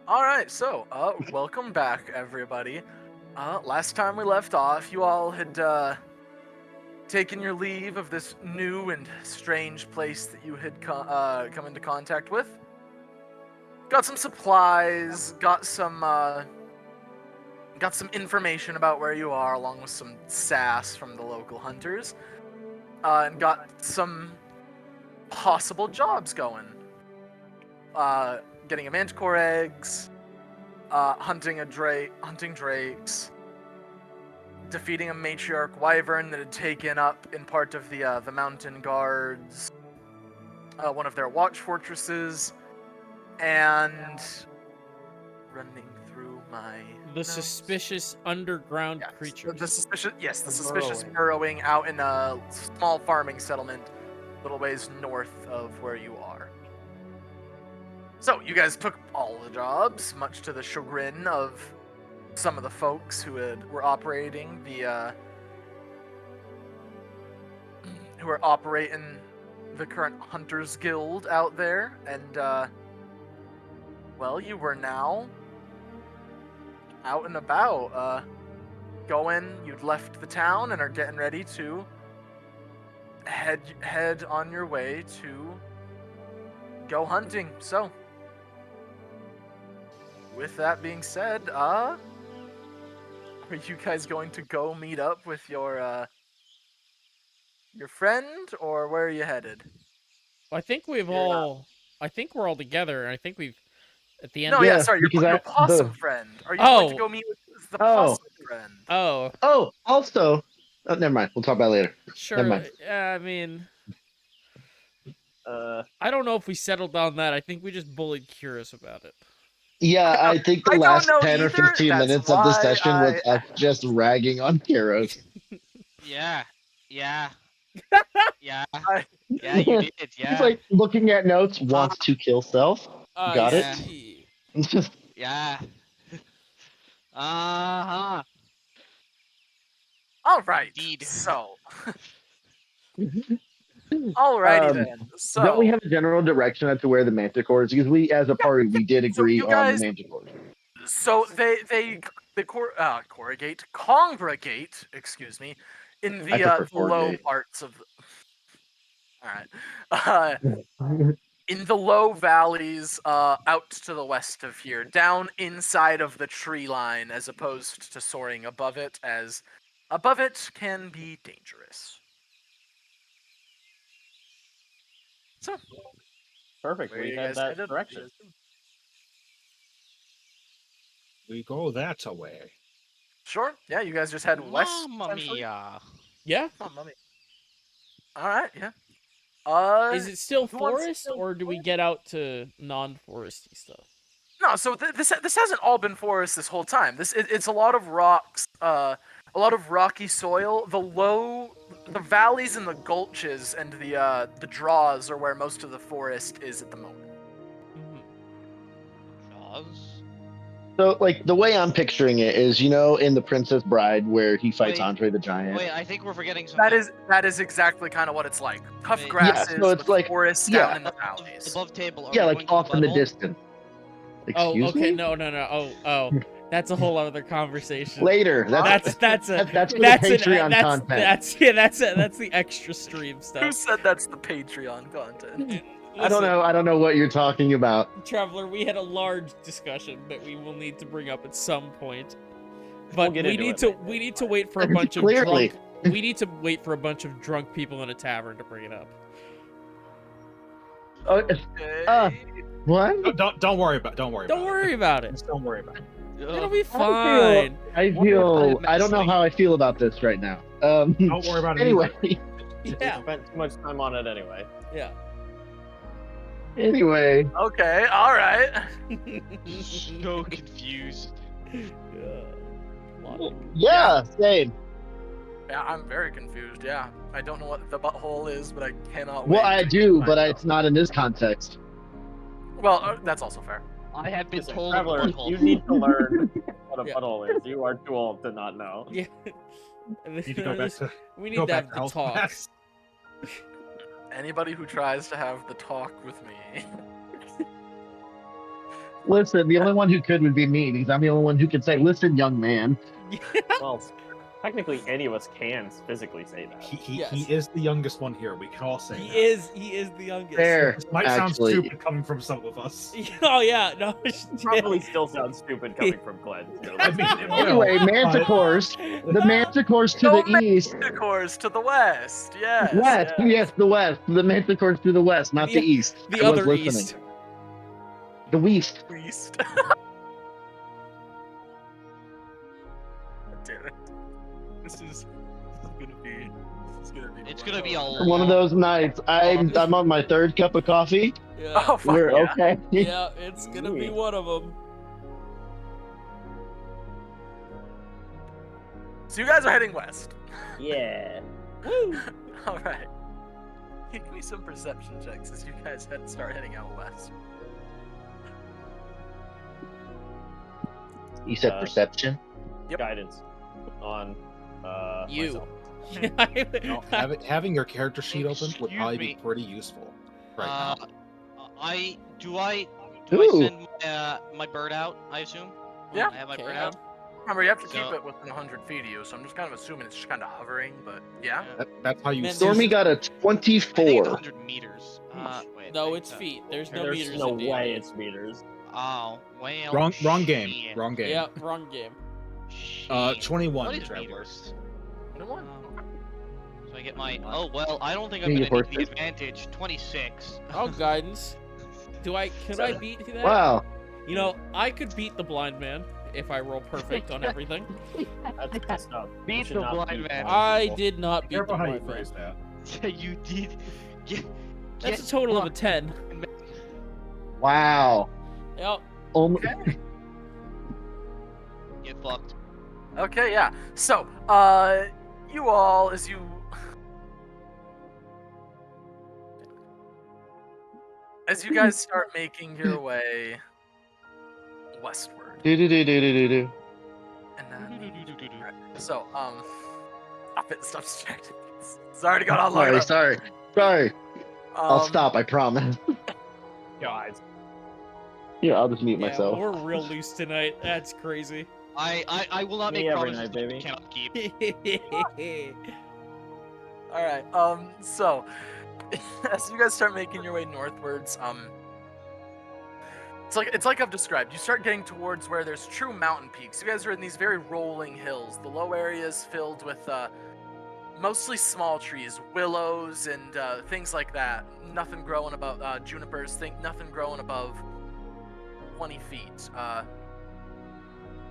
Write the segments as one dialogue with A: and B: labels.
A: All right, so welcome back, everybody. Last time we left off, you all had taken your leave of this new and strange place that you had come into contact with. Got some supplies, got some information about where you are, along with some sass from the local hunters, and got some possible jobs going. Getting a manticore eggs. Hunting drakes, defeating a matriarch wyvern that had taken up in part of the mountain guards, one of their watch fortresses, and running through my
B: The
A: notes.
B: suspicious underground creatures.
A: The suspicious burrowing out in a small farming settlement, a little ways north of where you are. So, you guys took all the jobs, much to the chagrin of some of the folks who were operating the current Hunters Guild out there, and well, you were now out and about, you'd left the town and are getting ready to head on your way to go hunting. So, with that being said, are you guys going to go meet up with your friend, or where are you headed?
B: I think we're all together, and I think we've at the end.
A: No, yeah, sorry, your possum friend. Are you going to go meet with the possum friend?
C: Also, never mind. We'll talk about it later.
B: Sure.
C: Never mind.
B: I mean, I don't know if we settled on that. I think we just bullied Curious about it.
C: Yeah, I think the last 10 or 15 minutes of this session was us just ragging on Kairos.
D: Yeah. Yeah, you did, yeah.
C: He's like looking at notes, wants to kill self. Got it?
D: Yeah. Uh-huh.
A: All right.
D: Indeed.
A: So. Alrighty then. So.
C: Don't we have a general direction as to where the manticores? Because we, as a party, we did agree on the manticores.
A: So they congregate, excuse me, in the low parts of. All right. In the low valleys, out to the west of here, down inside of the tree line, as opposed to soaring above it, as above it can be dangerous. So,
E: perfect. We head that direction.
F: We go that away.
A: Sure. Yeah, you guys just head west.
D: Mamma mia.
B: Yeah.
A: Mamma mia. All right. Yeah.
B: Is it still forest, or do we get out to non-foresty stuff?
A: No. So this hasn't all been forest this whole time. It's a lot of rocks. A lot of rocky soil. The valleys and the gulches and the draws are where most of the forest is at the moment.
D: Draws?
C: So, like, the way I'm picturing it is, in The Princess Bride, where he fights Andre the Giant.
D: Wait, I think we're forgetting something.
A: That is exactly kind of what it's like. Tough grasses,
C: so it's like
A: forests down in the valleys.
D: Above table.
C: Yeah, like off in the distance.
B: Excuse me? No. Oh. That's a whole other conversation.
C: Later. That's Patreon content.
B: That's the extra stream stuff.
A: Who said that's the Patreon content?
B: Listen,
C: I don't know what you're talking about.
B: Traveler, we had a large discussion that we will need to bring up at some point. But we need to wait for a bunch of drunk. We need to wait for a bunch of drunk people in a tavern to bring it up.
C: What?
F: Don't worry about it.
B: Don't worry about it.
F: Just don't worry about it.
B: It'll be fine.
C: I don't know how I feel about this right now.
F: Don't worry about it.
C: Anyway.
E: Yeah. Spent too much time on it anyway.
B: Yeah.
C: Anyway.
A: Okay, alright.
D: So confused.
C: Yeah, same.
A: Yeah, I'm very confused, yeah. I don't know what the butthole is, but I cannot
C: Well,
A: wait
C: I do, but it's not in this context.
A: Well, that's also fair.
D: I have been told
E: Traveler, you need to learn what a butthole is. You are too old to not know.
B: Yeah.
F: Need to go back to,
B: we need to have the talk.
F: class.
A: Anybody who tries to have the talk with me
C: Listen, the only one who could would be me, because I'm the only one who could say, "Listen, young man."
E: Well, technically, any of us can physically say that.
F: He is the youngest one here. We can all say
B: He
F: that.
B: is the youngest.
C: There,
F: This might sound
C: actually.
F: stupid coming from some of us.
B: Oh yeah, no.
E: Probably still sounds stupid coming from Glenn. Too.
F: I mean, it will,
C: Anyway,
F: but-
C: manticores. The manticores to
A: Go
C: the east.
A: manticores to the west. Yes.
C: West,
A: yes.
C: yes, the west. The manticores to the west, not the east.
B: The
C: I was
B: other
C: listening.
B: east.
C: The west.
A: East. Damn it. This is gonna be.
D: It's gonna be a
C: One of those nights. I'm on my third cup of coffee.
B: Yeah.
A: Oh fuck
C: We're
A: yeah.
C: okay.
B: Yeah, it's gonna be one of them.
A: So you guys are heading west.
E: Yeah.
B: Woo!
A: All right. Give me some perception checks as you guys start heading out west.
C: You said perception.
A: Yep.
E: Guidance on
B: You.
E: myself.
F: No, having your character sheet open would
D: Excuse
F: probably
D: me.
F: be pretty useful right now.
D: Do I
C: Ooh.
D: send my bird out? I assume.
A: Yeah.
D: I have my bird
B: Okay.
D: out.
A: Remember, you have to keep
D: So-
A: it within 100 feet of you, so I'm just kind of assuming it's just kind of hovering, but yeah.
F: That's how you.
B: Man,
C: Stormy got a
D: I think it's
C: 24.
D: 100 meters. Wait.
B: No, it's feet. There's no
E: There's
B: meters
E: no
B: in D&D.
E: way it's meters.
D: Oh, well.
F: Wrong game.
D: shit.
F: Wrong game.
B: Yeah, wrong game.
D: Shit.
F: 21.
D: What is
F: Traveler.
D: meters?
A: 21.
D: So I get my. Oh well, I don't think I'm
C: You
D: gonna
C: get
D: need the advantage. 26.
B: Oh, guidance. Could I beat that?
C: Wow.
B: You know, I could beat the blind man if I roll perfect on everything.
E: That's messed up. You
D: Beat
E: should
D: the
E: not
D: blind
E: beat
D: man.
E: blind
B: I
E: people.
B: did not beat the
F: Careful how you
B: blind man.
F: phrase that.
D: You did.
B: That's a total of a 10.
C: Wow.
B: Yep.
D: Get fucked.
A: Okay, yeah. So, you all, as you guys start making your way westward,
C: Do-do-do-do-do-do.
A: and then so stop distracting. It's already got all loaded
C: Sorry,
A: up.
C: sorry. I'll
A: Um,
C: stop. I promise.
E: Guys.
C: Yeah, All just mute
B: Yeah,
C: myself.
B: we're real loose tonight. That's crazy.
D: I will not
E: Me
D: make
E: every
D: promises
E: night,
D: that
E: baby.
D: I cannot keep.
A: All right. So as you guys start making your way northwards, it's like I've described. You start getting towards where there's true mountain peaks. You guys are in these very rolling hills. The low areas filled with mostly small trees, willows and things like that. Nothing growing above junipers. Nothing growing above 20 feet.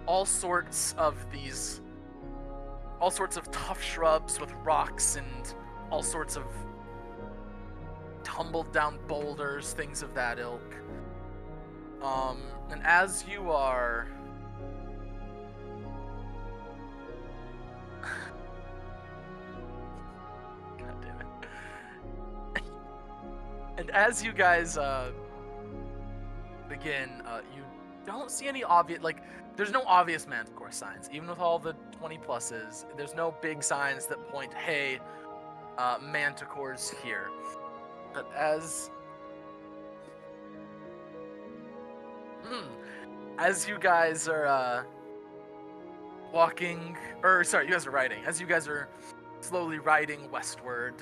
A: All sorts of tough shrubs with rocks and all sorts of tumbled down boulders, things of that ilk. And as you are God damn it. And as you guys begin, you don't see any obvious, there's no obvious manticore signs. Even with all the 20 pluses, there's no big signs that point, hey, manticores here. But as you guys are you guys are riding. As you guys are slowly riding westward,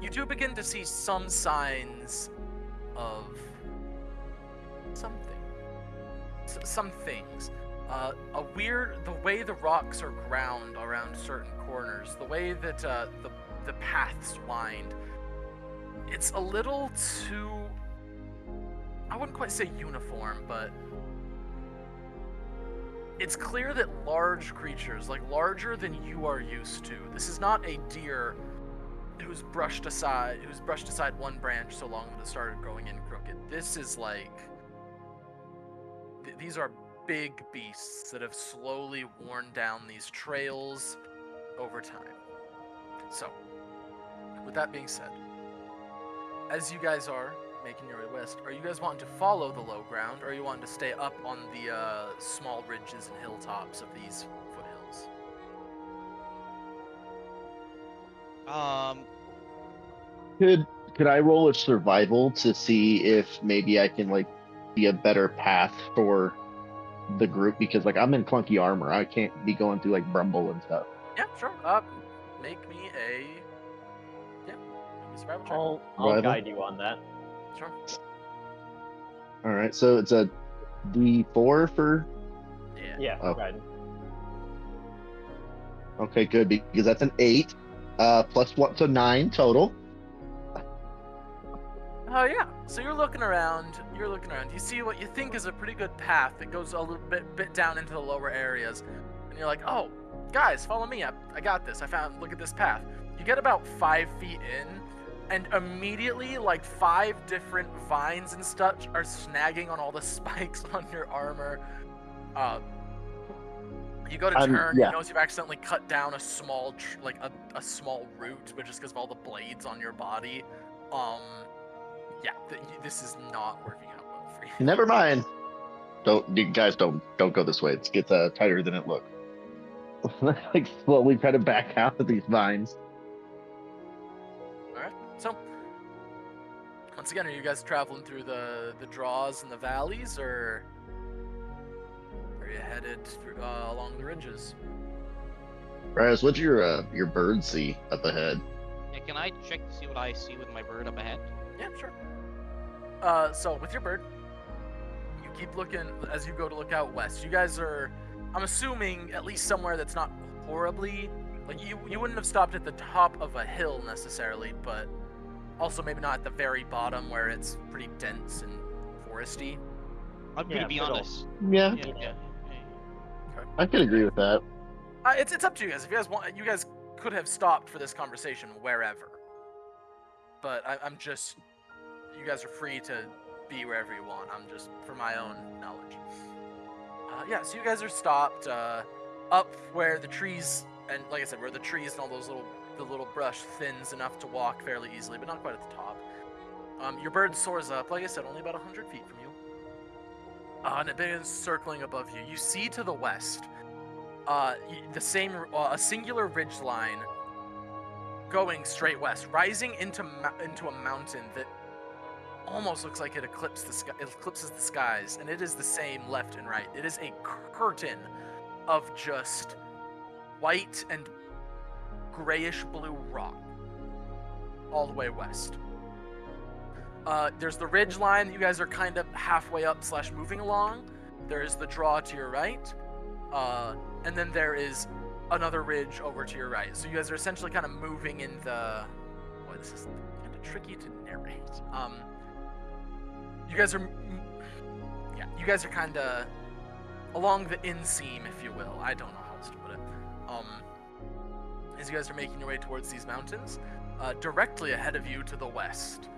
A: you do begin to see some signs of something. Some things. The way the rocks are ground around certain corners, the way that the paths wind, it's a little too, I wouldn't quite say uniform, but it's clear that large creatures, larger than you are used to, this is not a deer who's brushed aside one branch so long that it started growing in crooked. This is these are big beasts that have slowly worn down these trails over time. So, with that being said, as you guys are making your way west, are you guys wanting to follow the low ground, or are you wanting to stay up on the small ridges and hilltops of these foothills?
C: Could I roll a survival to see if maybe I can be a better path for the group because like I'm in clunky armor. I can't be going through like Brumble and stuff.
A: Yeah, sure. Make me a survival check.
E: I'll
C: Survival?
E: guide you on that.
A: Sure.
C: All right, so it's a D4 for.
A: Yeah.
E: Yeah,
C: Oh.
E: guide.
C: Okay, good because that's an 8, plus 1, so 9 total.
A: Oh yeah. So you're looking around. You see what you think is a pretty good path that goes a little bit down into the lower areas, and you're like, "Oh, guys, follow me. I got this. Look at this path." You get about 5 feet in, and immediately, like 5 different vines and such are snagging on all the spikes on your armor. You go to turn,
C: yeah.
A: you notice you've accidentally cut down a small, a small root, but just because of all the blades on your body. Yeah, this is not working out well for you.
C: Never mind. Don't go this way. It gets tighter than it looks. Like slowly try to back out of these vines.
A: All right. So, once again, are you guys traveling through the draws and the valleys, or are you headed through, along the ridges?
C: Raz, what's your bird see up ahead?
D: Yeah, can I check to see what I see with my bird up ahead?
A: Yeah, sure. So with your bird, you keep looking as you go to look out west. You guys are, I'm assuming, at least somewhere that's not horribly, like you wouldn't have stopped at the top of a hill necessarily, but also maybe not at the very bottom where it's pretty dense and foresty.
D: I'm gonna be
E: middle.
D: honest.
C: Yeah,
D: Yeah.
C: I could agree with that.
A: It's up to you guys. If you guys want, you guys could have stopped for this conversation wherever. But I'm just, you guys are free to be wherever you want. I'm just, for my own knowledge. Yeah, so you guys are stopped up where the trees, and like I said, where the trees and all those the little brush thins enough to walk fairly easily, but not quite at the top. Your bird soars up, like I said, only about 100 feet from you. And it begins circling above you. You see to the west, a singular ridge line going straight west, rising into a mountain that almost looks like it eclipses the skies, and it is the same left and right. It is a curtain of just white and grayish blue rock all the way west. There's the ridge line that you guys are kind of halfway up / moving along. There is the draw to your right, and then there is another ridge over to your right. So you guys are essentially kind of moving in the. Boy, this is kind of tricky to narrate. You guys are kind of along the inseam, if you will. I don't know how else to put it. As you guys are making your way towards these mountains, directly ahead of you to the west,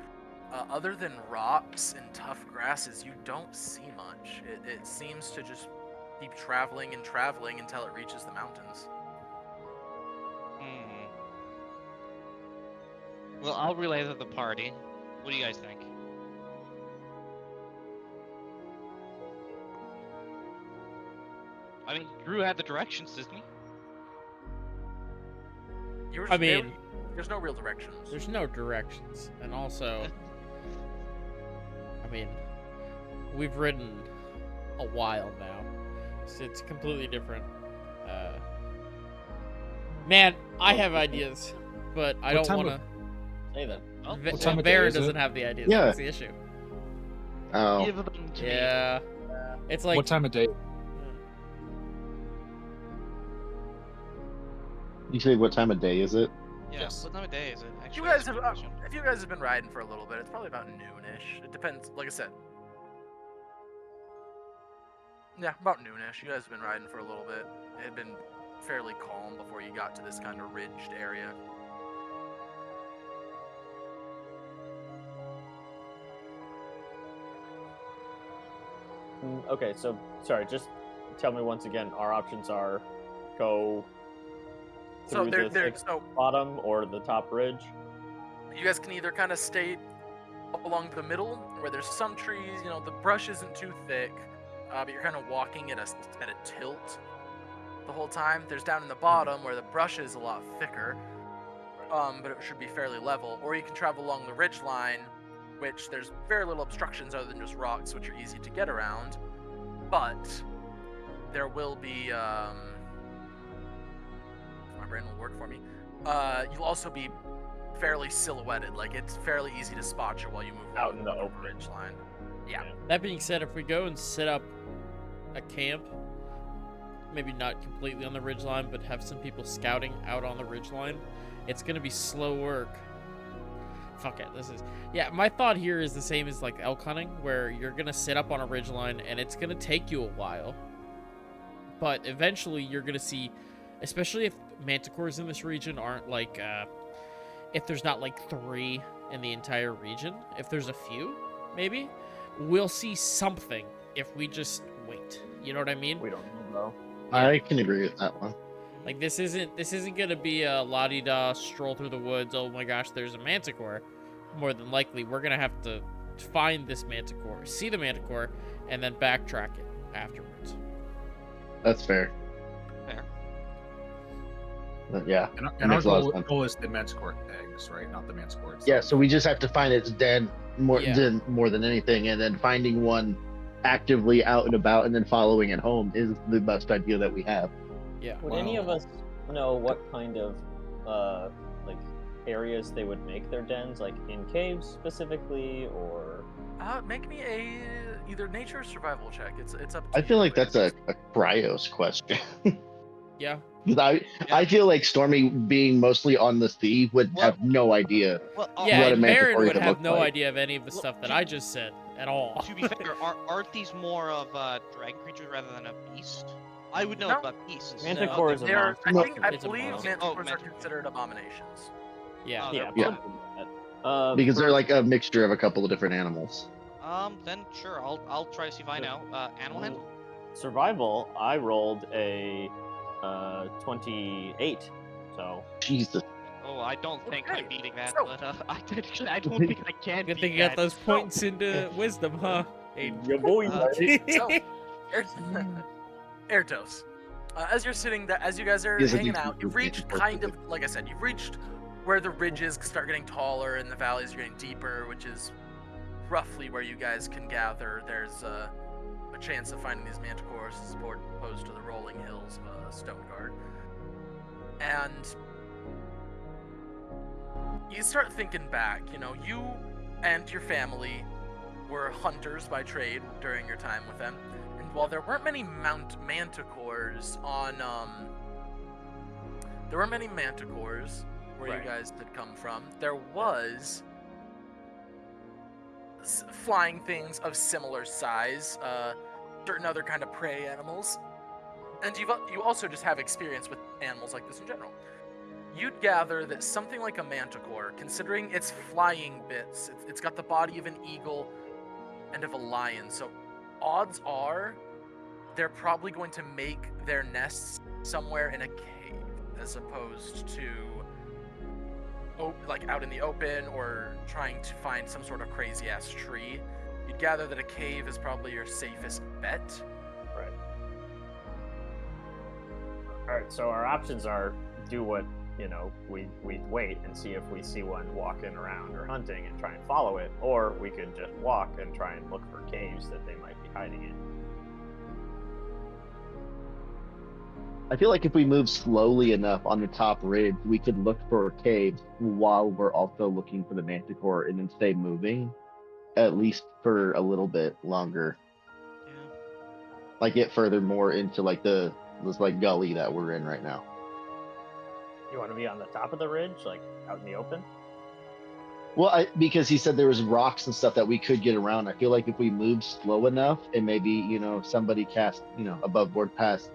A: other than rocks and tough grasses, you don't see much. It seems to just keep traveling and traveling until it reaches the mountains.
D: Well, I'll relay that to the party. What do you guys think? I mean, Drew had the directions, didn't he?
A: There's no real directions.
B: There's no directions, and also, I mean, we've ridden a while now, so it's completely different. Man, I have ideas, but I don't want to.
E: Say that.
D: Oh,
F: What time of day
B: Vera
F: is it?
B: doesn't have the ideas.
C: Yeah.
B: That's the issue.
C: Oh,
D: give them to me.
B: Yeah, it's like
F: What time of day?
C: you say what time of day is it?
D: Yeah,
F: Yes.
D: what time of day is it? Actually,
A: You guys
D: that's a
A: have,
D: good question.
A: if you guys have been riding for a little bit, it's probably about noonish. It depends. Like I said. Yeah, about noonish. You guys have been riding for a little bit. It had been fairly calm before you got to this kind of ridged area.
E: Okay, so sorry, just tell me once again. Our options are go
A: So
E: through
A: they're
E: the thick
A: so
E: bottom or the top ridge.
A: you guys can either kind of stay along the middle where there's some trees. You know, the brush isn't too thick, but you're kind of walking at a tilt the whole time. There's down in the bottom where the brush is a lot thicker, but it should be fairly level. Or you can travel along the ridge line which there's very little obstructions other than just rocks, which are easy to get around. But there will be, my brain will work for me. You'll also be fairly silhouetted, like it's fairly easy to spot you while you move
E: Out in the
A: open
E: open.
A: ridge line. Yeah.
B: That being said, if we go and set up a camp, maybe not completely on the ridgeline, but have some people scouting out on the ridgeline, it's gonna be slow work. Fuck it, yeah, my thought here is the same as like elk hunting, where you're gonna sit up on a ridgeline and it's gonna take you a while, but eventually you're gonna see, especially if manticores in this region aren't like, if there's not like 3 in the entire region, if there's a few, maybe, we'll see something if we just wait. You know what I mean?
E: We don't know.
C: I can agree with that one.
B: Like this isn't gonna be a la-di-da stroll through the woods. Oh my gosh, there's a manticore. More than likely, we're gonna have to find this manticore, see the manticore, and then backtrack it afterwards.
C: That's fair.
D: Fair.
C: Yeah.
F: And our
C: makes a lot of
F: goal is the manticore eggs, right? Not the manticore itself.
C: Yeah, so we just have to find its den more
B: Yeah.
C: than anything, and then finding one actively out and about and then following it home is the best idea that we have.
B: Yeah.
E: Would any of us know what kind of like areas they would make their dens, like in caves specifically, or?
A: Make me a either nature or survival check. It's up to
C: I feel
A: you.
C: like that's a Cryos question.
B: Yeah.
C: 'Cause I feel like Stormy, being mostly on the sea, would have no idea.
D: Well,
B: Yeah,
C: what a
B: and Baron
C: manticore
B: would
C: could
B: have
C: look
B: no
C: like.
B: idea of any of the stuff that I just said at all.
D: to be fair, aren't these more of dragon creatures rather than a beast? I would know
A: No.
D: about beasts.
E: Manticore is a
A: They're, I
E: monster.
A: I
B: It's a
A: believe
B: monster.
A: manticores are
D: manticore.
A: considered abominations.
B: Yeah.
D: Oh,
E: Yeah,
D: they're
E: something like that.
C: Because they're
E: for-
C: like a mixture of a couple of different animals.
D: Then sure, I'll try to see if I know. Animal handle.
E: survival. I rolled a 28, so
C: Jesus.
D: Oh, I don't think I'm
A: Okay,
D: beating that,
A: so-
D: but I don't think I can.
B: Good
D: beat
B: thing you got
D: that.
B: those points into wisdom, huh?
E: your boy.
A: So, Erdos, as you're sitting there, as you guys are
C: Yes, I
A: hanging
C: do
A: out,
C: think
A: you've
C: we're
A: reached
C: getting
A: kind of, like I said, you've reached where the ridges start getting taller and the valleys are getting deeper, which is roughly where you guys can gather. There's a chance of finding these manticores as opposed to the rolling hills of Stoneguard. And you start thinking back, you know, you and your family were hunters by trade during your time with them. And while there weren't many manticores on, there weren't many manticores where
E: Right.
A: you guys had come from, there was flying things of similar size, certain other kind of prey animals, and you also just have experience with animals like this in general. You'd gather that something like a manticore, considering its flying bits, it's got the body of an eagle and of a lion, so odds are they're probably going to make their nests somewhere in a cave as opposed to like out in the open or trying to find some sort of crazy ass tree. You'd gather that a cave is probably your safest bet.
E: Right. All right. So our options are do what we wait and see if we see one walking around or hunting and try and follow it, or we could just walk and try and look for caves that they might be hiding in.
C: I feel like if we move slowly enough on the top ridge, we could look for caves while we're also looking for the manticore and then stay moving, at least for a little bit longer.
D: Yeah.
C: Like get further more into like this like gully that we're in right now.
E: You want to be on the top of the ridge, like out in the open?
C: Well, because he said there was rocks and stuff that we could get around. I feel like if we move slow enough and maybe, somebody cast, above board pass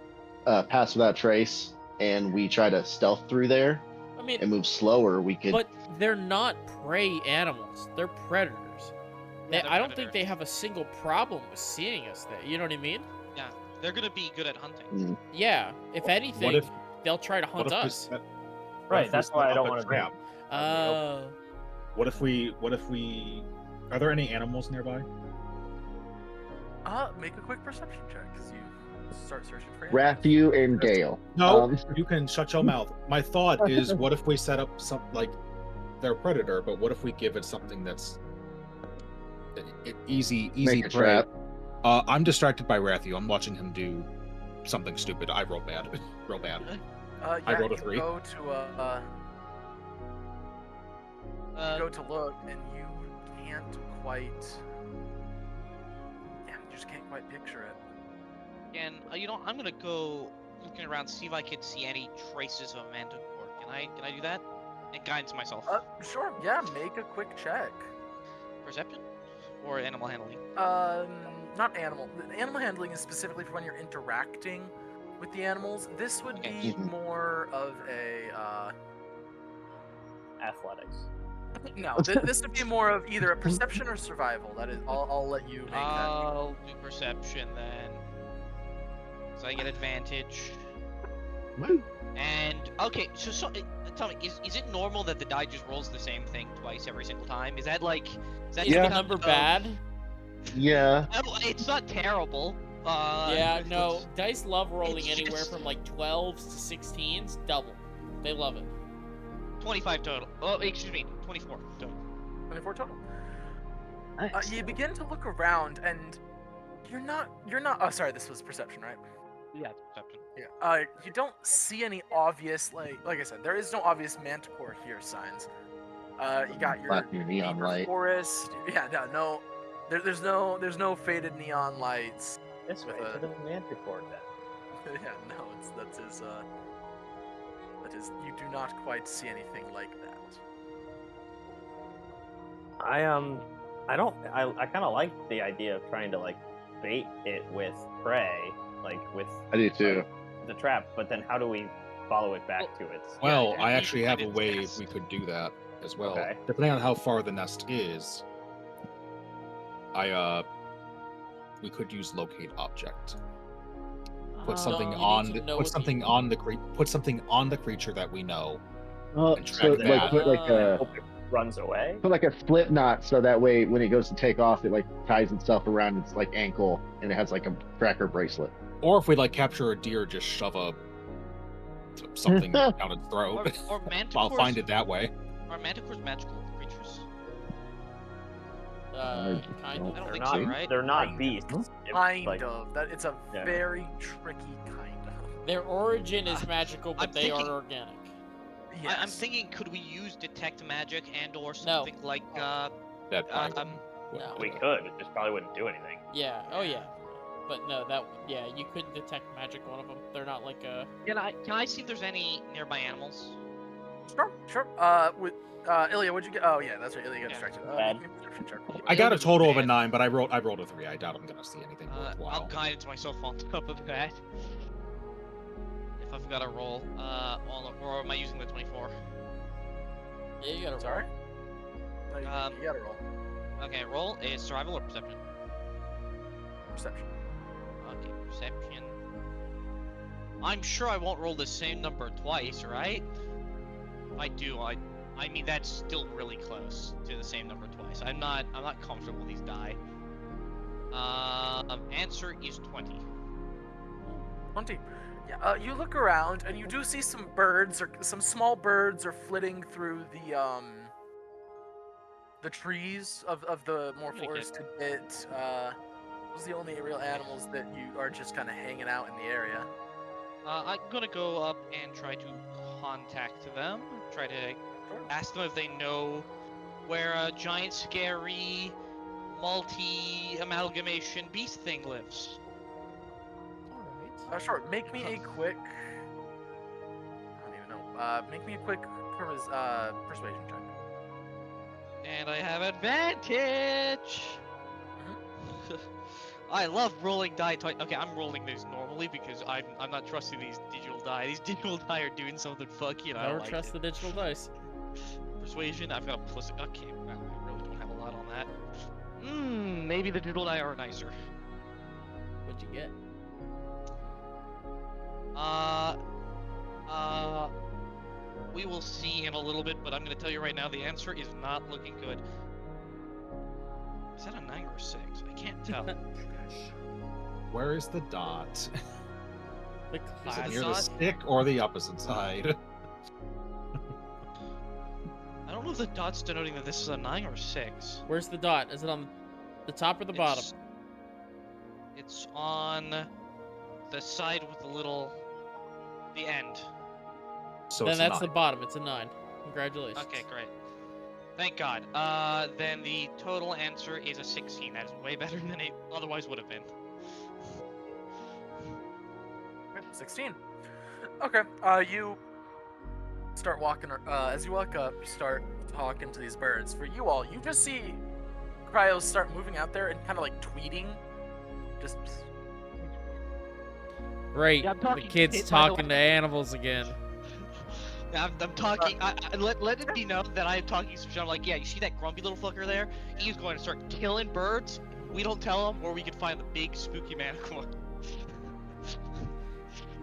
C: without trace and we try to stealth through there
B: I mean,
C: and move slower, we could.
B: but they're not prey animals. They're predators.
D: Yeah,
B: I don't think they have a single problem with seeing us there. You know what I mean?
D: Yeah, they're gonna be good at hunting.
B: Yeah. If anything, they'll try to
F: What
B: hunt
F: if we
B: us.
F: set- what
E: Right,
F: if we
E: that's
F: set
E: why I
F: up
E: don't
F: a
E: wanna do it.
F: trap? What if we are there any animals nearby?
A: Make a quick perception check as you start searching for animals.
C: Raphew and Gale.
F: No, you can shut your mouth. My thought is, what if we set up some like their predator, but what if we give it something that's Easy
C: Make a
F: prey.
C: trap.
F: I'm distracted by Rathu. I'm watching him do something stupid. I roll bad. Roll bad.
A: Yeah,
F: I rolled a
A: you
F: 3.
A: go to you go to look, and you can't quite. Yeah, you just can't quite picture it.
D: And I'm gonna go looking around, see if I can see any traces of a manticore. Can I do that? And guidance myself.
A: Sure. Yeah, make a quick check.
D: Perception or animal handling?
A: Not animal. Animal handling is specifically for when you're interacting with the animals. This would
D: Okay.
A: be more of a
E: Athletics.
A: no. This would be more of either a perception or survival. That is, I'll let you make that.
D: I'll do perception then. So I get advantage.
C: Woo.
D: And okay, so tell me, is it normal that the die just rolls the same thing twice every single time? Is that
B: Is
D: just
B: the
D: because
B: number
D: of-
B: bad?
C: Yeah.
D: Oh, it's not terrible.
B: Yeah, no. Dice love rolling
D: it's
B: anywhere
D: just-
B: from like 12s to 16s. Double. They love it.
D: 25 total. Oh, excuse me, 24 total.
A: 24 total.
C: Nice.
A: You begin to look around, and you're not. Oh, sorry. This was perception, right?
D: Yeah, it's perception.
A: Yeah. You don't see any obvious, like I said, there is no obvious manticore here signs. You got your
C: Black neon
A: neighbor
C: light.
A: forest. Yeah, no. There's no faded neon lights.
E: This way
A: With
E: to the manticore then.
A: Yeah, no. That is. You do not quite see anything like that.
E: I kind of like the idea of trying to like bait it with prey, like with
C: I do too.
E: the trap. But then how do we follow it back to its?
F: Well,
D: Yeah,
F: I
D: you
F: actually have a
D: find its
F: way
D: nest.
F: we could do that as well.
E: Okay.
F: Depending on how far the nest is, we could use locate object. Put something
B: you need
F: on
B: to
F: the,
B: know
F: put
B: what
F: something
B: the-
F: on the put something on the creature that we know.
C: Oh,
F: And
C: so
F: track
C: like
F: that.
C: put like a
E: Hope it runs away.
C: put like a slip knot so that way when it goes to take off, it like ties itself around its like ankle and it has like a tracker bracelet.
F: Or if we like capture a deer, just shove something down its throat.
D: Or manticores.
F: I'll find it that way.
D: Are manticores magical creatures?
B: Kind
D: I
B: of.
D: don't
E: They're
D: think
E: not.
D: so, right?
E: They're not
A: Kind
E: beasts. If,
A: Kind
E: like,
A: of. That it's a
E: Yeah.
A: very tricky kind of.
B: Their origin is magical, but
D: I'm
B: they
D: thinking-
B: are organic.
A: Yes.
D: I'm thinking, could we use detect magic and/or something like
F: That probably
B: No.
E: We could. It just probably wouldn't do anything.
B: Yeah. Oh yeah. But no, you couldn't detect magic on them. They're not like a.
D: Can I see if there's any nearby animals?
A: Sure. With Ilya, what'd you get? Oh yeah, that's right. Ilya got
D: Yeah.
A: distracted.
E: Bad.
A: Make me a perception check.
F: I got a
D: Ilya's
F: total of a
D: bad.
F: 9, but I rolled a 3. I doubt I'm gonna see anything
D: I'll
F: worthwhile.
D: guide myself on top of that. If I've got to roll, or am I using the 24?
B: Yeah, you gotta.
A: Sorry. No, you gotta roll
D: Okay, roll is survival or perception?
A: perception.
D: Okay, perception. I'm sure I won't roll the same number twice, right? If I do, I mean that's still really close to the same number twice. I'm not comfortable with these die. Answer is 20.
A: 20. Yeah. You look around and you do see some birds or some small birds are flitting through the trees of the more
D: Really good.
A: forested bit. Those are the only real animals that you are just kind of hanging out in the area.
D: I'm gonna go up and try to contact them. Try to ask them if they know where a giant, scary, multi-amalgamation beast thing lives.
B: Alright.
A: Sure. Make me a quick. I don't even know. Make me a quick persuasion check.
D: And I have advantage! I love rolling die twice. Okay, I'm rolling these normally because I'm not trusting these digital die. These digital die are doing something funky and I
B: Never
D: don't like
B: trust
D: it.
B: the digital dice.
D: Persuasion, I've got a plus. Okay, wow, I really don't have a lot on that. Maybe the digital die are nicer.
B: What'd you get?
D: We will see in a little bit, but I'm gonna tell you right now the answer is not looking good. Is that a 9 or a 6? I can't tell.
F: Where is the dot?
B: The
F: Is
D: Is
F: it
D: it
B: class.
F: near the
D: not?
F: stick or the opposite side?
D: I don't know if the dot's denoting that this is a 9 or a 6.
B: Where's the dot? Is it on The top or the bottom?
D: It's on the side with the end.
F: So
B: Then
F: it's
B: that's the
F: not.
B: bottom. It's a 9. Congratulations.
D: Okay, great. Thank God. Then the total answer is a 16. That is way better than it otherwise would have been.
A: 16. Okay. You start walking. As you walk up, you start talking to these birds. For you all, you just see Cryos start moving out there and kind of like tweeting. Just.
B: Great.
D: Yeah, I'm
B: The
D: talking
B: kid's
D: shit, by the
B: talking to
D: way.
B: animals again.
D: I'm talking. Let it be known that I am talking some shit. I'm like, yeah, you see that grumpy little fucker there? He's going to start killing birds. We don't tell him, or we can find the big spooky manticore.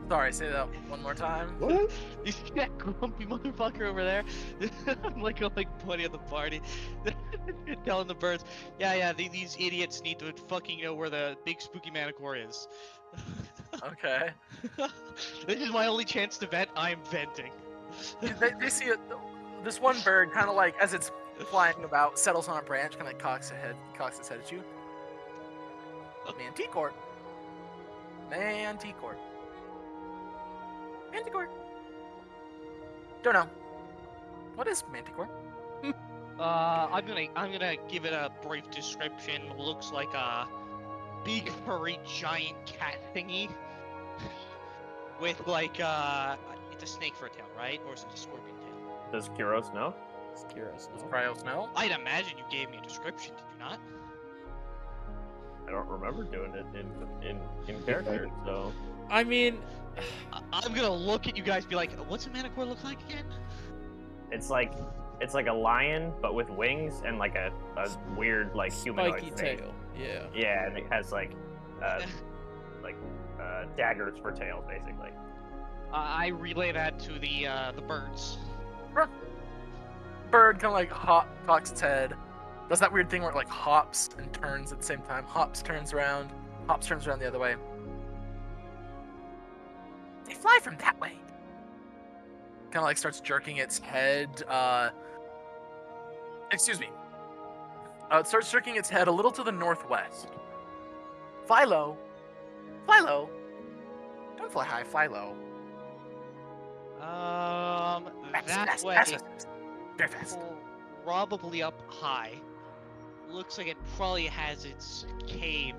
A: Sorry, say that one more time.
C: What?
D: You see that grumpy motherfucker over there? I'm like pointing at the party, telling the birds, yeah, these idiots need to fucking know where the big spooky manticore is.
A: Okay.
D: This is my only chance to vent. I'm venting.
A: They see it. This one bird kind of like as it's flying about settles on a branch, kind of like cocks its head at you. Manticore. Manticore. Manticore. Don't know. What is Manticore?
D: I'm gonna give it a brief description. Looks like a big furry giant cat thingy with like it's a snake for a tail, right? Or is it a scorpion tail?
E: Does Kyros know?
B: Scares
A: Does
B: me.
A: Cryos know?
D: I'd imagine you gave me a description, did you not?
E: I don't remember doing it in character, so
B: I mean,
D: I'm gonna look at you guys, be like, what's a manticore look like again?
E: it's like a lion but with wings and like a weird like humanoid
B: spiky
E: face.
B: tail. Yeah.
E: Yeah, and it has like daggers for tails, basically.
D: I relay that to the birds.
A: Bird kind of like cocks its head. Does that weird thing where it like hops and turns at the same time. Hops turns around the other way. They fly from that way. Kind of like starts jerking its head. Excuse me. It starts jerking its head a little to the northwest. Fly low. Fly low. Don't fly high, fly low.
D: That way.
A: Fast. Very fast.
D: Probably up high. Looks like it probably has its cave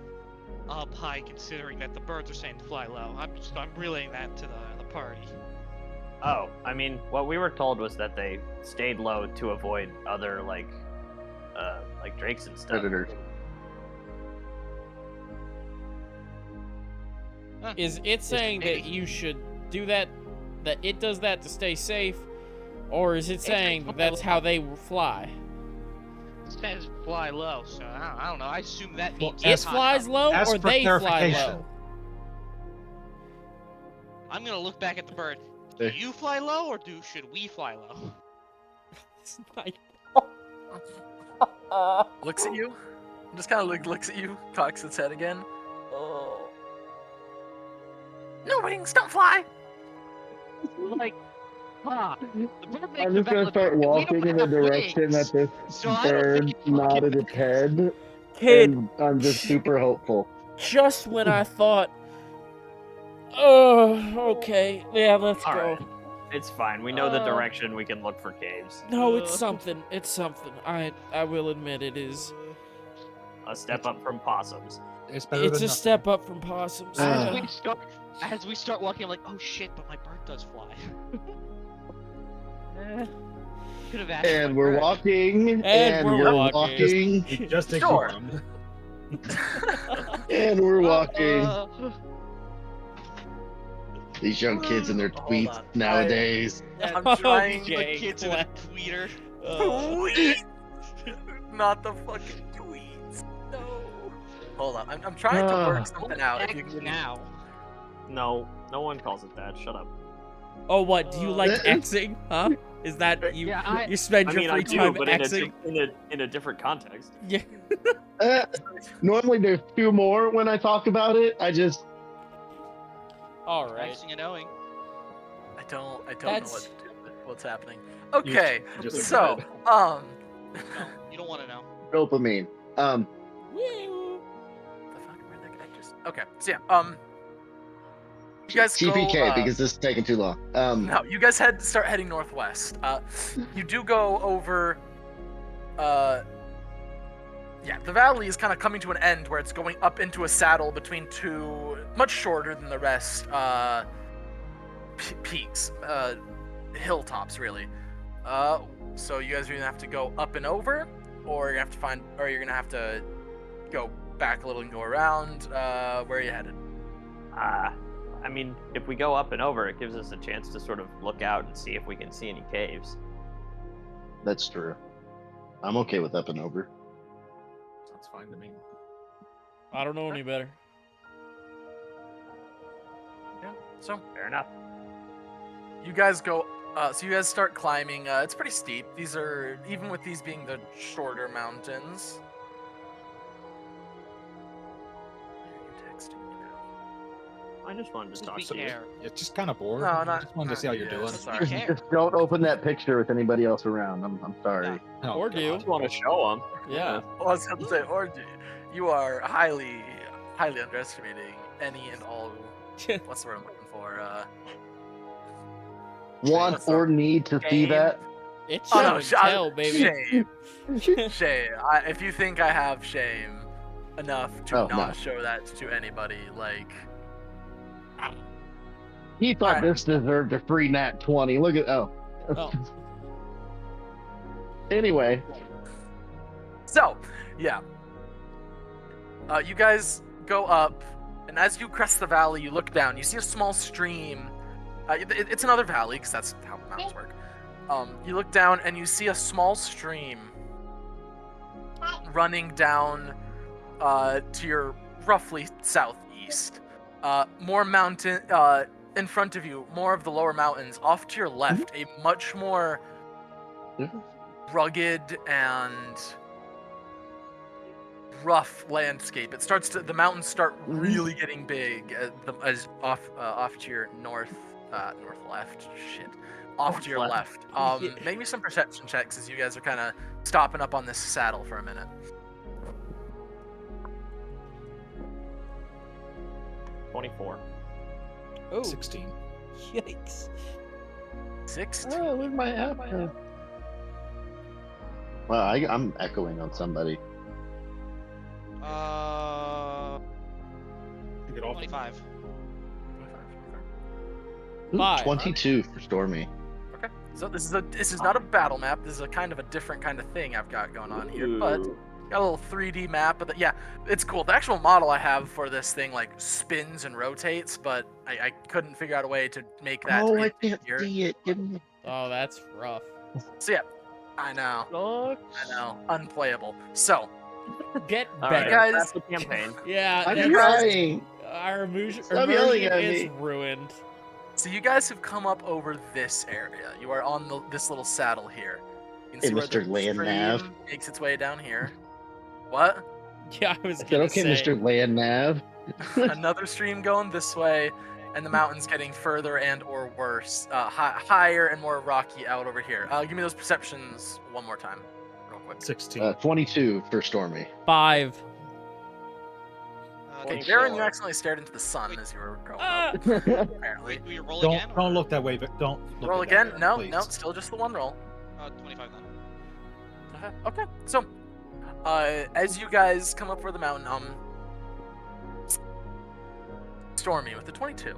D: up high, considering that the birds are saying to fly low. I'm relaying that to the party.
E: Oh, I mean, what we were told was that they stayed low to avoid other like drakes and stuff.
C: Predators.
D: Huh.
B: Is it saying that
D: maybe.
B: you should do that? That it does that to stay safe, or is it saying that that's how they fly?
D: It says fly low, so I don't know. I assume that
F: Well,
D: means
B: It
D: high.
B: flies low,
F: Ask
B: or
F: for
B: they fly
F: clarification.
B: low?
D: I'm gonna look back at the bird. Do
C: Eh.
D: you fly low, or should we fly low?
B: It's like-
A: Looks at you. Just kind of looks at you. Cocks its head again. No wings, don't fly.
D: Like, huh? The bird makes
C: I'm
D: a
C: just gonna
D: valid
C: start
D: point. We
C: walking
D: don't
C: in the
D: have
C: direction
D: wings,
C: that this
D: so I don't
C: bird
D: think it fucking
C: nodded its head,
B: Kid,
C: and I'm just super hopeful.
B: just when I thought, oh, okay, yeah, let's
E: All
B: go.
E: right. It's fine. We know the direction. We can look for caves.
B: No, it's something. It's something. I will admit it is.
E: A step up from possums.
F: It's better
B: It's
F: than
B: a
F: nothing.
B: step up from possums.
D: As we start walking, I'm like, oh shit, but my bird does fly. Could have asked.
C: And
D: my
C: we're
D: bird.
C: walking,
B: And we're walking.
F: Just
A: Sure.
F: ignore him.
C: and we're walking. These young kids and their
A: Hold
C: tweets
A: on.
C: nowadays.
A: I'm
B: Oh,
A: trying
D: The
B: Okay,
D: kids in a tweeter.
A: Tweet! Not the fucking tweets. No. Hold on. I'm trying to work something out. If you can give me
D: now.
E: No, no one calls it that. Shut up.
B: Oh, what? Do you like
C: Uh,
B: Xing? Huh? Is that you?
D: Yeah,
B: You spend
E: I
B: your
E: mean,
B: free
E: I do,
B: time
E: but
B: Xing?
E: in a different context.
B: Yeah.
C: Normally there's two more when I talk about it. I just
B: All right.
D: Practicing and knowing.
A: I don't know
B: That's-
A: what to do with what's happening. Okay,
F: just
A: so
F: ignored
D: No, you don't want to know.
C: dopamine.
B: Woo!
A: The fuck? Where'd that guy just? Okay. So yeah. You guys
C: TPK
A: go.
C: because this is taking too long.
A: No, you guys start heading northwest. You do go over. Yeah, the valley is kind of coming to an end where it's going up into a saddle between two, much shorter than the rest, peaks, hilltops, really. So you guys are gonna have to go up and over, or you're gonna have to go back a little and go around. Where are you headed?
E: I mean, if we go up and over, it gives us a chance to sort of look out and see if we can see any caves.
C: That's true. I'm okay with up and over.
F: Sounds fine to me.
B: I don't know any better.
A: Yeah. So
E: Fair enough.
A: you guys go. So you guys start climbing. It's pretty steep. These are, even with these being the shorter mountains.
E: I just wanted to talk
D: We
E: to you.
D: care.
F: It's just kind of bored.
A: No,
F: I
A: not-
F: just wanted to
A: not-
F: see how you're
A: yeah,
F: doing.
A: sorry.
D: We care.
C: Just don't open that picture with anybody else around. I'm sorry.
F: Oh,
B: Or
F: God.
B: do.
E: I just want to show them.
B: Yeah.
A: I was going to say, Orgy, you are highly underestimating any and all. What's the word I'm looking for?
C: Want
A: what's
C: or
A: up?
C: need to see
A: Game?
C: that?
B: It's
A: Oh
B: show
A: no,
B: and tell, baby.
A: shame. Shame. If you think I have shame enough to
C: Oh,
A: not
C: no.
A: show that to anybody, like.
C: He thought
A: Alright.
C: this deserved a free nat 20. Look at
B: Oh.
C: Anyway,
A: So, yeah. You guys go up, and as you crest the valley, you look down. You see a small stream. It's another valley, because that's how mountains work. You look down, and you see a small stream running down to your roughly southeast. More mountain in front of you, more of the lower mountains. Off to your left, a much more rugged and rough landscape. The mountains start really getting big as off to your north left. Shit. Off to your left. Make me some perception checks as you guys are kind of stopping up on this saddle for a minute.
E: 24.
B: Oh,
F: 16.
B: yikes.
A: 16.
C: oh, where's my app? Well, I'm echoing on somebody.
F: To get off.
D: 25.
C: Ooh,
B: 5.
C: 22 for Stormy.
A: Okay. So this is not a battle map. This is a kind of a different kind of thing I've got going on here, but got a little 3D map. But yeah, it's cool. The actual model I have for this thing like spins and rotates, but I couldn't figure out a way to make that.
C: Oh,
A: to
C: I
A: be
C: can't
A: easier.
C: see it.
B: Oh, that's rough.
A: So yeah, I know, unplayable. So
B: Get
E: All
B: better.
E: right,
A: guys-
E: that's the campaign.
B: Yeah,
C: I'm
B: that's,
C: trying.
B: our immersion
C: Stop yelling at
B: is
C: me.
B: ruined.
A: So you guys have come up over this area. You are on this little saddle here. You can
C: Hey,
A: see where
C: Mr.
A: the
C: Land Nav.
A: stream makes its way down here. What?
B: Yeah, I was
C: I said,
B: gonna
C: okay,
B: say.
C: Mr. Land Nav.
A: Another stream going this way, and the mountains getting further and or worse, higher and more rocky out over here. Give me those perceptions one more time, real quick.
F: 16.
C: 22 for Stormy.
B: 5.
A: Okay,
E: 24.
A: Darren, you accidentally stared into the sun as you were growing up, apparently.
D: Wait, do you roll
F: Don't
D: again?
F: don't look that way, but don't look
A: Roll
F: at that
A: again?
F: way,
A: No,
F: please.
A: no, still just the one roll.
D: 25 then.
A: Okay, so, as you guys come up for the mountain, Stormy with the 22.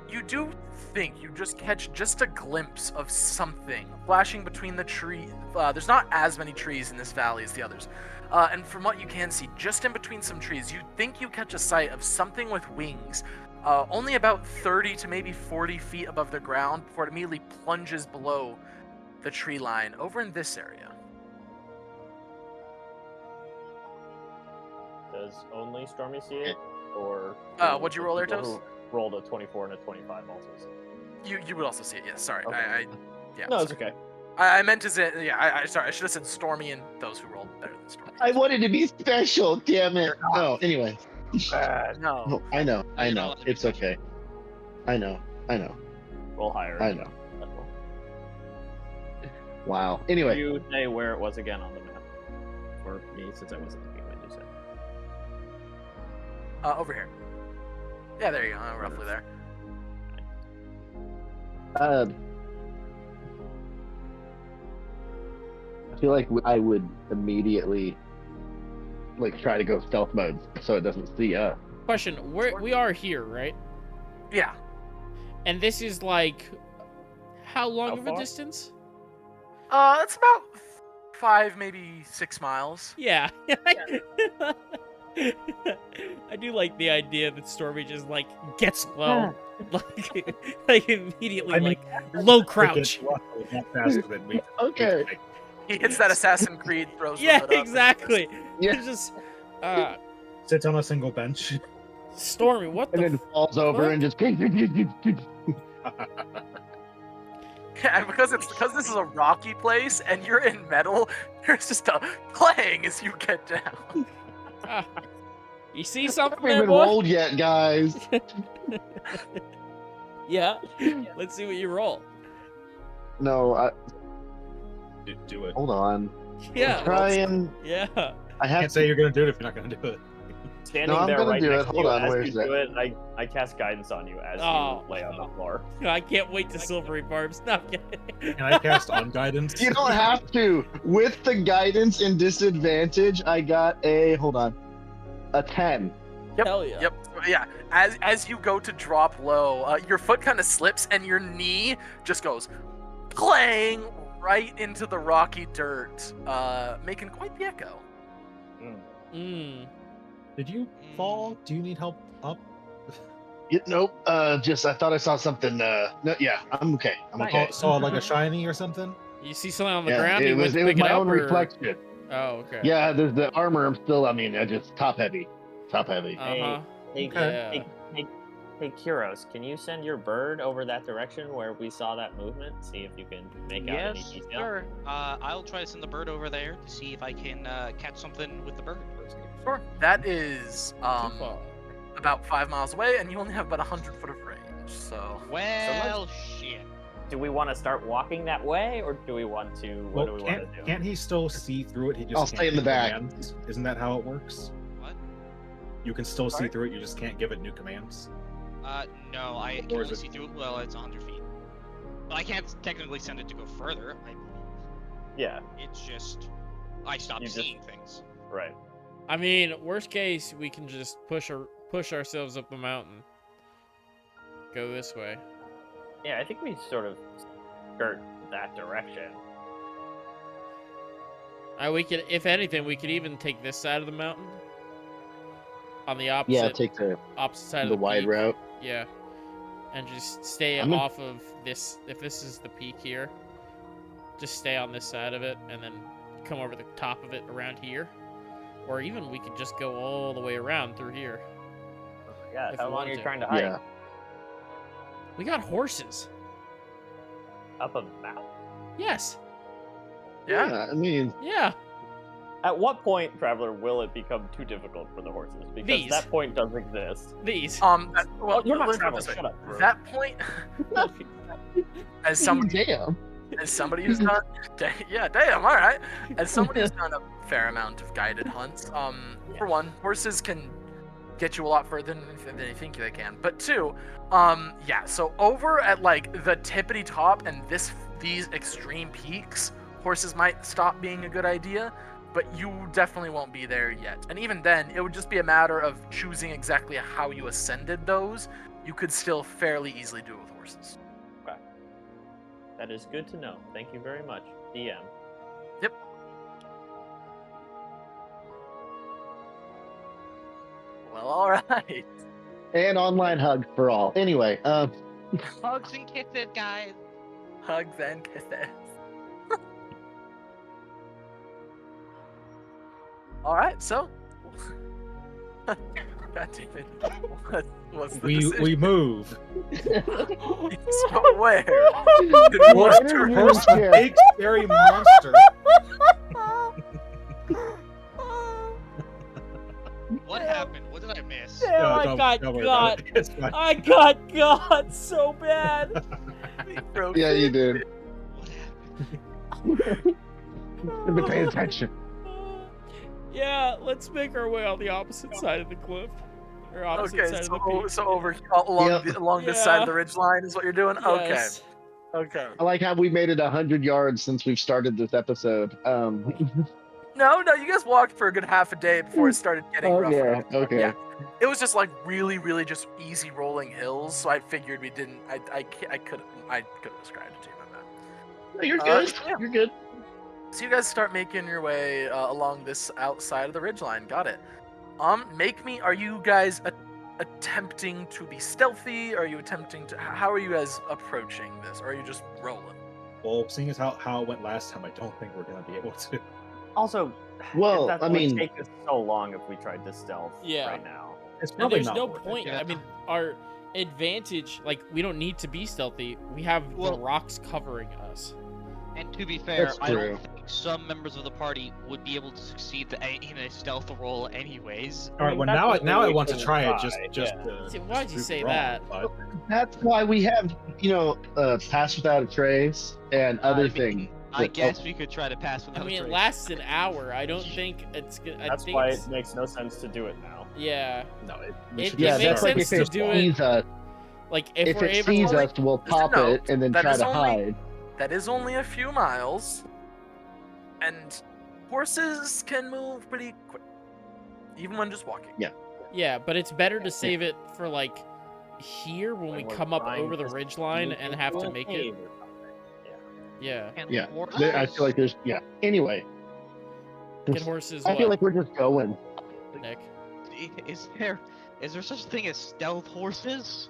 A: You do think you just catch just a glimpse of something flashing between the trees. There's not as many trees in this valley as the others. And from what you can see, just in between some trees, you think you catch a sight of something with wings, only about 30 to maybe 40 feet above the ground before it immediately plunges below the tree line over in this area.
E: Does only Stormy see it? Or.
A: What'd you roll there,
E: people
A: Toast?
E: who Rolled a 24 and a 25 also see it?
A: You would also see it, yes. Sorry.
E: Okay.
A: Yeah.
E: No, it's
A: sorry.
E: okay.
A: I meant to say, yeah, sorry, I should have said Stormy and those who rolled better than Stormy.
C: I wanted to be special, damn it. No, anyway.
A: No.
C: No, I know.
D: You're not allowed to be
C: It's
D: special.
C: okay. I know.
E: Roll higher.
C: I know.
E: That's all.
C: Wow.
E: Can
C: Anyway,
E: you say where it was again on the map? or me, since I wasn't looking what you said.
A: Over here. Yeah, there you go. Roughly there.
C: I feel like I would immediately like try to go stealth mode so it doesn't see us.
B: Question: we are here, right?
A: Yeah.
B: And this is like, how long
E: How
B: of a
E: far?
B: distance?
A: It's about 5, maybe 6 miles.
B: Yeah. I do like the idea that Stormy just like gets low, like immediately,
F: I mean,
B: like low
F: It
B: crouch.
F: gets luckily not faster than we.
C: Okay.
A: He hits that Assassin's Creed, throws the
B: Yeah,
A: hood up, and
B: exactly.
C: Yeah.
B: It's just,
F: Sits on a single bench.
B: Stormy, what
C: And
B: the?
C: then falls over and just.
A: And because this is a rocky place and you're in metal, there's just a clang as you get down.
B: You see
C: I
B: something
C: haven't
B: there,
C: even
B: boy?
C: rolled yet, guys.
B: Yeah. Let's see what you roll.
C: No,
F: Do it.
C: hold on.
B: Yeah.
C: Try and
B: Yeah.
C: I have
F: Can't say you're gonna do it if you're not gonna do it.
E: Standing
C: I'm
E: there
C: gonna
E: right
C: do
E: next
C: it.
E: to
C: Hold
E: you
C: on,
E: as
C: where's
E: you
C: that?
E: do it, I cast guidance on you as
B: Oh.
E: you lay on the floor.
B: I can't wait to silvery barbs. No, I'm kidding.
F: Can I cast on guidance?
C: You don't have to. With the guidance and disadvantage, I got a 10.
A: Yep.
B: Hell yeah.
A: Yep. Yeah. As you go to drop low, your foot kind of slips and your knee just goes clang right into the rocky dirt, making quite the echo.
B: Mm.
F: Did you fall? Do you need help up?
C: Nope. Just I thought I saw something. No, yeah, I'm okay. I'm okay.
F: Saw like a shiny or something?
B: You see something on the
C: Yeah,
B: ground?
C: it
B: You
C: was
B: went to pick
C: my
B: it up,
C: own
B: or-
C: reflection.
B: Oh, okay.
C: Yeah, there's the armor. I'm still. I mean, I just top heavy. Top heavy.
B: Uh huh.
E: Hey,
B: Okay.
E: hey, Kyros, can you send your bird over that direction where we saw that movement? See if you can make out any
D: Yes,
E: detail.
D: sir. I'll try to send the bird over there to see if I can catch something with the bird.
A: Sure. That is
B: Too far.
A: about 5 miles away, and you only have about 100 foot of range. So
D: Well, shit.
E: Do we want to start walking that way, or do we want to? What do we want to do?
F: Can't he still see through it? He just
C: I'll
F: can't
C: stay in the
F: give
C: back.
F: commands? Isn't that how it works?
D: What?
F: You can still see
A: Sorry?
F: through it, you just can't give it new commands.
D: No, I can
F: Or is
D: only
F: it-
D: see through it. Well, it's 100 feet. But I can't technically send it to go further.
E: Yeah,
D: It's just I stopped
E: You just-
D: seeing things.
E: right.
B: I mean, worst case, we can just push ourselves up the mountain. Go this way.
E: Yeah, I think we sort of skirt that direction.
B: We could, if anything, we could even take this side of the mountain. On the opposite,
C: Yeah, take the
B: opposite side of
C: the
B: the
C: wide
B: peak.
C: route.
B: Yeah, and just stay
C: I'm in-
B: off of this. If this is the peak here, just stay on this side of it, and then come over the top of it around here. Or even we could just go all the way around through here.
E: Yeah,
B: If
E: how
B: we
E: long are
B: wanted
E: you
B: to.
E: trying to hike?
C: Yeah.
B: We got horses.
E: Up a mountain?
B: Yes.
A: yeah.
C: I mean,
B: Yeah.
E: At what point, Traveler, will it become too difficult for the horses? Because
B: These.
E: that point does exist.
B: These.
A: Well,
E: You're not
A: let's put it
E: Traveler,
A: this way.
E: shut up.
A: That point, as somebody
C: damn.
A: who's done, yeah, damn, all right. As somebody who's done a fair amount of guided hunts, for one, horses can get you a lot further than you think they can. But two, yeah. So over at like the tippity top and these extreme peaks, horses might stop being a good idea. But you definitely won't be there yet. And even then, it would just be a matter of choosing exactly how you ascended those. You could still fairly easily do it with horses.
E: That is good to know. Thank you very much, DM.
A: Yep. Well, all right.
C: And online hug for all. Anyway,
D: Hugs and kisses, guys.
A: Hugs and kisses. All right, so. God damn it. What's the decision?
F: We move.
A: So where?
C: Monster
F: Horse,
C: chair.
F: big scary monster.
D: What happened? What did I miss?
B: Damn,
F: No,
B: I
F: don't-
B: got
F: don't worry about
B: got.
F: it. It's fine.
B: I got so bad.
C: Yeah, you did.
D: What happened?
C: You've been paying attention.
B: Yeah, let's make our way on the opposite side of the cliff. Or opposite
A: Okay,
B: side of the peak.
A: so over along
C: Yep.
A: along this side
B: Yeah.
A: of the ridge line is what you're doing.
B: Yes.
A: Okay.
C: I like how we made it 100 yards since we've started this episode.
A: No, you guys walked for a good half a day before it started getting rougher.
C: Okay, okay.
A: Yeah. It was just like really, really just easy rolling hills, so I figured we didn't. I could have described it to you. My bad.
C: No, you're good.
A: Yeah.
C: You're good.
A: So you guys start making your way along this outside of the ridgeline. Got it. Are you guys attempting to be stealthy? Are you attempting to? How are you guys approaching this? Or are you just rolling?
F: Well, seeing as how it went last time, I don't think we're gonna be able to.
E: Also,
C: Well,
E: that
C: I
E: would
C: mean-
E: take us so long if we tried to stealth
B: Yeah.
E: right now.
F: It's
B: And
F: probably
B: there's
F: not
B: no
F: worth it.
B: point.
D: Yeah.
B: I mean, our advantage, like, we don't need to be stealthy. We have the
D: Well-
B: rocks covering us.
D: And to be fair,
C: That's
D: I
C: true.
D: don't think some members of the party would be able to succeed in a stealth roll anyways.
F: All right.
E: mean,
F: Well,
E: that's
F: now I
E: we
F: want to
E: can
F: try it
E: try,
F: just
E: yeah.
B: See, why'd you
F: prove
B: say
F: wrong,
B: that?
F: but-
C: That's why we have, pass without a trace and
D: I
C: other
D: mean,
C: things.
D: I guess we could try to pass without
B: I mean,
D: a
B: it
D: trace.
B: lasts an hour. I don't think it's good. I
E: That's
B: think
E: why
B: it's,
E: it makes no sense to do it now.
B: yeah.
F: No,
B: It
F: should
C: Yeah,
B: makes
C: that's like
B: sense
C: if
B: to
C: it
B: do it-
C: sees us.
B: Like, if
C: If
B: we're
C: it
B: able
C: sees
B: to,
C: us, we'll
A: Just a
C: pop
A: note,
C: it and then
A: that
C: try
A: is
C: to
A: only-
C: hide.
A: That is only a few miles, and horses can move pretty quick, even when just walking.
B: yeah, but it's better to save it for like here when we
E: When we're
B: come up
E: trying
B: over the
E: to
B: ridge line
E: sneak
B: and
E: into
B: have to
E: a
B: make it.
E: cave or something. Yeah.
B: Yeah.
D: And
C: Yeah,
D: horses?
C: I feel like there's Anyway,
B: Get horses.
C: I
B: What,
C: feel like we're just going.
D: I-
B: Nick?
D: Is there such a thing as stealth horses?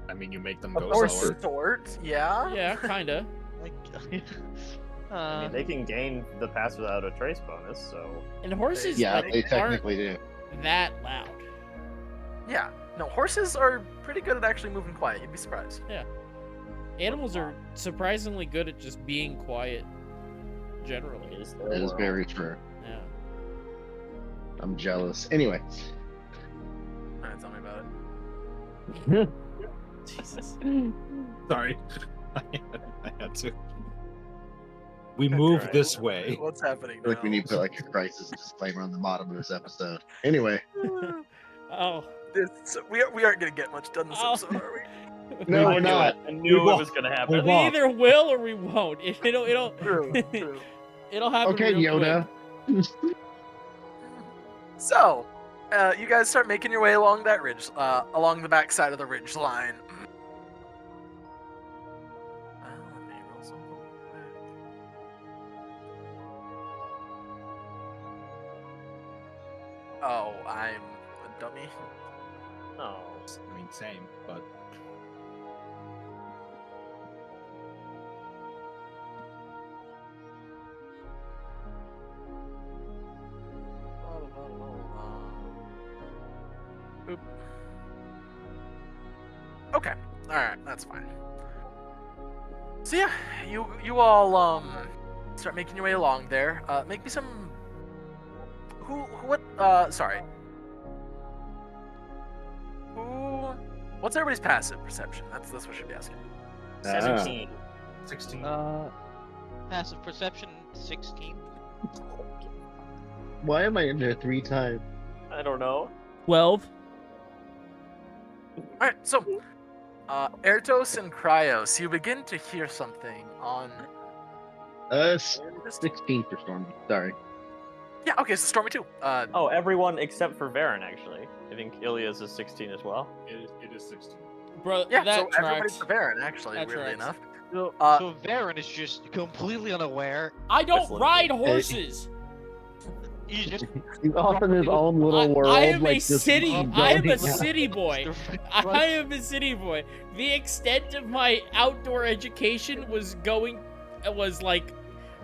F: I mean, you make them
E: Of
F: go
E: course.
F: slower.
A: Sort, yeah.
B: Yeah, kinda.
D: Like,
E: I mean, they can gain the pass without a trace bonus, so
B: And horses,
C: Yeah,
B: like,
C: they
B: aren't
C: technically do.
B: that loud.
A: Yeah. No, horses are pretty good at actually moving quiet. You'd be surprised.
B: Animals are surprisingly good at just being quiet.
E: it
B: Generally.
E: is their
C: That is
E: world.
C: very true.
B: Yeah.
C: I'm jealous. Anyway,
A: All right, tell me about it.
B: Jesus.
F: Sorry, I had to. We move
A: Okay.
F: this way.
A: What's happening
C: I feel like we
A: now?
C: need to put like a crisis disclaimer on the bottom of this episode. Anyway,
B: Oh.
A: we aren't gonna get much done this
B: Oh.
A: episode, are we?
C: no,
E: I
C: we're
E: knew
C: not.
E: it. I knew it
F: won't.
E: was gonna
F: We
E: happen.
B: We
F: won't.
B: either will or we won't. It'll
A: True. True.
B: it'll happen.
C: Okay,
B: real
C: Yoda.
B: quick.
A: So, you guys start making your way along that ridge, along the back side of the ridge line. Let me roll some real quick. Oh, I'm a dummy.
E: Oh.
F: I mean, same, but
A: Oop. Okay. All right, that's fine. So yeah, you all start making your way along there. Make me some. Sorry. What's everybody's passive perception? That's what I should be asking.
E: 17.
F: 16.
D: passive perception 16.
C: Why am I in there 3 times?
E: I don't know.
B: 12.
A: All right, so Ertos and Cryos, you begin to hear something on.
C: 16 for Stormy. Sorry.
A: Yeah, okay, so Stormy too.
E: Oh, everyone except for Varen, actually. I think Ilia's is 16 as well.
F: It is 16.
B: Bro,
A: yeah,
B: that
A: so everybody's
B: tracks.
A: the Baron, actually,
B: That
A: weirdly
B: tracks.
A: enough.
D: So,
A: Uh,
D: so Varen is just completely unaware.
B: I don't
E: Whistling.
B: ride horses.
D: He's just
C: He's off in his own little world.
B: I am
C: like
B: a
C: just
B: city.
C: going
B: I am a
C: on.
B: city boy. I am a city boy. The extent of my outdoor education was like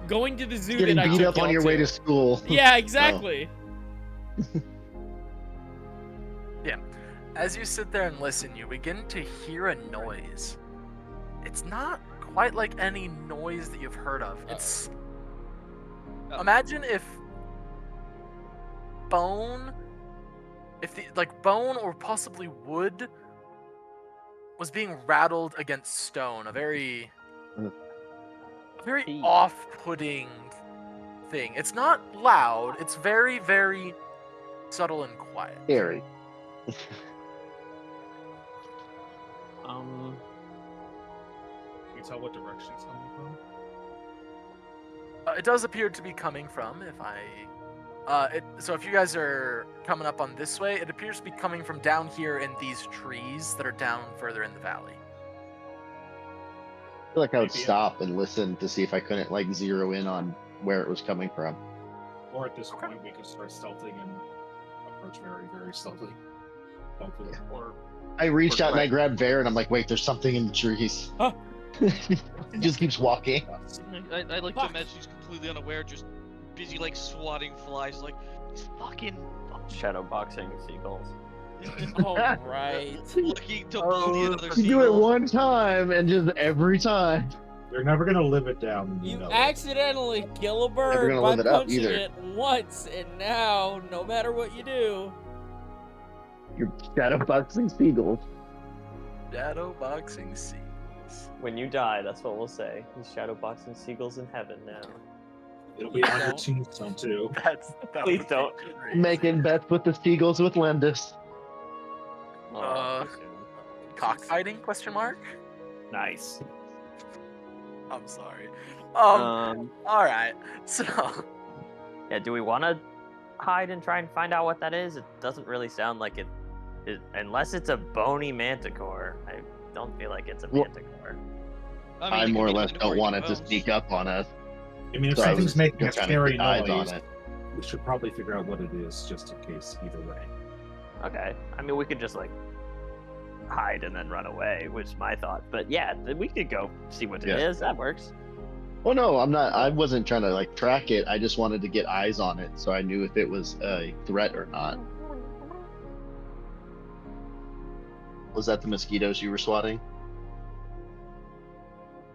B: going to the zoo
C: Getting
B: that I
C: beat
B: took
C: up on
B: y'all
C: your way to school.
B: Yeah, exactly.
A: As you sit there and listen, you begin to hear a noise. It's not quite like any noise that you've heard of. It's imagine if bone or possibly wood was being rattled against stone. A very
E: Teeth.
A: off-putting thing. It's not loud. It's very, very subtle and quiet.
C: Scary.
F: Can you tell what direction it's coming from?
A: It does appear to be coming from, so if you guys are coming up on this way, it appears to be coming from down here in these trees that are down further in the valley.
C: I feel like I would
F: Maybe,
C: stop and listen to see if I couldn't like zero in on where it was coming from.
F: Or at this point, we could start stealthing and approach very, very stealthily. Hopefully. Or
C: I reached
E: Or
C: out and I
E: what?
C: grabbed Bear and I'm like, wait, there's something in the trees.
B: Huh.
C: He just keeps walking.
D: I like to
B: Fuck.
D: imagine he's completely unaware, just busy like swatting flies, like these fucking
E: Shadow boxing seagulls.
B: All right.
D: looking to blow the other
C: You do it
D: seagulls.
C: one time and just every time.
F: you're never gonna live it down.
B: You
F: know it.
B: accidentally kill a
C: Never
B: bird
C: gonna
B: by
C: live it up
B: punching
C: either.
B: it once, and now, no matter what you do,
C: You're shadow boxing seagulls.
A: Shadow boxing seas.
E: When you die, that's what we'll say. He's shadow boxing seagulls in heaven now.
F: It'll be on your
B: Don't.
F: tombstone too.
A: That
E: Please
A: would be
E: don't.
A: great.
C: Making bets with the seagulls with Lendis.
A: Uh,
E: too soon.
A: Cockfighting? Question mark.
E: Nice.
A: I'm sorry.
E: Um,
A: All right. So,
E: yeah, do we want to hide and try and find out what that is? It doesn't really sound like it unless it's a bony manticore. I don't feel like it's a
C: Well,
E: manticore.
C: I
D: it
C: more or
D: could be
C: less
D: the
C: don't want it to
D: bones.
C: sneak up on us.
F: I mean, if
C: So I
F: something's
C: was
F: making a
C: just trying to
F: scary
C: keep eyes
F: noise,
C: on it.
F: we should probably figure out what it is, just in case. Either way.
E: Okay. I mean, we could just like hide and then run away, which is my thought. But yeah, we could go see what it
C: Yeah.
E: is. That works.
C: Well, no, I'm not. I wasn't trying to like track it. I just wanted to get eyes on it, so I knew if it was a threat or not. Was that the mosquitoes you were swatting?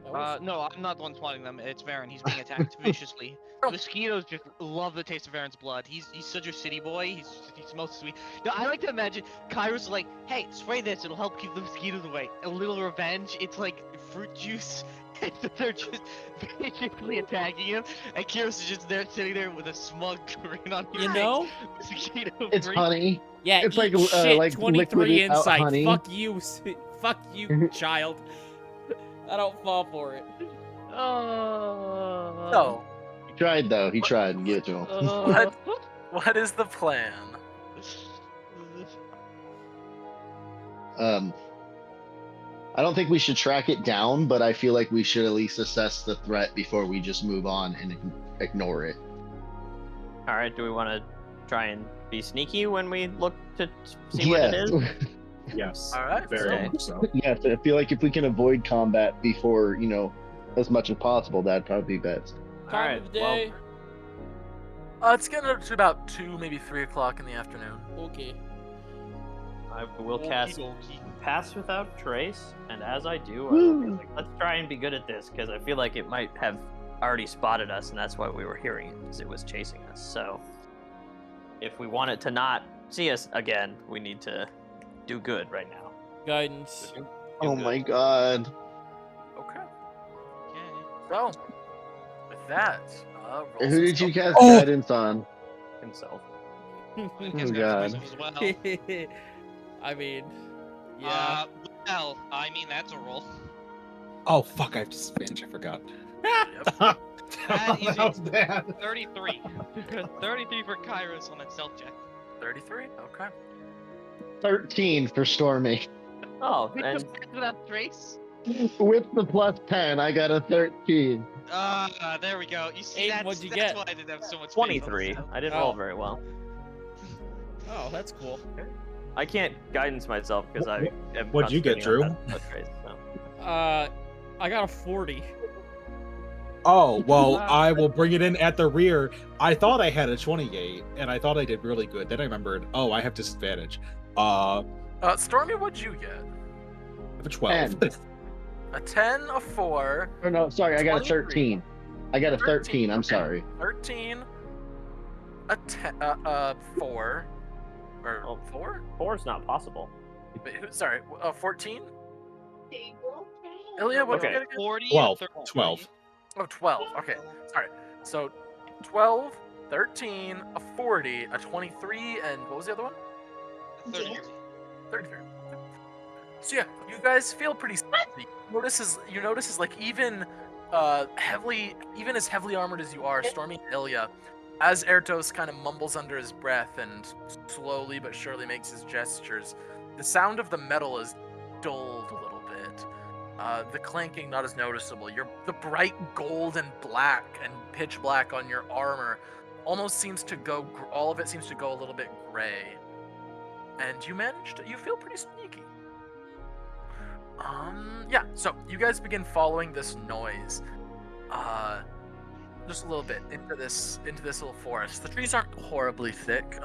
B: that was-
D: No, I'm not the one swatting them. It's Varen. He's being attacked viciously. Mosquitoes just love the taste of Varen's blood. He's such a city boy. He smells sweet. No, I like to imagine Kairos like, hey, spray this. It'll help keep the mosquitoes away. A little revenge. It's like fruit juice. They're just viciously attacking him, and Kairos is just there sitting there with a smug grin on his
B: you
D: face.
B: know?
D: Mosquito
C: It's
D: free.
C: honey.
B: Yeah,
C: It's
B: eat
C: like,
B: shit.
C: like
B: 23
C: liquid out
B: insight.
C: honey.
B: Fuck you, fuck you, child. I don't fall for it.
A: so
C: He tried though. He tried and give it to him.
A: what is the plan?
C: I don't think we should track it down, but I feel like we should at least assess the threat before we just move on and ignore it.
E: All right. Do we want to try and be sneaky when we look to see what it is?
F: Yes.
A: All right.
F: Very
E: Okay.
F: much so.
C: Yes, I feel like if we can avoid combat before, as much as possible, that'd probably be best.
E: All
B: Time
E: right.
B: of the
E: Well,
B: day.
A: It's getting up to about 2, maybe 3 o'clock in the afternoon.
B: Okay.
E: I will
D: Okey
E: cast
D: dokey.
E: Pass Without Trace, and as I do, I will be like, let's try and be good at this, because I feel like it might have already spotted us, and that's why we were hearing it, because it was chasing us. So, if we want it to not see us again, we need to do good right now.
B: Guidance.
C: Oh my god.
A: Okay.
D: Okay.
A: So, with that, roll
C: Who
A: some
C: did you
A: stealth.
C: cast guidance on?
E: Himself.
D: I
C: Oh,
D: guess we
C: God.
D: have to as well.
B: I mean, yeah.
D: Well, I mean that's a roll.
F: Oh fuck! I have disadvantage. I forgot.
D: That is
F: That was bad.
D: 33. 33 for Kairos on that stealth check.
A: 33? Okay.
C: 13 for Stormy.
E: Oh,
D: With
E: and
D: the Pass Without Trace?
C: With the plus 10, I got a 13.
D: There we go. You see,
B: Aiden,
D: that's,
B: what'd you
D: that's
B: get?
D: why I didn't have so much faith on
E: 23.
D: this.
E: I didn't
B: Oh.
E: roll very well.
B: Oh, that's cool.
E: I can't guidance myself because I am
F: What'd you get,
E: concentrating on
F: Drew?
E: Pass Without Trace, so.
B: I got a 40.
F: Oh well, I will bring it in at the rear. I thought I had a 28, and I thought I did really good. Then I remembered, oh, I have disadvantage.
A: Stormy, what'd you get?
F: A 12.
C: 10.
A: A 10, a 4,
C: Oh, no, sorry, I got a
A: 23.
C: 13. I got a 13, I'm
A: okay.
C: sorry.
A: 13, a 10, 4, or
E: Oh.
A: 4?
E: 4's not possible.
A: Wait, sorry, 14? Ilya, what'd
E: Okay.
A: you get again?
D: 40
F: 12.
D: and 30.
F: 12.
A: Oh, 12. Okay, sorry. So 12, 13, a 40, a 23, and what was the other one?
D: 33.
A: 33. So yeah, you guys feel pretty stealthy. You notice is like even as heavily armored as you are, Stormy and Ilya, as Ertos kind of mumbles under his breath and slowly but surely makes his gestures, the sound of the metal is dulled a little bit. The clanking not as noticeable. The bright gold and black and pitch black on your armor almost seems to go. All of it seems to go a little bit gray. And you feel pretty sneaky. Yeah, so you guys begin following this noise. Just a little bit into this little forest. The trees aren't horribly thick.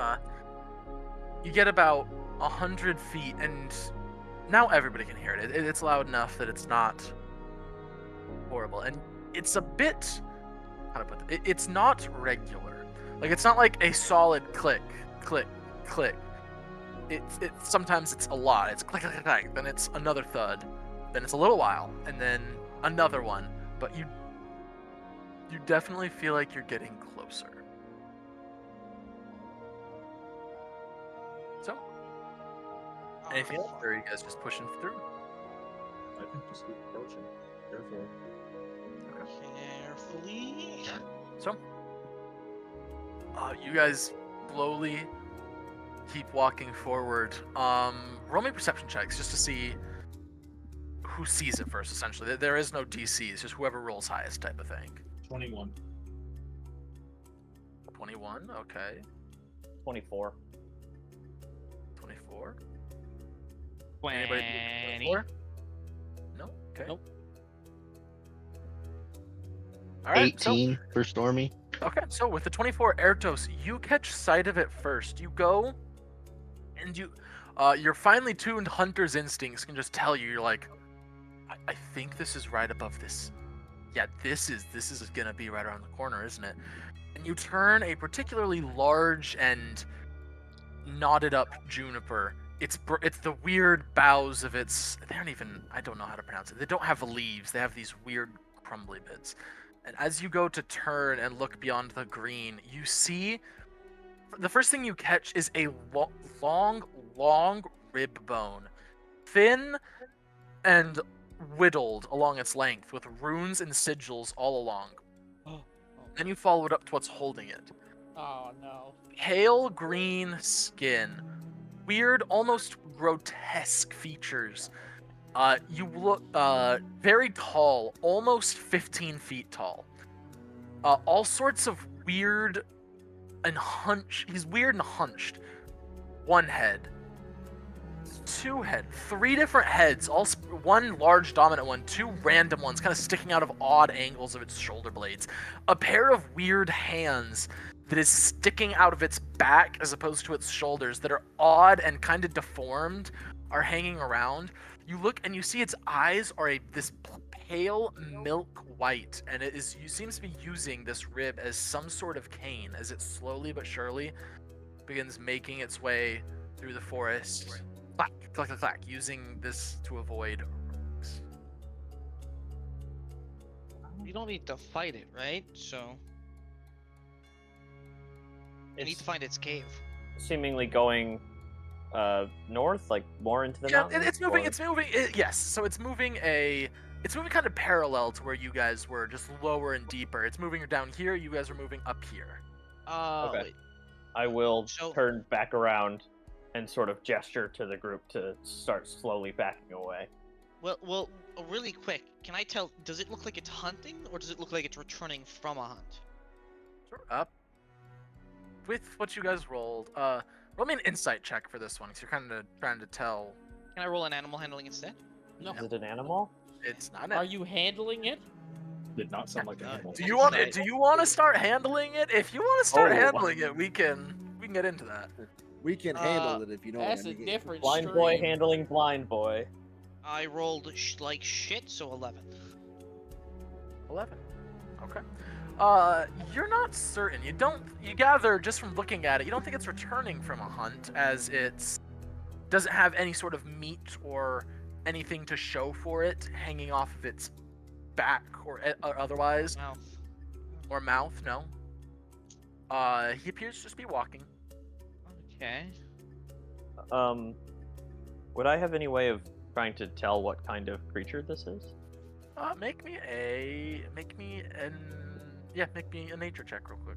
A: You get about 100 feet, and now everybody can hear it. It's loud enough that it's not horrible. And it's a bit, how to put it, it's not regular. Like, it's not like a solid click, click, click. Sometimes it's a lot. It's click, click, click, then it's another thud, then it's a little while, and then another one. But you definitely feel like you're getting closer. So, anything else, or are you guys just pushing through?
F: I think just keep approaching. Careful.
D: Carefully.
A: So, you guys slowly keep walking forward. Roll me perception checks just to see who sees it first, essentially. There is no DCs, just whoever rolls highest type of thing.
F: 21.
A: 21, okay.
E: 24.
A: 24. Anybody do
D: 20.
A: 24? No? Okay.
B: Nope.
A: Alright,
C: 18 for Stormy.
A: Okay, so with the 24 Ertos, you catch sight of it first. You go, and your finely tuned hunter's instincts can just tell you. You're like, I think this is right above this. Yeah, this is gonna be right around the corner, isn't it? And you turn a particularly large and knotted up juniper. It's the weird boughs of its. I don't know how to pronounce it. They don't have leaves. They have these weird crumbly bits. And as you go to turn and look beyond the green, you see the first thing you catch is a long rib bone, thin and whittled along its length, with runes and sigils all along. Then you follow it up to what's holding it.
B: Oh no.
A: Pale green skin, weird, almost grotesque features. You look very tall, almost 15 feet tall. All sorts of weird and he's weird and hunched. One head, two head, three different heads, one large dominant one, two random ones kind of sticking out of odd angles of its shoulder blades. A pair of weird hands that is sticking out of its back as opposed to its shoulders that are odd and kind of deformed are hanging around. You look and you see its eyes are this pale milk white, and it seems to be using this rib as some sort of cane as it slowly but surely begins making its way through the forest. Clack, clack, clack, clack, using this to avoid rocks.
D: You don't need to fight it, right? So I need to find its cave.
E: Seemingly going north, like more into the mountains.
A: It's moving. Yes, so it's moving kind of parallel to where you guys were, just lower and deeper. It's moving down here. You guys are moving up here.
E: Okay.
D: Wait.
E: I will
D: So-
E: turn back around and sort of gesture to the group to start slowly backing away.
D: Well, really quick. Can I tell? Does it look like it's hunting, or does it look like it's returning from a hunt?
A: Sure. Up. With what you guys rolled, roll me an insight check for this one, because you're kind of trying to tell.
D: Can I roll an animal handling instead?
B: No.
E: Is it an animal?
A: It's not.
B: Are you handling it?
F: Did not sound like an animal.
A: Do you want to start handling it? If you want to start
E: Oh.
A: handling it, we can get into that.
G: We can handle it if you know
B: That's
G: what I
B: a
G: mean.
B: different
E: Blind boy
B: stream.
E: handling blind boy.
D: I rolled like shit, so 11.
A: 11. Okay. You're not certain. You gather just from looking at it, you don't think it's returning from a hunt, as it doesn't have any sort of meat or anything to show for it hanging off of its back or otherwise,
D: Wow.
A: or mouth, no. He appears to just be walking.
D: Okay.
E: Would I have any way of trying to tell what kind of creature this is?
A: Make me a nature check real quick.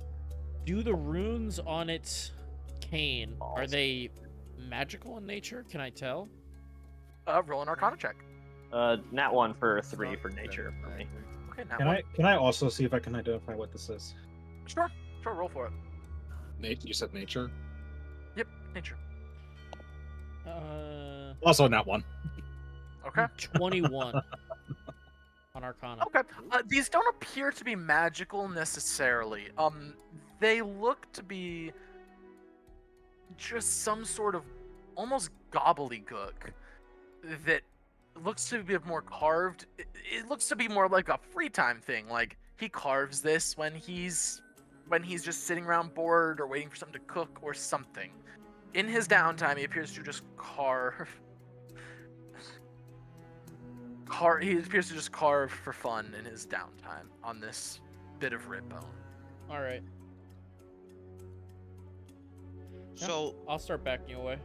B: Do the runes on its cane, are
E: Balls.
B: they magical in nature? Can I tell?
A: Roll an Arcana check.
E: Nat 1 for 3 for nature for me.
A: Okay, now
F: Can I also see if I can identify what this is?
A: Sure, roll for it.
F: You said nature.
A: Yep, nature.
F: Also not one.
A: Okay.
B: 21 on Arcana.
A: Okay. These don't appear to be magical necessarily. They look to be just some sort of almost gobbledygook that looks to be more carved. It looks to be more like a free time thing. Like he carves this when he's just sitting around bored or waiting for something to cook or something. In his downtime, he appears to just carve. He appears to just carve for fun in his downtime on this bit of rib bone.
B: All right.
D: So
B: I'll start backing away.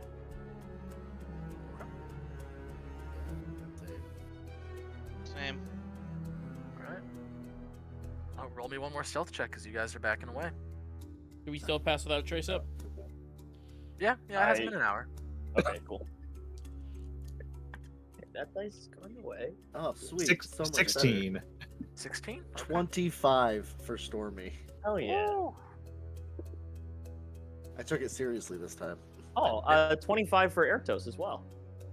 D: same.
A: Alright. Roll me one more stealth check because you guys are backing away.
B: Do we still pass without a trace up?
A: Yeah, it hasn't been an hour.
E: Okay, cool. That dice is going away.
G: Oh, sweet. So much
F: 16.
A: 16?
G: better. 25 for Stormy.
E: Hell yeah.
G: I took it seriously this time.
E: Oh, 25 for Ertos as well.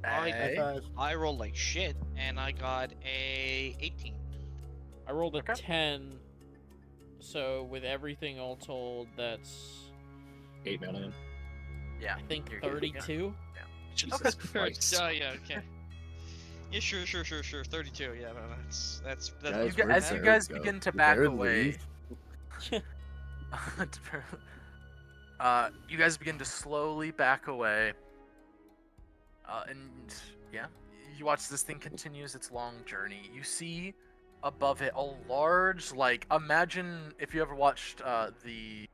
G: High
A: Hey.
G: five.
D: I rolled like shit, and I got a 18.
B: I rolled a
A: Okay.
B: 10, so with everything all told, that's
F: 8 million.
A: Yeah.
B: I think
A: you're good.
B: 32.
F: Jesus Christ.
D: Yeah, okay. Yeah, sure. 32. Yeah, no, that's
G: Guys,
A: You,
G: where'd
A: as you
G: Barrett
A: guys
G: go?
A: begin to
G: Did
A: back
G: Barrett
A: away,
G: leave?
A: you guys begin to slowly back away, and yeah, you watch this thing continues its long journey. You see above it a large, like, imagine if you ever watched the,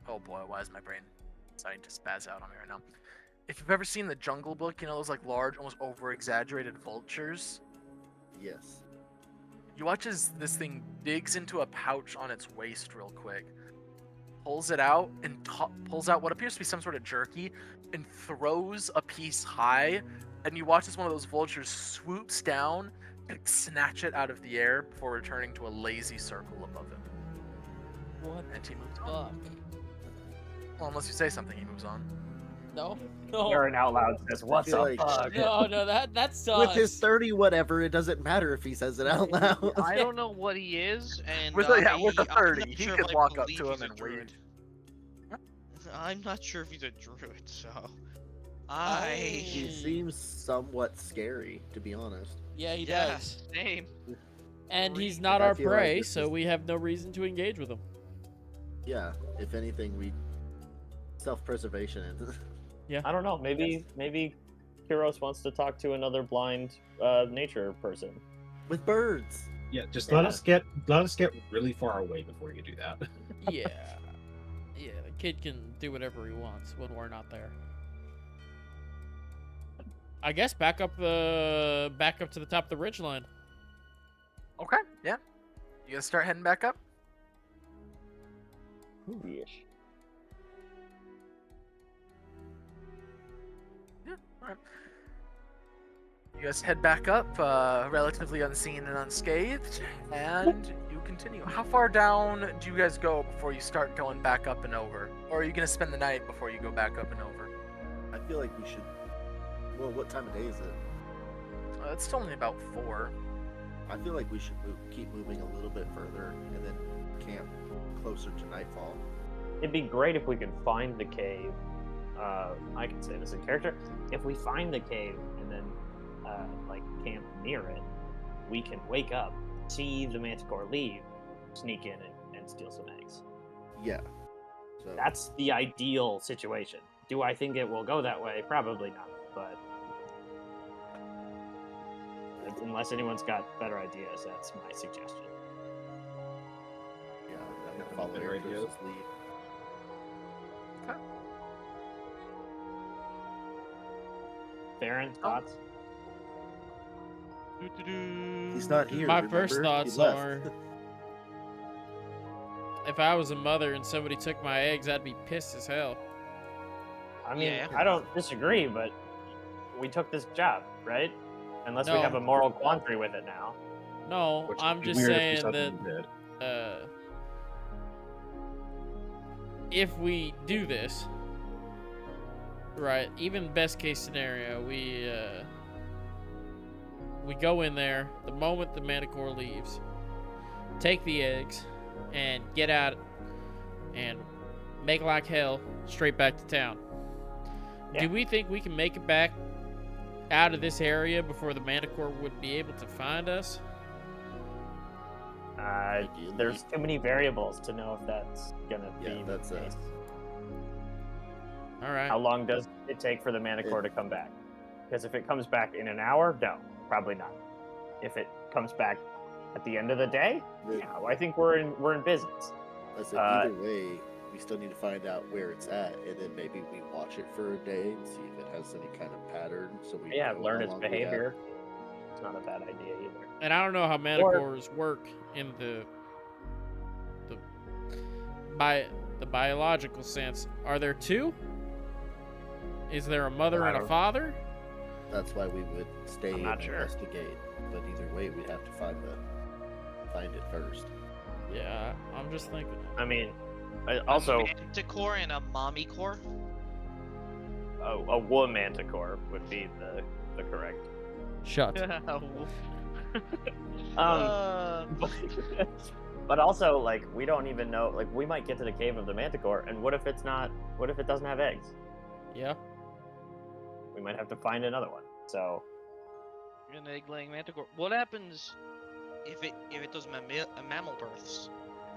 A: oh boy, why is my brain starting to spaz out on me right now? If you've ever seen the Jungle Book, you know those like large, almost over-exaggerated vultures?
G: Yes.
A: You watch as this thing digs into a pouch on its waist real quick, pulls it out, and pulls out what appears to be some sort of jerky, and throws a piece high, and you watch as one of those vultures swoops down and snatch it out of the air before returning to a lazy circle above him.
B: What
A: And he moves
B: the
A: on.
B: fuck?
A: Well, unless you say something, he moves on.
B: No? No.
E: Aaron out loud says, "What
G: feel
E: the
G: like-
E: fuck?"
B: No, that sucks.
G: With his 30 whatever, it doesn't matter if he says it out loud.
D: I don't know what he is, and
A: With a
D: I'm
A: 30,
D: not
A: he
D: sure
A: could
D: if I
A: walk up
D: believe
A: to him
D: he's a
A: and
D: druid.
A: wave.
D: I'm not sure if he's a druid, so
G: He seems somewhat scary, to be honest.
B: Yeah, he
D: yeah,
B: does.
D: same.
B: And he's
D: Like,
B: not
G: I
B: our
G: feel like
B: prey,
G: this
B: so
G: is-
B: we have no reason to engage with him.
G: Yeah, if anything, we self-preservation.
E: I don't know. Maybe Kiros wants to talk to another blind nature person.
G: With birds.
F: Yeah, just
E: Yeah.
F: let us get really far away before you do that.
B: Yeah. Yeah, the kid can do whatever he wants when we're not there. I guess back up to the top of the ridgeline.
A: Okay, yeah. You guys start heading back up?
E: Yeesh.
A: Yeah, alright. You guys head back up, relatively unseen and unscathed, and you continue. How far down do you guys go before you start going back up and over? Or are you going to spend the night before you go back up and over?
G: I feel like we should. Well, what time of day is it?
A: It's still only about 4.
G: I feel like we should keep moving a little bit further and then camp closer to nightfall.
E: It'd be great if we could find the cave. I can say this in character. If we find the cave and then like camp near it, we can wake up, see the manticore leave, sneak in and steal some eggs.
G: Yeah. So
E: That's the ideal situation. Do I think it will go that way? Probably not. But unless anyone's got better ideas, that's my suggestion.
G: yeah, I'm gonna
F: Any
G: follow
F: better
G: Eric's
F: ideas?
G: lead.
A: Okay.
E: Theron, thoughts?
G: He's not here.
B: My
G: remember?
B: first
G: He
B: thoughts
G: left.
B: are, if I was a mother and somebody took my eggs, I'd be pissed as hell.
E: I mean,
D: Yeah.
E: I don't disagree, but we took this job, right? Unless we
B: No.
E: have a moral quandary with it now.
B: No,
F: Which
B: I'm
F: would be
B: just
F: weird if we
B: saying that
F: suddenly did.
B: if we do this, right, even best case scenario, we go in there the moment the manticore leaves, take the eggs, and get out and make like hell straight back to town.
E: Yeah.
B: Do we think we can make it back out of this area before the manticore would be able to find us?
E: There's too many variables to know if that's gonna
G: Yeah,
E: be
G: that's
E: the
G: a-
E: case.
B: All right.
E: How long does it take for the manticore to come back? Because if it comes back in an hour, no, probably not. If it comes back at the end of the day, yeah, I think we're in business.
G: I said either way, we still need to find out where it's at, and then maybe we watch it for a day and see if it has any kind of pattern. So we
E: Yeah,
G: know
E: learn
G: how
E: its
G: long we have.
E: behavior. It's not a bad idea either.
B: And I don't know how manticores work in the biological sense. Are there two? Is there a mother and a father?
G: That's why we would stay
E: I'm
G: and
E: not sure.
G: investigate. But either way, we'd have to find it first.
B: Yeah, I'm just thinking.
E: I mean, also,
D: a manticore and a mommy core.
E: a wool manticore would be the correct.
B: Shut.
E: But also, like, we don't even know. Like, we might get to the cave of the manticore, and what if it's not? What if it doesn't have eggs?
B: Yeah.
E: We might have to find another one. So,
D: An egg-laying manticore. What happens if it does mammal births?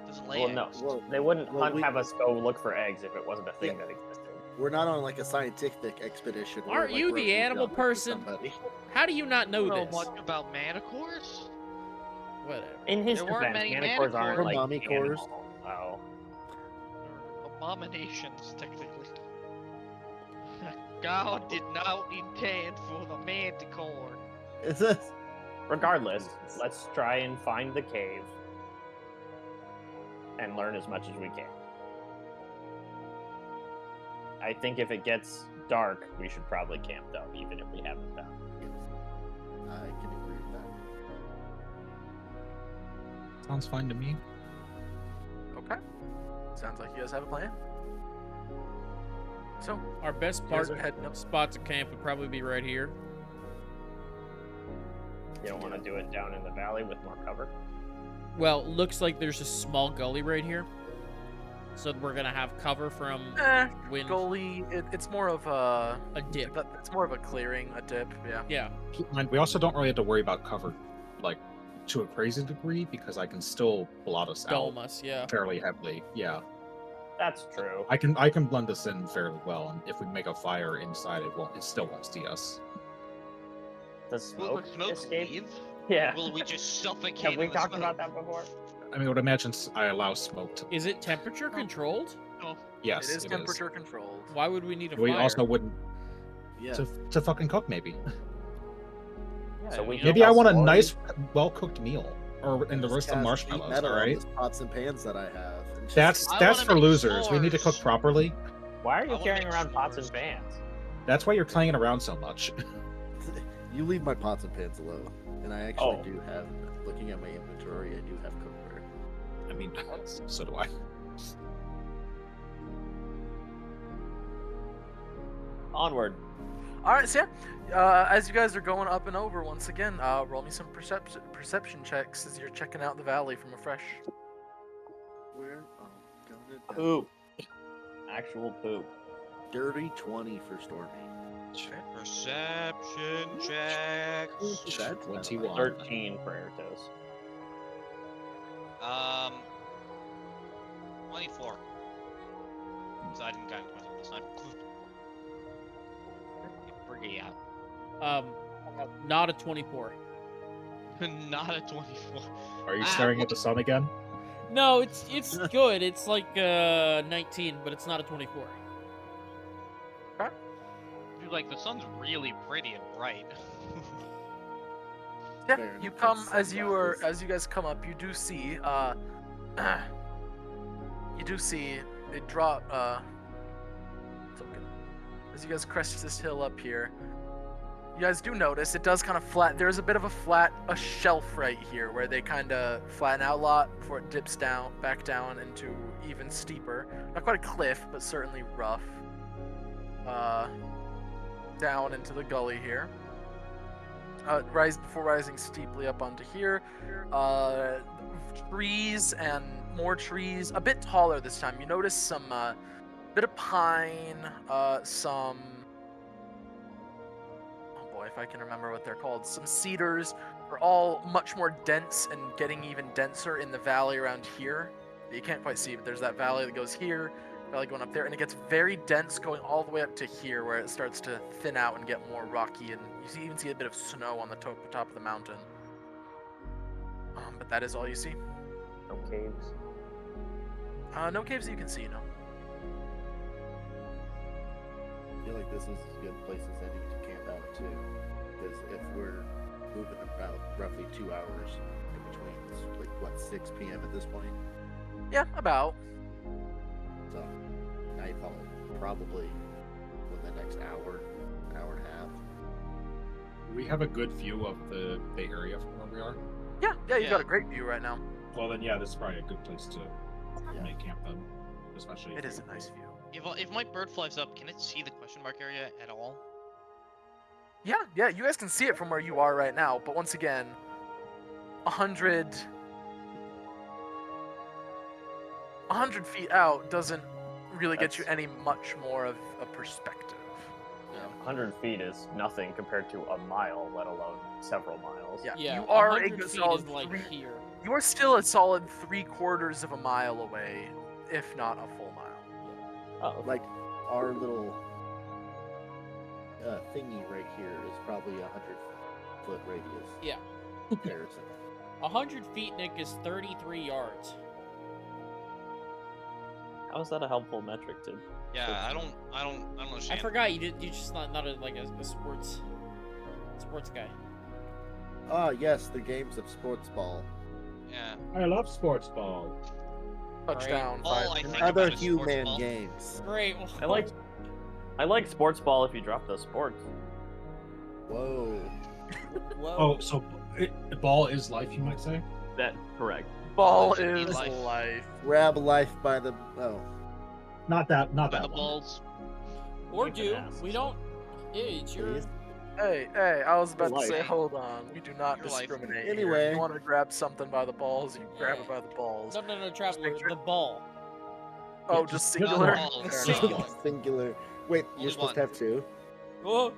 D: Doesn't lay
E: well,
D: eggs.
E: no,
G: Well-
E: they wouldn't
G: well, we-
E: have us go look for eggs if it wasn't a thing
G: Yeah.
E: that existed.
G: We're not on like a scientific expedition. where,
B: Aren't
G: like,
B: you
G: we're
B: the
G: a
B: animal
G: job for
B: person?
G: somebody.
B: How do you not know
D: know
B: this?
D: much about manticores.
B: Whatever.
E: In his
D: There weren't
E: defense,
D: many
E: manticores aren't
G: manticores.
E: like
G: Mommy cores.
E: animals, so
D: Abominations, technically. God did not intend for the manticore.
G: Is this?
E: regardless, let's try and find the cave and learn as much as we can. I think if it gets dark, we should probably camp though, even if we haven't found it.
G: I can agree with that.
F: Sounds fine to me.
A: Okay. Sounds like you guys have a plan. So,
B: Our best
A: you guys
B: part
A: are heading up.
B: spot to camp would probably be right here.
E: You don't want to do it down in the valley with more cover.
B: Well, looks like there's a small gully right here. So we're gonna have cover from wind.
A: Gully, it's more of a
B: dip.
A: It's more of a clearing, a dip. Yeah.
B: Yeah.
F: Keep in mind, we also don't really have to worry about cover, like, to a crazy degree, because I can still blot us
B: Dome
F: out
B: us, yeah.
F: fairly heavily. Yeah,
E: That's true.
F: I can blend us in fairly well, and if we make a fire inside, it still won't see us.
E: Does
D: Will
E: smoke
D: the smoke
E: escape?
D: leave?
E: Yeah.
D: Will we just suffocate?
E: Have we
D: in the
E: talked
D: smoke?
E: about that before?
F: I mean, I would imagine I allow smoke to.
B: Is it temperature controlled?
D: No.
F: Yes,
A: It is temperature controlled.
B: Why would we need a
F: We
B: fire?
F: also wouldn't
G: Yeah.
F: to fucking cook, maybe.
E: So we
B: you
F: Maybe
E: know
F: I want a
E: how
F: nice, well-cooked meal, or in the
G: Just
F: roast some
G: cast sheet
F: marshmallows.
G: metal
F: All
G: on
F: right,
G: these pots and pans that I have. and just-
F: that's
D: I
F: that's
D: wanna
F: for
D: make
F: losers. We need to cook
D: s'mores.
F: properly.
E: Why are
D: I
E: you
D: wanna
E: carrying
D: make
E: around pots and
D: s'mores.
E: pans?
F: That's why you're clanging around so much.
G: You leave my pots and pans alone. And I actually
E: Oh.
G: do have, looking at my inventory, I do have cookware.
F: I mean, so do I.
E: Onward.
A: All right, so yeah, as you guys are going up and over once again, roll me some perception checks as you're checking out the valley from afresh.
G: Where? Oh, going to
E: Poop. Actual poop.
G: dirty 20 for Stormy.
D: Perception checks.
G: That's not
F: 21.
E: 13 for Ertos.
D: 24. So I didn't count myself this time. Pretty out.
B: Not a 24.
D: Not a 24.
F: Are you staring at the sun again?
B: No, it's good. It's like 19, but it's not a 24.
D: like the sun's really pretty and bright.
A: Yeah,
G: Fair
A: you
G: enough,
A: come
G: that's
A: as
G: sunglasses.
A: you guys come up. You do see they drop token. As you guys crest this hill up here, you guys do notice it does kind of flat. There's a bit of a shelf right here where they kind of flatten out a lot before it dips back down into even steeper. Not quite a cliff, but certainly rough. Down into the gully here. Before rising steeply up onto here. Trees and more trees, a bit taller this time. You notice some bit of pine, some, oh boy, if I can remember what they're called, some cedars are all much more dense and getting even denser in the valley around here. You can't quite see, but there's that valley that goes here, valley going up there, and it gets very dense going all the way up to here where it starts to thin out and get more rocky, and you even see a bit of snow on the top of the mountain. But that is all you see.
E: No caves.
A: No caves you can see, no.
G: I feel like this is as good a place as any to camp out too. Because if we're moving about roughly 2 hours in between, it's like what, 6 p.m. at this point?
A: Yeah, about.
G: So nightfall probably within the next hour and a half.
F: We have a good view of the area from where we are.
A: Yeah, you got a
D: Yeah.
A: great view right now.
F: Well, then, yeah, this is probably a good place to
G: Yeah.
F: make camp then, especially.
A: It is a nice view.
D: If my bird flies up, can it see the question mark area at all?
A: Yeah, you guys can see it from where you are right now, but once again, 100 feet out doesn't really get you any much more of a perspective.
E: 100 feet is nothing compared to a mile, let alone several miles.
A: Yeah,
B: Yeah,
A: you are
B: 100
A: a good
B: feet
A: solid
B: is like
A: 3.
B: here.
A: You are still a solid 3/4 of a mile away, if not a full mile.
E: Oh, okay.
G: Like our little thingy right here is probably 100-foot radius.
B: Yeah.
G: Comparison.
B: 100 feet, Nick, is 33 yards.
E: How is that a helpful metric to?
D: Yeah, I don't
B: I
D: understand.
B: forgot you're just not a sports guy.
G: Ah, yes, the games of sports ball.
D: Yeah.
F: I love sports ball.
A: Touchdown.
D: All I
A: 5
D: think
G: And other
D: about is sports
G: human
D: ball.
G: games.
B: Great.
E: I like sports ball if you drop those sports.
G: Whoa.
B: Whoa.
F: Oh, so ball is life, you might say?
E: That correct.
A: Ball
D: Should be
A: is
D: life.
A: life.
G: Grab life by the
F: Not that
D: By the
F: one.
D: balls.
B: Or
E: You can
B: do.
E: ask.
B: We don't. Yeah, it's your.
G: Please.
A: Hey, I was about to
G: Life.
A: say, hold on. We do not
D: Your life.
A: discriminate. Here.
G: Anyway.
A: If you want to grab something by the balls, you grab it by the balls.
B: No, Traveler.
A: picture-
B: The ball.
A: Oh,
F: Yeah,
A: just
F: just
A: singular?
D: balls.
A: Fair
B: Singular.
A: enough.
G: Singular. Wait,
D: Only
G: you're supposed to
D: one.
G: have 2?
B: Oh,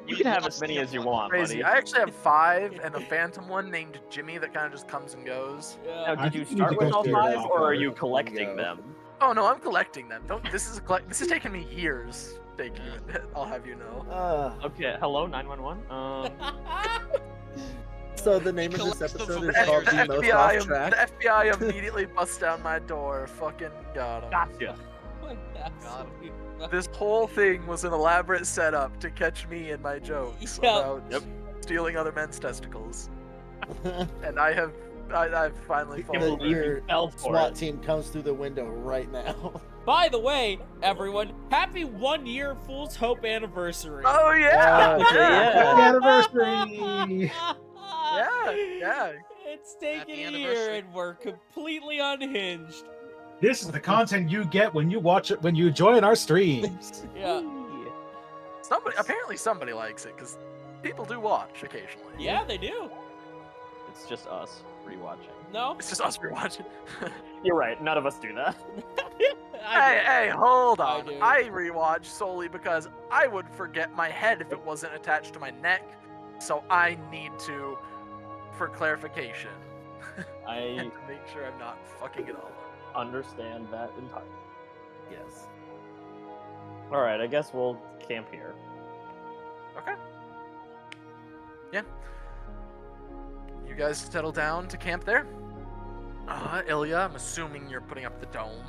E: You can have as many as you want,
A: Crazy.
E: buddy.
A: I actually have 5 and a phantom one named Jimmy that kind of just comes and goes.
B: yeah.
E: Now,
F: I
E: did you
F: think you need
E: start
F: to
E: with
F: go
E: all
F: through your
E: 5, or are you
F: alphabet.
E: collecting
G: Bingo.
E: them?
A: Oh no, I'm collecting them. This is taking me years. I'll have you know.
E: Okay, hello 911.
G: So the name of this
D: collects them
G: episode
D: from
G: is
A: The
G: called The Most Off
A: the
G: Track.
A: FBI immediately busts down my door. Fucking got 'em.
E: Gotcha.
B: Absolutely.
A: This whole thing was an elaborate setup to catch me in my jokes
B: Yep.
A: about
E: Yep.
A: stealing other men's testicles. And I've finally
E: Can't
A: fallen.
E: believe you
G: Your
E: fell for
G: SWAT
E: it.
G: team comes through the window right now.
B: By the way, everyone, happy 1-year Fool's Hope anniversary.
A: Oh yeah,
E: okay, yeah.
F: Happy anniversary!
A: yeah.
B: It's taken
D: Happy
B: a year
D: anniversary.
B: and we're completely unhinged.
F: This is the content you get when you watch it, when you join our streams.
B: Yeah.
A: Apparently somebody likes it because people do watch occasionally.
B: Yeah, they do.
E: It's just us rewatching.
B: No?
A: It's just us rewatching.
E: You're right. None of us do that.
B: I do.
A: Hey, hold
B: I
A: on.
B: do.
A: I rewatch solely because I would forget my head if it wasn't attached to my neck. So I need to, for clarification,
E: I
A: and to make sure I'm not fucking it all up.
E: understand that entirely.
G: Yes.
E: All right, I guess we'll camp here.
A: Okay. Yeah. You guys settle down to camp there. Ilya, I'm assuming you're putting up the dome.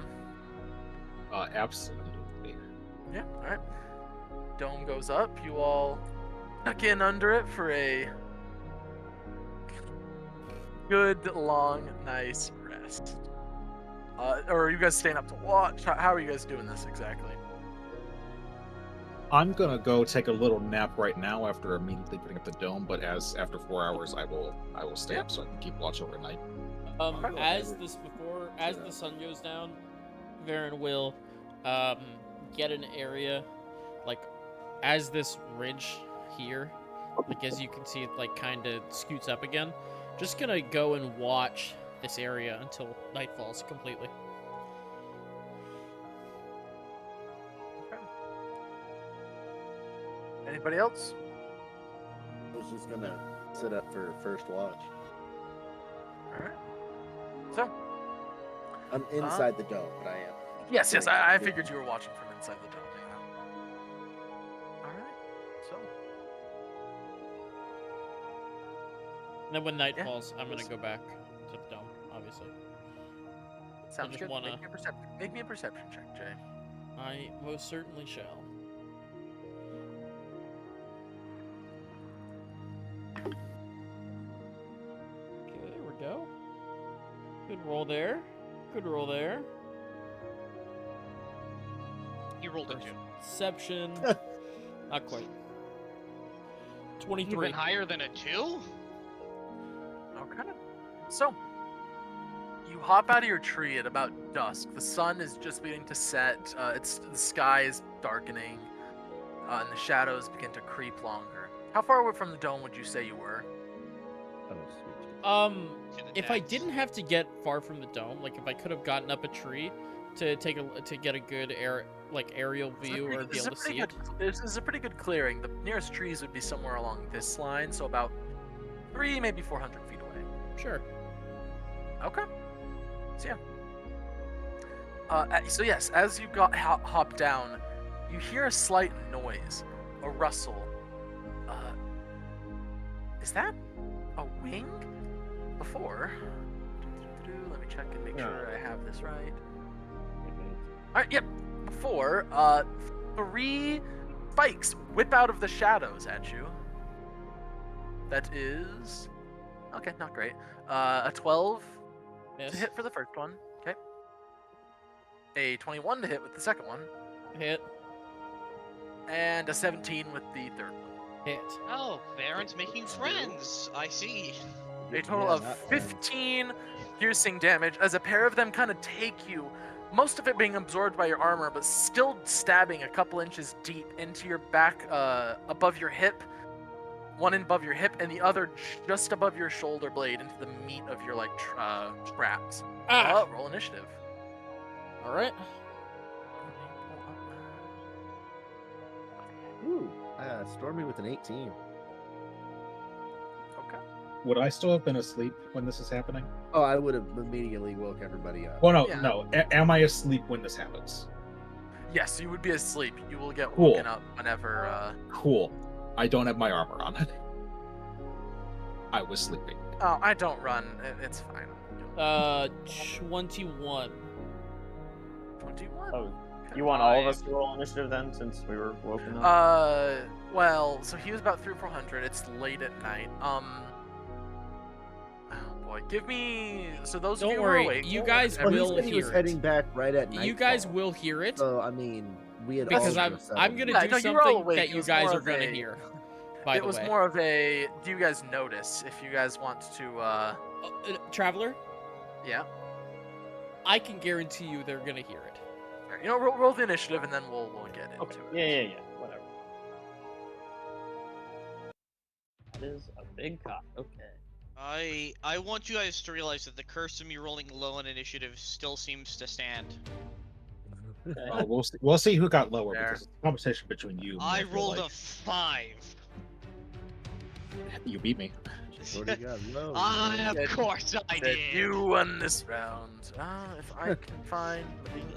F: Absolutely.
A: Yeah, alright. dome goes up, you all tuck in under it for a good, long, nice rest. Or are you guys staying up to watch? How are you guys doing this exactly?
F: I'm gonna go take a little nap right now after immediately putting up the dome. But after 4 hours, I will stay up so I can keep watch overnight.
B: As the sun goes down, Varen will get an area, like as this ridge here, like as you can see, it like kind of scoots up again. Just gonna go and watch this area until night falls completely.
A: Anybody else?
G: I was just gonna sit up for first watch.
A: Alright. So,
G: I'm inside the dome, but I am.
A: yes, I figured you were watching from inside the dome. Yeah. Alright, so.
B: And then when night
A: Yeah.
B: falls, I'm gonna go back to the dome, obviously.
A: Sounds
B: just
A: good.
B: wanna-
A: Make me a perception check, Jay.
B: I most certainly shall. Okay, there we go. Good roll there. Good roll there.
D: You rolled a 2.
B: Perception. Not quite. 23.
D: Even higher than a 2?
A: Okay. So, you hop out of your tree at about dusk. The sun is just beginning to set. The sky is darkening, and the shadows begin to creep longer. How far away from the dome would you say you were?
B: Um,
D: To the
B: if I
D: depths.
B: didn't have to get far from the dome, like if I could have gotten up a tree to get a good aerial view or be able to see it.
A: This is a pretty good clearing. The nearest trees would be somewhere along this line, so about 300, maybe 400 feet away.
B: Sure.
A: Okay. So yeah. So yes, as you hop down, you hear a slight noise, a rustle. Is that a wing? Before, let me check and make sure I have this right. All right. Yep. Before, 3 spikes whip out of the shadows at you. That is okay. Not great. A 12.
B: Miss.
A: To hit for the first one. Okay. A 21 to hit with the second one.
B: Hit.
A: And a 17 with the third one.
B: Hit.
D: Oh, Varen's making friends. I see.
A: A total
G: Yeah,
A: of
G: not
A: 15 piercing damage as a pair of them kind of take you, most of it being absorbed by your armor, but still stabbing a couple inches deep into your back, above your hip. One above your hip, and the other just above your shoulder blade into the meat of your traps.
B: Ah.
A: Roll initiative.
B: All right.
G: Ooh, Stormy with an 18.
A: Okay.
F: Would I still have been asleep when this is happening?
G: Oh, I would have immediately woke everybody up.
F: Well, no,
A: Yeah.
F: no. Am I asleep when this happens?
A: Yes, you would be asleep. You will get
F: Cool.
A: woken up whenever.
F: Cool. I don't have my armor on. I was sleeping.
A: Oh, I don't run. It's fine.
B: 21.
A: 21.
E: Oh, you want all of us to roll initiative then, since we were woken up?
A: Well, so he was about 300 or 400. It's late at night. Oh boy, give me. So those
B: Don't
A: of you
B: worry,
A: who are awake,
B: you guys
G: Well, he
B: will
G: said he was
B: hear
G: heading
B: it.
G: back right at night.
B: You guys will hear it
G: So I mean, we had
B: because
G: all
B: I'm
G: just
B: I'm gonna
A: Yeah,
B: do
A: no, you were all
B: something
A: awake.
B: that
A: It
B: you
A: was
B: guys
A: more
B: are
A: of
B: gonna
A: a-
B: hear. By
A: it
B: the
A: was
B: way,
A: more of a. Do you guys notice? If you guys want to,
B: Traveler,
A: yeah.
B: I can guarantee you they're gonna hear it.
A: You know, roll the initiative and then we'll get into
E: Okay.
A: it.
E: Yeah. Whatever. That is a big cop. Okay.
D: I want you guys to realize that the curse of me rolling low on initiative still seems to stand.
E: Okay.
F: We'll see who got lower
A: Fair.
F: because it's a competition between you. and
D: I
F: feel
D: rolled
F: like
D: a 5.
F: You beat me.
G: Already got low.
A: Said-
D: Of course I
A: Said
D: did.
A: you won this round. If I can find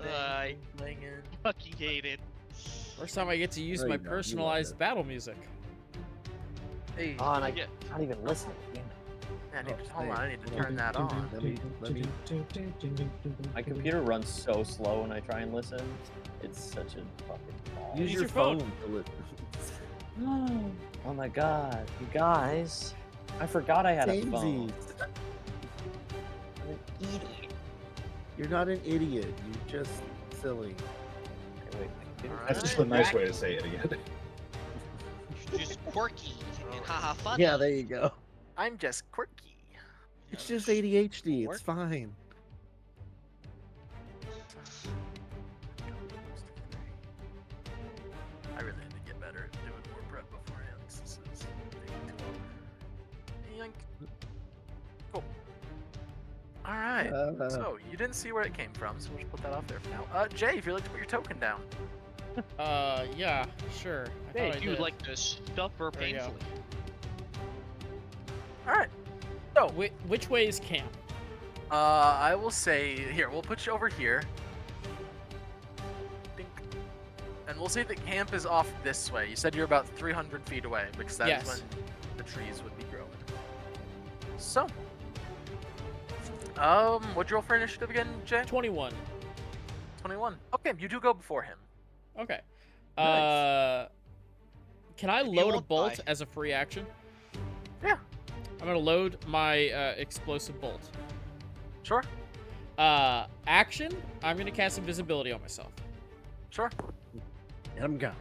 D: I
A: playing in.
D: fucking hate it.
B: First time I get to use
G: No,
B: my
G: you don't. You love
B: personalized
G: it.
B: battle music.
A: Hey,
E: Oh, and I
D: Yeah.
E: can't even listen. Damn it.
A: Hold on, I need to turn that on.
G: Let me.
E: My computer runs so slow when I try and listen. It's such a fucking ball.
G: Use
B: Use
G: your
B: your phone.
G: phone to listen.
E: Oh my god, you guys! I forgot I had a phone.
G: Samesies.
E: I'm an idiot.
G: You're not an idiot. You're just silly.
E: Okay, wait, my computer.
F: That's just a nice way to say it again.
D: You're just quirky and haha funny.
G: Yeah, there you go.
A: I'm just quirky.
G: It's just ADHD. It's fine.
A: I really need to get better at doing more prep beforehand. This is taking too long. Yoink. Cool. All right. So you didn't see where it came from, so we'll just put that off there for now. Jay, if you'd like to put your token down.
B: Yeah, sure. I
D: Hey,
B: thought I
D: you would
B: did.
D: like to suffer
B: There you go.
D: painfully.
A: All right. So
B: Which way is camp?
A: I will say here. We'll put you over here. Dink. And we'll say that camp is off this way. You said you're about 300 feet away because that's
B: Yes.
A: when the trees would be growing. So, what'd you roll for initiative again, Jay?
B: 21.
A: 21. Okay, you do go before him.
B: Okay.
G: Nice.
B: Can I
D: Maybe you
B: load a
D: won't
B: bolt
D: die.
B: as a free action?
A: Yeah.
B: I'm gonna load my explosive bolt.
A: Sure.
B: Action. I'm gonna cast invisibility on myself.
A: Sure.
G: Let him go.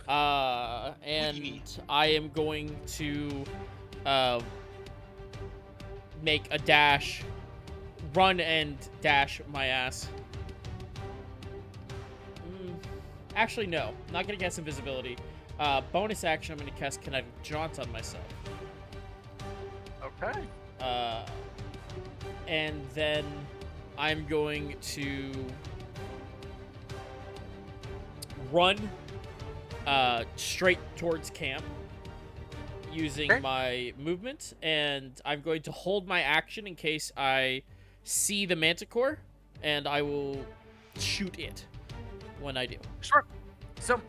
B: And I am going to make a dash, run and dash my ass. Actually, no. I'm not gonna cast invisibility. Bonus action, I'm gonna cast kinetic jaunt on myself.
A: Okay.
B: And then I'm going to run straight towards camp using
A: Okay.
B: my movement, and I'm going to hold my action in case I see the manticore, and I will shoot it when I do.
A: Sure. So,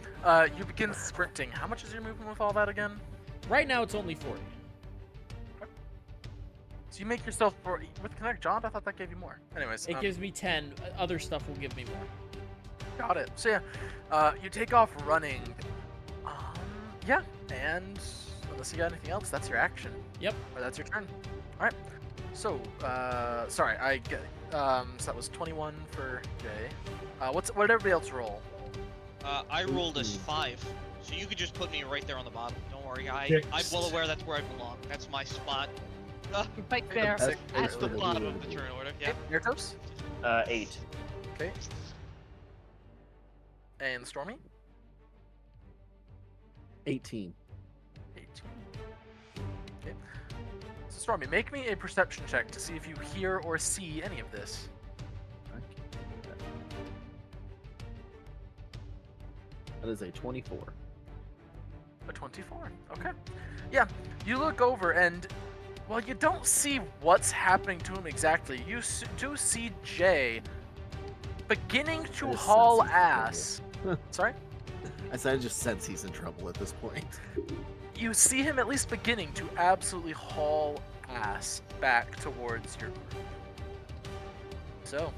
A: you begin sprinting. How much is your movement with all that again?
B: Right now, it's only 40.
A: So you make yourself with Kinetic Jaunt. I thought that gave you more. Anyways,
B: It gives me 10. Other stuff will give me more.
A: got it. So yeah, you take off running. Yeah, and unless you got anything else, that's your action.
B: Yep.
A: Or that's your turn. All right. So, sorry, I get. So that was 21 for Jay. What did everybody else roll?
D: I rolled a 5, so you could just put me right there on the bottom. Don't worry, I'm
F: Six.
D: well aware that's where I belong. That's my spot. Right
A: Pick
D: there,
A: up six.
D: at the
G: That's
D: bottom
G: what
D: of the
G: we
D: turn order. Yeah.
A: Mirtos?
E: 8.
A: Okay. And Stormy?
G: 18.
A: 18. Okay. So Stormy, make me a perception check to see if you hear or see any of this.
G: That is a 24.
A: A 24. Okay. Yeah, you look over and, well, you don't see what's happening to him exactly. You do see Jay beginning to
G: I just
A: haul
G: sense he's in
A: ass. Sorry?
G: I said I just sense he's in trouble at this point.
A: You see him at least beginning to absolutely haul ass back towards your group. So,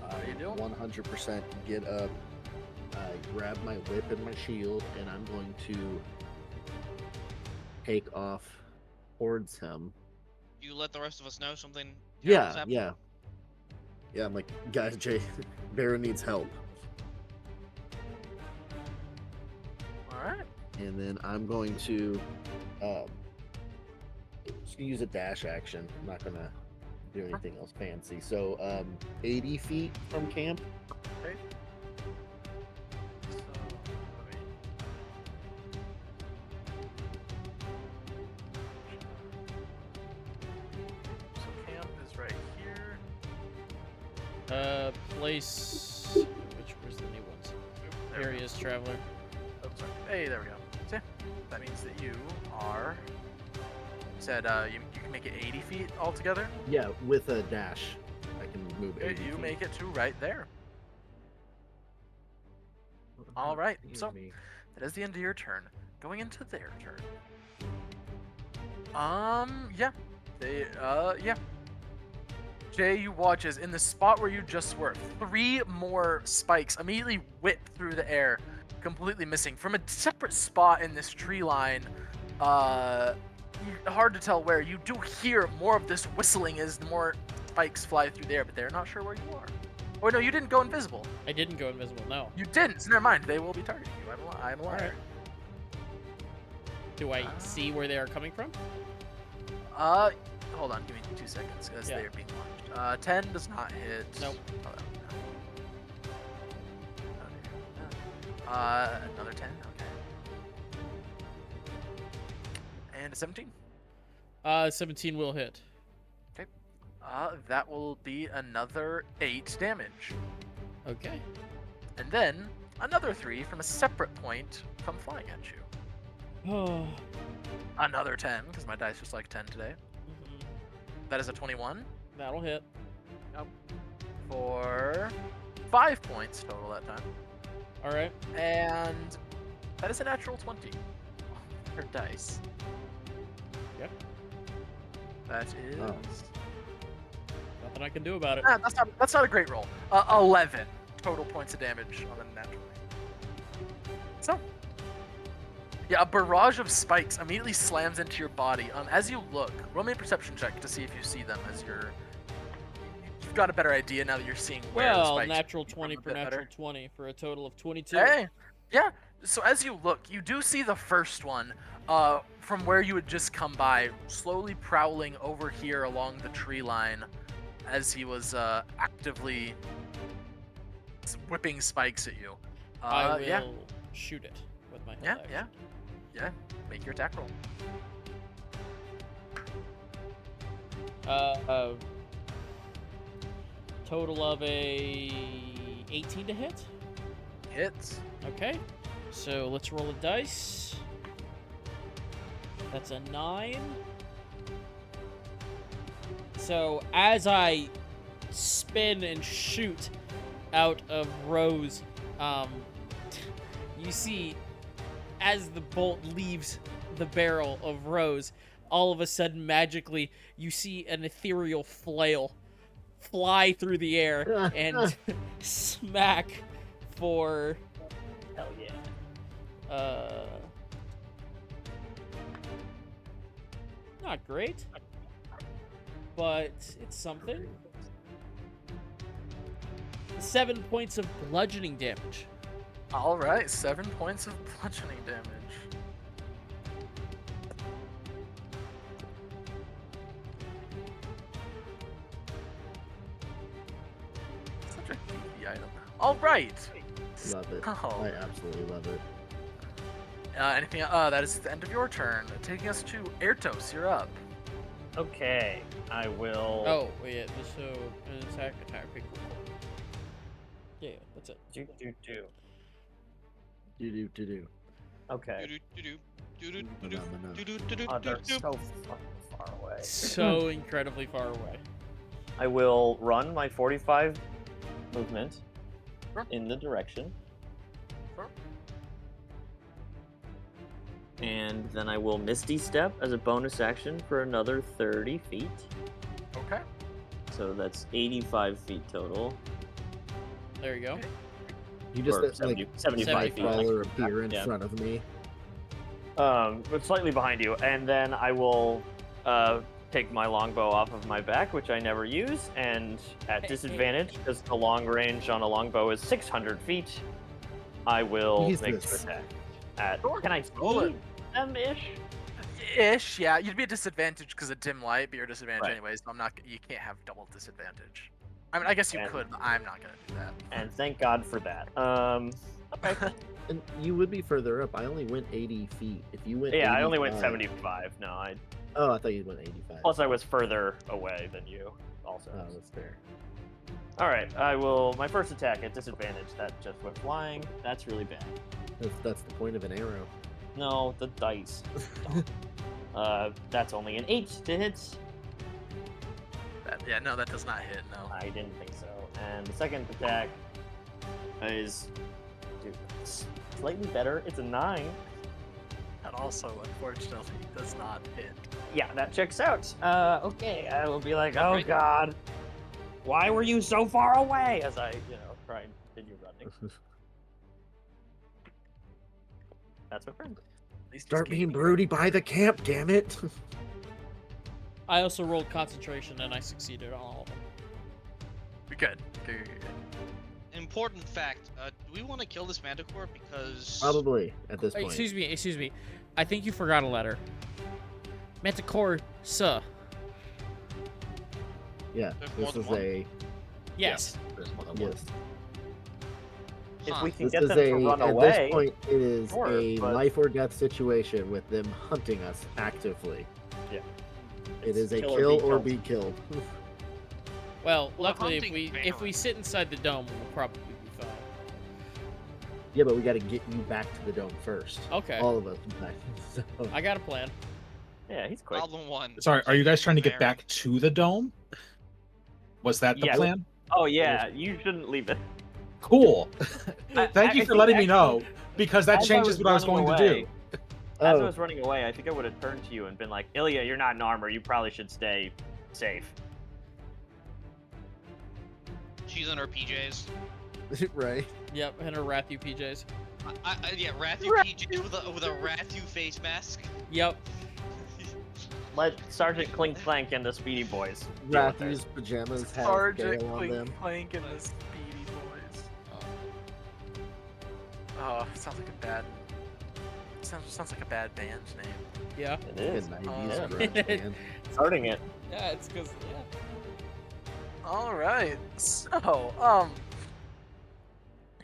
A: what are you doing?
G: 100% get up. I grab my whip and my shield, and I'm going to take off towards him.
D: You let the rest of us know something. terrible's
G: Yeah,
D: happening?
G: yeah. Yeah, I'm like, guys, Jay, Baron needs help.
A: Alright.
G: And then I'm going to just gonna use a dash action. I'm not gonna do anything else fancy. So 80 feet from camp.
A: Okay. So, let me... So camp is right here.
B: Place. Where's the new ones?
A: There
B: Here
A: we
B: he
A: go.
B: is, Traveler.
A: Oh, sorry. Hey, there we go. So, yeah, that means that you are. Said you can make it 80 feet altogether.
G: Yeah, with a dash, I can move 80
A: You
G: feet.
A: make it to right there. All right, so that is the end of your turn. Going into their turn. Yeah. Yeah. Jay, you watch as in the spot where you just were, 3 more spikes immediately whip through the air, completely missing. From a separate spot in this tree line, hard to tell where, you do hear more of this whistling as more spikes fly through the air, but they're not sure where you are. Oh, no, you didn't go invisible.
B: I didn't go invisible, no.
A: You didn't, so never mind. They will be targeting you. I'm a liar.
B: Alright. Do I see where they are coming from?
A: Hold on, give me 2 seconds, as
B: Yeah.
A: they are being launched. 10 does not hit.
B: Nope.
A: Another 10, okay. And a 17.
B: 17 will hit.
A: That will be another 8 damage.
B: Okay.
A: And then, another 3 from a separate point come flying at you.
B: Oh.
A: Another 10, because my dice just like 10 today. That is a 21.
B: That'll hit.
A: For 5 points total that time.
B: Alright.
A: And that is a natural 20. Per dice.
B: Yep.
A: That is...
G: Oh.
B: Nothing I can do about it.
A: That's not a great roll. 11 total points of damage on a natural. So, yeah, a barrage of spikes immediately slams into your body. As you look, roll me a perception check to see if you see them as you've got a better idea now that you're seeing where the
B: Well,
A: spikes
B: natural
A: come from
B: 20
A: a
B: for
A: bit
B: natural
A: better.
B: 20 for a total of 22.
A: Hey, yeah. So as you look, you do see the first one from where you had just come by, slowly prowling over here along the tree line as he was actively whipping spikes at you.
B: I will
A: yeah.
B: shoot it with my
A: Yeah,
B: hand
A: yeah. Yeah, make your attack roll.
B: Total of a 18 to hit.
A: Hits.
B: Okay, so let's roll a dice. That's a 9. So as I spin and shoot out of Rose, you see as the bolt leaves the barrel of Rose, all of a sudden magically you see an ethereal flail fly through the air and smack for
E: Hell yeah.
B: Not great, but it's something. 7 points of bludgeoning damage.
A: All right, 7 points of bludgeoning damage. Such a goofy item. All right.
G: Love it.
A: Oh.
G: I absolutely love it.
A: Anything? That is the end of your turn. Taking us to Airtos. You're up.
E: Okay, I will.
B: Oh, wait, so an attack. Okay, cool. Yeah, that's it.
E: Do.
G: Do.
E: Okay.
G: Ba-da-ba-da.
E: Oh, they're so fucking far away.
B: So incredibly far away.
E: I will run my 45 movement
A: Sure.
E: in the direction.
A: Sure.
E: And then I will Misty Step as a bonus action for another 30 feet.
A: Okay.
E: So that's 85 feet total.
B: There you go.
G: You just
E: Or
G: let,
E: 70,
G: like
E: 75 feet.
G: Travler appear in
E: Yeah.
G: front of me.
E: But slightly behind you. And then I will take my longbow off of my back, which I never use, and at disadvantage, because the long range on a longbow is 600 feet, I will make an
G: Jesus.
E: attack. At,
A: Sure.
E: can I
A: Roll
E: see
A: it.
E: them-ish?
A: Ish, yeah. You'd be at disadvantage because of dim light, but you're disadvantaged
E: Right.
A: anyways. So I'm not. You can't have double disadvantage. I mean, I guess you
E: And-
A: could, but I'm not gonna do that.
E: And thank God for that. Okay.
G: And you would be further up. I only went 80 feet. If you went,
E: Yeah, I only went
G: 85
E: 75. No, I.
G: Oh, I thought you went 85.
E: Plus, I was further away than you. Also.
G: Oh, that's fair.
E: All right, I will. My first attack at disadvantage. That just went flying. That's really bad.
G: That's the point of an arrow.
E: No, the dice. That's only an 8 to hit.
A: Yeah, no, that does not hit. No.
E: I didn't think so. And the second attack is slightly better. It's a 9.
A: Not also unfortunately does not hit.
E: Yeah, that checks out. Okay, I will be like,
D: Yeah,
E: oh
D: right.
E: god, why were you so far away? As I, try and continue running. That's my friend.
A: At least
G: Start
A: he's
G: being
A: keeping
G: broody by the camp, damn it.
B: I also rolled concentration and I succeeded on all of them.
A: Good. Good.
D: Important fact: do we want to kill this manticore? Because
G: Probably at this point.
B: Excuse me. I think you forgot a letter. Manticore, sir.
G: Yeah,
D: There's more
G: this
D: than
G: is
D: one?
G: a
B: Yes.
F: There's more than one.
G: yes.
E: If
D: Huh.
E: we can
G: This
E: get
G: is
E: them to
G: a
E: run
G: at
E: away,
G: this point it is
E: sure,
G: a
E: but-
G: life or death situation with them hunting us actively.
E: Yeah.
G: It is a
E: Kill or
G: kill
E: be
G: or
E: killed.
G: be killed.
B: Well,
D: Well,
B: luckily, if
D: hunting
B: we sit inside the dome, we'll probably be fine.
G: Yeah, but we got to get you back to the dome first.
B: Okay.
G: All of us. So,
B: I got a plan.
E: yeah, he's quick.
D: problem one.
F: Sorry, are you guys trying to get
D: Fair.
F: back to the dome? Was that the
E: Yeah.
F: plan?
E: Oh yeah, you shouldn't leave it.
F: Cool.
E: I-
F: Thank you
E: I
F: for
E: think
F: letting me
E: actually,
F: know, because that
E: as I
F: changes what I was going
E: running
F: to
E: away-
F: do.
E: As I
G: oh,
E: was running away, I think I would have turned to you and been like, Ilya, you're not in armor. You probably should stay safe.
D: She's in her PJs.
G: right.
B: Yep, and her Rathu PJs.
D: Yeah, Rathu PJs with a Rathu face mask.
B: Yep.
E: Let Sergeant Clink Clank and the Speedy Boys deal with
G: Rathu's pajamas have
A: Sergeant
G: Gale on them.
A: Clink Clank and the Speedy Boys. Oh, sounds like a bad. Sounds like a bad band's name.
B: Yeah.
E: It is.
G: Good 90s
E: Yeah.
G: grunge band.
E: Starting it.
B: Yeah, it's because, yeah.
A: All right. So,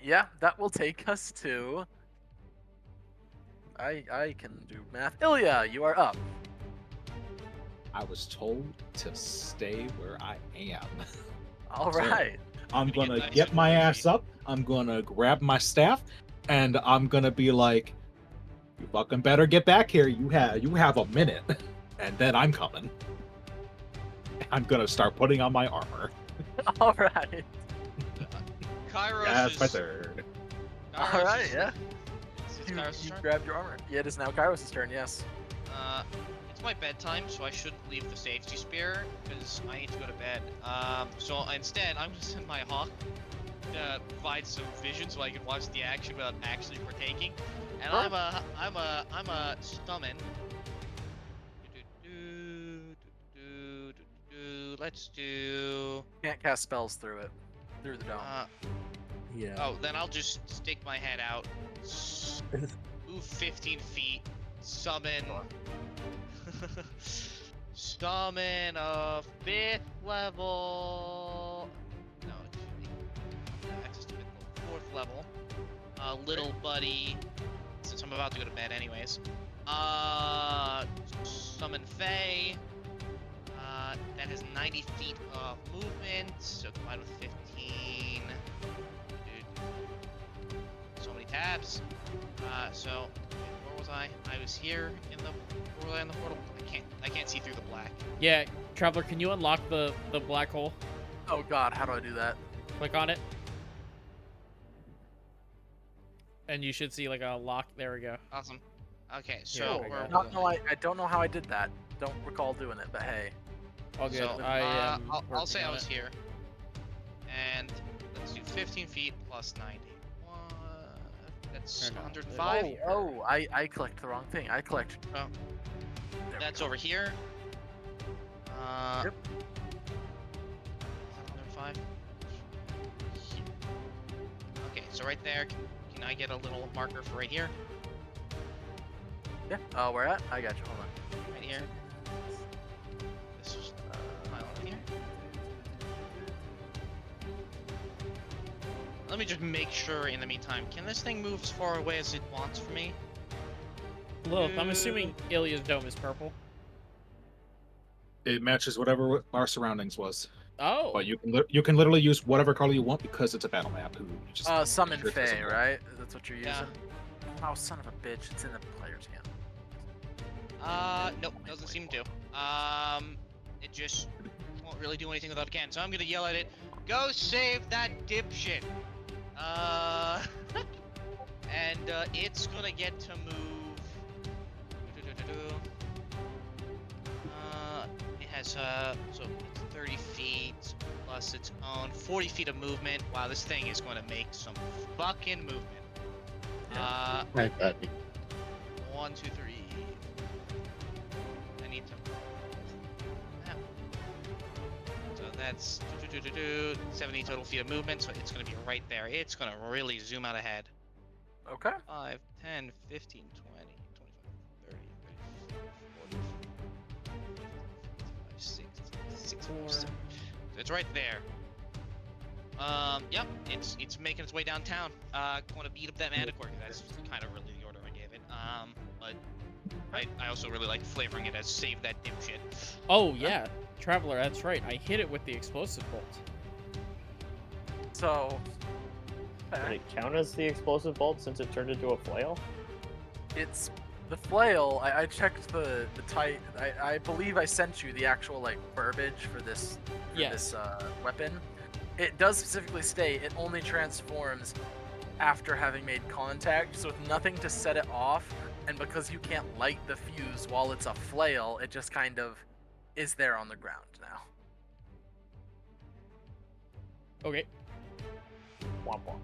A: yeah, that will take us to. I can do math. Ilya, you are up.
F: I was told to stay where I am.
A: All
F: So-
A: right.
F: I'm
D: Let me get
F: gonna
D: nice
F: get
D: and
F: my
D: bougie.
F: ass up. I'm gonna grab my staff, and I'm gonna be like, "You fucking better get back here. You have a minute, and then I'm coming." I'm gonna start putting on my armor.
A: All right.
D: Kairos
F: That's
D: is.
F: my third.
D: Kairos
A: All right.
D: is-
A: Yeah.
D: It's
A: You
D: Kairos' turn?
A: grabbed your armor. Yeah, it is now Kairos' turn. Yes.
D: It's my bedtime, so I shouldn't leave the safety spear because I need to go to bed. So instead, I'm gonna send my hawk to provide some vision so I can watch the action without actually partaking. And
A: Huh?
D: I'm a summon. Let's do.
A: Can't cast spells through it. Through the dome.
G: Yeah.
D: Oh, then I'll just stick my head out. Move 15 feet. Summon. Summon a 5th level. No, access to 4th level. Little buddy. Since I'm about to go to bed, anyways. Summon Fae. That has 90 feet of movement, so combined with 15. Dude. So many tabs. So where was I? I was here in the. Where was I in the portal? I can't see through the black.
B: Yeah, Traveler, can you unlock the black hole?
A: Oh God, how do I do that?
B: Click on it. And you should see like a lock. There we go.
D: Awesome. Okay, so
B: Yeah, I
D: we're,
B: got it.
A: Not know I don't know how I did that. Don't recall doing it, but hey.
B: All good.
D: so
B: I am
D: I'll
B: working
D: say I
B: on
D: was
B: it.
D: here. And let's do 15 feet plus 90. That's
B: Fair enough.
D: 105.
A: Oh, I clicked the wrong thing. I clicked.
D: Oh.
A: There we
D: That's
A: go.
D: over here.
A: Yep.
D: 105. Okay, so right there. Can I get a little marker for right here?
A: Yeah. Where at? I got you. Hold on.
D: Right here. This is pile over here. Let me just make sure in the meantime. Can this thing move as far away as it wants from me?
B: Look, I'm assuming Ilya's dome is purple.
F: It matches whatever our surroundings was,
B: Oh.
F: but you can literally use whatever color you want because it's a battle map. You just
A: Summon
F: make sure it doesn't
A: Fae,
F: work.
A: right? That's what you're using.
D: Yeah.
A: Oh, son of a bitch! It's in the player's hand.
D: Nope, doesn't seem to. It just won't really do anything without a can. So I'm gonna yell at it, "Go save that dipshit!" And it's gonna get to move has so it's 30 feet plus its own 40 feet of movement. Wow, this thing is going to make some fucking movement.
C: Right,
D: 1, 2, 3. I need to. Yeah. So that's 70 total feet of movement. So it's going to be right there. It's going to really zoom out ahead.
A: Okay.
D: 5, 10, 15, 20, 25, 30, 35, 60. It's right there. Yep, it's making its way downtown. Want to beat up that manticore, 'cause that's kind of really the order I gave it. But I also really like flavoring it as save that dipshit.
B: Oh yeah, Traveler, that's right. I hit it with the explosive bolt.
A: So,
E: Can it count as the explosive bolt since it turned into a flail?
A: it's the flail. I checked the type. I believe I sent you the actual like verbiage for this
B: Yes.
A: weapon. It does specifically state it only transforms after having made contact, so with nothing to set it off, and because you can't light the fuse while it's a flail, it just kind of is there on the ground now.
B: Okay.
E: Womp womp.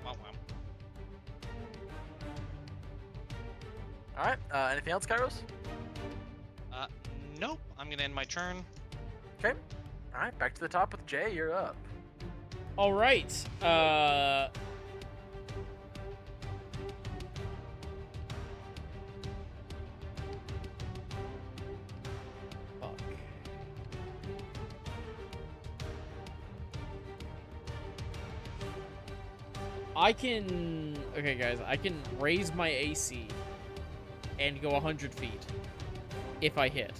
D: Wow.
A: All right. Anything else, Kairos?
D: Nope. I'm gonna end my turn.
A: Okay. All right. Back to the top with Jay. You're up.
B: All right. Fuck. I can. Okay, guys. I can raise my AC and go 100 feet if I hit,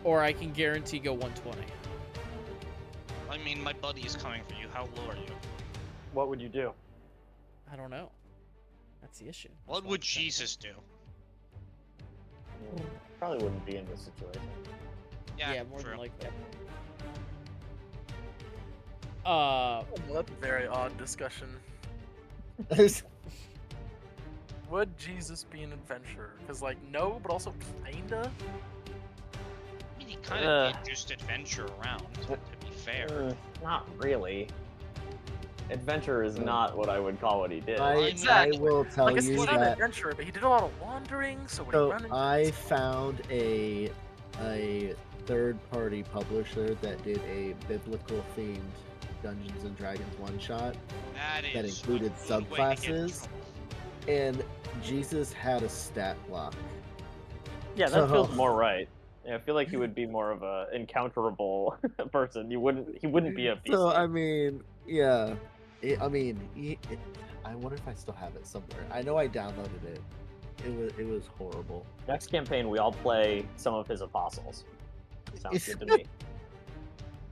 B: or I can guarantee go 120.
D: I mean, my buddy is coming for you. How low are you?
E: What would you do?
B: I don't know. That's the issue.
D: What would Jesus do?
E: Probably wouldn't be in this situation.
D: Yeah,
B: more
D: true.
B: than likely.
A: Well, that's a very odd discussion. Would Jesus be an adventurer? Because, like, no, but also kinda.
D: I mean, he kind of did just adventure around, to be fair.
E: Not really. Adventure is not what I would call what he did.
C: I
A: Exactly.
C: will tell
A: Like,
C: you
A: he's not an
C: that.
A: adventurer, but he did a lot of wandering, so when he
C: So
A: run into
C: I
A: these-
C: found a third-party publisher that did a biblical themed Dungeons and Dragons one-shot,
D: That
C: that
D: is
C: included
D: a good way to get in
C: subclasses.
D: trouble.
C: and Jesus had a stat block.
E: Yeah, that feels
C: So-
E: more right. Yeah, I feel like he would be more of a encounterable person. He wouldn't be a PC.
C: So I mean, yeah, I wonder if I still have it somewhere. I know I downloaded it. It was horrible.
E: Next campaign, we all play some of his apostles. Sounds good to me.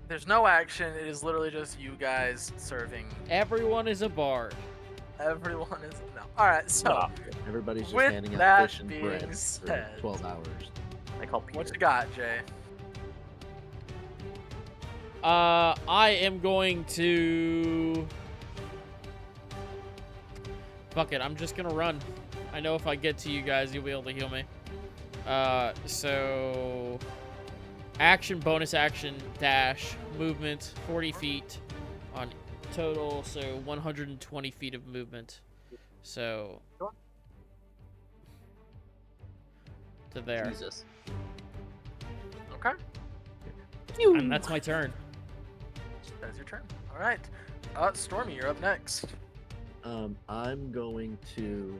A: There's no action. It is literally just you guys serving.
B: Everyone is a bard.
A: Everyone is no. All right. So
E: No,
C: Everybody's just
A: With
C: handing out
A: that
C: fish and
A: being
C: bread for
A: said-
C: 12 hours.
E: I call Peter.
A: what you got, Jay?
B: I am going to. Fuck it, I'm just gonna run. I know if I get to you guys, you'll be able to heal me. So. Action, bonus action, dash, movement, 40 feet on total, so 120 feet of movement. So. To there.
E: Jesus.
A: Okay.
B: And that's my turn.
A: That is your turn. All right. Stormy, you're up next.
C: I'm going to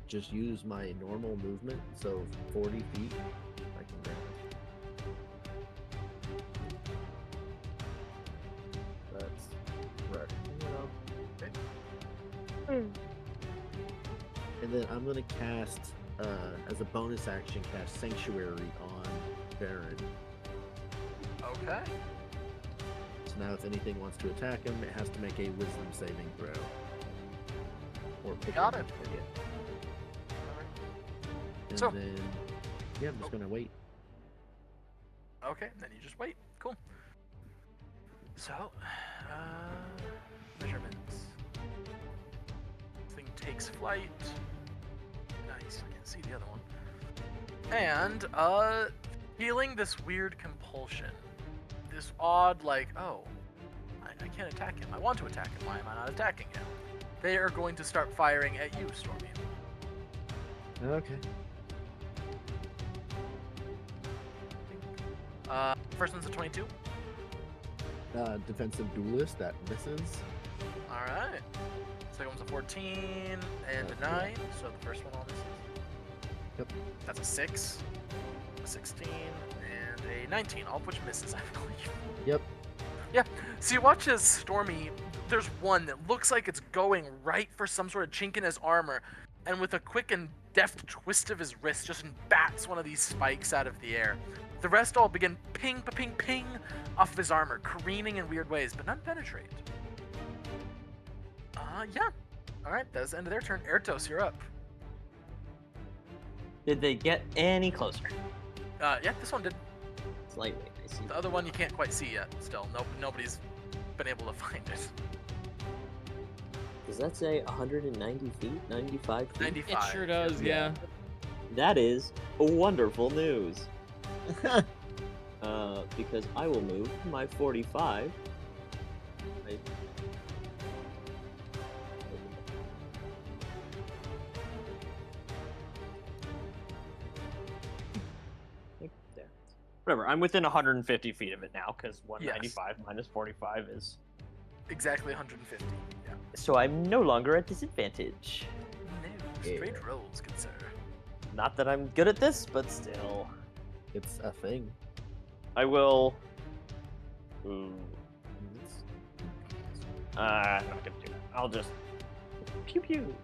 C: just use my normal movement, so 40 feet. I can grab it. That's right. And then I'm gonna cast, as a bonus action, cast Sanctuary on Baron.
A: Okay.
C: So now if anything wants to attack him, it has to make a Wisdom saving throw. Or pick
A: Got
C: a
A: it.
C: target. And
A: So-
C: then, yeah, I'm just gonna wait.
A: Okay. Then you just wait. Cool. So, measurements. Thing takes flight. Nice. I can see the other one. And feeling this weird compulsion. This odd, like, oh, I can't attack him. I want to attack him. Why am I not attacking him? They are going to start firing at you, Stormy.
G: Okay.
A: First one's a 22.
G: Defensive duelist, that misses.
A: All right. Second one's a 14 and a 9. So the first one all misses.
G: Yep.
A: That's a 6, a 16, and a 19, all of which misses, I believe.
G: Yep.
A: Yeah. So you watch as Stormy, there's one that looks like it's going right for some sort of chink in his armor, and with a quick and deft twist of his wrist, just bats one of these spikes out of the air. The rest all begin ping, ping, ping off of his armor, careening in weird ways, but none penetrate. Yeah. All right, that's the end of their turn. Ertos, you're up.
H: Did they get any closer?
A: Yeah, this one did.
H: Slightly, I see.
A: The other one you can't quite see yet. Still, nobody's been able to find it.
H: Does that say 190 feet? 95 feet?
A: 95.
B: It sure does, yeah.
H: That is wonderful news. Because I will move my 45. Right. Right there. Whatever, I'm within 150 feet of it now, because 195 minus 45 is...
A: Exactly 150. Yeah.
H: So I'm no longer at disadvantage.
A: No, straight rolls, good sir.
H: Not that I'm good at this, but still.
G: It's a thing.
H: I will... Ooh. I'm not gonna do that. I'll just... Pew pew!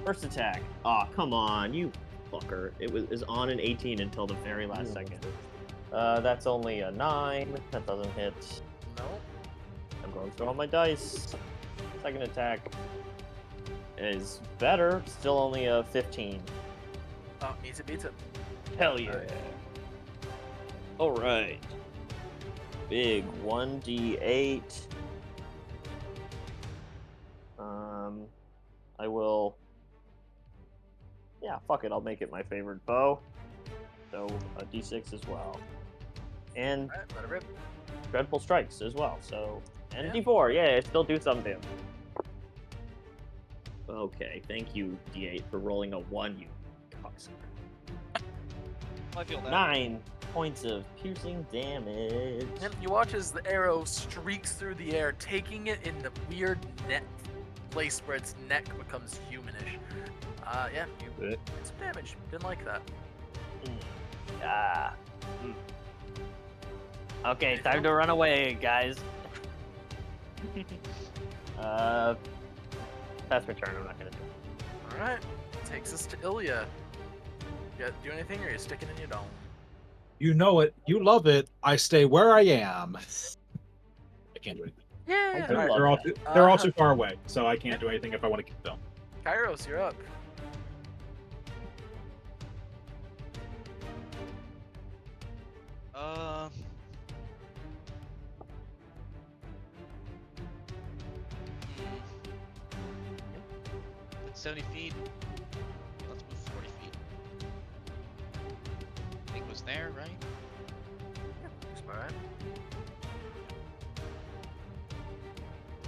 H: First attack. Aw, come on, you fucker. It is on an 18 until the very last second. That's only a 9. That doesn't hit.
A: No.
H: I'm going to throw on my dice. Second attack is better. Still only a 15.
A: Oh, meets it, beats it.
H: Hell yeah. Alright. Big 1d8. I will... Yeah, fuck it, I'll make it my favorite bow. So, a d6 as well. And
A: Alright, let it rip.
H: Dreadful Strikes as well, so... And
A: Yeah.
H: d4, yeah, still do something. Okay, thank you, d8, for rolling a 1, you cocksucker.
D: I feel that.
H: 9 points of piercing damage.
A: Yep, you watch as the arrow streaks through the air, taking it in the weird neck place where its neck becomes humanish. Yeah, you did some damage. Didn't like that.
H: Ah. Okay, time to run away, guys. That's my turn. I'm not gonna do it.
A: All right, takes us to Ilya. You do anything, or you sticking in your dome?
F: You know it. You love it. I stay where I am. I can't do anything.
A: Yeah.
H: do
A: Alright.
H: love
F: They're all too far away, so I can't do anything if I want to keep them.
A: Kairos, you're up.
D: That's 70 feet. Let's move 40 feet. I think it was there, right?
A: Looks about right.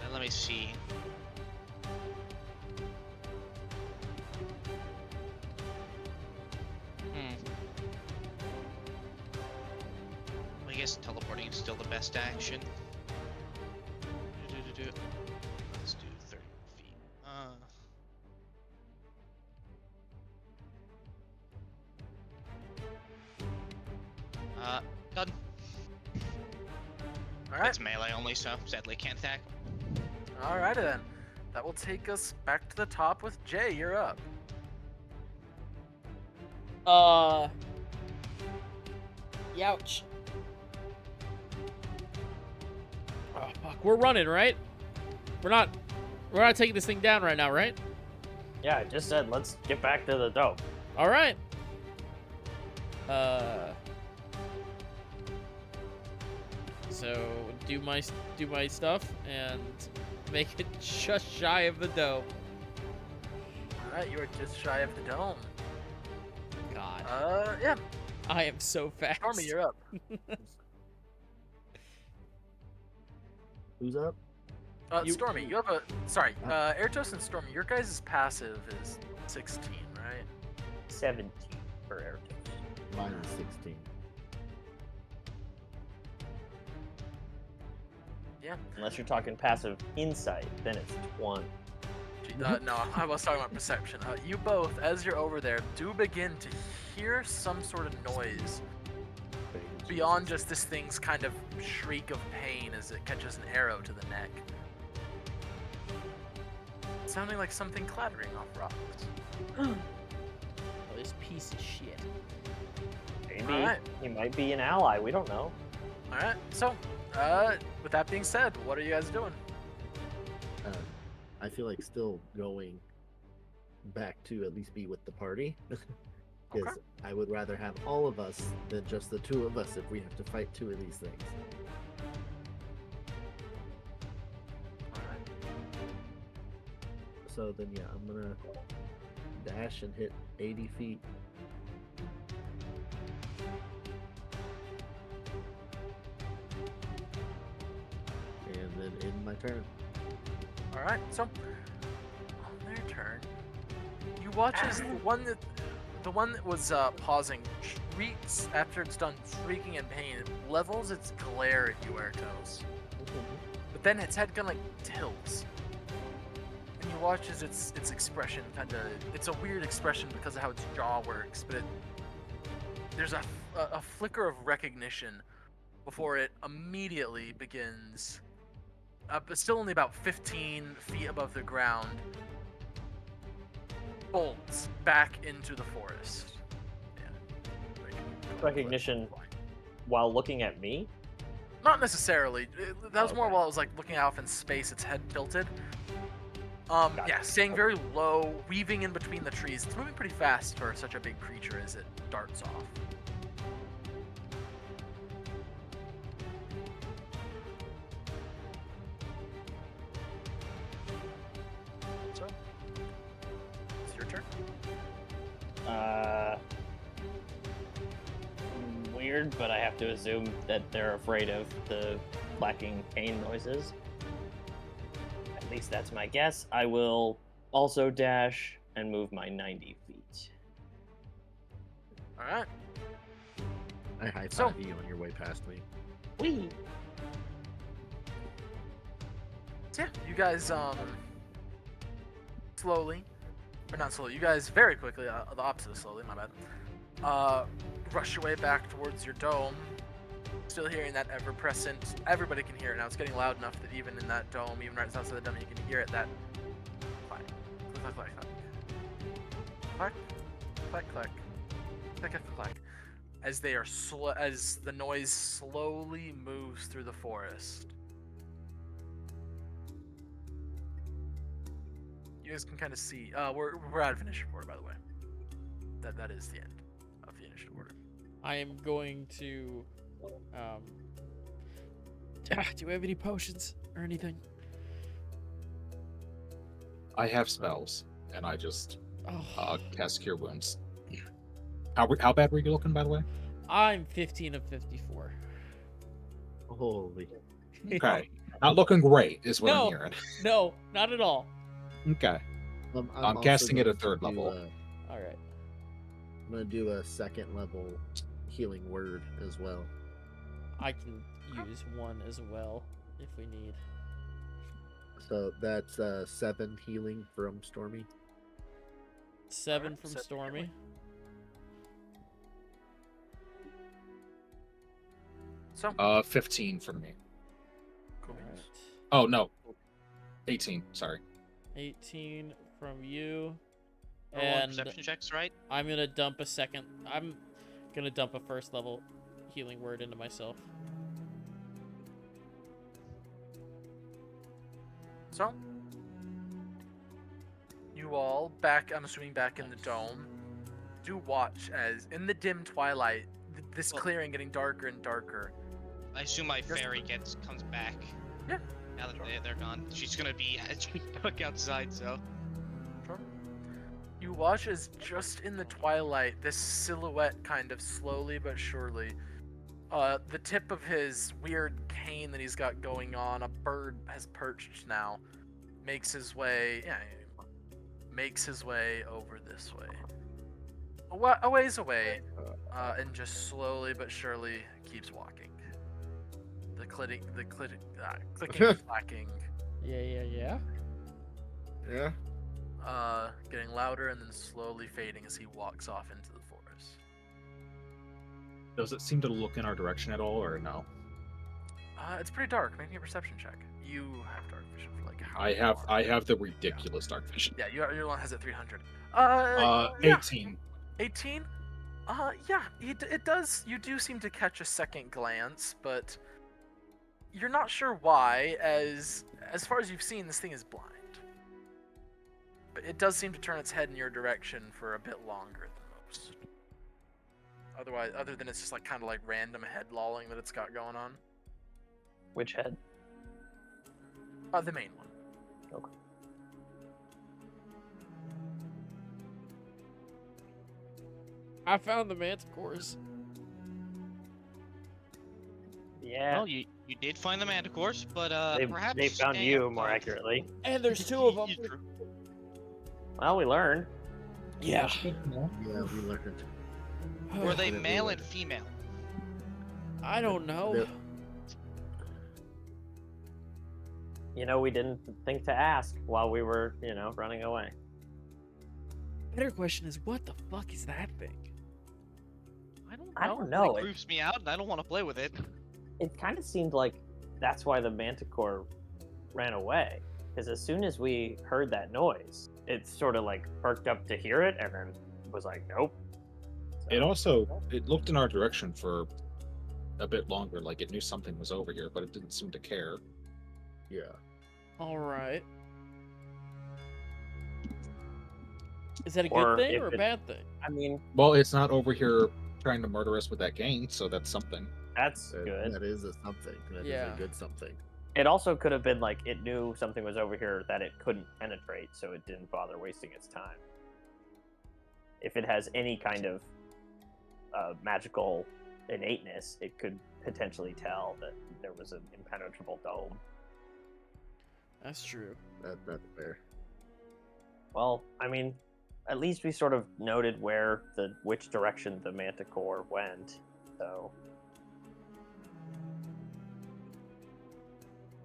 D: And let me see. I guess teleporting is still the best action. Let's do 30 feet. Done.
A: All right.
D: It's melee only, so sadly can't attack.
A: All right then. That will take us back to the top with Jay. You're up.
B: Youch. Oh, fuck. We're running, right? We're not taking this thing down right now, right?
E: Yeah, I just said let's get back to the dome.
B: All right. So do my stuff and make it just shy of the dome.
A: All right, you are just shy of the dome.
B: God.
A: Yeah.
B: I am so fast.
A: Stormy, you're up.
G: Who's up?
B: You-
A: Stormy, you have a sorry. Airtos and Stormy, your guys' passive is 16, right?
E: 17 for Airtos.
G: Mine is 16.
A: Yeah.
E: Unless you're talking passive insight, then it's 20.
A: No, I was talking about perception. You both, as you're over there, do begin to hear some sort of noise beyond just this thing's kind of shriek of pain as it catches an arrow to the neck. Sounding like something clattering off rocks.
B: Oh, this piece of shit.
E: Maybe
A: Alright.
E: he might be an ally. We don't know.
A: Alright, so, with that being said, what are you guys doing?
G: I feel like still going back to at least be with the party. Because
A: Okay.
G: I would rather have all of us than just the two of us if we have to fight two of these things.
A: Alright.
G: So then, yeah, I'm gonna dash and hit 80 feet. And then end my turn.
A: Alright, so on their turn, you watch as the one that was pausing shrieks after it's done shrieking in pain. It levels its glare at you, Airtos. But then its head kind of like tilts. And you watch as its expression kind of, it's a weird expression because of how its jaw works, but there's a flicker of recognition before it immediately begins, but still only about 15 feet above the ground, bolts back into the forest. Yeah.
E: Recognition while looking at me?
A: Not necessarily. That was more
E: Okay.
A: while it was like looking off in space, its head tilted.
E: Gotcha.
A: Yeah, staying very low, weaving in between the trees. It's moving pretty fast for such a big creature as it darts off. So, it's your turn.
H: Weird, but I have to assume that they're afraid of the clacking pain noises. At least that's my guess. I will also dash and move my 90 feet.
A: Alright.
G: I high five
A: So-
G: you on your way past me.
H: Whee!
A: So yeah, you guys slowly, or not slowly, you guys very quickly, the opposite of slowly, my bad, rush your way back towards your dome, still hearing that ever-present, everybody can hear it now, it's getting loud enough that even in that dome, even right outside the dome, you can hear it, that clack, clack, clack, clack, clack, clack, clack, clack, clack, as they are as the noise slowly moves through the forest. You guys can kind of see. We're out of initiative order, by the way. That is the end of the initiative order.
B: I am going to. Do I have any potions or anything?
F: I have spells, and I just
B: Oh,
F: cast Cure Wounds. How bad were you looking, by the way?
B: I'm 15 of 54.
G: Holy.
F: Okay. Not looking great, is what
B: No.
F: I'm hearing.
B: No, not at all.
F: Okay.
G: I'm
F: I'm casting it
G: also
F: at third
G: gonna do
F: level.
B: All right.
G: I'm gonna do a second level healing word as well.
B: I can use one as well if we need.
G: So that's 7 healing from Stormy.
B: 7
A: Alright,
B: from
A: 7
B: Stormy.
A: healing. So,
F: 15 from me.
A: cool.
B: Alright.
F: Oh, no. 18, sorry.
B: 18 from you.
D: Roll
B: And
D: perception checks, right?
B: I'm gonna dump a second. I'm gonna dump a first level healing word into myself.
A: So, you all back, I'm assuming back in the dome, do watch as in the dim twilight, this
D: Well-
A: clearing getting darker and darker.
D: I assume my
A: Yes.
D: fairy comes back.
A: Yeah.
D: Now that
A: Sure.
D: they're gone, she's gonna be stuck outside. So
A: Sure. You You watch as just in the twilight, this silhouette kind of slowly but surely, the tip of his weird cane that he's got going on, a bird has perched now, makes his way over this way. A ways away, and just slowly but surely keeps walking. The clicking, clacking,
B: Yeah.
G: Yeah.
A: getting louder and then slowly fading as he walks off into the forest.
F: Does it seem to look in our direction at all, or no?
A: It's pretty dark. Make me a perception check. You have dark vision for like how
F: I have the ridiculous dark vision.
A: Yeah, your one has it 300.
F: 18.
A: 18? Yeah, it does. You do seem to catch a second glance, but you're not sure why, as far as you've seen, this thing is blind. But it does seem to turn its head in your direction for a bit longer than most. Other than it's just like kind of like random head lolling that it's got going on.
H: Which head?
A: The main one.
H: Okay.
B: I found the manticores.
H: Yeah.
D: Well, you did find the manticores, but perhaps
H: they found
D: staying
H: you
D: up
H: more
D: close.
H: accurately.
B: And there's two of them.
D: It's true.
H: Well, we learned.
B: Yeah.
G: Yeah, we learned.
D: Were they
G: Definitely
D: male
G: learned.
D: and female?
B: I don't know.
G: Yep.
H: You know, we didn't think to ask while we were, running away.
B: Better question is, what the fuck is that thing?
H: I don't know.
D: It creeps me out, and I don't want to play with it.
H: It kind of seemed like that's why the manticore ran away. Because as soon as we heard that noise, it sort of like perked up to hear it and then was like, nope. So,
F: It looked in our direction for a bit longer, like it knew something was over here, but it didn't seem to care.
G: Yeah.
B: All right. Is that a
H: Or
B: good thing
H: if
B: or a
H: it-
B: bad thing?
H: I mean,
F: Well, it's not over here trying to murder us with that cane, so that's something.
H: that's
G: That-
H: good.
G: That is a something. That is
B: Yeah.
G: a good something.
H: It also could have been like it knew something was over here that it couldn't penetrate, so it didn't bother wasting its time. If it has any kind of magical innateness, it could potentially tell that there was an impenetrable dome.
B: That's true.
G: That's fair.
H: Well, I mean, at least we sort of noted which direction the manticore went, so.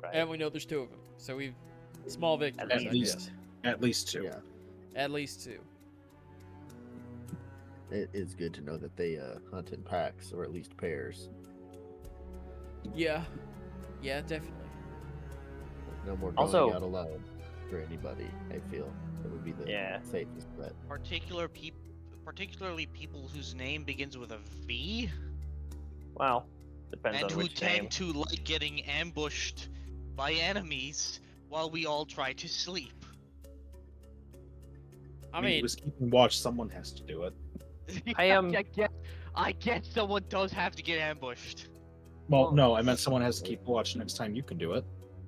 H: Right.
B: And we know there's two of them, so we've small victories.
H: At
B: I
F: least.
B: guess.
F: At least two.
G: Yeah.
B: At least two.
G: It is good to know that they hunt in packs or at least pairs.
B: Yeah. Yeah, definitely.
G: No more going
H: Also-
G: out alone for anybody. I feel that would be the
H: Yeah.
G: safest bet.
D: Particularly people whose name begins with a V,
H: Well, depends
D: and
H: on
D: who
H: which name.
D: tend to like getting ambushed by enemies while we all try to sleep.
B: I
F: it
B: mean,
F: was keeping watch. Someone has to do it.
H: I am-
D: I guess someone does have to get ambushed.
F: Well, no, I meant someone has to keep watch. Next time you can do it.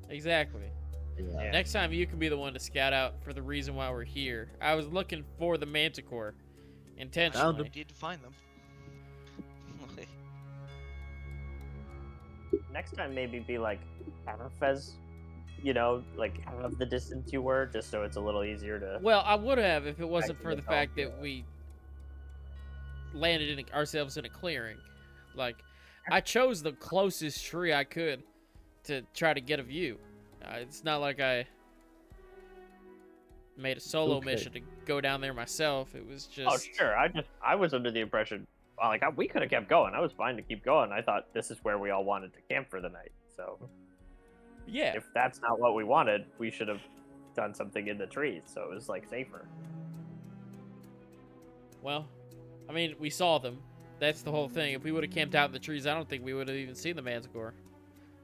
B: exactly.
G: Yeah.
B: Next time you can be the one to scout out for the reason why we're here. I was looking for the manticore intentionally.
D: I did find them.
H: Next time, maybe be like half as, like half the distance you were, just so it's a little easier to.
B: Well, I would have if it wasn't
H: Back
B: for
H: to
B: the
H: the
B: fact
H: top,
B: that we landed ourselves in a clearing. Like, I chose the closest tree I could to try to get a view. It's not like I made a solo
G: Okay.
B: mission to go down there myself. It was just.
H: Oh sure, I was under the impression, we could have kept going. I was fine to keep going. I thought this is where we all wanted to camp for the night. So
B: Yeah.
H: if that's not what we wanted, we should have done something in the trees, so it was like safer.
B: Well, I mean, we saw them. That's the whole thing. If we would have camped out in the trees, I don't think we would have even seen the manticore.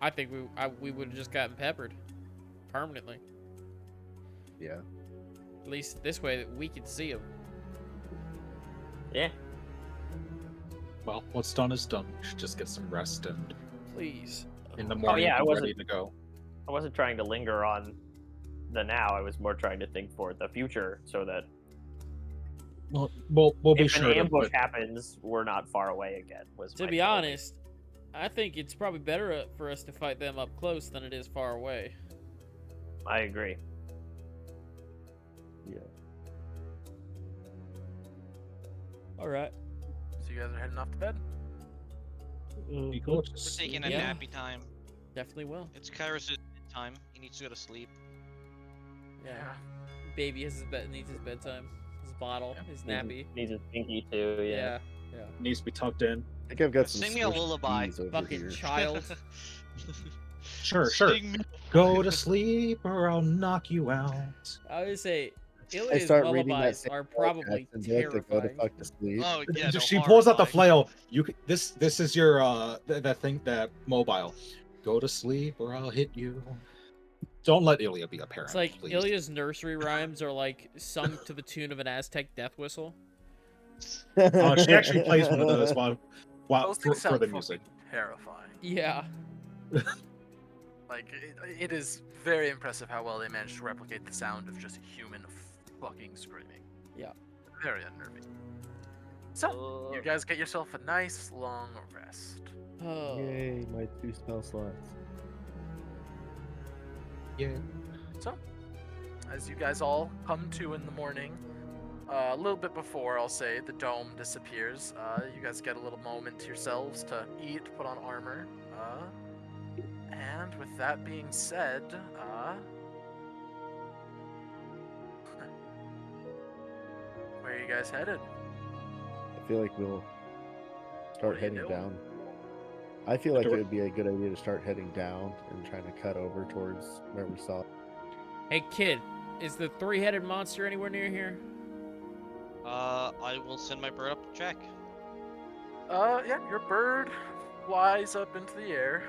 B: I think we would have just gotten peppered permanently.
G: Yeah.
B: At least this way that we could see them.
H: Yeah.
F: Well, what's done is done. We should just get some rest, and
B: Please.
F: in the morning
H: yeah, I
F: be
H: wasn't-
F: ready to go.
H: I wasn't trying to linger on the now. I was more trying to think for the future, so that
F: We'll be
E: If
F: sure
E: an ambush
F: put-
E: happens, we're not far away again.
B: To be honest, I think it's probably better for us to fight them up close than it is far away.
E: I agree.
I: Yeah.
B: All right.
A: So you guys are heading off to bed?
F: be
D: We're
F: cautious.
D: taking a
B: Yeah.
D: nappy time.
B: Definitely will.
D: It's Kairos' time. He needs to go to sleep.
B: Yeah. Baby has needs his bedtime, his bottle, his nappy.
E: Needs a pinky too.
B: Yeah. Yeah.
F: Needs to be tucked in.
I: I think I've got some
D: Sing me a
I: squished
D: lullaby.
I: peas over
B: Fucking
I: here.
B: child.
F: Sure.
D: Sing me-
F: Go to sleep or I'll knock you out.
B: I would say
I: I
B: Ilia's
I: start reading that
B: lullabies
I: same
B: are probably
I: and be like, to go to
B: terrifying.
I: fuck to sleep.
D: Oh yeah. No,
F: She pulls out the
D: horrifying.
F: flail. This is your that thing, that mobile. Go to sleep or I'll hit you. Don't let Ilya be a parent.
B: It's like
F: please.
B: Ilia's nursery rhymes are like sung to the tune of an Aztec death whistle.
F: She actually plays one of those while
A: Those
F: for
A: things sound
F: the
A: fucking
F: music.
A: terrifying.
B: Yeah.
A: Like, it is very impressive how well they managed to replicate the sound of just human fucking screaming.
B: Yeah.
A: Very unnerving. So, you guys get yourself a nice long rest.
B: Oh.
I: Yay, my 2 spell slots.
F: Yeah.
A: So, as you guys all come to in the morning, a little bit before, I'll say, the dome disappears, you guys get a little moment to yourselves to eat, put on armor, and with that being said, where are you guys headed?
I: I feel like we'll
A: What
I: start
A: are you
I: heading
A: doing?
I: down. I feel like it
F: Door-
I: would be a good idea to start heading down and trying to cut over towards where we saw.
B: Hey kid, is the three-headed monster anywhere near here?
D: I will send my bird up to check.
A: Yeah, your bird flies up into the air,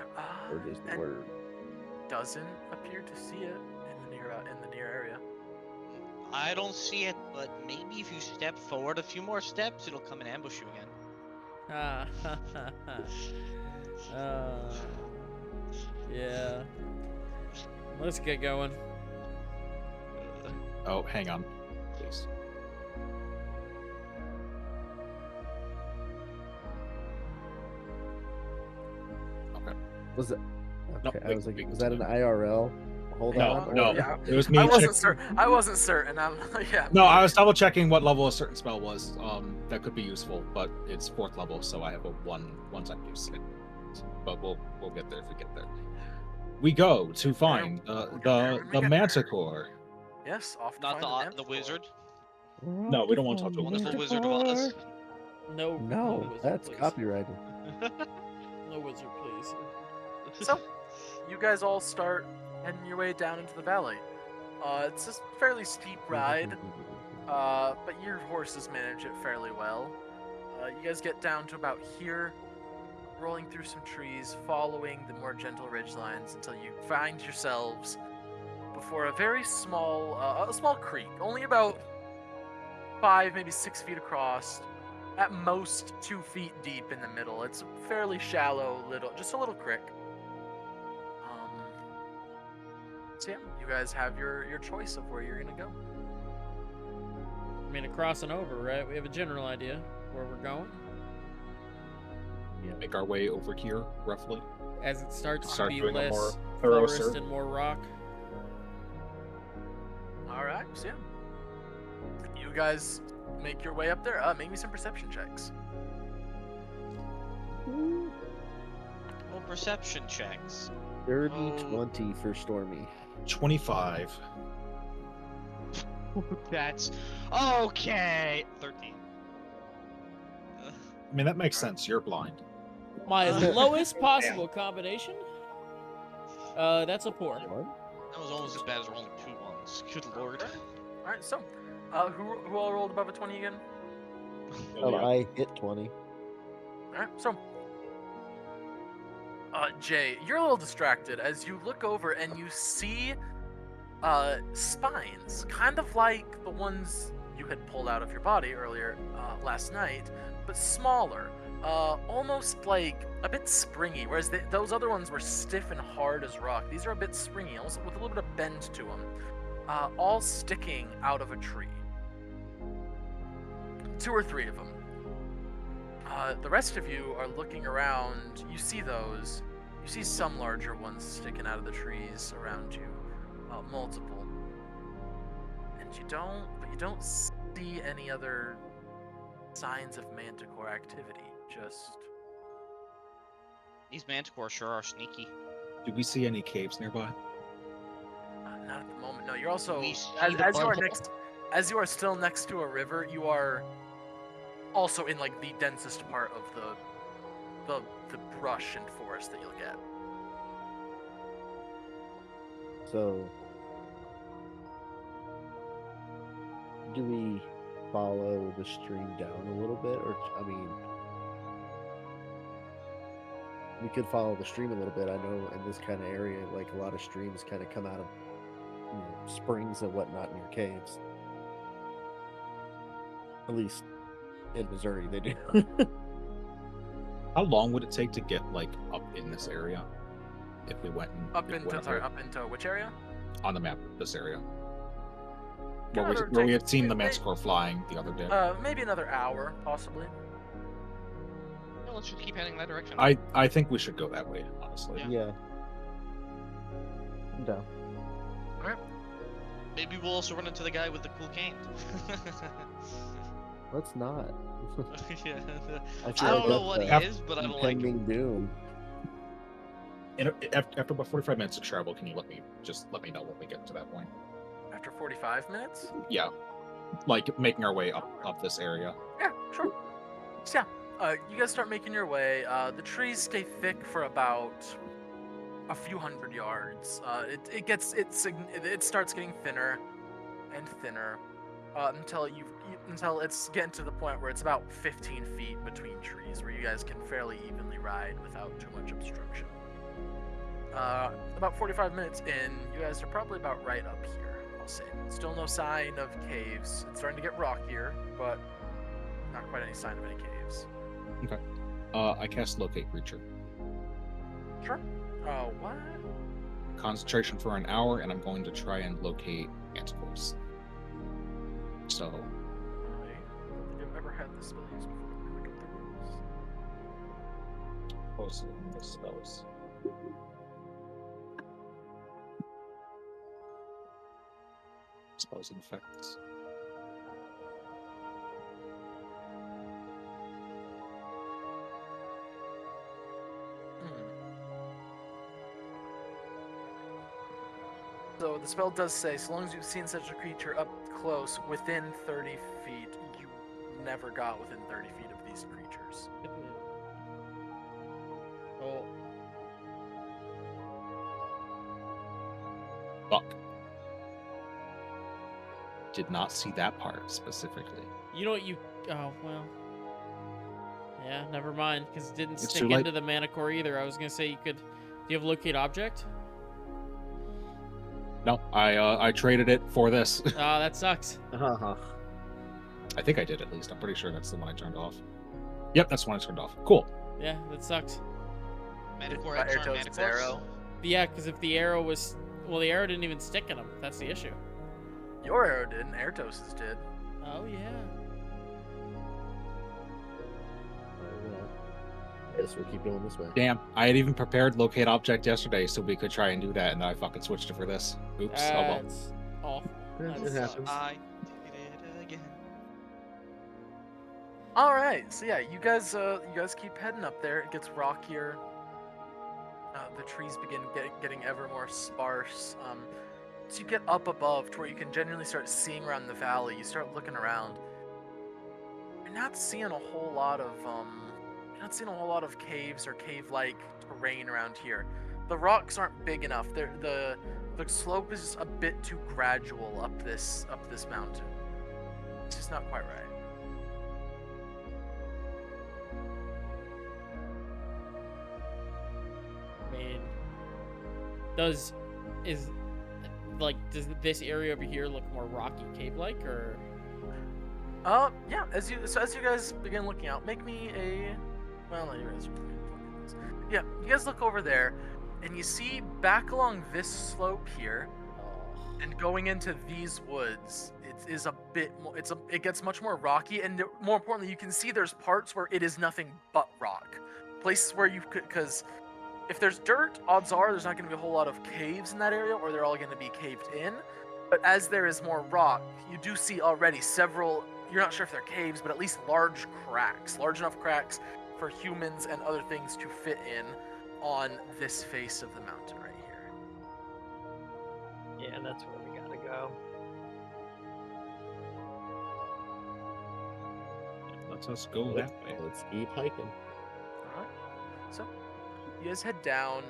I: Or just the
A: and
I: word.
A: doesn't appear to see it in the near area.
D: I don't see it, but maybe if you step forward a few more steps, it'll come and ambush you again.
B: Ah, ha, ha, ha. Yeah. Let's get going.
F: Oh, hang on, please.
I: Was it?
F: No,
I: Okay, I
F: wait,
I: was like,
F: wait,
I: was that an
F: continue.
I: IRL? Hold
F: No,
I: on.
F: no.
I: or-
A: Yeah,
F: It was me.
A: I wasn't
F: check-
A: certain. I wasn't certain. I'm yeah.
F: No, I was double checking what level a certain spell was. That could be useful, but it's 4th level, so I have a one-time use. But we'll get there if we get there. We go to find
A: we'll get there
F: the
A: when we get there.
F: manticore.
A: Yes, off to
D: Not
A: find
D: the wizard.
F: No, we don't want to talk to a
D: Wonderful
F: wizard.
D: Wizard of Oz.
B: No.
I: No,
B: wizard,
I: that's
B: please.
I: copyrighted.
B: No wizard, please.
A: So, you guys all start heading your way down into the valley. It's a fairly steep ride, but your horses manage it fairly well. You guys get down to about here, rolling through some trees, following the more gentle ridge lines until you find yourselves before a very small, a small creek, only about 5, maybe 6 feet across, at most 2 feet deep in the middle. It's a fairly shallow just a little creek. So yeah, you guys have your choice of where you're gonna go.
B: I mean, across and over, right? We have a general idea where we're going.
F: Make our way over here, roughly.
B: As it starts
F: Start
B: to be
F: doing a
B: less
F: more thorough
B: forest
F: search.
B: and more rock.
A: All right, so yeah, you guys make your way up there. Make me some perception checks.
D: Well, perception checks.
I: Dirty
D: Oh.
I: 20 for Stormy.
F: 25.
D: That's okay. 13.
F: I mean, that makes sense. You're blind.
B: My lowest possible combination. That's a 4.
D: That was almost as bad as rolling 2 ones. Good lord.
A: All right, so who all rolled above a 20 again?
I: Oh, I hit 20.
A: All right, so Jay, you're a little distracted as you look over and you see spines, kind of like the ones you had pulled out of your body earlier last night, but smaller, almost like a bit springy, whereas those other ones were stiff and hard as rock. These are a bit springy, almost with a little bit of bend to them, all sticking out of a tree. 2 or 3 of them. The rest of you are looking around. You see those. You see some larger ones sticking out of the trees around you, multiple. And you don't see any other signs of manticore activity. Just
D: These manticore sure are sneaky.
F: Do we see any caves nearby?
A: not at the moment. No, you're also
D: We see
A: as,
D: the
A: as you are
D: butthole.
A: next, as you are still next to a river. You are also in like the densest part of the brush and forest that you look at.
I: So, do we follow the stream down a little bit, or I mean, we could follow the stream a little bit. I know in this kind of area, like a lot of streams kind of come out of springs and whatnot near caves. At least in Missouri, they do.
F: How long would it take to get like up in this area if we went
A: Up into which area?
F: on the map? This area
A: Yeah,
F: where
A: it'll
F: we
A: take-
F: had seen the
A: may-
F: manticore flying the other day.
A: Maybe another hour, possibly.
D: Yeah, let's just keep heading that direction.
F: I think we should go that way, honestly.
D: Yeah.
I: Yeah. I'm down.
D: Maybe we'll also run into the guy with the cool cane.
I: Let's not.
D: Yeah.
I: I
D: I
I: feel
D: don't
I: like
D: know what
I: that's
D: he is, but I don't
I: the
D: like him.
I: impending doom.
F: After about 45 minutes of travel, can you let me know when we get to that point?
A: After 45 minutes?
F: Yeah, like making our way up this area.
A: Yeah, sure. So yeah, you guys start making your way. The trees stay thick for about a few hundred yards. It starts getting thinner and thinner until it's getting to the point where it's about 15 feet between trees, where you guys can fairly evenly ride without too much obstruction. About 45 minutes in, you guys are probably about right up here, I'll say. Still no sign of caves. It's starting to get rockier, but not quite any sign of any caves.
F: Okay. I cast locate creature.
A: Sure. What?
F: Concentration for an hour, and I'm going to try and locate manticores. So
A: I don't think I've ever had this spell used before. Let me look up the rules.
F: posting the spells. Spells and effects.
A: So the spell does say, so long as you've seen such a creature up close, within 30 feet, you never got within 30 feet of these creatures.
B: Oh,
F: Fuck. Did not see that part specifically.
B: you know what you? Oh well. Yeah, never mind, because it didn't
F: It's
B: stick
F: too late.
B: into the manticore either. I was gonna say you could. Do you have locate object?
F: No, I traded it for this.
B: Oh, that sucks.
I: Uh-huh.
F: I think I did at least. I'm pretty sure that's the one I turned off. Yep, that's the one I turned off. Cool.
B: Yeah, that sucks.
D: Manticore
A: Got
D: X on
A: Airtoes'
D: Manticores?
A: arrow.
B: Yeah, because if the arrow was, well, the arrow didn't even stick in him. That's the issue.
A: Your arrow didn't, Airtos's did.
B: Oh yeah.
I: I guess we'll keep going this way.
F: Damn, I had even prepared locate object yesterday so we could try and do that, and then I fucking switched it for this. Oops. Oh well.
B: That's awful.
I: Yeah,
B: That
I: it
B: sucks.
I: happens.
D: I did it again.
A: All right, so yeah, you guys keep heading up there. It gets rockier. The trees begin getting ever more sparse. So you get up above to where you can genuinely start seeing around the valley. You start looking around. You're not seeing a whole lot of caves or cave-like terrain around here. The rocks aren't big enough. The slope is just a bit too gradual up this mountain. It's just not quite right.
B: I mean, does this area over here look more rocky cave-like, or?
A: Yeah. As you guys begin looking out, make me a. Well, you guys. Yeah, you guys look over there, and you see back along this slope here. And going into these woods, it is a bit more. It gets much more rocky, and more importantly, you can see there's parts where it is nothing but rock. Places where you could, because if there's dirt, odds are there's not going to be a whole lot of caves in that area, or they're all going to be caved in. But as there is more rock, you do see already several. You're not sure if they're caves, but at least large cracks, large enough cracks for humans and other things to fit in on this face of the mountain right here.
H: Yeah, that's where we gotta go.
F: Let us go that way.
I: Let's keep hiking.
A: Alright. So, you guys head down.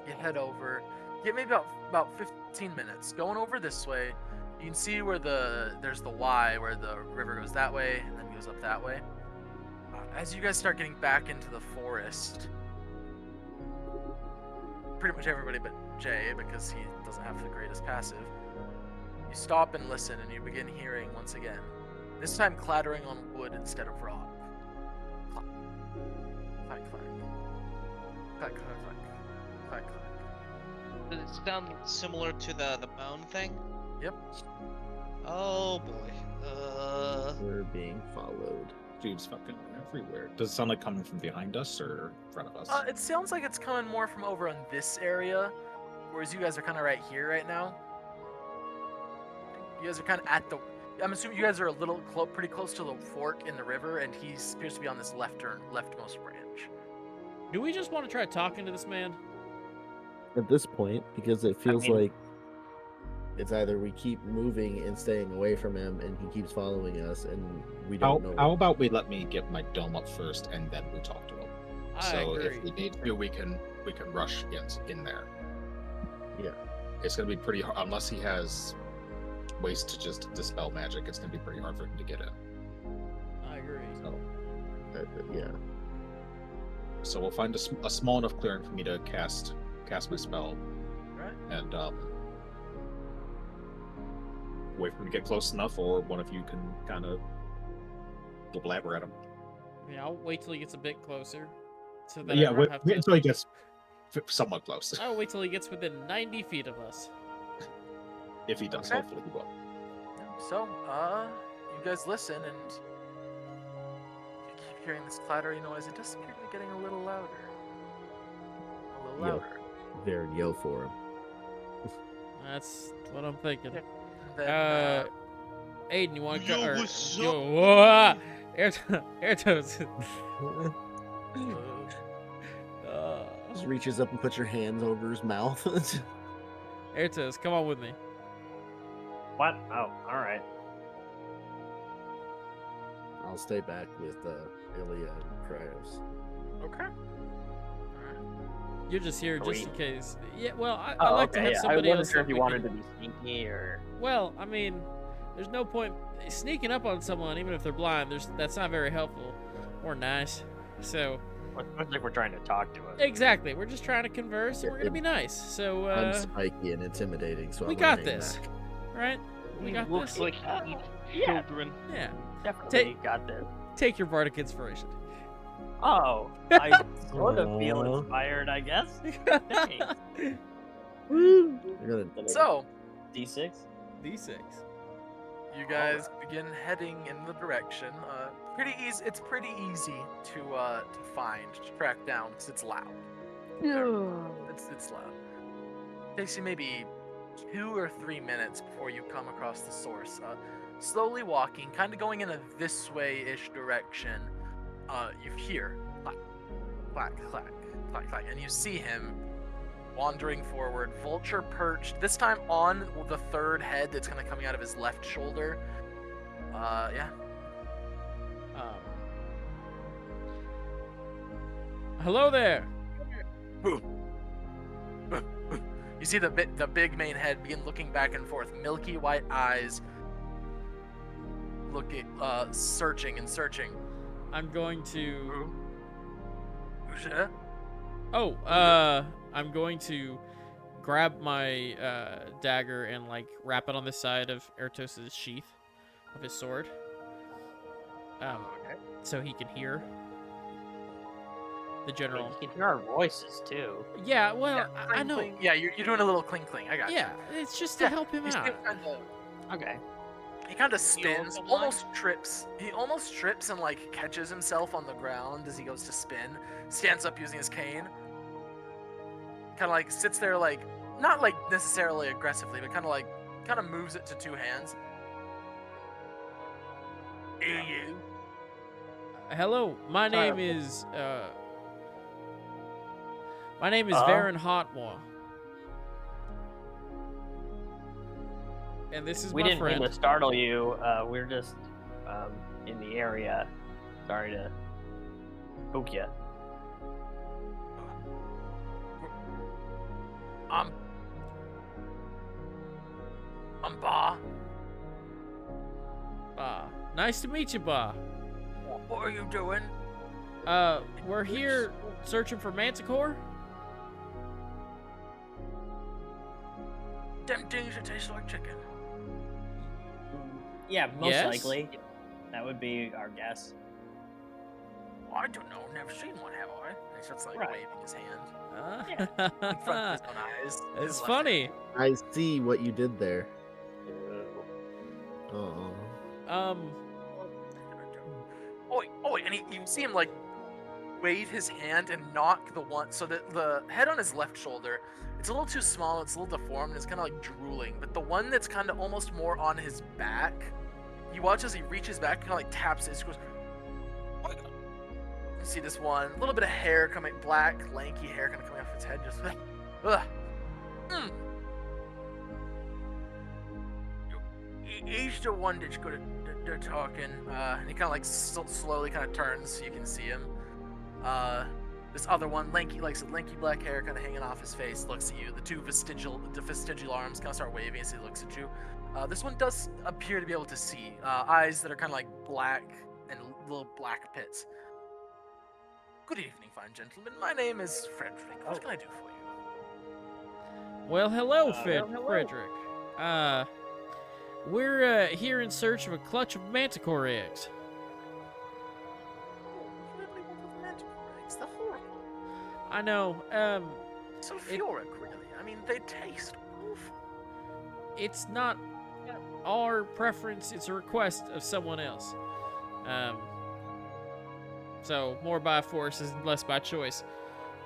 A: You head over. You get maybe about 15 minutes. Going over this way, you can see where there's the Y, where the river goes that way and then goes up that way. As you guys start getting back into the forest, pretty much everybody but Jay, because he doesn't have the greatest passive, you stop and listen, and you begin hearing once again. This time clattering on wood instead of rock. Clack, clack, clack. Clack, clack, clack. Clack, clack.
D: Does it sound similar to the bone thing?
A: Yep.
D: Oh boy.
I: We're being followed.
F: Dude's fucking everywhere. Does it sound like coming from behind us or in front of us?
A: It sounds like it's coming more from over on this area, whereas you guys are kind of right here right now. You guys are kind of at the. I'm assuming you guys are a little pretty close to the fork in the river, and he appears to be on this leftmost branch.
B: Do we just want to try talking to this man?
I: At this point, because it feels
H: mean-
I: like it's either we keep moving and staying away from him, and he keeps following us, and we don't know.
F: How about we let me get my dome up first, and then we talk to him.
B: I
F: So
B: agree.
F: if we need to, we can rush in there.
I: Yeah.
F: It's gonna be pretty hard unless he has ways to just dispel magic. It's gonna be pretty hard for him to get in.
B: I agree.
F: So,
I: Yeah.
F: so we'll find a small enough clearing for me to cast my spell,
A: Right?
F: and wait for him to get close enough, or one of you can kind of blabber at him.
B: Yeah, I'll wait till he gets a bit closer, so that
F: Yeah,
B: I don't have to.
F: until he gets somewhat close.
B: I'll wait till he gets within 90 feet of us.
F: If he does,
A: Okay.
F: hopefully he will.
A: So, you guys listen, and you keep hearing this clattery noise. It does appear to be getting a little louder. A little
I: Yep.
A: louder.
I: There, yell for him.
B: That's what I'm thinking.
A: And then,
B: Aiden, you want to
D: Yo,
B: go?
D: what's
B: Yo,
D: up?
B: whoa, air toes.
I: Just reaches up and puts your hands over his mouth.
B: Air toes, come on with me.
E: What? Oh, all right.
I: I'll stay back with Ilya and Kryos.
A: okay.
B: You're just here
H: Are
B: just
H: we-
B: in case. Yeah, well, I
H: Oh,
B: like to
H: okay,
B: have
H: yeah. I
B: somebody
H: wasn't
B: else.
H: sure
B: that
H: if you
B: we
H: wanted
B: can-
H: to be sneaky or.
B: Well, I mean, there's no point sneaking up on someone, even if they're blind. That's not very helpful or nice. So
E: Especially if we're trying to talk to us.
B: exactly, we're just trying to converse, and we're gonna be nice. So
I: I'm spiky and intimidating, so
B: we
I: I'm gonna
B: got
I: hang
B: this,
I: back.
B: right? We got
D: looks
B: this.
D: like he needs
H: Yeah.
D: children.
B: Yeah.
H: Definitely got this.
B: Take your bardic inspiration.
H: Oh, I sort of feel
I: Aw.
H: inspired, I guess. Thanks.
I: Woo! You're gonna
A: So,
H: D6.
B: D6.
A: you guys begin heading in the direction. Pretty easy. It's pretty easy to find, to track down, because it's loud. It's loud. Takes you maybe 2 or 3 minutes before you come across the source. Slowly walking, kind of going in a this way-ish direction. You hear clack, clack, clack, clack, clack, and you see him wandering forward, vulture perched. This time on the third head that's kind of coming out of his left shoulder. Yeah.
B: Hello there.
A: You see the big main head begin looking back and forth, milky white eyes, looking, searching and searching.
B: I'm going to.
A: Who's that?
B: Oh, I'm going to grab my dagger and like wrap it on the side of Ertos' sheath of his sword,
A: Okay.
B: so he can hear. the general.
H: You can hear our voices too.
B: Yeah, well,
A: Yeah,
B: I
A: cling,
B: know.
A: cling. Yeah, you're doing a little cling cling. I got you.
B: Yeah, it's just to
A: Yeah,
B: help him
A: You see
B: out.
A: him
H: Okay.
A: he kind of
D: The
A: spins,
D: oracle
A: almost trips. He almost trips and like catches himself on the ground as he goes to spin. Stands up using his cane. Kind of like sits there, like not like necessarily aggressively, but kind of moves it to two hands. Hey, you.
B: Hello, my
H: Sorry.
B: name is
H: Uh?
B: Varen Hotwa. And this is
H: We
B: my
H: didn't
B: friend.
H: mean to startle you. We're just in the area. Sorry to spook you.
A: I'm Ba.
B: Bah. Nice to meet you, Bah.
A: What are you doing?
B: We're here searching for manticore.
A: Them things that taste like chicken.
H: Yeah, most
B: Yes?
H: likely. That would be our guess.
A: I don't know. Never seen one, have I? And he starts like
H: Right.
A: waving his hand
B: Uh,
A: in front of his own eyes.
B: it's
A: His left
B: funny.
I: I see what you did there. Oh.
A: hand. Oh, and you see him like wave his hand and knock the one, so that the head on his left shoulder, it's a little too small, it's a little deformed, and it's kind of like drooling. But the one that's kind of almost more on his back, you watch as he reaches back, kind of like taps it. He goes, "Oh my God." You see this one, a little bit of hair coming, black, lanky hair kind of coming off its head, just ugh. He's the one that's good at talking. And he kind of like slowly kind of turns so you can see him. This other one, lanky, like I said, lanky black hair kind of hanging off his face, looks at you. The vestigial arms kind of start waving as he looks at you. This one does appear to be able to see. Eyes that are kind of like black and little black pits. Good evening, fine gentlemen. My name is Frederick. What can I do for you?
B: Well, hello,
H: hello.
B: Frederick. We're here in search of a clutch of manticore eggs.
A: Really want with manticore eggs? They're horrible.
B: I know.
A: Sulfuric, really. I mean, they taste awful.
B: It's not our preference. It's a request of someone else. So more by force and less by choice.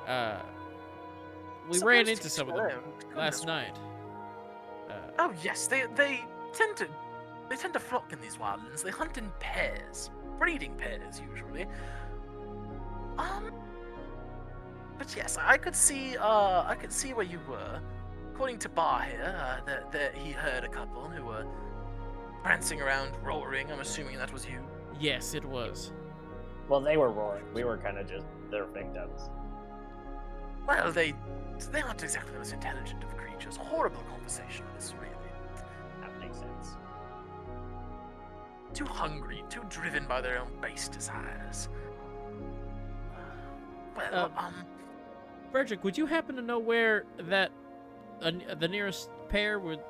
B: We ran into some of them last night.
A: Oh yes, they tend to flock in these wildlands. They hunt in pairs, breeding pairs usually. But yes, I could see where you were. According to Bar here, that he heard a couple who were prancing around, roaring. I'm assuming that was you.
B: Yes, it was.
E: Well, they were roaring. We were kind of just their victims.
A: Well, they aren't exactly the most intelligent of creatures. Horrible conversationalists, really.
E: That makes sense.
A: Too hungry, too driven by their own base desires. Well,
B: Frederick, would you happen to know where that the nearest pair would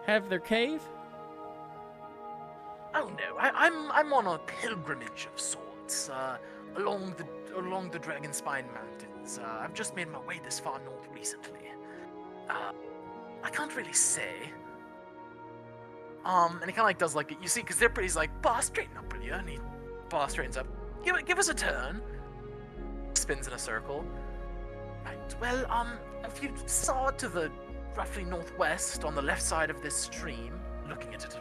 B: have their cave?
A: Oh no, I'm on a pilgrimage of sorts, along the Dragonspine Mountains. I've just made my way this far north recently. I can't really say. And he kind of like does like you see, because he's like, "Boss, straighten up, will you?" And Boss straightens up. Give us a turn. Spins in a circle. Right. Well, if you saw to the roughly northwest on the left side of this stream, looking at it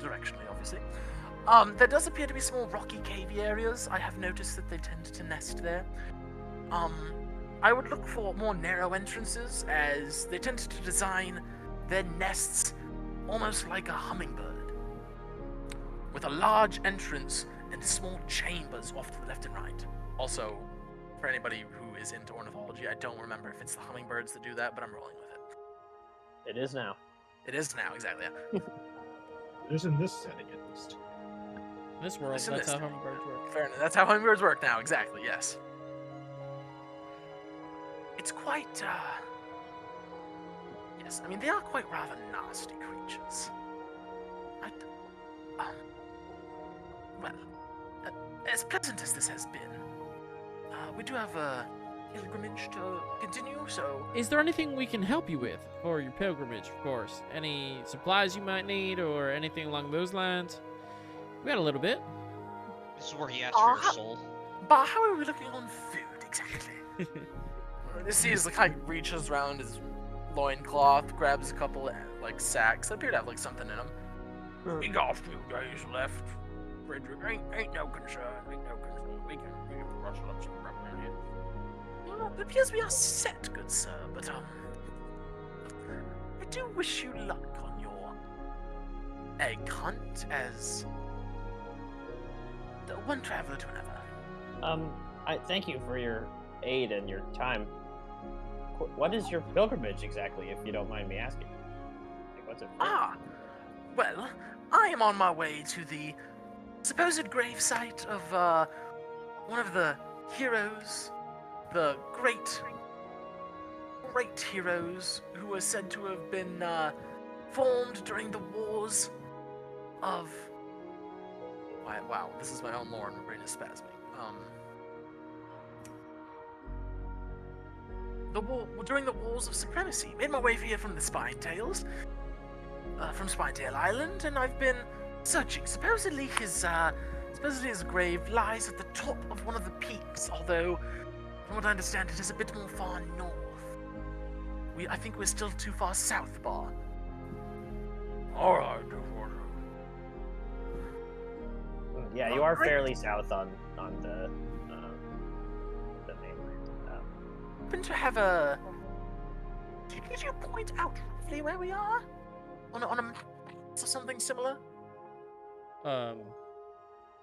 A: directionally, obviously, there does appear to be small rocky cavey areas. I have noticed that they tend to nest there. I would look for more narrow entrances, as they tend to design their nests almost like a hummingbird, with a large entrance and small chambers off to the left and right. Also, for anybody who is into ornithology, I don't remember if it's the hummingbirds that do that, but I'm rolling with it.
E: It is now.
A: It is now, exactly. Yeah.
F: It is in this setting at least.
B: In this world,
A: Listen to
B: that's how
A: this.
B: hummingbirds work.
A: Fair enough. That's how hummingbirds work now, exactly, yes. It's quite, yes, I mean, they are quite rather nasty creatures. Well, as pleasant as this has been, we do have a pilgrimage to continue, so
B: Is there anything we can help you with for your pilgrimage, of course? Any supplies you might need or anything along those lines? We got a little bit.
D: This is where he asks for your
A: Uh-huh.
D: soul.
A: but how are we looking on food exactly? You see, he like reaches around his loincloth, grabs a couple like sacks that appear to have like something in them. We got a few days left. Frederick, ain't no concern. Ain't no concern. We can rustle up some crap around here. It appears we are set, good sir. But I do wish you luck on your egg hunt, as the one traveler to another.
H: I thank you for your aid and your time. What is your pilgrimage exactly, if you don't mind me asking? Like, what's it for?
A: Well, I am on my way to the supposed gravesite of one of the heroes, the great heroes who were said to have been formed during the wars of. Wow, this is my own lore and my brain is spasming. During the Wars of Supremacy. Made my way here from the Spinetails, from Spinetail Island, and I've been searching. Supposedly his grave lies at the top of one of the peaks, although, from what I understand, it is a bit more far north. I think we're still too far south, Bar. Alright,
H: Yeah, you are fairly south on the mainland.
A: Happen to have a. Could you point out roughly where we are? On a map or something similar?
H: Do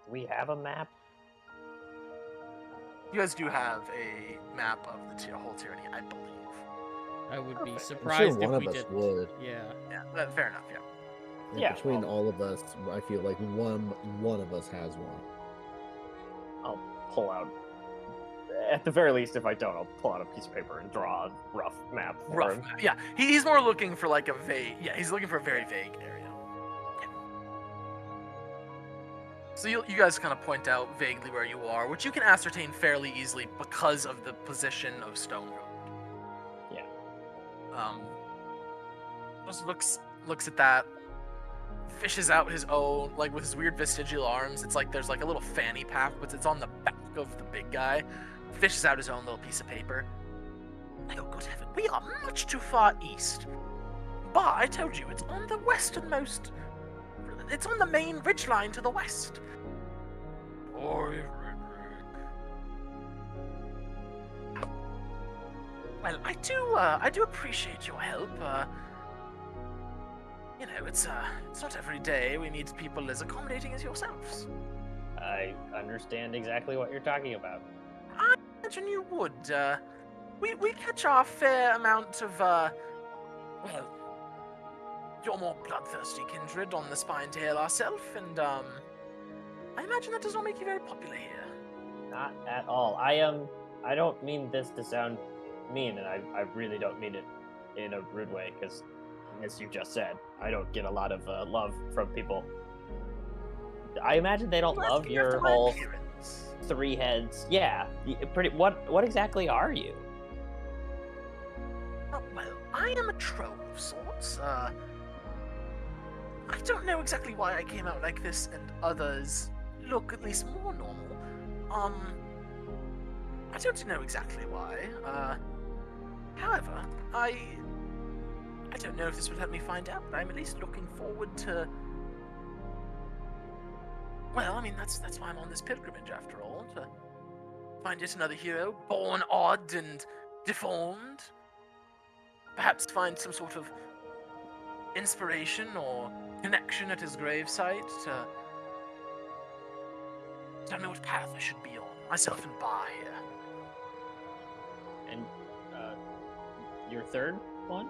H: we have a map?
A: You guys do have a map of the whole tyranny, I believe.
B: I would be
A: Perfect.
B: surprised
I: one
B: if
I: of
B: we
I: us
B: didn't.
I: would.
B: Yeah.
A: Yeah, fair enough, yeah.
I: And
H: Yeah,
I: between
H: well-
I: all of us, I feel like one of us has one.
H: I'll pull out. At the very least, if I don't, I'll pull out a piece of paper and draw a rough map for
A: Rough
H: him.
A: map. Yeah, he's more looking for like a vague. Yeah, he's looking for a very vague area. Yeah. So you guys kind of point out vaguely where you are, which you can ascertain fairly easily because of the position of Stone Road.
H: Yeah.
A: Just looks at that, fishes out his own, like with his weird vestigial arms. It's like there's like a little fanny pack, but it's on the back of the big guy. Fishes out his own little piece of paper. Oh, good heaven, we are much too far east. But I told you, it's on the westernmost. It's on the main ridgeline to the west. Oi, Frederick. Well, I do appreciate your help. You know, it's not every day we meet people as accommodating as yourselves.
H: I understand exactly what you're talking about.
A: I imagine you would. We catch our fair amount of, well, your more bloodthirsty kindred on the Spinetail ourselves, and, I imagine that does not make you very popular here.
H: Not at all. I don't mean this to sound mean, and I really don't mean it in a rude way, because, as you just said, I don't get a lot of love from people. I imagine they don't
A: You ask
H: love
A: me
H: your
A: after my
H: whole
A: appearance.
H: 3 heads. Yeah, pretty. What exactly are you?
A: Oh, well, I am a troll of sorts. I don't know exactly why I came out like this and others look at least more normal. I don't know exactly why. However, I don't know if this would help me find out, but I'm at least looking forward to. Well, I mean, that's why I'm on this pilgrimage after all, to find yet another hero, born odd and deformed. Perhaps find some sort of inspiration or connection at his gravesite to. I don't know what path I should be on. Myself and Bar here.
H: And your third one?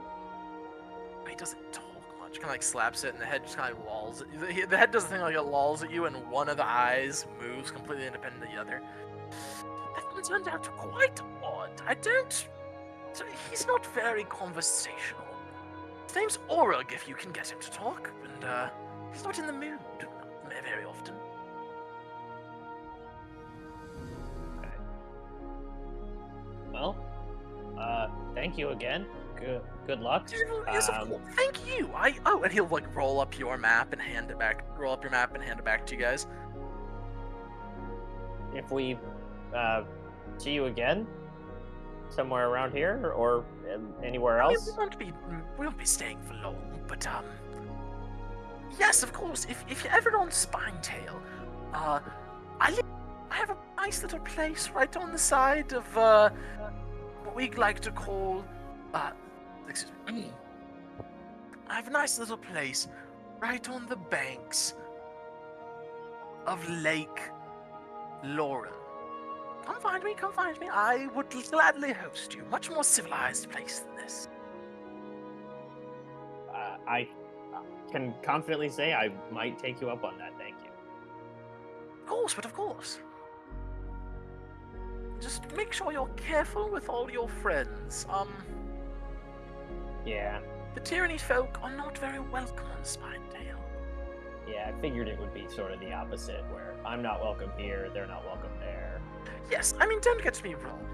A: He doesn't talk much. Kind of like slaps it, and the head just kind of lolls. The head does the thing like it lolls at you, and one of the eyes moves completely independent of the other. That one turned out quite odd. He's not very conversational. His name's Orug, if you can get him to talk, and he's not in the mood very often.
H: thank you again. Good luck.
A: Yes, of course. Thank you. And he'll like roll up your map and hand it back. Roll up your map and hand it back to you guys.
H: If we see you again, somewhere around here or anywhere
A: I mean,
H: else.
A: we won't be staying for long, but yes, of course. If you're ever on Spinetail, I have a nice little place right on the side of what we like to call excuse me. I have a nice little place right on the banks of Lake Lauren. Come find me, come find me. I would gladly host you. Much more civilized place than this.
H: I can confidently say I might take you up on that. Thank you.
A: Of course. Just make sure you're careful with all your friends.
H: Yeah.
A: The Tyranny folk are not very welcome on Spinetail.
H: Yeah, I figured it would be sort of the opposite, where I'm not welcome here, they're not welcome there.
A: Yes, I mean, don't get me wrong.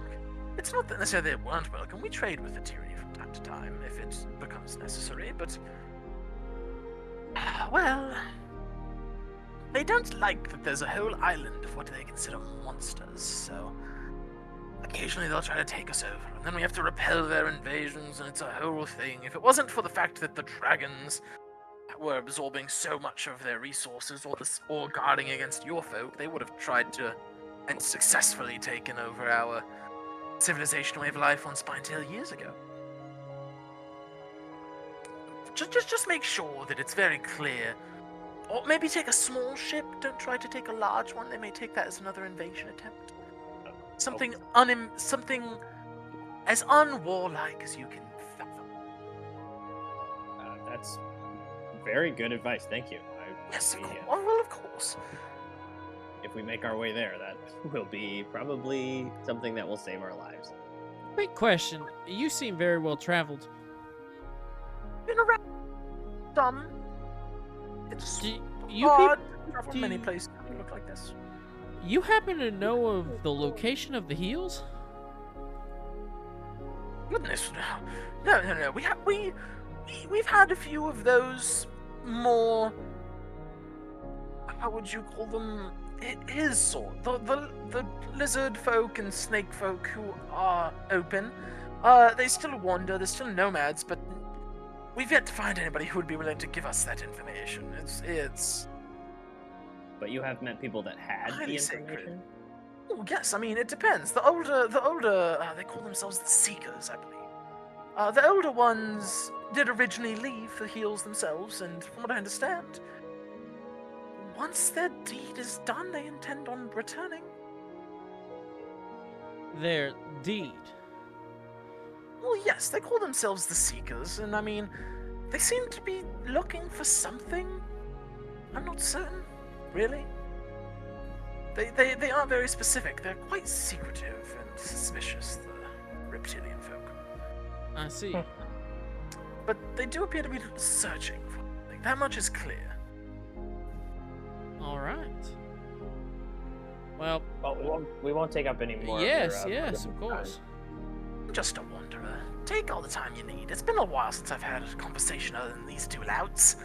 A: It's not that necessarily they weren't welcome. We trade with the Tyranny from time to time if it becomes necessary, but well, they don't like that there's a whole island of what they consider monsters, so occasionally they'll try to take us over, and then we have to repel their invasions, and it's a whole thing. If it wasn't for the fact that the dragons were absorbing so much of their resources or guarding against your folk, they would have tried to and successfully taken over our civilization way of life on Spinetail years ago. Just make sure that it's very clear. Or maybe take a small ship. Don't try to take a large one. They may take that as another invasion attempt. Something something as unwarlike as you can fathom.
H: That's very good advice. Thank you.
A: Yes, of course. Well, of course.
H: If we make our way there, that will be probably something that will save our lives.
B: Quick question. You seem very well traveled.
A: Been around some. It's
B: You
A: hard
B: peop-
A: to travel
B: do
A: many
B: you-
A: places that look like this.
B: You happen to know of the location of the heels?
A: Goodness, no. We've had a few of those more. How would you call them? His sort. The lizard folk and snake folk who are open. They still wander. They're still nomads, but we've yet to find anybody who would be willing to give us that information. It's.
H: But you have met people that had the
A: highly
H: information?
A: sacred. Oh, yes, I mean, it depends. The older, they call themselves the Seekers, I believe. The older ones did originally leave the heels themselves, and from what I understand, once their deed is done, they intend on returning.
B: Their deed.
A: Well, yes, they call themselves the Seekers, and I mean, they seem to be looking for something. I'm not certain, really. They aren't very specific. They're quite secretive and suspicious, the reptilian folk.
B: I see.
A: But they do appear to be searching for something. That much is clear.
B: All right. Well,
H: we won't take up any more.
B: yes,
H: of your,
B: yes, of course.
A: I'm just a wanderer. Take all the time you need. It's been a while since I've had a conversation other than these two louts.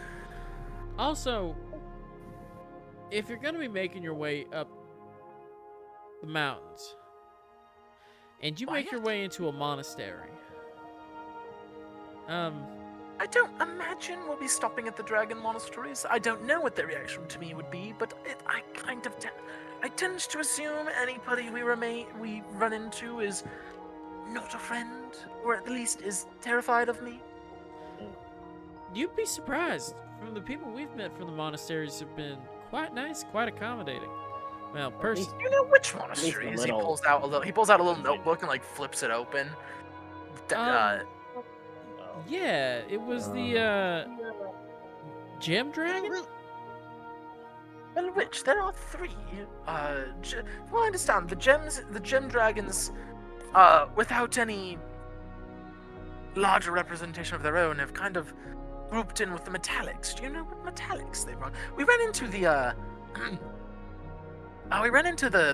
B: Also, if you're going to be making your way up the mountains, and you
A: Why,
B: make your
A: yes.
B: way into a monastery,
A: I don't imagine we'll be stopping at the dragon monasteries. I don't know what their reaction to me would be, but I tend to assume anybody we run into is not a friend, or at least is terrified of me.
B: you'd be surprised. From the people we've met from the monasteries have been quite nice, quite accommodating. Well, personally,
A: You know which
H: least
A: monasteries?
H: a little.
A: He pulls out a little notebook and like flips it open.
B: yeah, it was the Gem Dragon.
A: Well, which there are three. Well, I understand the gem dragons, without any larger representation of their own, have kind of grouped in with the metallics. Do you know what metallics they run? We ran into the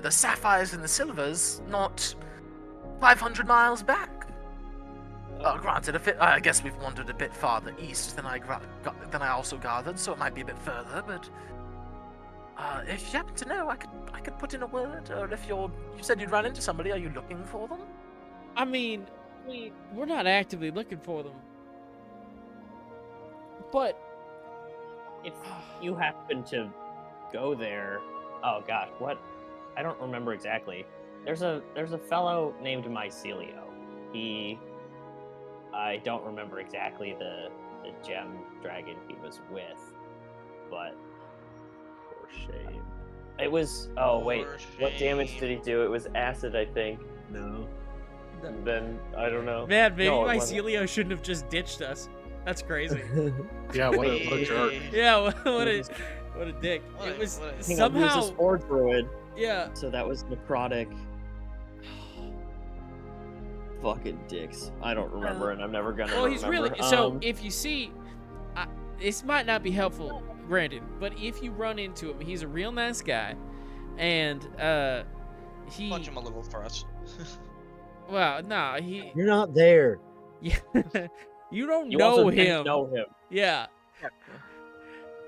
A: the sapphires and the silvers not 500 miles back. Granted, I guess we've wandered a bit farther east than I also gathered, so it might be a bit further. But if you happen to know, I could put in a word. Or if you said you'd run into somebody, are you looking for them?
B: I mean, we're not actively looking for them, but
H: If you happen to go there, oh gosh, what? I don't remember exactly. There's a fellow named Mycelio. I don't remember exactly the gem dragon he was with, but
I: For shame.
H: it was. Oh wait,
D: For
H: what damage
D: shame.
H: did he do? It was acid, I think.
I: No.
H: Then I don't know.
B: man, maybe
H: No, it wasn't.
B: Mycelio shouldn't have just ditched us. That's crazy.
F: Yeah, what a jerk.
B: Yeah, what a dick.
D: What
B: It
D: a-
B: was
D: what a-
H: Hang on, he was
B: somehow,
H: a spore druid,
B: yeah.
H: so that was necrotic. Fucking dicks. I don't remember, and I'm never gonna.
B: Well, he's really
H: remember.
B: so. If you see, this might not be helpful, granted, but if you run into him, he's a real nice guy, and he.
D: Punch him a little for us.
B: Well, nah, he.
I: You're not there.
B: Yeah, you don't
H: You
B: know
H: also didn't
B: him.
H: know him.
B: Yeah.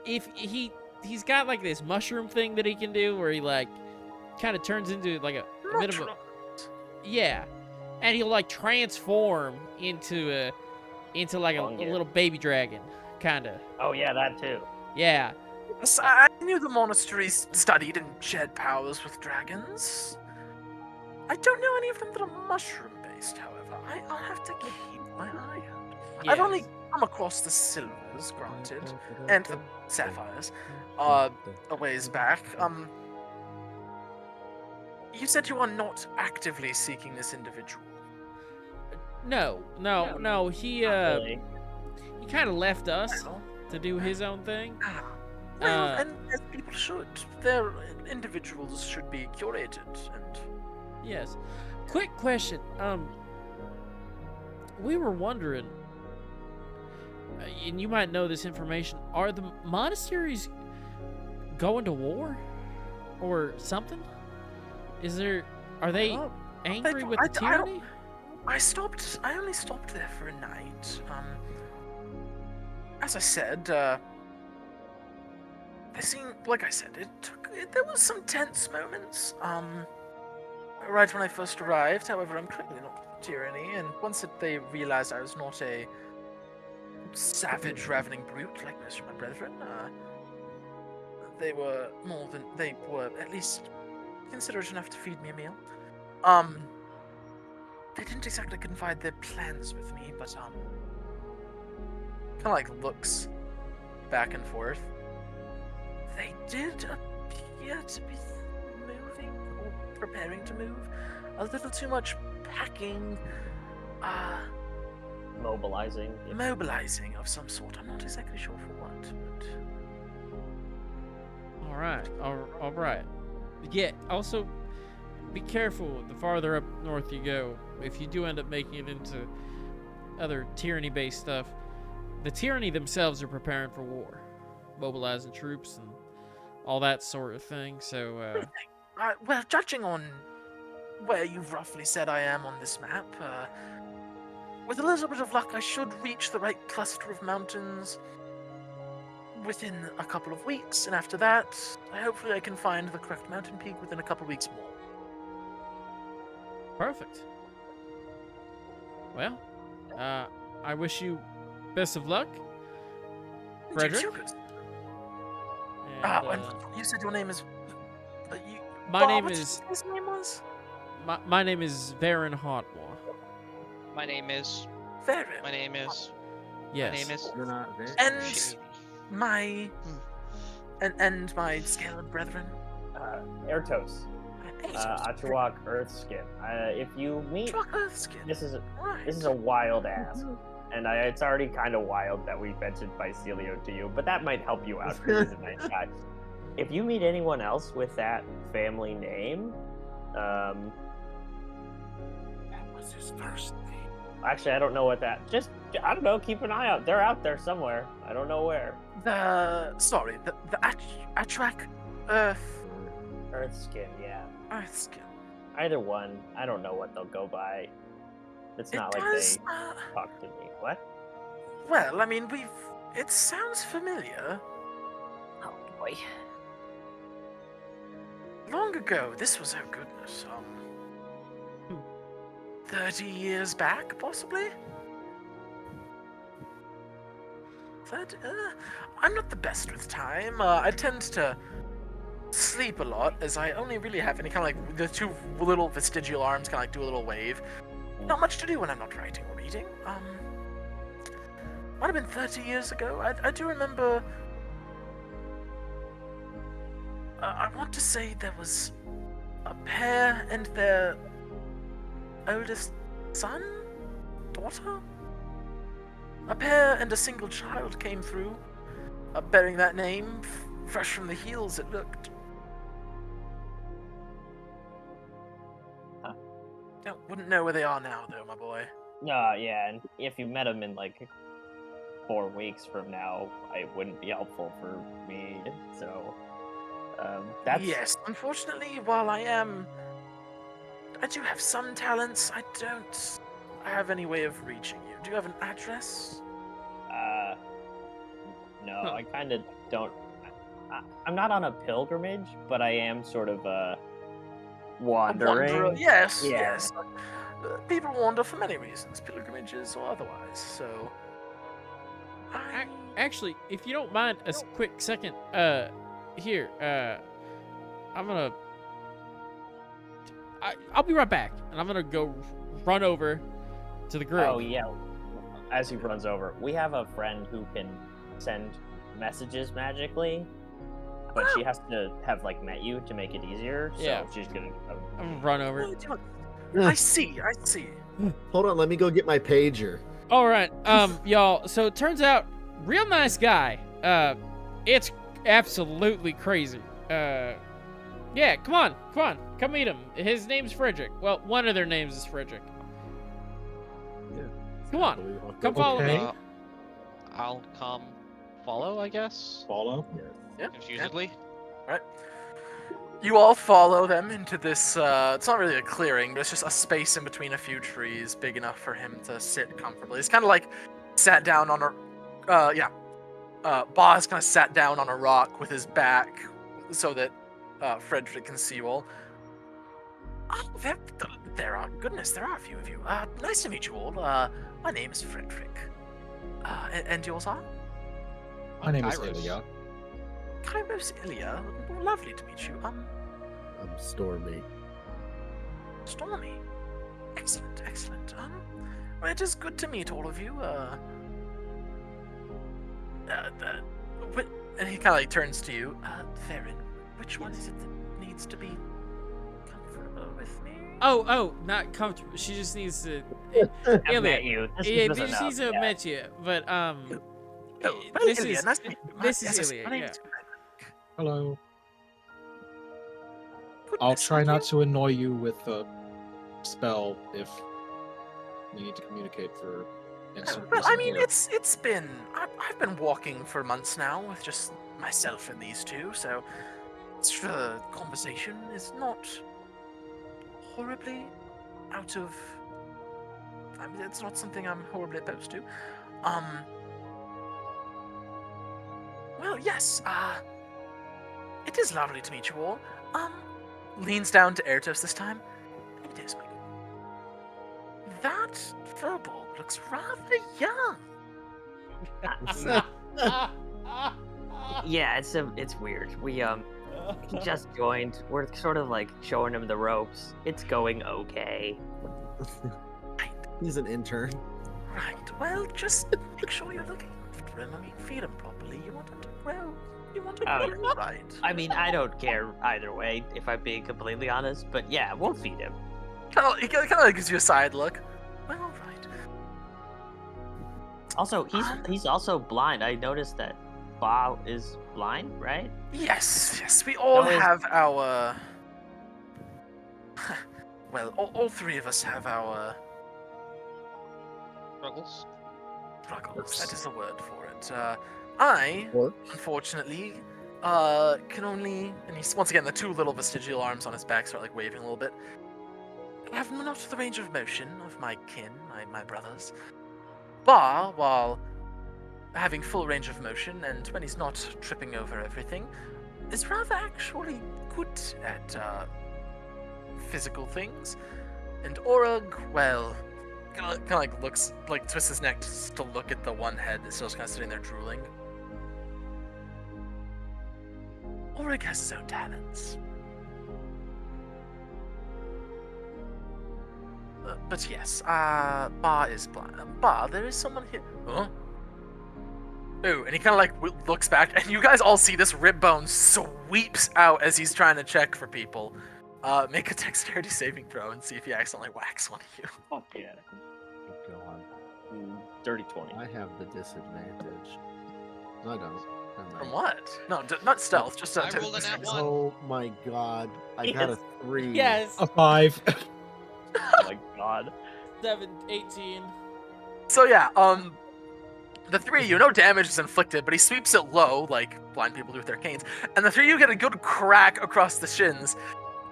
B: If he's got like this mushroom thing that he can do, where he like kind of turns into like a bit of a. Yeah, and he'll like transform into like a
H: Fungus.
B: little baby dragon, kind of.
H: Oh yeah, that too.
B: Yeah.
A: Yes, I knew the monasteries studied and shared powers with dragons. I don't know any of them that are mushroom-based, however. I'll have to keep my eye out. I've only come across the silvers, granted, and the sapphires, a ways back. You said you are not actively seeking this individual.
B: No. He
H: Not really.
B: he kind of left us
A: Well,
B: to do his own thing.
A: well, and as people should. Their individuals should be curated and.
B: Yes. Quick question. We were wondering, and you might know this information. Are the monasteries going to war, or something? Are they angry with the tyranny?
A: I only stopped there for a night. As I said, they seemed, like I said, there was some tense moments. Right when I first arrived, however, I'm clearly not tyranny, and once they realized I was not a savage, ravening brute like most of my brethren, they were at least considerate enough to feed me a meal. They didn't exactly confide their plans with me, but kind of like looks back and forth. They did appear to be moving or preparing to move. A little too much packing,
H: Mobilizing.
A: mobilizing of some sort. I'm not exactly sure for what, but
B: All right. Yeah. Also, be careful. The farther up north you go, if you do end up making it into other tyranny-based stuff, the tyranny themselves are preparing for war, mobilizing troops and all that sort of thing. So,
A: well, judging on where you've roughly said I am on this map, with a little bit of luck, I should reach the right cluster of mountains within a couple of weeks, and after that, hopefully I can find the correct mountain peak within a couple of weeks more.
B: perfect. Well, I wish you best of luck, Frederick.
A: And you said your name is.
B: My
A: Bob,
B: name
A: what's
B: is
A: his name was?
B: my name is Varen Hotwa.
D: My name is.
A: Varen.
D: My name is.
B: Yes.
D: My name is.
I: You're not there.
A: And
D: Shady.
A: my. And my scaling brethren.
H: Airtos. Achuak Earthskin. If you meet,
A: Earthskin.
H: this is
A: Right.
H: a wild ass, and it's already kind of wild that we mentioned Mycelio to you, but that might help you out because he's a nice guy. If you meet anyone else with that family name,
G: That was his first name.
H: actually I don't know what that. I don't know. Keep an eye out. They're out there somewhere. I don't know where.
A: The Atrak
H: Earthskin, yeah.
A: Earthskin.
H: Either one. I don't know what they'll go by. It's
A: It
H: not like
A: does.
H: they talk to me. What?
A: Well, I mean, it sounds familiar.
H: Oh boy.
A: Long ago, this was, oh goodness, 30 years back, possibly? 30, I'm not the best with time. I tend to sleep a lot, as I only really have any kind of like, the two little vestigial arms kind of like do a little wave. Not much to do when I'm not writing or reading. Might have been 30 years ago. I do remember... I want to say there was a pair and their oldest son? Daughter? A pair and a single child came through, bearing that name, fresh from the heels it looked.
H: Huh.
A: Wouldn't know where they are now, though, my boy.
H: Yeah, and if you met him in like 4 weeks from now, it wouldn't be helpful for me. So, that's
A: Yes, unfortunately, while I do have some talents, I don't have any way of reaching you. Do you have an address?
H: no, I kind of don't. I'm not on a pilgrimage, but I am sort of wandering.
A: Wanderer, yes,
H: Yeah.
A: yes. People wander for many reasons, pilgrimages or otherwise, so...
B: Actually, if you don't mind a quick second, here, I'm gonna... I'll be right back, and I'm gonna go run over to the group.
H: Oh yeah. As he runs over, we have a friend who can send messages magically, but she has to have like met you to make it easier. So
B: Yeah.
H: she's gonna.
B: I'm gonna run over.
A: I see.
I: Hold on, let me go get my pager.
B: All right, y'all. So it turns out, real nice guy. It's absolutely crazy. Yeah, come on, come meet him. His name's Frederick. Well, one of their names is Frederick.
I: Yeah.
B: Come on, come follow
F: Okay.
B: me.
D: I'll come follow, I guess.
F: Follow.
A: Yeah.
D: Confusedly.
A: Right. You all follow them into this, it's not really a clearing, but it's just a space in between a few trees, big enough for him to sit comfortably. He's kind of like sat down on a, Boz kind of sat down on a rock with his back so that Frederick can see you all. Oh, there are a few of you. Nice to meet you all. My name is Frederick. And yours are?
F: My name is
D: Kairos.
F: Ilya.
A: Kairos Ilya. Well, lovely to meet you.
I: I'm Stormy.
A: Stormy. Excellent. Well, it is good to meet all of you. And he kind of like turns to you. Theron, which one is it that needs to be comfortable with me?
B: Oh, not comfortable. She just needs to.
H: I've met you. This
B: Yeah,
H: is
B: she
H: enough,
B: needs to
H: yeah.
B: met you, but
A: Oh,
B: this
A: Ilya,
B: is
A: nice to meet you.
B: this
A: Yes,
B: is Ilya.
A: my name
B: Yeah.
A: is
F: Hello.
A: Goodness,
F: I'll try
A: are
F: not
A: you-
F: to annoy you with a spell if we need to communicate for instant
A: Well, I
F: reason
A: mean,
F: here.
A: it's been I've been walking for months now with just myself and these two, so the conversation is not horribly out of. I mean, it's not something I'm horribly opposed to. Well, yes. It is lovely to meet you all. Leans down to Ertos this time. It is, Michael. That furball looks rather young.
J: Yeah, it's weird. We he just joined. We're sort of like showing him the ropes. It's going okay.
I: He's an intern.
A: Right. Well, just make sure you're looking after him. I mean, feed him properly. You want him to grow. You want him to grow right.
J: I mean, I don't care either way, if I'm being completely honest. But yeah, we'll feed him.
A: He kind of gives you a side look. Well, all right.
J: Also, he's also blind. I noticed that Ba is blind, right?
A: Yes. We all
J: So is-
A: have our. Well, all three of us have our
D: Struggles.
A: struggles. That is the word for it. I,
I: Works.
A: unfortunately, can only. And he's once again the two little vestigial arms on his back start like waving a little bit. have not the range of motion of my kin, my brothers. Bar, while having full range of motion, and when he's not tripping over everything, is rather actually good at physical things. And Orug, well, kind of like looks, like twists his neck to look at the one head that's still kind of sitting there drooling. Orug has his own talents. But yes, Bar is blind. Bar, there is someone here. Huh? Ooh, and he kind of like looks back, and you guys all see this rib bone sweeps out as he's trying to check for people. Make a dexterity saving throw and see if he accidentally whacks one of you.
H: Fuck yeah.
I: Oh, God.
H: Dirty 20.
I: I have the disadvantage. No, I don't. Never
A: From
I: mind.
A: what? No, not stealth. Just
D: I rolled a nat one.
I: Oh my God! I got a 3.
B: Yes.
F: A 5.
H: Oh my god.
B: 18.
A: So yeah, the three of you, no damage is inflicted, but he sweeps it low, like blind people do with their canes, and the three of you get a good crack across the shins,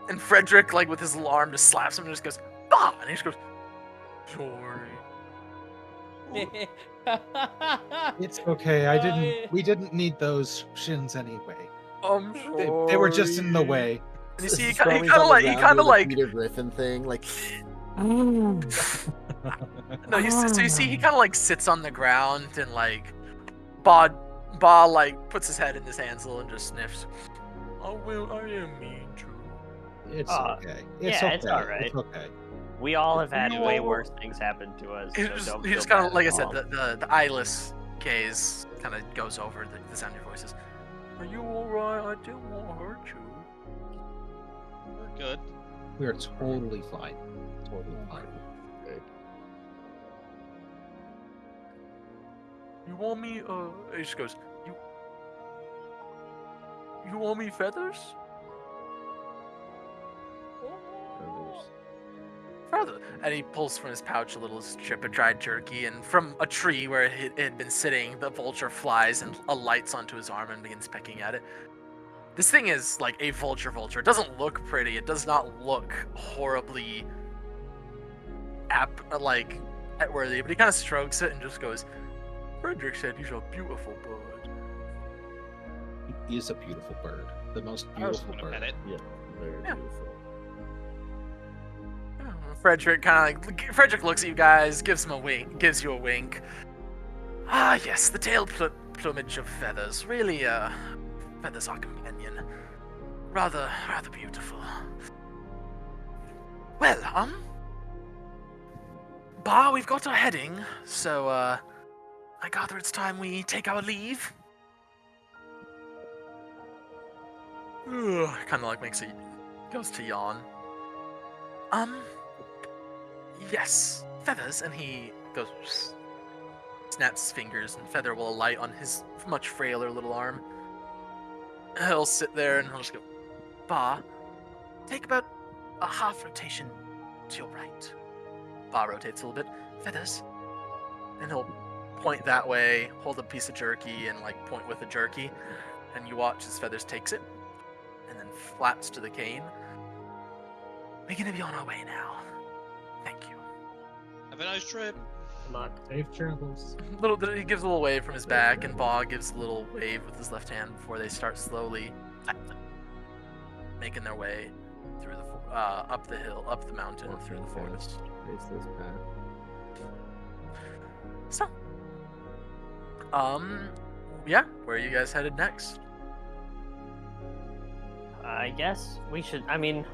A: and Frederick, like with his little arm, just slaps him and just goes, "Ah!" And he just goes, "Sorry."
F: It's okay. We didn't need those shins anyway.
A: I'm
F: They were just in the
A: sorry."
F: way.
A: And you see, he
I: Scrummy's
A: kind
I: on
A: of
I: the
A: like,
I: ground doing the Peter Griffin thing, like.
A: no, so you see, he kind of like sits on the ground and like, Ba like puts his head in his hands a little and just sniffs. I am mean to.
F: It's
H: Uh,
F: okay.
H: yeah, it's alright.
F: It's okay.
H: We all have had
A: You
H: way
A: all-
H: worse things happen to us.
A: He
H: so
A: just,
H: don't
A: he
H: feel
A: just kind
H: bad
A: of, like I
H: at
A: said,
H: all.
A: the eyeless gaze kind of goes over the sound of your voices. Are you alright? I didn't want to hurt you.
D: We're good.
F: We're totally fine. Totally fine.
A: You want me? He just goes. You want me feathers? Feather. And he pulls from his pouch a little strip of dried jerky, and from a tree where it had been sitting, the vulture flies and alights onto his arm and begins pecking at it. This thing is like a vulture. It doesn't look pretty. It does not look horribly worthy, but he kind of strokes it and just goes, Frederick said he's a beautiful bird.
F: He is a beautiful bird. The most
D: I was
F: beautiful
D: gonna pet
F: bird.
D: it.
I: Yeah, very
A: Yeah.
I: beautiful.
A: Frederick looks at you guys, gives you a wink. Ah, yes, the tail plumage of feathers. Really, feathers are companion. Rather beautiful. Well, Bar, we've got our heading, so, I gather it's time we take our leave. Kind of like goes to yawn. Yes, feathers, and he goes, snaps his fingers, and feather will alight on his much frailer little arm. He'll sit there and he'll just go, Bar, take about a half rotation to your right. Bar rotates a little bit. Feathers, and he'll point that way, hold a piece of jerky, and like point with the jerky, and you watch as Feathers takes it, and then flaps to the cane. We're gonna be on our way now. Thank you.
D: Have a nice trip.
H: Come on.
F: Safe travels.
A: He gives a little wave from his back, and Ba gives a little wave with his left hand before they start slowly making their way through the up the hill, up the mountain, through the forest.
I: Face this path.
A: So, yeah, where are you guys headed next?
H: I guess we should. I mean,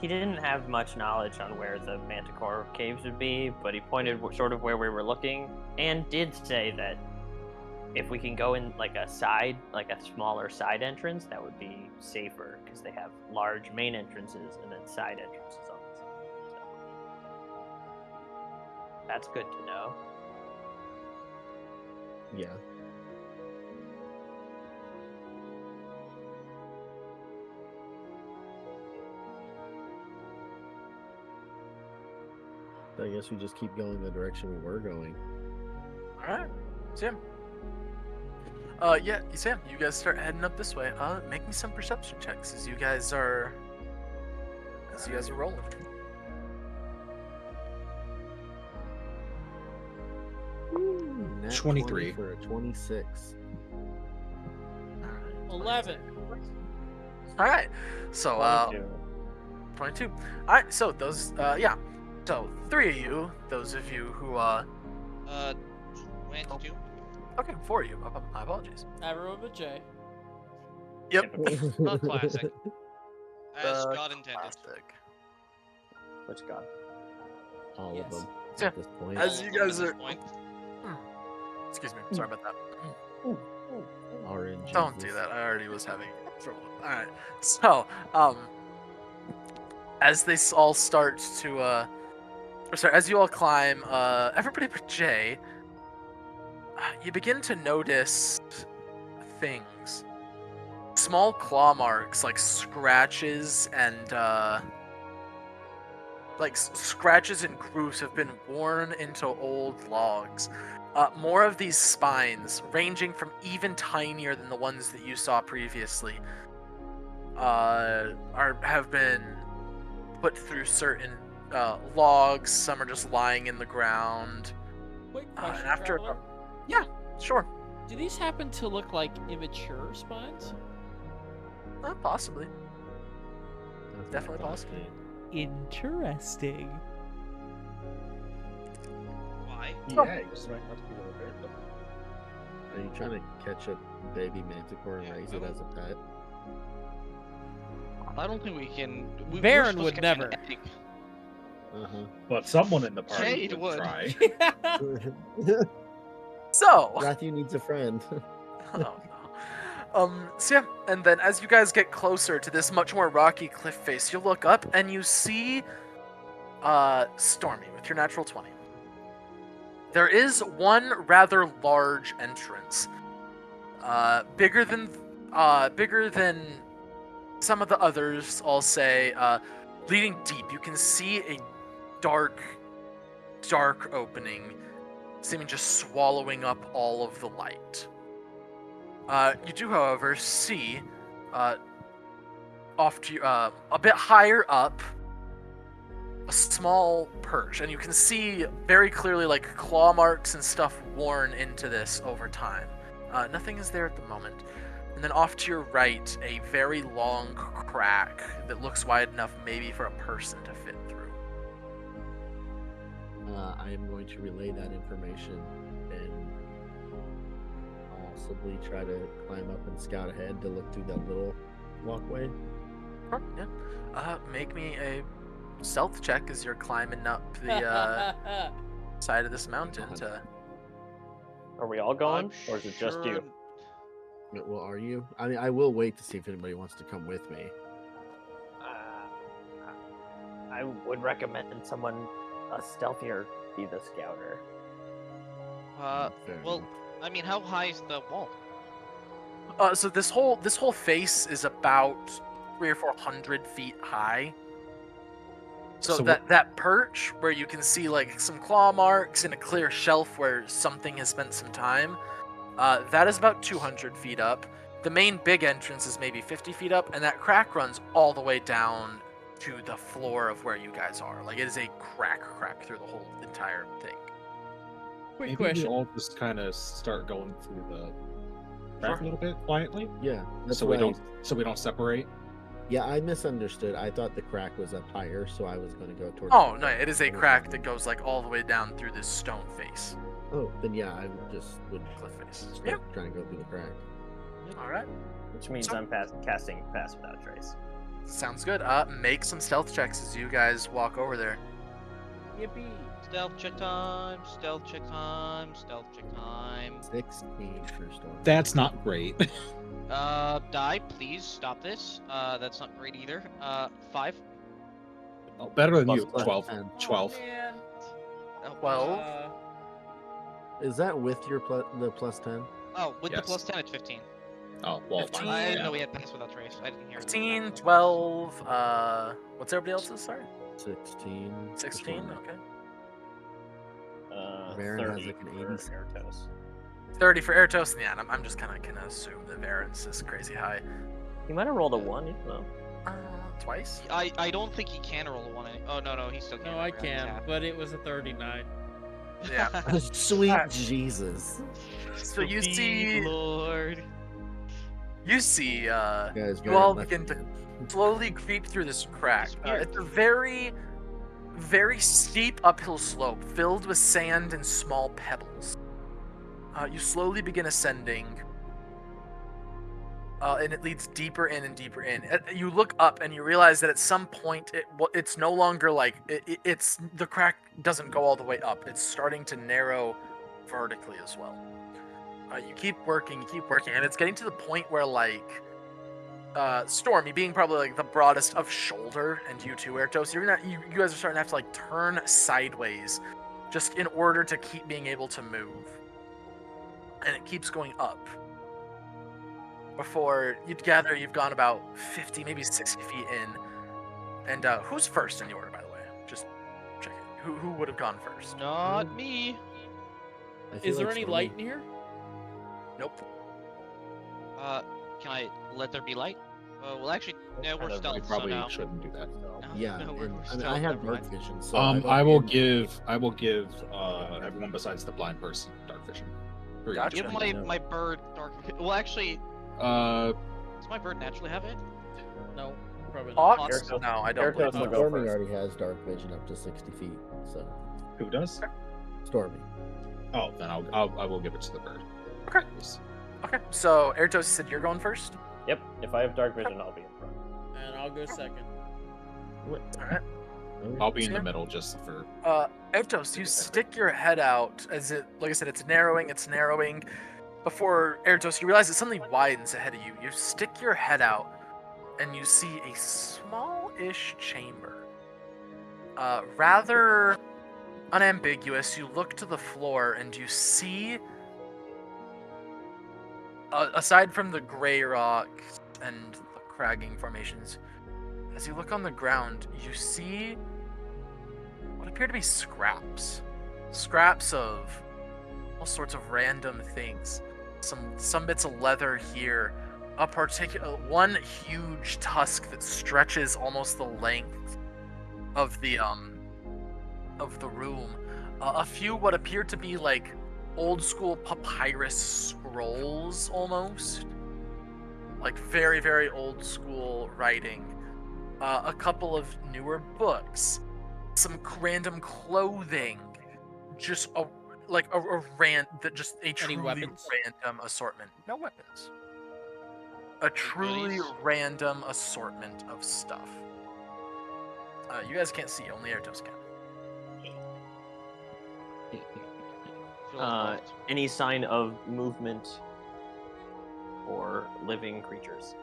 H: he didn't have much knowledge on where the manticore caves would be, but he pointed sort of where we were looking, and did say that if we can go in like a smaller side entrance, that would be safer because they have large main entrances and then side entrances on the side. So that's good to know.
I: Yeah. I guess we just keep going the direction we were going.
A: Alright, Sam. Yeah, Sam, you guys start heading up this way. Make me some perception checks as you guys are rolling.
I: Nat
F: 23.
I: 20 for a 26.
B: 11.
A: All right. So
E: 22.
A: 22. All right. So those yeah. So 3 of you, those of you who
D: 22.
A: okay, 4 of you. My apologies.
B: I remember Jay.
A: Yep.
D: The classic. As God intended.
A: Classic.
E: Which god?
I: All
B: Yes.
I: of them
A: Yeah.
I: at this point.
A: As
D: All
A: you
D: of them
A: guys
D: at this
A: are-
D: point.
A: Excuse me. Sorry about that.
I: RNG.
A: Don't do that. I already was having trouble. All right. So, as they all start to, or sorry, as you all climb, everybody but Jay, you begin to notice things. Small claw marks, like scratches and, scratches and grooves have been worn into old logs. More of these spines, ranging from even tinier than the ones that you saw previously, have been put through certain logs. Some are just lying in the ground.
B: Quick question,
A: after-
B: Traveler.
A: Sure,
B: Do these happen to look like immature spines?
A: possibly,
I: That's
A: definitely
I: not
A: possible.
B: Interesting.
D: Why?
G: Yeah, you just might have to be over there.
I: Are you trying to catch a baby manticore and
D: Yeah,
I: raise
D: I
I: it
D: don't-
I: as a pet?
D: I don't think we can. We're
B: Baron
D: supposed
B: would
D: to catch an
B: never.
D: egg.
I: Uh
F: But someone in the party
D: Jade
F: would,
D: would.
F: try.
I: huh.
A: So,
I: Matthew needs a friend.
A: oh no. So yeah, and then as you guys get closer to this much more rocky cliff face, you look up and you see Stormy with your natural 20. There is one rather large entrance. Bigger than some of the others, I'll say, leading deep. You can see a dark opening, seeming just swallowing up all of the light. You do, however, see off to a bit higher up a small perch, and you can see very clearly like claw marks and stuff worn into this over time. Nothing is there at the moment. And then off to your right, a very long crack that looks wide enough maybe for a person to fit through.
I: I am going to relay that information and possibly try to climb up and scout ahead to look through that little walkway.
A: Sure, yeah. Make me a stealth check as you're climbing up the side of this mountain to...
E: Are we all going,
D: I'm
E: or is it just you?
D: sure-
I: Well, are you? I mean, I will wait to see if anybody wants to come with me.
H: I would recommend someone stealthier be the scouter.
I: Fair
D: Well,
I: enough.
D: I mean, how high is the wall?
A: So this whole face is about 300 or 400 feet high. So,
F: So
A: that perch where you can see like some claw marks and a clear shelf where something has spent some time, that is about 200 feet up. The main big entrance is maybe 50 feet up, and that crack runs all the way down to the floor of where you guys are. Like, it is a crack through the whole entire thing.
B: Quick
F: Maybe
B: question.
F: we all just kind of start going through the crack a little bit quietly,
I: Yeah, that's
F: so we
I: why-
F: don't separate.
I: Yeah, I misunderstood. I thought the crack was up higher, so I was going to go towards.
A: Oh, no, it is a crack that goes like all the way down through this stone face.
I: Oh, then yeah, I would
A: Cliff face.
I: start
A: Yeah.
I: trying to go through the crack.
A: Alright.
E: Which means
A: So-
E: I'm casting Pass Without Trace.
A: Sounds good. Make some stealth checks as you guys walk over there.
B: Yippee.
D: Stealth check time. Stealth check time. Stealth check time.
I: 16 for storm.
F: That's not great.
D: Die, please stop this. That's not great either. 5.
F: Oh, better than you.
I: Plus
F: 12.
I: 10.
F: 12.
B: Man.
D: Oh,
A: 12.
I: Is that with your the plus 10?
D: Oh, with the
F: Yes.
D: plus 10, it's 15.
F: Oh, well,
A: 15.
D: I didn't
F: yeah.
D: know we had pass without trace. I didn't hear.
A: 15, 12, what's everybody else's? Sorry?
I: 16. for
A: 16,
I: storm.
A: okay.
I: Varen has
E: 30
I: like an
E: for
I: 80.
E: Airtos.
A: 30 for Airtos, yeah, and I'm just kind of gonna assume that Varen's is crazy high.
H: You might have rolled a 1, you know.
A: Twice?
D: I don't think he can roll a 1. Oh, no, he still can.
B: No, I can, but it was a 39.
A: Yeah.
I: Sweet
A: Alright.
I: Jesus.
A: So you
D: Big
A: see,
D: Lord.
I: Guys,
A: you all
I: very
A: begin
I: much
A: to
I: again.
A: slowly creep through this crack.
D: Disappeared.
A: It's a very, very steep uphill slope filled with sand and small pebbles. You slowly begin ascending, and it leads deeper in and deeper in. You look up and you realize that at some point it's no longer like it's the crack doesn't go all the way up. It's starting to narrow vertically as well. You keep working, and it's getting to the point where like Stormy being probably like the broadest of shoulder, and you too, Ertos, you guys are starting to have to like turn sideways just in order to keep being able to move. And it keeps going up. Before you'd gather, you've gone about 50, maybe 60 feet in. And who's first in the order, by the way? Just checking. Who would have gone first?
D: Not me.
I: I feel
B: Is there
I: like
B: any
I: Stormy-
B: light in here?
A: Nope.
D: Can I let there be light? Well, actually, no, we're
E: kind of
D: stealth,
F: We
D: so
F: probably
D: no.
F: shouldn't do that.
D: No,
I: Yeah,
D: no,
I: and,
D: we're
I: I mean,
D: stealth,
I: I have
D: never
I: dark
D: mind.
I: vision, so
F: I will give everyone besides the blind person dark vision. Or
A: Gotcha.
D: Give
I: I know.
D: my bird dark. Well, actually,
F: Uh,
D: does my bird naturally have it?
B: No, probably not.
A: Hawks?
E: Ertos-
A: No, I don't
E: Ertos
A: believe
E: will
A: so.
E: go
I: Stormy
E: first.
I: already has dark vision up to 60 feet, so
F: who does?
I: Stormy.
F: Oh, then I will give it to the bird.
A: Okay. Okay, so Ertos said you're going first?
E: Yep. If I have dark vision, I'll be in front.
B: And I'll go second.
A: Alright.
F: I'll be in the
A: Yeah.
F: middle just for.
A: Ertos, you stick your head out as it, like I said, it's narrowing. Before Ertos, you realize it suddenly widens ahead of you. You stick your head out, and you see a small-ish chamber. Rather unambiguous. You look to the floor, and you see, aside from the gray rocks and the cragging formations, as you look on the ground, you see what appear to be scraps. Scraps of all sorts of random things. Some bits of leather here. One huge tusk that stretches almost the length of the room. A few what appear to be like old school papyrus scrolls almost. Like very, very old school writing. A couple of newer books. Some random clothing. Just a truly
B: weapons?
A: random assortment. No weapons. A truly
D: goodies?
A: random assortment of stuff. You guys can't see, only Ertos can.
D: Feel involved.
H: Any sign of movement or living creatures?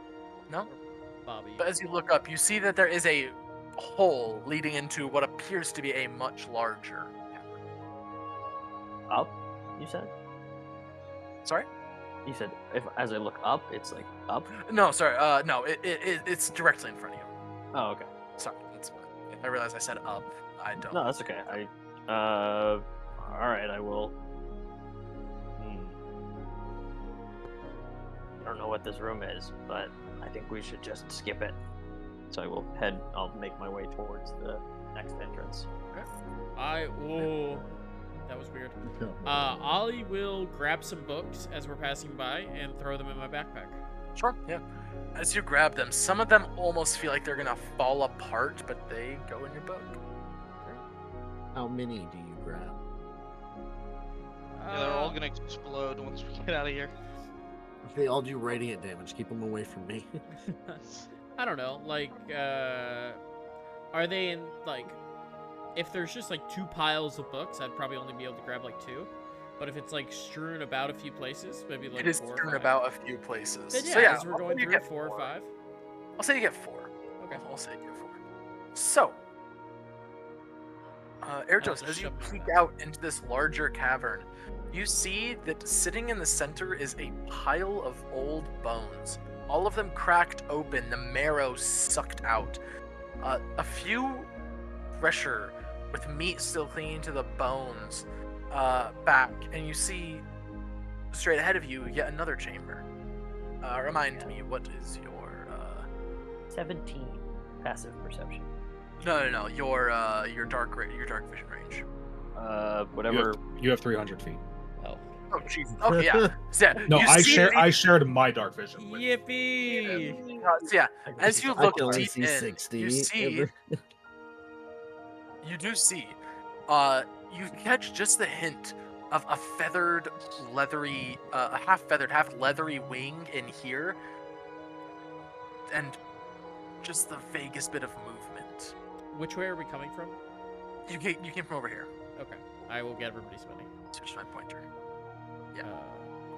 A: No?
B: Bobby.
A: But as you look up, you see that there is a hole leading into what appears to be a much larger cavern.
H: Up, you said?
A: Sorry?
H: You said as I look up, it's like up?
A: No, sorry. No, it's directly in front of you.
H: Oh, okay.
A: Sorry. I realized I said up. I don't.
H: No, that's okay. Alright, I will. I don't know what this room is, but I think we should just skip it. So I'll make my way towards the next entrance.
B: Whoa, that was weird. Ollie will grab some books as we're passing by and throw them in my backpack.
A: Sure. Yeah. As you grab them, some of them almost feel like they're gonna fall apart, but they go in your book.
I: How many do you grab?
D: Yeah, they're all gonna explode once we get out of here.
I: If they all do radiant damage, keep them away from me.
B: I don't know, like, are they in, like, if there's just, like, 2 piles of books, I'd probably only be able to grab, like, 2. But if it's, like, strewn about a few places, maybe, like,
A: It is
B: 4 or
A: strewn
B: 5.
A: about a few places.
B: Then, yeah,
A: So yeah,
B: as we're
A: I'll
B: going
A: say you
B: through,
A: get
B: 4 or 5.
A: I'll say you get 4.
B: Okay.
A: I'll say you get 4. So, Ertos,
B: just
A: as you
B: shove them
A: peek
B: back.
A: out into this larger cavern, you see that sitting in the center is a pile of old bones. All of them cracked open, the marrow sucked out. A few fresher, with meat still clinging to the bones, back, and you see straight ahead of you yet another chamber. Remind me, what is your
H: 17 passive perception.
A: No, your dark vision range.
H: Whatever.
F: You have 300 feet.
B: Oh.
A: Oh, jeez. Okay, yeah. So,
F: No,
A: you
F: I
A: see
F: share.
A: the-
F: I shared my dark vision. With
B: Yippee!
A: so yeah, as you
I: I
A: look
I: can only
A: deep
I: see
A: in,
I: 60.
A: you see, you do see, you catch just the hint of a feathered, leathery, a half feathered, half leathery wing in here, and just the vaguest bit of movement.
B: Which way are we coming from?
A: You came from over here.
B: Okay, I will get everybody spinning.
A: Switch my pointer. Yeah.
B: Uh,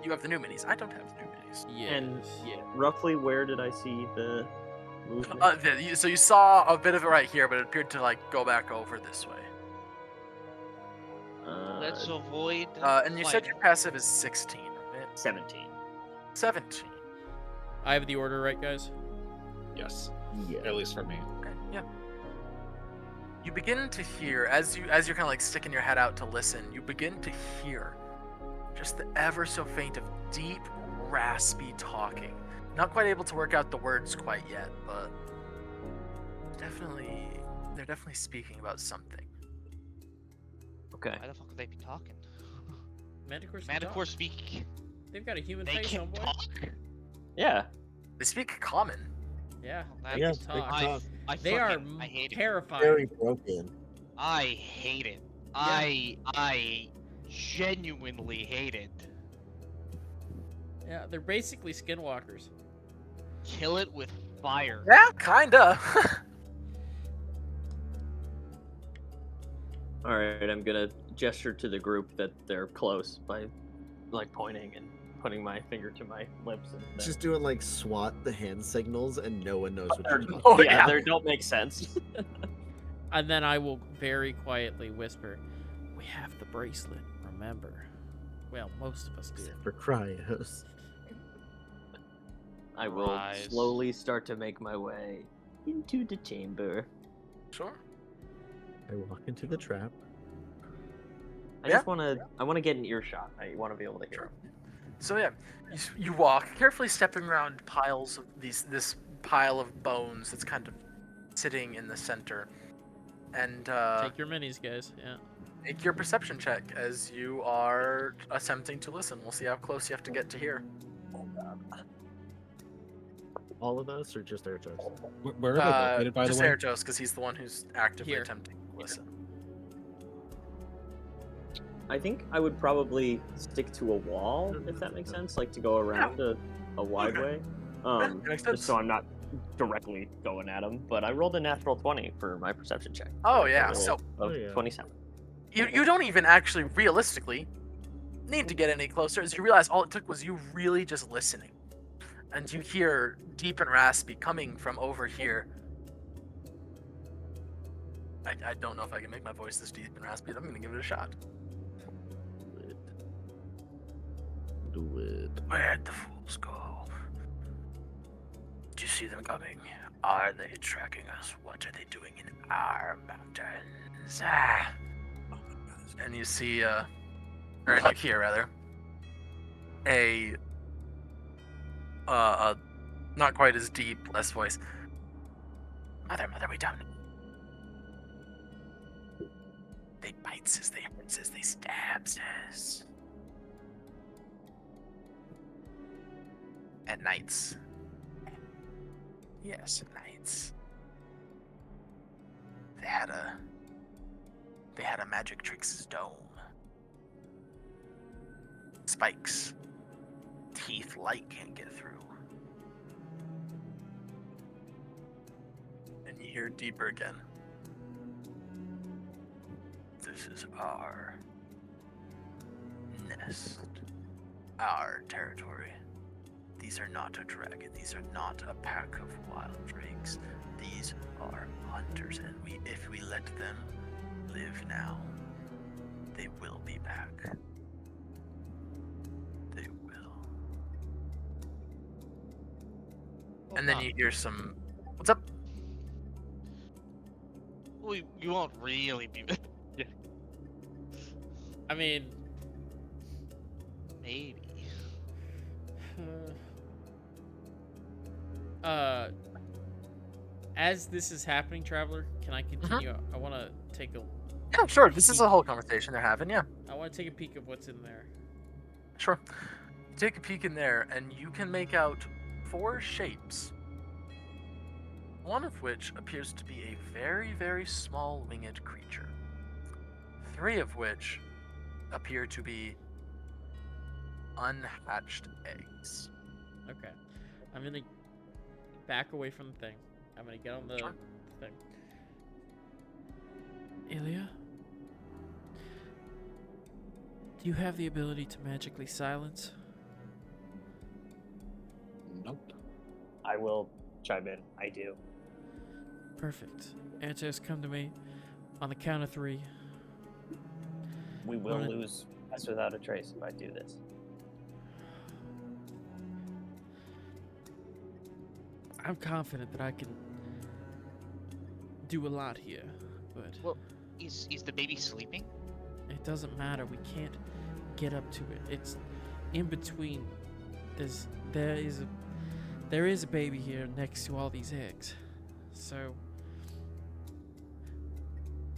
A: You have the new minis. I don't have the new minis.
B: yes.
H: And roughly where did I see the movement?
A: So you saw a bit of it right here, but it appeared to like go back over this way.
D: Let's avoid.
A: And you said your passive is 16, right?
H: 17.
A: 17.
B: I have the order right, guys.
F: Yes,
I: Yeah.
F: at least for me.
A: Okay, yeah. You begin to hear as you're kind of like sticking your head out to listen. You begin to hear just the ever so faint of deep, raspy talking. Not quite able to work out the words quite yet, but they're definitely speaking about something.
H: Okay.
D: Why the fuck would they be talking?
B: Manticores can
D: Manticore
B: talk.
D: speak.
B: They've got a human
D: They
B: face,
D: can
B: homeboy.
D: talk.
H: Yeah.
A: They speak common.
B: Yeah,
D: That-
B: they
I: Yes,
B: can
I: they
B: talk.
I: can talk.
D: I
B: They are
D: fucking- I hate it.
B: terrifying.
I: Very broken.
D: I hate it. I genuinely hate it.
B: Yeah, they're basically skinwalkers.
D: Kill it with fire.
A: Yeah, kinda.
H: All right. I'm gonna gesture to the group that they're close by, like, pointing and putting my finger to my lips. And then...
I: Just doing like SWAT the hand signals, and no one knows what you're talking
A: Oh,
H: yeah,
A: yeah.
H: they don't make sense.
B: And then I will very quietly whisper, "We have the bracelet, remember." Well, most of us do.
I: Except for cryos.
H: I will
D: Rise.
H: slowly start to make my way into the chamber.
A: Sure.
I: I walk into the trap.
H: I
A: Yeah.
H: just want to get an earshot. I want to be able to hear.
A: So yeah, you walk carefully, stepping around piles of this pile of bones that's kind of sitting in the center, and
B: Take your minis, guys. Yeah.
A: make your perception check as you are attempting to listen. We'll see how close you have to get to hear.
I: All of us, or just Airjokes?
F: Where are they located, by the
A: just
F: way?
A: Airjos, because he's the one who's actively
B: Here.
A: attempting to listen.
H: I think I would probably stick to a wall, if that makes sense, like to go around a wide way.
A: That makes sense.
H: Just so I'm not directly going at him. But I rolled a natural 20 for my perception check.
A: Oh
H: A
A: yeah,
H: roll
A: so
H: of
I: Oh, yeah.
H: 27.
A: you don't even actually realistically need to get any closer, as you realize all it took was you really just listening. And you hear deep and raspy coming from over here. I don't know if I can make my voice this deep and raspy, but I'm gonna give it a shot.
I: Do it.
A: Where'd the fools go? Do you see them coming? Are they tracking us? What are they doing in our mountains? Ah. And you see, or you hear rather, a not quite as deep, less voice. Mother, we down. They bites us, they hurts us, they stabs us. At nights. Yes, at nights. They had a magic tricks dome. Spikes. Teeth light can't get through. And you hear deeper again. This is our nest. Our territory. These are not a dragon. These are not a pack of wild drakes. These are hunters, and if we let them live now, they will be back. They will. And then you hear some. What's up?
D: You won't really be.
B: I mean,
D: Maybe.
B: as this is happening, Traveler, can I continue? I want to take a.
A: Yeah, sure. This is a whole conversation they're having. Yeah,
B: I want to take a peek of what's in there.
A: sure. Take a peek in there, and you can make out 4 shapes. One of which appears to be a very, very small winged creature. 3 of which appear to be unhatched eggs.
B: Okay. I'm gonna back away from the thing. I'm gonna get on the
A: Sure.
B: thing. Ilya? Do you have the ability to magically silence?
F: Nope.
H: I will chime in. I do.
B: Perfect. Antos, come to me on the count of 3.
H: We will
B: Alright.
H: lose us without a trace if I do this.
B: I'm confident that I can do a lot here, but
D: Well, is the baby sleeping?
B: it doesn't matter. We can't get up to it. It's in between. There is a baby here next to all these eggs. So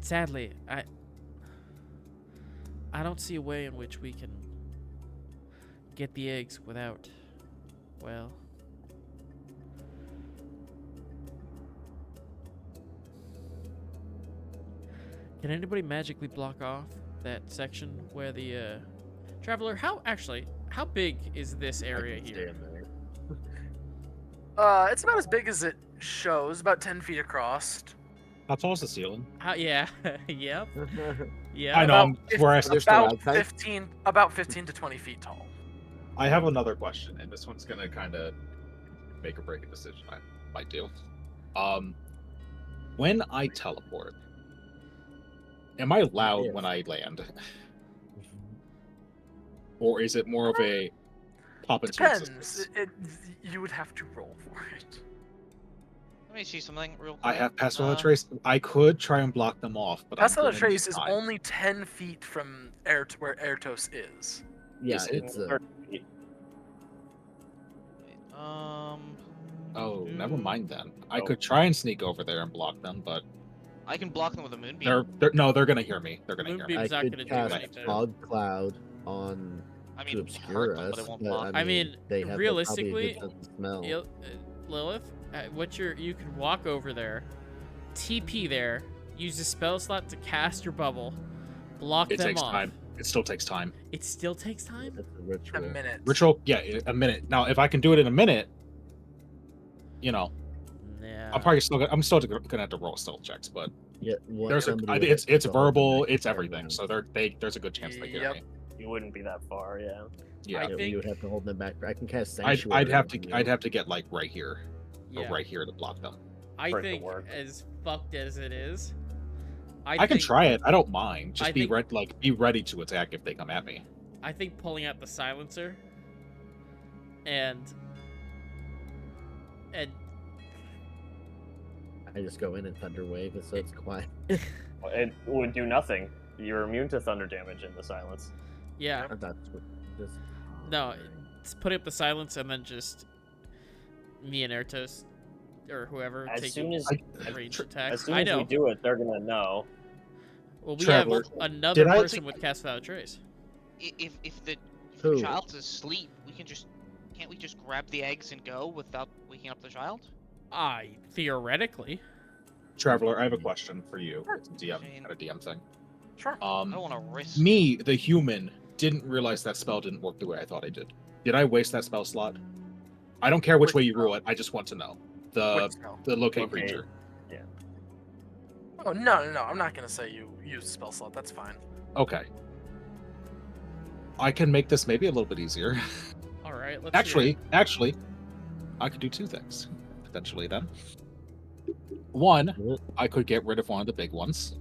B: sadly, I don't see a way in which we can get the eggs without, well, can anybody magically block off that section where the Traveler, how big is this area here?
A: It's about as big as it shows, about 10 feet across.
F: How tall is the ceiling?
B: Yeah, yep,
F: I
B: yeah.
F: know.
A: About
F: Where I,
I: They're still
A: About
I: outside?
A: 15 to 20 feet tall.
F: I have another question, and this one's gonna kind of make or break a decision I might do. When I teleport, am I loud
I: Yes.
F: when I land, or is it more of a pop into
A: Depends.
F: existence?
A: You would have to roll for it.
D: Let me see something real quick.
F: I have passed without
D: Uh,
F: trace. I could try and block them off, but
A: Pass
F: I'm
A: Without
F: gonna
A: Trace
F: need
A: is
F: time.
A: only 10 feet from where Airtos is.
I: Yeah,
F: Is it?
I: it's
F: Oh, never
D: Mm.
F: mind then. I
H: Oh.
F: could try and sneak over there and block them, but
D: I can block them with a moonbeam.
F: they're gonna hear me. They're gonna hear me.
I: I
B: Moonbeam's not
I: could
B: gonna do
I: cast
B: anything.
I: fog cloud on
D: I
I: to
D: mean,
I: obscure
D: hurt them,
I: us.
D: but it won't
I: but,
D: block.
B: I mean,
I: they have
B: realistically,
I: probably a good sense of smell.
B: Lilith, you can walk over there, TP there, use the spell slot to cast your bubble, block
F: It
B: them
F: takes
B: off.
F: time. It still takes time.
B: It still takes time.
I: That's a
A: A
I: ritual.
A: minute.
F: Ritual, yeah, a minute. Now, if I can do it in a minute, you know,
B: Yeah.
F: I'm still gonna have to roll stealth checks, but
I: Yeah, what
F: there's
I: somebody
F: it's
I: would
F: verbal,
I: hold them
F: it's
I: back
F: everything.
I: around.
F: So there's a good chance they hear
A: Yep.
F: me.
H: You wouldn't be that far, yeah.
F: Yeah,
B: I
I: Yeah,
B: think-
I: you would have to hold them back. I can cast
F: I'd
I: sanctuary.
F: have
I: on
F: to
I: you.
F: I'd have to get like right here
B: Yeah.
F: or right here to block them.
B: I
H: for it to
B: think
H: work.
B: as fucked as it is,
F: I can
B: think-
F: try it. I don't mind. Just
B: I
F: be
B: think-
F: be ready to attack if they come at me.
B: I think pulling out the silencer and
I: I just go in and thunder wave it so it's quiet.
H: It would do nothing. You're immune to thunder damage in the silence.
B: yeah,
I: That's what just
B: no, it's putting up the silence and then just me and Ertos or whoever
H: As
B: taking
H: soon as
B: ranged attacks.
H: as soon
B: I
H: as
B: know.
H: we do it, they're gonna know.
B: Well, we
F: Traveler,
B: have another
F: did I-
B: person with cast without a trace.
D: If the
I: Who?
D: child's asleep, can't we just grab the eggs and go without waking up the child?
B: Theoretically.
F: Traveler, I have a question for you.
A: Sure.
F: It's a DM,
D: Shane.
F: kind of DM thing.
A: Sure.
D: I don't want to risk.
F: Me, the human, didn't realize that spell didn't work the way I thought I did. Did I waste that spell slot? I don't care which
A: Which
F: way you
A: spell?
F: rule it. I just want to know. The
A: Which spell?
F: locate
H: Okay.
F: creature.
A: Oh, no. I'm not going to say you use spell slot. That's fine.
F: Okay. I can make this maybe a little bit easier.
B: All right. Let's hear
F: Actually, I could do 2 things potentially. Then, one, I could get rid of one of the big ones.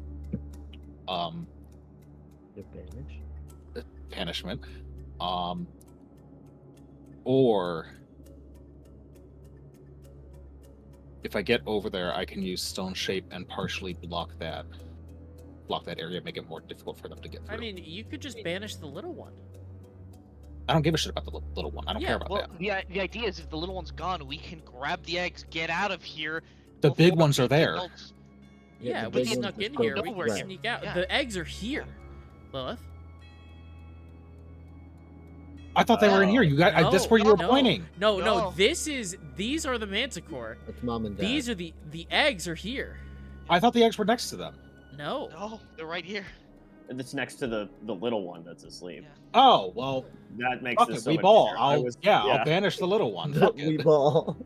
I: advantage.
F: Banishment. Or if I get over there, I can use Stone Shape and partially block that area, make it more difficult for them to get through.
B: I mean, you could just banish the little one.
F: I don't give a shit about the little one. I don't
B: Yeah,
F: care about
D: Well,
F: that.
D: the idea is if the little one's gone, we can grab the eggs, get out of here.
F: The big
D: before
F: ones are there.
D: adults-
B: Yeah,
I: the
B: we
I: big ones
B: snuck
I: are
B: in
I: still
B: here.
D: know
B: We
D: we're
B: can
I: right.
B: sneak out.
D: Yeah.
B: The eggs are here, Lilith.
F: I thought they were in here. You got that's where you were
B: no,
F: pointing.
B: No,
D: No.
B: these are the manticore.
I: That's mom and dad.
B: These are the eggs are here.
F: I thought the eggs were next to them.
B: No.
D: No, they're right here.
H: And it's next to the little one that's asleep.
D: Yeah.
F: Oh well,
H: That makes
F: fuck
H: this
F: it,
H: so
F: we
H: much
F: ball.
H: easier.
F: I'll banish the little one. Fuck
I: we
F: it.
I: ball.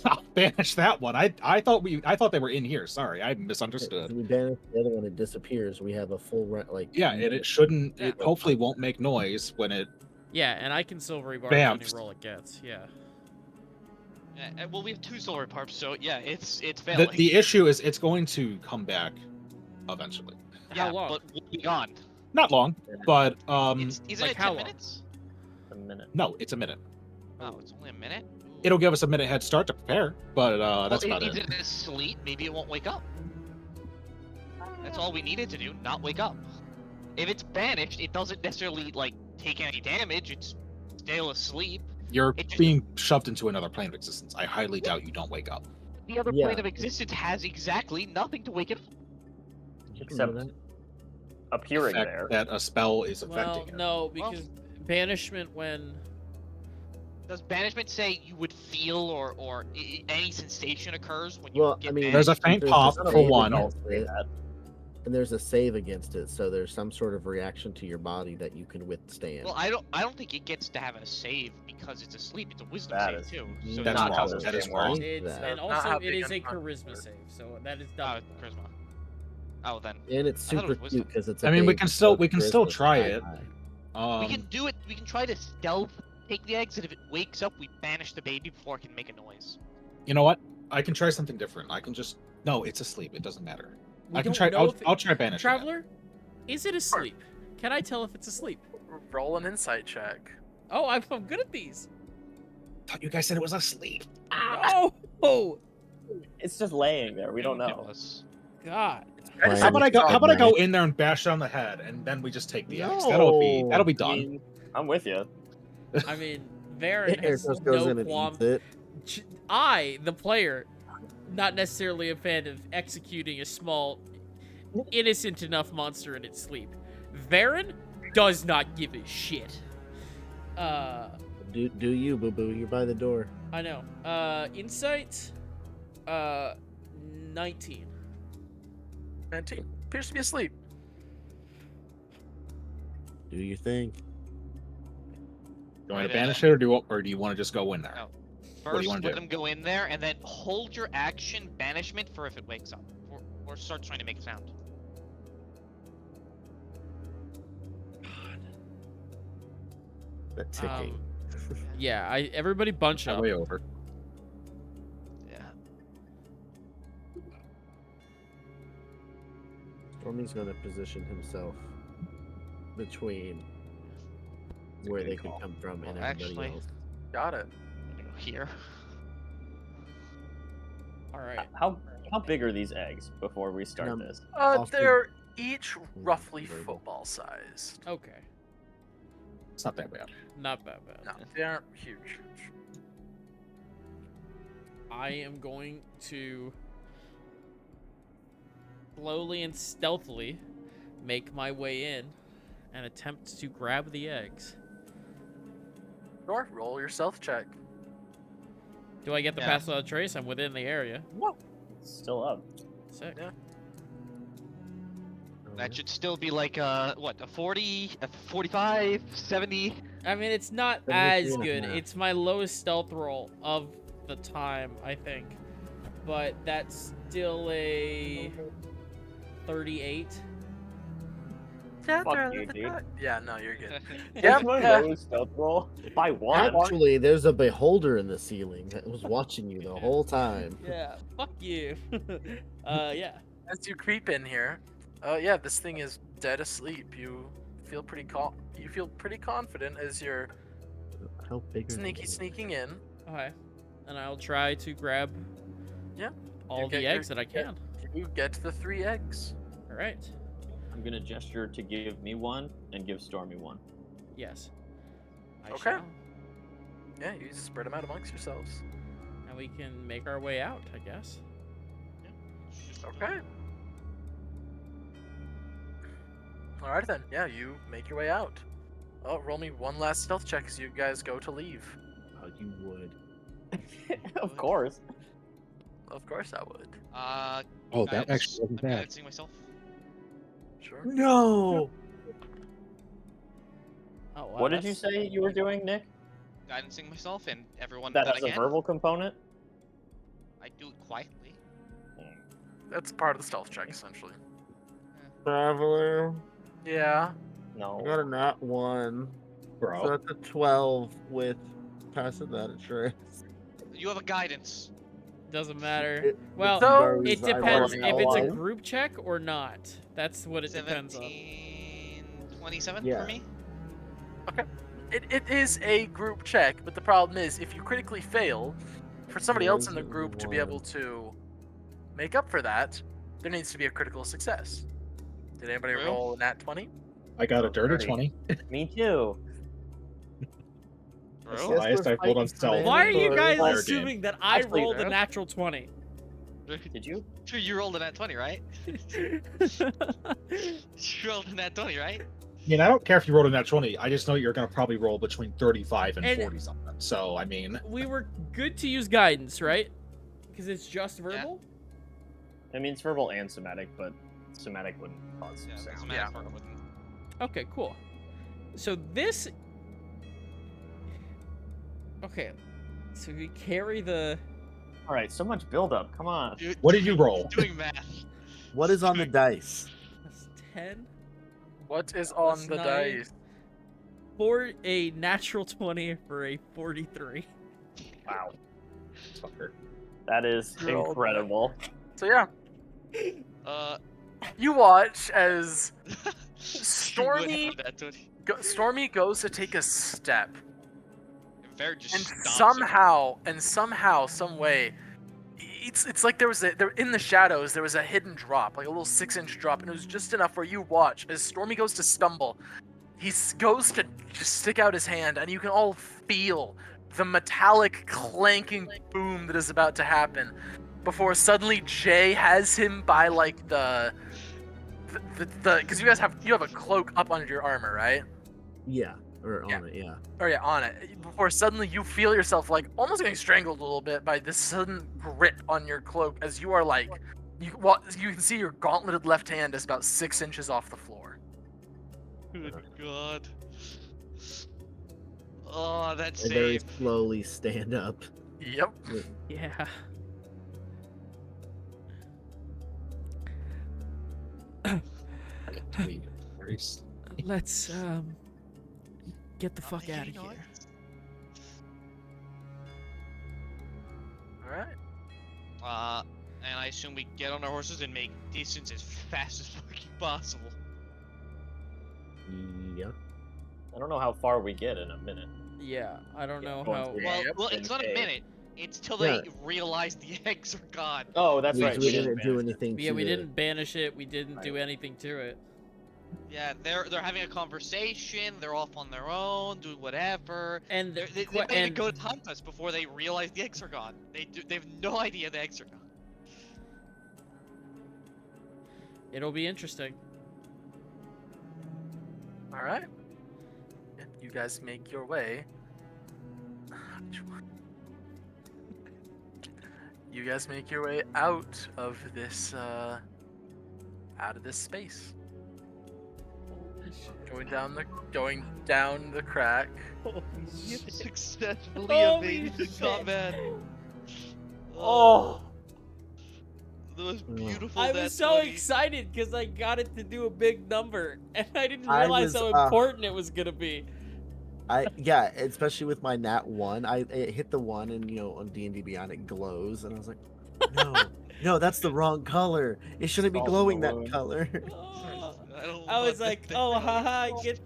F: I'll banish that one. I thought they were in here. Sorry, I misunderstood.
I: If we banish the other one, it disappears. We have a full like.
F: Yeah, and it shouldn't.
B: Yeah.
F: It hopefully won't make noise when it.
B: Yeah, and I can silvery bar
F: Bam.
B: any roll it gets. Yeah.
D: Well, we have 2 solar parps, so yeah, it's
F: The,
D: failing.
F: the issue is it's going to come back eventually.
D: yeah,
B: How long?
D: but we'll be gone.
F: Not long, but
D: Isn't
B: like
D: it
B: how
D: 10
B: long?
D: minutes?
H: A minute.
F: no, it's a minute.
D: Oh, it's only a minute?
F: It'll give us a minute head start to prepare, but that's
D: well,
F: about
D: is
F: it.
D: it asleep? Maybe it won't wake up. That's all we needed to do, not wake up. If it's banished, it doesn't necessarily, like, take any damage. It's still asleep.
F: You're
D: it just-
F: being shoved into another plane of existence. I highly doubt you don't wake up.
D: The other
I: Yeah.
D: plane of existence has exactly nothing to wake it up.
H: Except appearing
F: The fact
H: there.
F: that a spell is
B: Well,
F: affecting it.
B: no, because banishment when
D: Does banishment say you would feel or any sensation occurs when you
I: Well,
D: get
I: I mean,
D: banished?
F: There's a faint
I: there's
F: pop
I: a
F: for
I: save
F: one.
I: against it, and there's a save against it, so there's some sort of reaction to your body that you can withstand.
D: Well, I don't think it gets to have a save because it's asleep. It's a wisdom
H: That
D: save
H: is-
D: too. So
F: That's
H: not
F: wrong.
H: how this
F: That is
H: game
F: wrong.
H: works.
B: it's
I: that.
B: and
A: Not
B: also
A: how
B: it
A: big
B: is a
A: and
B: charisma save, so that is
D: oh,
B: dumb.
D: charisma. Oh, then
I: And it's
D: I thought it
I: super
D: was
I: cute
D: wisdom.
I: because it's.
F: I mean, we
I: baby,
F: can
I: so
F: still
I: charisma's
F: try
I: high,
F: it.
I: high.
D: we can do it. We can try to stealth take the eggs, and if it wakes up, we banish the baby before it can make a noise.
F: You know what? I can try something different. I can just no, it's asleep. It doesn't matter.
B: We
F: I can
B: don't
F: try.
B: know
F: I'll,
B: if it-
F: I'll try banish. again.
B: Traveler, is it asleep? Can I tell if it's asleep?
A: Roll an insight check.
B: Oh, I'm good at these.
F: Thought you guys said it was asleep.
B: Oh,
H: It's just laying there. We don't know.
D: Ridiculous.
B: God.
A: I just
F: How about I go?
A: thought-
F: How about I go in there and bash it on the head, and then we just take the eggs? That'll be
I: No.
F: done.
H: I mean, I'm with you.
B: I mean, Varen
I: Air
B: has
I: just goes
B: no
I: in and
B: qualm.
I: eats it.
B: I, the player, not necessarily a fan of executing a small, innocent enough monster in its sleep. Varen does not give a shit.
I: Do you, boo boo? You're by the door.
B: I know. Insight, 19.
A: 19. Appears to be asleep.
I: Do your thing.
F: You want
D: Right
F: to
D: in
F: banish
D: there.
F: it, or do you want to just go in there?
D: No.
F: What do you
D: First,
F: wanna
D: let
F: do?
D: them go in there, and then hold your action banishment for if it wakes up, or starts trying to make a sound.
I: That ticking.
B: Yeah, everybody bunch
F: That
B: up.
F: way over.
D: Yeah.
I: Stormy's gonna position himself between where
F: good
I: they could
F: call.
I: come from and
D: Well,
I: everybody
D: actually-
I: else.
A: Got it.
D: I'm gonna go here.
B: All right.
H: How big are these eggs before we start
I: Um,
H: this?
I: Also-
A: They're each roughly football sized.
B: Okay.
F: It's not that bad.
B: Not that bad.
A: No, they aren't huge.
B: I am going to slowly and stealthily make my way in and attempt to grab the eggs.
A: Sure, roll your stealth check.
B: Do I get the
D: Yeah.
B: pass without trace? I'm within the area.
H: It's still up.
B: Sick.
A: Yeah.
D: That should still be like what, a 40, a 45, 70.
B: I mean, it's not
I: 73
B: as
I: and a
B: good.
I: half.
B: It's my lowest stealth roll of the time, I think. But that's still a 38.
H: Fuck you, dude.
A: Yeah, no, you're good.
H: That's
A: Yep,
H: my
A: yeah.
H: lowest stealth roll by one.
I: Actually, there's a beholder in the ceiling that was watching you the whole time.
B: Yeah, fuck you. Yeah.
A: As you creep in here, yeah, this thing is dead asleep. You feel pretty confident as you're
I: How big? Are they?
A: sneaking in.
B: Okay. And I'll try to grab
A: Yeah.
B: all
A: You
B: the
A: get
B: eggs that I can.
A: You get the 3 eggs.
B: All right.
H: I'm gonna gesture to give me one and give Stormy one.
B: Yes. I
A: Okay.
B: shall.
A: Yeah, you spread them out amongst yourselves.
B: And we can make our way out, I guess.
A: Okay. All right then. Yeah, you make your way out. Oh, roll me one last stealth check as you guys go to leave.
I: Oh, you would.
E: Of course.
A: Of course I would.
F: Oh, that
D: guidance.
F: actually wasn't
D: I'm
F: bad.
D: guidancing myself.
A: Sure.
I: No.
B: Oh, wow,
E: What did you
B: that's-
E: say you were doing, Nick?
D: Guidancing myself and everyone
E: That
D: that
E: has
D: I
E: a
D: can.
E: verbal component?
D: I do it quietly.
A: That's part of the stealth check, essentially.
I: Traveler.
A: Yeah.
E: No.
I: I got a nat 1.
F: Bro.
I: So that's a 12 with passing that a trace.
D: You have a guidance.
B: Doesn't matter.
I: It-
B: Well,
A: So-
B: it
I: I
B: depends
I: rolled
B: if it's a
I: one.
B: group check or not. That's what it depends on.
D: 27
I: Yeah.
D: for me.
A: It is a group check, but the problem is if you critically fail, for somebody else in the group to be able to make up for that, there needs to be a critical success. Did anybody
D: True.
A: roll a nat 20?
F: I got a dirty
E: 30.
F: 20.
E: Me too.
D: Bro.
I: Yes,
F: Highest
I: we're
F: I've rolled on
I: fighting for
F: stealth.
B: Why are you
I: Or-
B: guys
F: Player game.
B: assuming that I
E: Actually,
B: rolled a
E: Drew.
B: natural 20?
E: Did you?
D: True, you rolled a nat 20, right? You rolled a nat 20, right?
F: I mean, I don't care if you rolled a nat 20. I just know you're going to probably roll between 35 and
B: And-
F: 40 something. So, I mean,
B: We were good to use guidance, right? Because it's just verbal?
E: I mean, it's verbal and somatic, but somatic wouldn't cause
D: Yeah,
E: sound.
D: that's
A: Yeah.
D: yeah. Wouldn't.
B: Okay, cool. So this... Okay. So we carry the...
E: All right, so much buildup. Come on.
D: Dude,
F: What did you roll?
D: Doing math.
I: What is on the dice?
B: That's 10
A: What is on
B: Plus
A: the
B: 9.
A: dice?
B: for a natural 20 for a 43.
E: Wow,
F: fucker.
E: that is
A: You're all
E: incredible.
A: So yeah,
D: Uh,
A: you watch as
D: you would
A: Stormy-
D: have that 20.
A: Stormy goes to take a step,
D: Very just
A: and
D: stomps it.
A: somehow, some way, it's like there in the shadows there was a hidden drop, like a little 6-inch drop, and it was just enough where you watch as Stormy goes to stumble. He goes to just stick out his hand, and you can all feel the metallic clanking boom that is about to happen, before suddenly Jay has him by like the because you have a cloak up under your armor, right?
I: Yeah, or on
A: Yeah.
I: it, yeah.
A: Oh yeah, on it. Before suddenly you feel yourself like almost getting strangled a little bit by this sudden grip on your cloak as you are like, you can see your gauntleted left hand is about 6 inches off the floor.
D: Good God. Oh, that's
I: I very
D: safe.
I: slowly stand up.
A: Yep.
B: Yeah. Let's get the fuck out of here.
A: All right.
D: And I assume we get on our horses and make distance as fast as fucking possible.
I: Yeah.
E: I don't know how far we get in a minute.
B: Yeah, I don't know
E: going
B: how.
E: through
A: Yeah,
D: Well,
A: yep.
D: well, it's not a
E: Okay.
D: minute. It's till
I: Yeah.
D: they realize the eggs are gone.
E: Oh, that's right.
I: We didn't do
E: banish it.
I: anything.
B: Yeah,
I: to
B: we
I: the-
B: didn't banish it. We didn't do anything to it.
D: Yeah, they're having a conversation. They're off on their own, doing whatever.
B: And
D: They
B: qu-
D: might even
B: and
D: go to hunt us before they realize the eggs are gone. They have no idea the eggs are gone.
B: it'll be interesting.
A: All right. Yeah, you guys make your way. Which one? You guys make your way out of this space. Going down the crack.
D: Successfully
B: Holy
D: evaded the
B: shit.
D: combat.
E: Oh,
D: The most
I: Oh.
D: beautiful.
B: I
D: nat
B: was so
D: 20.
B: excited because I got it to do a big number, and I didn't
I: I
B: realize
I: was,
B: how important it was gonna be.
I: Yeah, especially with my nat 1, it hit the 1, and on D&D Beyond it glows, and I was like, no, that's the wrong color. It shouldn't be
E: Salt in
I: glowing
E: the
I: that
E: wound.
I: color.
B: I was
D: want
B: like,
D: that
B: oh,
D: thing.
B: haha, get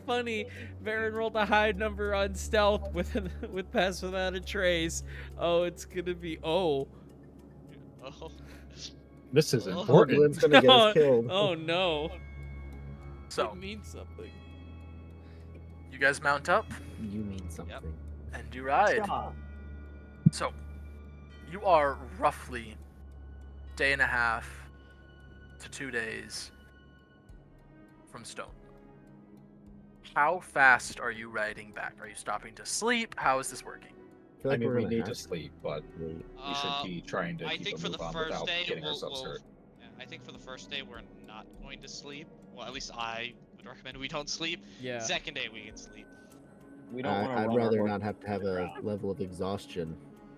B: funny. Baron rolled a high number on stealth with pass without a trace. Oh, it's gonna be
D: Oh.
F: This is
D: Oh.
F: important.
I: Glynn's gonna get us killed.
B: Oh no.
A: So
B: It means something.
A: you guys mount up
I: You mean something.
A: and you ride. So you are roughly day and a half to 2 days from Stone. How fast are you riding back? Are you stopping to sleep? How is this working?
C: feel
F: I
C: like
F: mean,
C: we're
F: we
C: gonna
F: need to
C: have
F: sleep, but
C: sleep.
F: we should be trying to
D: I
F: keep
D: think
F: a
D: for the
F: move on
D: first
F: without
D: day,
F: getting ourselves hurt.
D: yeah, I think for the first day we're not going to sleep. Well, at least I would recommend we don't sleep.
B: Yeah.
D: Second day we can sleep.
H: We don't want to.
C: I'd rather not have to have a level of exhaustion.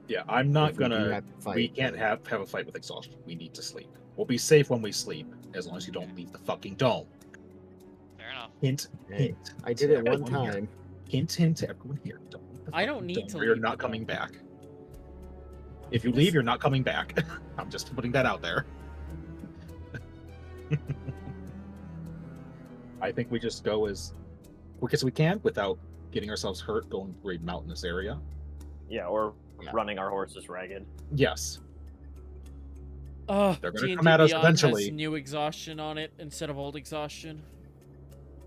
F: Yeah, I'm not
C: If we do
F: gonna.
C: have to fight,
F: We can't
C: but-
F: have a fight with exhaustion. We need to sleep. We'll be safe when we sleep, as long as you don't leave the fucking dome.
D: Fair enough.
F: Hint,
C: Hey,
F: hint.
C: I did
F: to
C: it one
F: everyone here.
C: time.
F: Hint, hint to everyone here. Don't leave the
B: I don't
F: fucking
B: need
F: dome,
B: to
F: or You're
B: leave
F: not
B: the
F: coming
B: dome.
F: back. If you leave, you're not coming back. I'm just putting that out there. I think we just go as quick as we can without getting ourselves hurt going through a mountainous area.
E: Yeah, or
C: Yeah.
E: running our horses ragged.
F: Yes.
B: Oh,
F: They're gonna
B: D&D
F: come at us
B: Beyond
F: eventually.
B: has new exhaustion on it instead of old exhaustion.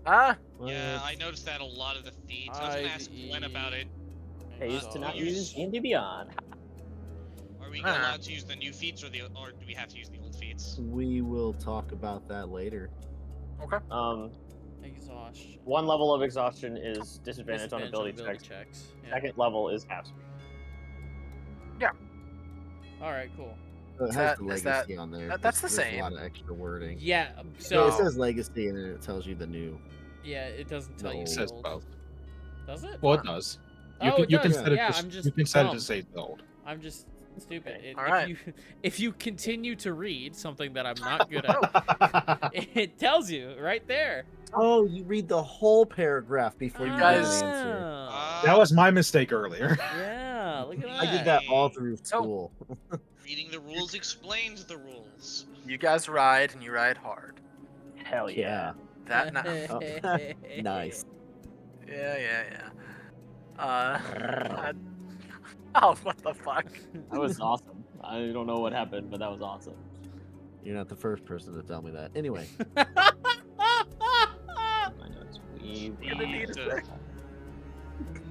A: Ah,
D: Yeah,
C: What?
D: I noticed that a lot of the feeds. I was gonna ask Gwen about it.
H: Pays to not
D: use-
H: use D&D Beyond.
D: Are we
A: Ah.
D: allowed to use the new feats, or do we have to use the old feats?
C: We will talk about that later.
B: Exhaustion.
H: One level of exhaustion is disadvantage on ability checks.
B: Yeah.
H: Second level is half speed.
B: All right, cool.
C: So it
A: Is
C: has
A: that-
C: the
A: is
C: legacy on there.
A: that's the
C: There's
A: same.
C: a lot of extra wording.
B: Yeah.
C: So it
B: So
C: says legacy and then it tells you the new.
B: yeah, it doesn't tell
C: No,
B: you
F: It
B: the
F: says
B: old.
F: both.
B: Does it?
F: Well, it does.
B: Oh,
F: You
B: it
F: can
B: does.
F: set it
B: Yeah,
F: to,
B: I'm just
F: you can set it
B: dumb.
F: to say build.
B: I'm just stupid.
A: All right.
B: If you continue to read something that I'm not good at, it tells you right there.
C: Oh, you read the whole paragraph before you
A: guys-
C: give an answer.
B: Oh,
F: That was my mistake earlier.
B: yeah. Look at that.
C: I did that all through school.
D: Reading the rules explains the rules.
A: you guys ride and you ride hard.
E: Hell yeah.
A: That na-
C: Nice.
A: yeah. Oh, what the fuck?
H: That was awesome. I don't know what happened, but that was awesome.
C: You're not the first person to tell me that. Anyway,
H: My notes.
A: Gonna need a sec.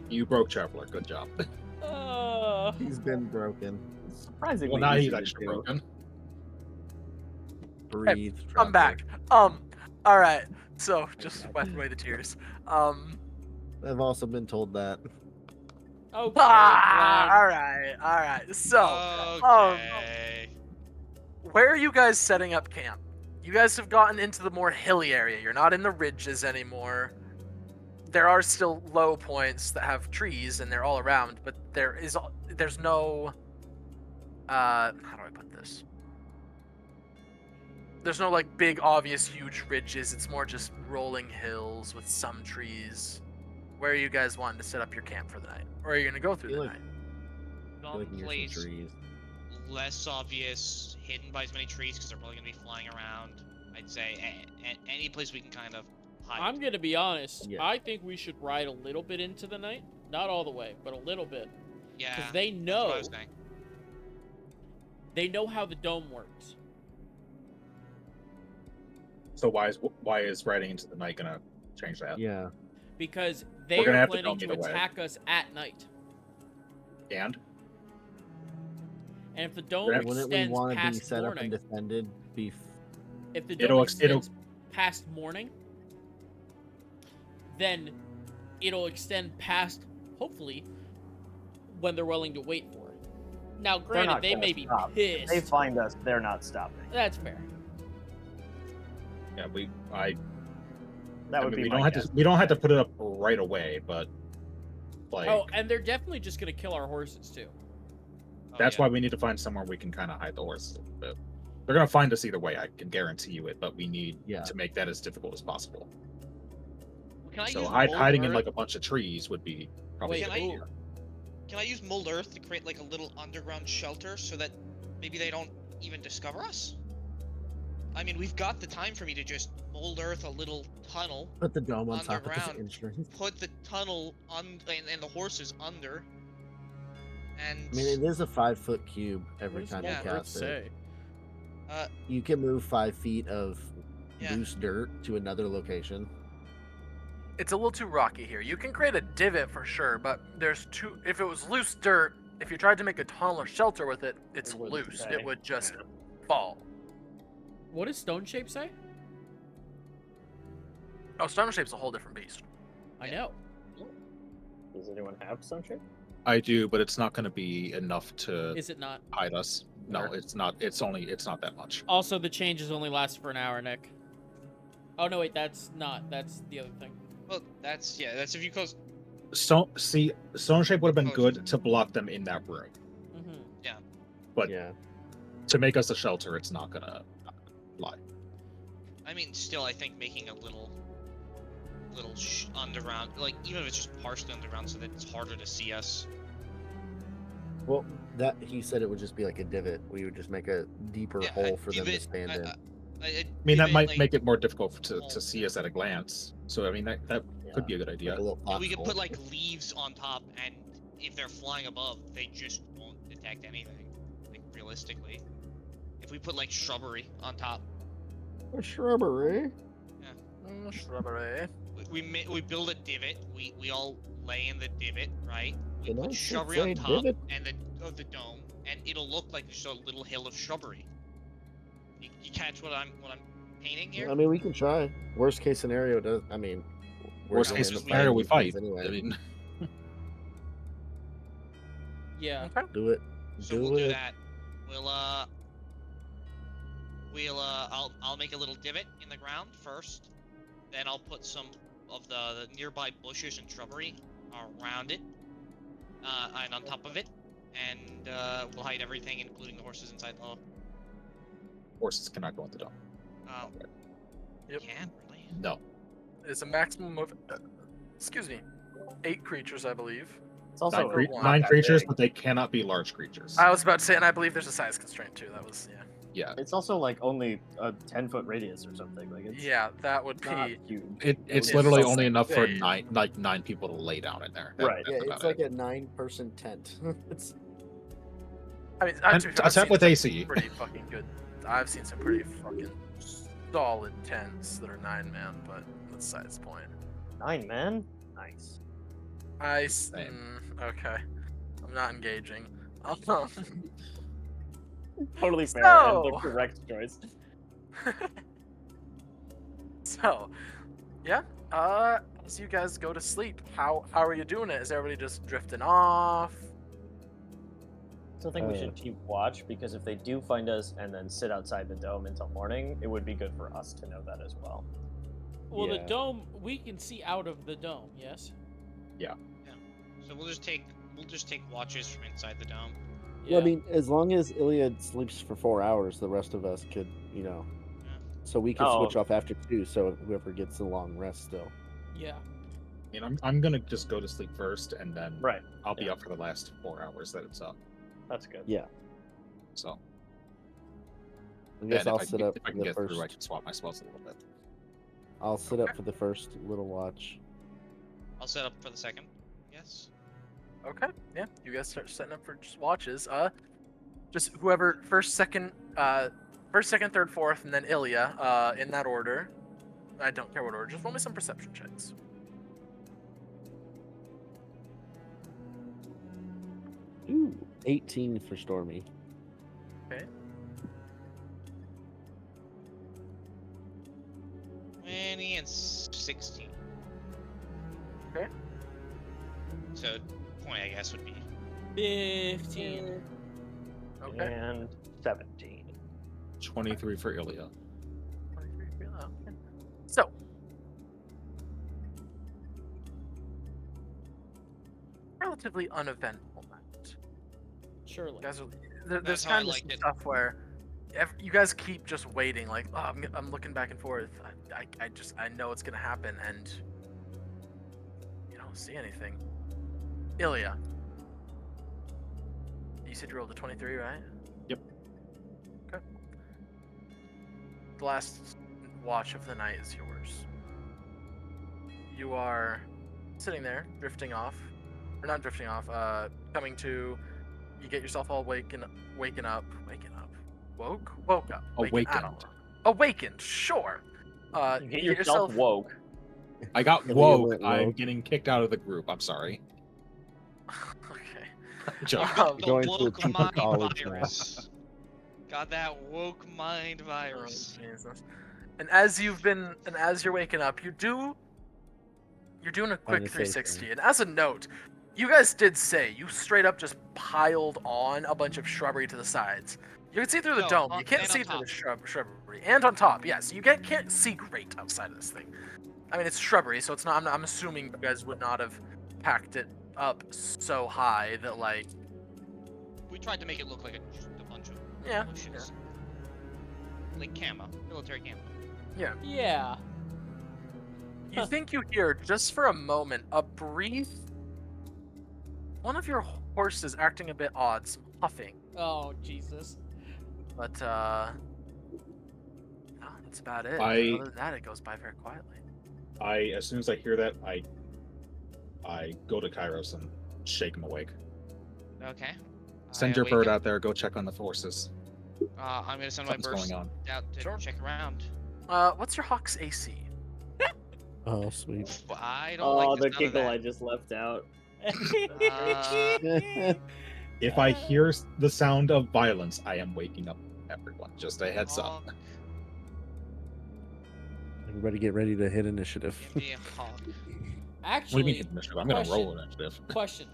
F: You broke Travler. Good job.
B: Oh.
C: he's been broken.
H: Surprisingly
F: Well, now
H: easy
F: he's
H: to
F: actually
H: do.
F: broken.
C: Breathe.
A: I'm back. All right. So just wipe away the tears.
C: I've also been told that.
B: Okay.
A: All right. So,
D: Okay.
A: where are you guys setting up camp? You guys have gotten into the more hilly area. You're not in the ridges anymore. There are still low points that have trees, and they're all around. But there's no. How do I put this? There's no like big, obvious, huge ridges. It's more just rolling hills with some trees. Where are you guys wanting to set up your camp for the night, or are you gonna go through the
C: Feel like-
A: night?
C: I feel like near some
D: Place
C: trees.
D: less obvious, hidden by as many trees because they're probably gonna be flying around. I'd say any place we can kind of hide.
B: I'm gonna be honest.
C: Yeah.
B: I think we should ride a little bit into the night, not all the way, but a little bit,
D: Yeah.
B: because they
D: that's what
B: know
D: I was saying.
B: how the dome works.
F: So why is riding into the night gonna change that?
C: Yeah.
B: Because
F: We're
B: they
F: gonna
B: are
F: have to
B: planning
F: dome
B: to
F: either way.
B: attack us at night,
F: And
B: and if the dome
F: Right.
C: Wouldn't we
B: extends
C: want to be
B: past
C: set up and
B: morning,
C: defended?
B: if the
F: It'll
B: dome
F: ex- it'll-
B: extends past morning, then it'll extend past, hopefully, when they're willing to wait for it. Now, granted,
E: not
B: they
E: gonna
B: may be
E: stop. If
B: pissed.
E: they find us, they're not stopping.
B: That's fair.
F: yeah,
E: That would be
F: we
E: my
F: don't
E: guess.
F: have to we don't have to put it up right away, but like
B: Oh, and they're definitely just gonna kill our horses too.
D: Oh,
F: that's
D: yeah.
F: why we need to find somewhere we can kind of hide the horses a little bit. They're gonna find us either way. I can guarantee you it, but we need
C: Yeah.
F: to make that as difficult as possible.
D: Can I
F: So
D: use
F: hiding
D: mold
F: in like
D: earth?
F: a bunch of trees would be probably
B: Wait,
F: a good
D: can I-
F: idea.
D: Can I use mold earth to create like a little underground shelter so that maybe they don't even discover us? I mean, we've got the time for me to just mold earth a little tunnel,
C: Put the dome on top of
D: Underground.
C: the entrance.
D: put the tunnel and the horses under, and
C: I mean, it is a 5-foot cube
B: What
C: every
B: does
C: time
D: Yeah.
C: you
B: Mold Earth
C: cast it.
B: say?
C: You can move 5 feet of
D: Yeah.
C: loose dirt to another location.
A: It's a little too rocky here. You can create a divot for sure, but there's two. If it was loose dirt, if you tried to make a tunnel or shelter with it, it's
E: It wouldn't
A: loose.
E: stay.
A: It would just fall.
B: What does stone shape say?
A: Oh, Stone Shape's a whole different beast.
B: I know.
E: Does anyone have Stone Shape?
F: I do, but it's not going to be enough to
B: Is it not?
F: hide us. No, it's not. It's not that much.
B: Also, the changes only last for an hour, Nick. Oh no, wait, that's not. That's the other thing.
D: Well, that's if you close.
F: Stone Shape would have been good to block them in that room,
B: Mm-hmm.
F: but
I: Yeah.
F: to make us a shelter, it's not gonna lie.
D: I mean, still, I think making a little underground, like even if it's just partially underground, so that it's harder to see us.
I: Well, that he said it would just be like a divot. We would just make a deeper
D: Yeah,
I: hole for them to
D: divot,
I: stand in.
F: I mean, that might
D: like,
F: make it more difficult to see us at a glance. So I mean, that could be a good idea.
I: Like a little
D: Yeah, we could
I: foxhole.
D: put like leaves on top, and if they're flying above, they just won't detect anything. Like realistically, if we put like shrubbery on top,
I: A shrubbery.
A: Shrubbery.
D: we build a divot. We all lay in the divot, right? We
I: Can I
D: put
I: just
D: shrubbery
I: say
D: on top
I: divot?
D: and of the dome, and it'll look like just a little hill of shrubbery. You catch what I'm painting here?
I: I mean, we can try. Worst case scenario does. I mean, we're
F: Worst
I: gonna
F: case
I: end up
F: scenario, we
I: fighting these
F: fight.
I: things
F: I
I: anyway.
F: mean,
B: Yeah.
A: Okay.
I: Do it.
D: So we'll do that. I'll make a little divot in the ground first. Then I'll put some of the nearby bushes and shrubbery around it, and on top of it, and we'll hide everything, including the horses inside the.
F: horses cannot go into the dome.
A: Yep.
D: Can't really.
F: No.
A: It's a maximum of, 8 creatures, I believe.
E: It's also
A: Nine
E: not
F: Nine
E: that
F: creatures,
E: big.
F: but they cannot be large creatures.
A: I was about to say, and I believe there's a size constraint too. That was,
F: Yeah.
E: It's also like only a 10-foot radius or something. Like it's
A: yeah, that would
E: not
A: be.
E: huge.
F: It's
A: It's
F: literally
A: also
F: only enough for
A: big.
F: nine people to lay down in there.
E: Right.
I: Yeah,
F: that's
I: it's
F: about
I: like a 9-person tent. It's
A: I mean,
F: And
A: to be
F: a
A: fair, I've
F: tent
A: seen
F: with
A: some
F: AC.
A: Pretty fucking good. I've seen some pretty fucking solid tents that are 9-man, but that's besides the point.
E: 9 men? Nice.
A: Okay. I'm not engaging.
E: Totally fair
A: So-
E: and the correct choice.
A: So, yeah. As you guys go to sleep, how are you doing it? Is everybody just drifting off?
E: So I think we should keep watch because if they do find us and then sit outside the dome until morning, it would be good for us to know that as well.
B: Well,
I: Yeah.
B: the dome, we can see out of the dome, yes?
D: So we'll just take watches from inside the dome.
I: Well, I mean, as long as Iliad sleeps for 4 hours, the rest of us could,
D: Yeah.
I: so we can
E: Oh.
I: switch off after 2. So whoever gets the long rest still.
B: Yeah.
F: I mean, I'm gonna just go to sleep first, and then
E: Right.
F: I'll be
E: Yeah.
F: up for the last 4 hours that it's up.
E: That's good.
I: Yeah.
F: So
I: I guess
F: then
I: I'll
F: if I
I: sit
F: can,
I: up
F: if I
I: for
F: can
I: the
F: get
I: first.
F: through, I can swap my spells a little bit.
I: I'll sit up for the first little watch.
D: I'll set up for the second. Yes.
A: Okay, yeah. You guys start setting up for just watches. Just whoever first, second, third, fourth, and then Ilya. In that order. I don't care what order. Just roll me some perception checks.
I: Ooh, 18 for Stormy.
A: Okay.
D: 20 and 16.
A: Okay.
D: So, point I guess would be
B: 15.
A: Okay.
E: And 17.
F: 23 for Ilya.
A: 23 for Ilya, okay. So. Relatively uneventful night.
B: Surely.
A: You guys are,
D: That's
A: there's
D: how I
A: kind of
D: liked it.
A: stuff where you guys keep just waiting, like, oh, I'm looking back and forth. I know it's gonna happen, and you don't see anything. Ilya, you said you rolled a 23, right?
F: Yep.
A: Okay. The last watch of the night is yours. You are sitting there, drifting off, or not drifting off, coming to. You get yourself all waking up, woke up,
F: Awakened.
A: Awakened, sure.
E: You get yourself woke.
F: I got
I: Ilya
F: woke.
I: went
F: I'm
I: woke.
F: getting kicked out of the group. I'm sorry.
A: Okay.
F: Joke.
A: Um,
D: the
I: Going to a
D: woke
I: cheaper
D: mind
I: college now.
D: virus. Got that woke mind
A: oh,
D: virus.
A: Jesus. And as you're waking up, you're doing a quick
I: the safe
A: 360.
I: thing.
A: And as a note, you guys did say you straight up just piled on a bunch of shrubbery to the sides. You can see through the
D: No,
A: dome.
D: on-
A: You can't
D: and
A: see
D: on
A: through the
D: top.
A: shrubbery. And on top, yes. You can't see great outside of this thing. I mean, it's shrubbery, so it's not. I'm assuming you guys would not have packed it up so high that like.
D: We tried to make it look like a bunch of
A: Yeah.
D: bushes. Like camo, military camo.
B: Yeah.
A: You think you hear just for a moment a brief. One of your horses acting a bit odd, some huffing,
B: Oh Jesus.
A: but no, that's about it.
F: I-
A: Other than that, it goes by very quietly.
F: As soon as I hear that, I go to Kairos and shake him awake.
D: Okay.
F: Send
D: I
F: your bird
D: awaken.
F: out there. Go check on the forces.
D: I'm gonna send my
F: Something's
D: burst
F: going on.
D: out to
A: Sure.
D: check around.
A: What's your hawk's AC?
I: Oh, sweet.
D: But I don't
H: Oh,
D: like
H: the
D: the sound of
H: giggle I
D: that.
H: just left out.
F: If I hear the sound of violence, I am waking up everyone. Just a heads up.
D: Hawk,
I: Everybody get ready to hit initiative.
D: give me a hawk.
F: What do you
B: Actually,
F: mean initiative? I'm gonna roll initiative.
B: question.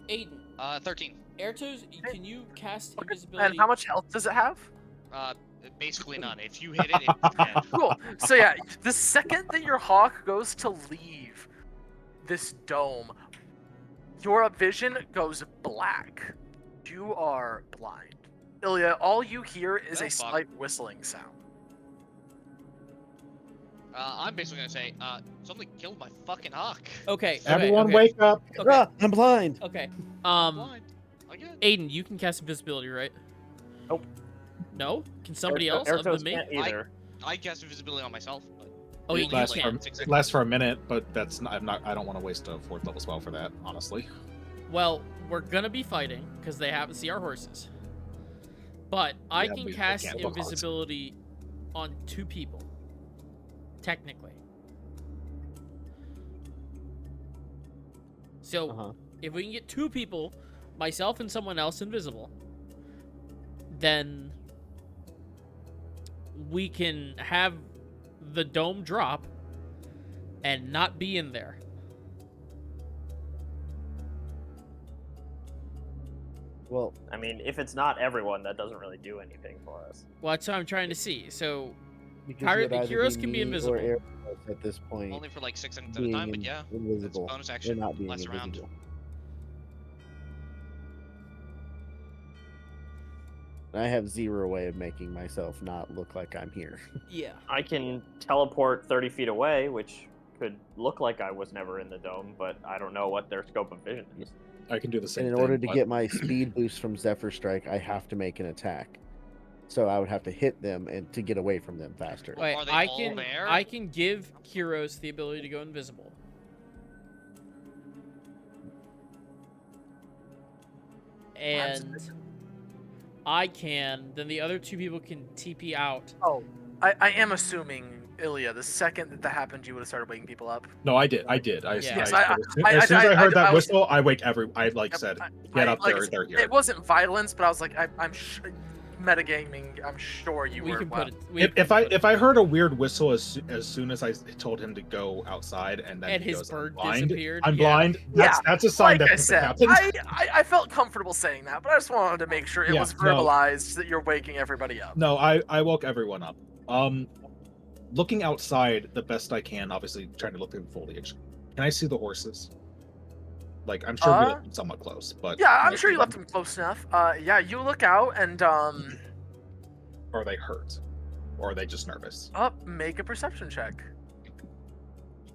B: Aiden,
D: 13.
B: Airtos, can you cast invisibility?
A: And how much health does it have?
D: Basically none. If you hit it, it's dead.
A: Cool. So yeah, the second that your hawk goes to leave this dome, your vision goes black. You are blind. Ilya, all you hear is
D: Oh,
A: a
D: fuck.
A: slight whistling sound.
D: I'm basically gonna say, somebody killed my fucking hawk.
B: Okay.
F: Everyone,
B: okay.
F: wake up!
B: Okay.
I: Ah, I'm blind.
B: Okay.
D: Blind. Again.
B: Aiden, you can cast invisibility, right?
E: Nope.
B: No? Can somebody else
E: Airtos
B: other than me?
E: can't either.
D: I cast invisibility on myself, but
B: Oh,
D: it
B: you
D: only
F: Lasts
D: like
B: can.
D: 6 seconds.
F: lasts for a minute, but that's not. I don't want to waste a 4th level spell for that, honestly.
B: Well, we're gonna be fighting because they haven't see our horses. But I
F: Yeah,
B: can
F: we
B: cast
F: can't look horse.
B: invisibility on 2 people. Technically. So
H: Uh-huh.
B: if we can get 2 people, myself and someone else invisible, then we can have the dome drop and not be in there.
I: Well,
E: I mean, if it's not everyone, that doesn't really do anything for us.
B: Well, that's what I'm trying to see. So
I: because
B: Kyra-
I: it would
B: the
I: either
B: heroes can be
I: me
B: invisible.
I: Or Airtos at this point.
D: Only for like 6 seconds at a
I: being
D: time, but yeah. It's a
I: invisible.
D: bonus
I: They're
D: action.
I: not being
D: Lasts around.
I: invisible. I have zero way of making myself not look like I'm here.
B: yeah.
E: I can teleport 30 feet away, which could look like I was never in the dome, but I don't know what their scope of vision is.
F: I can do the same
I: And in
F: thing.
I: order to
F: but
I: get my speed boost from Zephyr Strike, I have to make an attack. So I would have to hit them and to get away from them faster.
D: Wait,
B: Wait,
D: are they
B: I
D: all
B: can
D: there?
B: I can give Kyros the ability to go invisible. And I can, then the other 2 people can TP out.
A: Oh, I am assuming, Ilya, the second that happened, you would have started waking people up.
F: no, I did. I did.
B: Yes,
F: as
A: I-
F: soon as I heard that
A: was-
F: whistle, I wake every. I like
A: Yep,
F: said,
A: I-
F: get
A: I-
F: up
A: like I
F: there.
A: said,
F: They're here.
A: It wasn't violence, but I was like, I'm metagaming. I'm sure you
B: We
A: were.
B: can
A: well.
B: put it.
F: If I heard a weird whistle as soon as I told him to go outside and then
B: And
F: he
B: his
F: goes, "I'm
B: bird
F: blind,"
B: disappeared,
F: I'm
B: yeah.
F: blind. That's a sign
A: like
F: that
A: I
F: something
A: said,
F: happened.
A: I felt comfortable saying that, but I just wanted to make sure it
F: Yeah,
A: was
F: no.
A: verbalized that you're waking everybody up.
F: No, I woke everyone up. Looking outside the best I can, obviously trying to look through the foliage. Can I see the horses? Like I'm sure we left them somewhat close, but
A: Yeah,
F: can
A: I'm
F: I
A: sure
F: see
A: you left them close enough. Yeah, you look out and
F: Are they hurt, or are they just nervous?
A: make a perception check.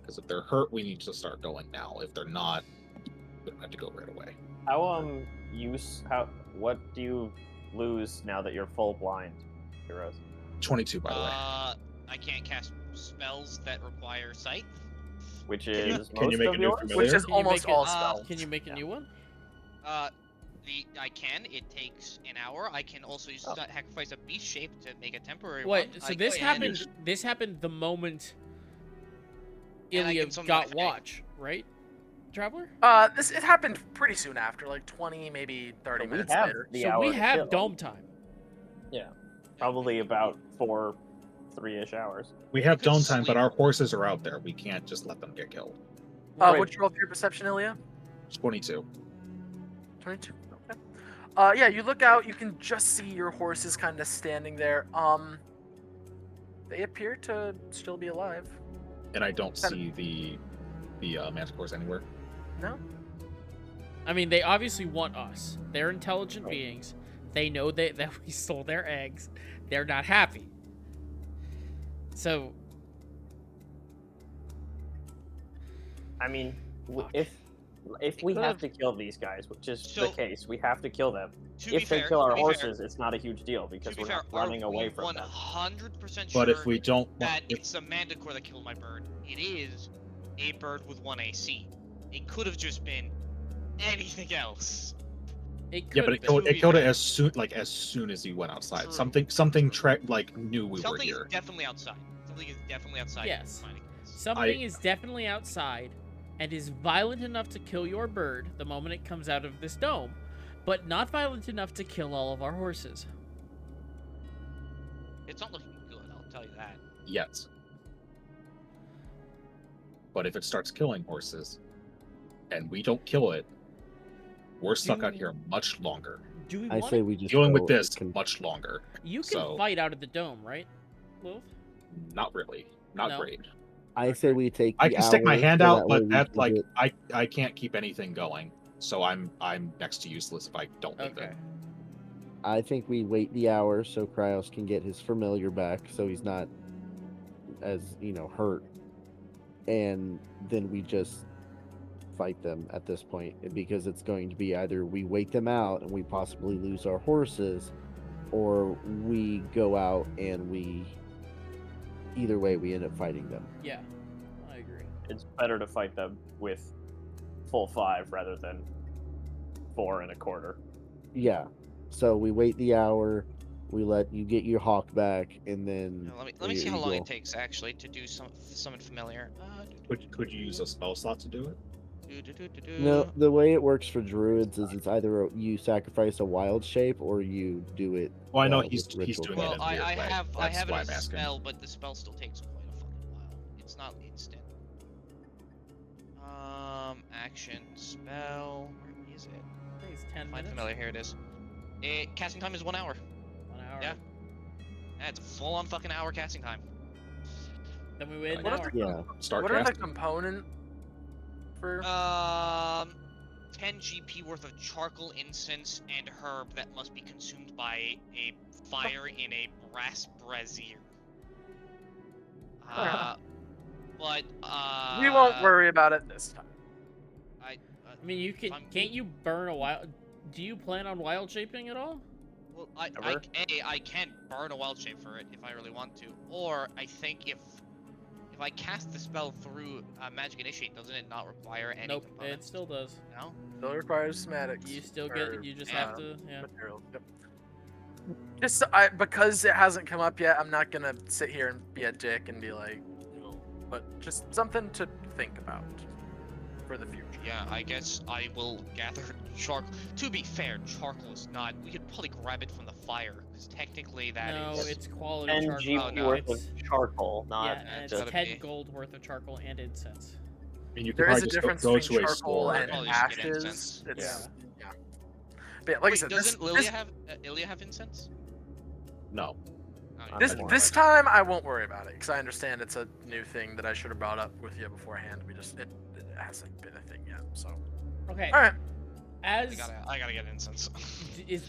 F: Because if they're hurt, we need to start going now. If they're not, we don't have to go right away.
E: What do you lose now that you're full blind, heroes?
F: 22, by the way.
D: I can't cast spells that require sight.
E: Which
F: Can
E: is
F: you
E: most
F: make
E: of
F: a new
E: yours?
F: familiar?
A: Which is
B: Can you
A: almost
B: make it-
A: all spells.
B: Can you make a
E: Yeah.
B: new one?
D: I can. It takes an hour. I can also sacrifice a beast shape to make a temporary
B: Wait,
D: one.
B: so
D: I
B: this
D: can-
B: happened. This happened the moment
D: And I
B: Ilya
D: can summon
B: got
D: a fang.
B: watch, right, Traveler?
A: It happened pretty soon after, like 20, maybe 30
E: We
A: minutes
E: have
A: later.
E: the
B: So
E: hour
B: we
E: to
B: have
E: kill.
B: dome time.
E: Probably about 4 3-ish hours.
F: We have
D: could
F: downtime, but
D: sleep.
F: our horses are out there. We can't just let them get killed.
E: Right.
A: What's your roll for your perception, Ilya?
F: 22.
A: 22. Okay. Yeah, you look out. You can just see your horses kind of standing there. They appear to still be alive.
F: And I don't see the manticores anywhere.
A: No.
B: I mean, they obviously want us. They're intelligent beings. They know that we stole their eggs. They're not happy. So,
E: I mean,
B: Fuck.
E: if we
D: Could've-
E: have to kill these guys, which is
D: So-
E: the case, we have to kill them.
D: To
E: If
D: be
E: they
D: fair,
E: kill
D: to
E: our
D: be fair,
E: horses, it's not a huge deal because
D: to be
E: we're
D: fair,
E: not running
D: are
E: away
D: we
E: from them.
D: 100% sure
F: But if we don't,
D: that
F: if,
D: it's a manticore that killed my bird? It is a bird with 1 AC. It could have just been anything else.
B: it could
F: yeah, but
B: have
F: it
B: been.
F: killed it as soon as he went outside.
D: True.
F: Something like knew we
D: Something
F: were
D: is
F: here.
D: definitely outside. Something is definitely outside.
B: Yes.
D: finding this.
B: Something is definitely outside and is violent enough to kill your bird the moment it comes out of this dome, but not violent enough to kill all of our horses.
D: It's not looking good, I'll tell you that.
F: Yet. But if it starts killing horses, and we don't kill it, we're stuck out here much longer.
B: Do we
I: I
B: want
I: say
B: to?
I: we just
F: Dealing
I: go
F: with this
I: and
F: much longer.
B: You can
F: so-
B: fight out of the dome, right, Lilith?
F: Not really. Not
B: No.
F: great.
I: I say we take.
F: I
I: the
F: can stick my
I: hour
F: hand
I: so
F: out,
I: that way
F: but
I: we
F: that
I: can
F: like
I: get-
F: I can't keep anything going. So I'm next to useless if I don't leave
B: Okay.
F: it.
I: I think we wait the hour so Kryos can get his familiar back, so he's not as hurt, and then we just fight them at this point because it's going to be either we wait them out and we possibly lose our horses, or we go out and we. Either way, we end up fighting them.
B: Yeah, I agree.
E: It's better to fight them with full 5 rather than 4 1/4.
I: Yeah. So we wait the hour, we let you get your hawk back, and then
D: Let me see
I: you
D: how long
I: go.
D: it takes actually to do summon familiar.
F: Could you use a spell slot to do it?
I: No, the way it works for druids is it's either you sacrifice a wild shape or you do it.
F: Well, I know
I: with
F: he's
I: ritual
F: doing
I: call.
F: it.
D: Well,
F: in a weird way.
D: I
F: That's
D: have it
F: why
D: as
F: I'm
D: a
F: asking.
D: spell, but the spell still takes quite a fucking while. It's not instant. Action spell. Where is it?
B: I think it's 10
D: Find
B: minutes.
D: familiar. Here it is. Casting time is 1 hour.
B: 1 hour.
D: Yeah. Yeah, it's a full-on fucking hour casting time.
B: Then we wait an
A: What are
B: hour.
I: Yeah.
F: Start
A: What are the
F: casting.
A: component for?
D: 10 GP worth of charcoal, incense, and herb that must be consumed by a fire in a brass brazier. But
A: we won't worry about it this time.
D: I
B: I mean, you can.
D: I'm-
B: Can't you burn a wild? Do you plan on wild shaping at all?
D: Well,
E: Ever?
D: I can burn a wild shape for it if I really want to, or I think if I cast the spell through Magic Initiate, doesn't it not require any
B: Nope, it
D: components?
B: still does.
D: No?
A: Still requires schematics.
B: You still
A: or,
B: get. You just
A: yeah,
B: have to. Yeah.
A: materials. Yep. Just because it hasn't come up yet, I'm not gonna sit here and be a dick and be like, but just something to think about for the future.
D: Yeah, I guess I will gather charcoal. To be fair, charcoal is not. We could probably grab it from the fire, because technically that
B: No,
D: is.
B: it's quality
E: 10
B: charcoal.
E: GP
D: no,
E: worth
B: it's,
E: of charcoal, not
B: yeah, and it's
E: just.
D: gotta
B: 10
D: be-
B: gold worth of charcoal and incense.
F: I mean, you could
A: There is
F: probably
A: a
F: just
A: difference
F: go
A: between
F: to a
A: charcoal
F: store
A: and
D: Probably just get
A: ashes.
D: incense.
A: It's yeah. But yeah, like I
D: Wait,
A: said,
D: doesn't
A: this,
D: Lilia have Ilya have incense?
F: No.
D: Oh,
A: this,
D: yeah.
A: this time I won't worry about it because I understand it's a new thing that I should have brought up with you beforehand. It hasn't been a thing yet. So
B: Okay.
A: all right.
B: As
D: I gotta get incense.
B: is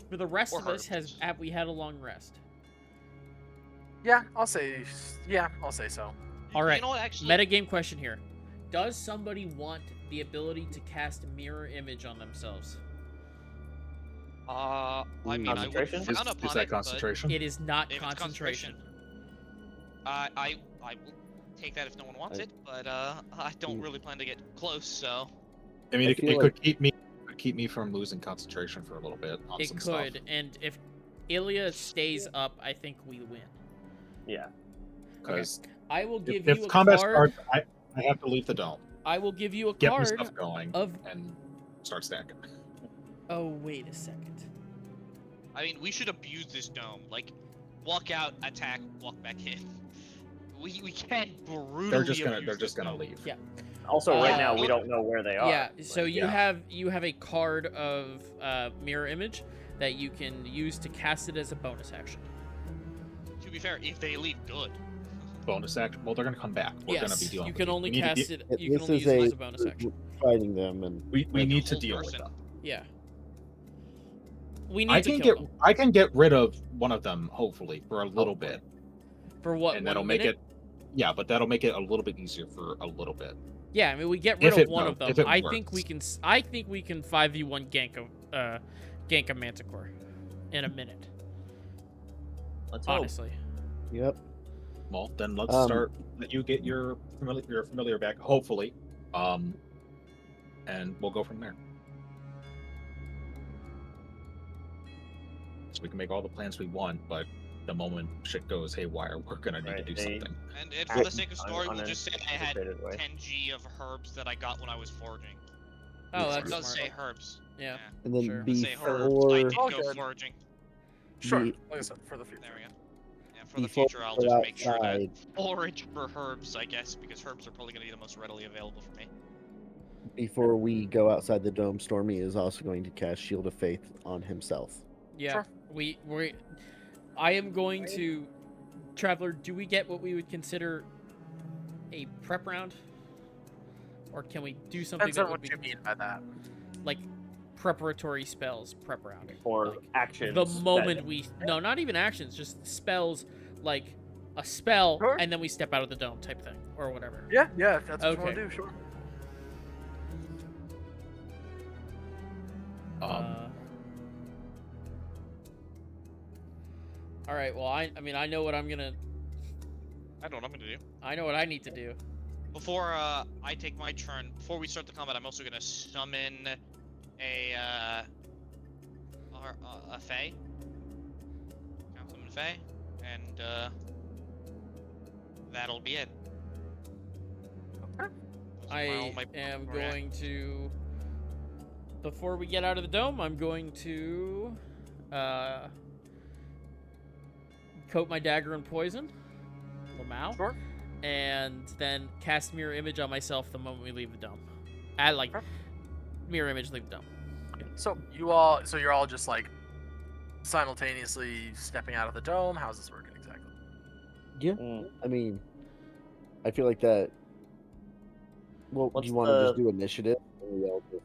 B: for the rest
D: Or
B: of us,
D: herbs.
B: have we had a long rest?
A: Yeah, I'll say so.
B: All right.
D: You know what? Actually,
B: Metagame question here: does somebody want the ability to cast a mirror image on themselves?
D: I mean, I would
E: Concentration?
D: frown
F: Is
D: upon
F: that
D: it, but
F: concentration?
B: It is not
D: if it's
B: concentration.
D: I will take that if no one wants it, but I don't really plan to get close, so.
F: I mean,
I: I
F: it
I: feel
F: could keep me from losing concentration for a little bit on
B: It
F: some
B: could,
F: stuff.
B: and if Ilya stays up, I think we win.
E: Yeah.
F: Because
B: I will give
F: if
B: you a
F: combat
B: card.
F: starts, I have to leave the dome,
B: I will give you a
F: get my
B: card
F: stuff going,
B: of.
F: and start stacking.
B: Oh wait a second.
D: I mean, we should abuse this dome. Like, walk out, attack, walk back in. We can't brutally.
F: They're just gonna leave.
B: Yeah.
E: Also, right
B: Uh,
E: now we don't know where they are.
B: Yeah, so
E: Like,
B: you have a card of mirror image that you can use to cast it as a bonus action.
D: To be fair, if they leave, good.
F: Bonus action. Well, they're gonna come back. We're gonna be dealing
B: you
F: with
B: can
F: it.
B: only
F: We need to
B: cast
F: de-
B: it. You can
I: This
B: only
I: is
B: use it as a bonus action.
I: fighting them, and
F: We
D: Like
F: need
D: a
F: to
D: whole
F: deal
D: person.
F: with them.
B: Yeah. We need
F: I
B: to
F: can
B: kill
F: get
B: them.
F: I can get rid of one of them hopefully for a little bit,
B: For what?
F: and that'll make it. Yeah, but that'll make it a little bit easier for a little bit.
B: Yeah, I mean, we get rid
F: If
B: of
F: it
B: one
F: wo-
B: of them.
F: if it
B: I think we
F: works.
B: can. I think we can 5v1 gank a manticore in a minute.
E: let's hope.
B: Honestly.
I: yep.
F: Well, then let's
I: Um,
F: Let you get your familiar back, hopefully, and we'll go from there. So we can make all the plans we want, but the moment shit goes haywire, we're gonna need to
E: Right,
F: do
E: they-
F: something.
D: And for the sake of
E: Un-
D: story, we'll just say I had
E: unanticipated way.
D: 10g of herbs that I got when I was foraging.
B: Oh,
F: It
B: that's
D: It does
B: smart.
D: say herbs.
B: Yeah.
I: And then
B: Sure.
D: Say herbs. I did
I: before
A: Oh,
D: go
A: good.
D: foraging.
A: Sure.
I: The-
A: Like I said, for the future.
D: There we go. Yeah, for the
I: before
D: future, I'll
I: we
D: just
I: go
D: make sure that
I: outside,
D: forage for herbs, I guess, because herbs are probably going to be the most readily available for me.
I: before we go outside the dome, Stormy is also going to cast Shield of Faith on himself.
B: Yeah.
A: Sure.
B: We. I am going to. Traveler, do we get what we would consider a prep round, or can we do something
A: Depends
B: that
A: on
B: would
A: what
B: be
A: you mean by that.
B: like preparatory spells prep round?
E: Or
B: Like,
E: actions.
B: the
E: that-
B: moment we no, not even actions, just spells, like a spell,
A: Sure.
B: and then we step out of the dome type thing or whatever.
A: Yeah, if that's what you want
B: Okay.
A: to do, sure.
B: All right. Well, I mean, I know what I'm gonna.
D: I know what I'm going to do.
B: I know what I need to do.
D: Before I take my turn, before we start the combat, I'm also going to summon a Fae. Summon Fae. And that'll be it.
A: Okay.
D: Those are all
B: I
D: my
B: am
D: react-
B: going to. Before we get out of the dome, I'm going to coat my dagger in poison, Lamau,
A: Sure.
B: and then cast mirror image on myself the moment we leave the dome.
A: Okay.
B: Mirror image, leave the dome.
A: So you're all just like simultaneously stepping out of the dome. How's this working exactly?
I: Yeah.
E: Mm.
I: I mean, I feel like that. Well,
E: What's
I: do you want to just
E: the-
I: do initiative? And we all just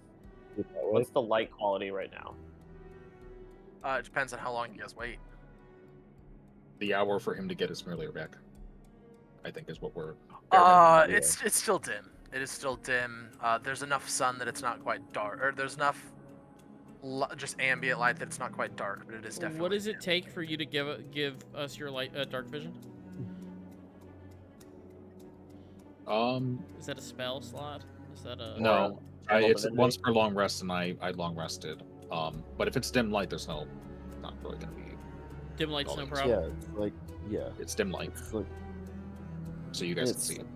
I: do it that way?
E: What's the light quality right now?
A: It depends on how long you guys wait.
F: The hour for him to get his familiar back, I think, is what we're.
I: yeah.
A: It's still dim. It is still dim. There's enough sun that it's not quite dark, or there's enough just ambient light that it's not quite dark, but it is definitely.
B: What does it
A: dim.
B: take for you to give us your light dark vision? Is that a spell slot? Is that a
F: No,
E: Or a
F: it's
E: divinity?
F: once per long rest, and I long rested. But if it's dim light, there's not really gonna be.
B: dim light's no
F: Volumes.
B: problem?
I: Yeah, it's like
F: It's dim light,
I: it's like
F: so you guys can
I: It's-
F: see it.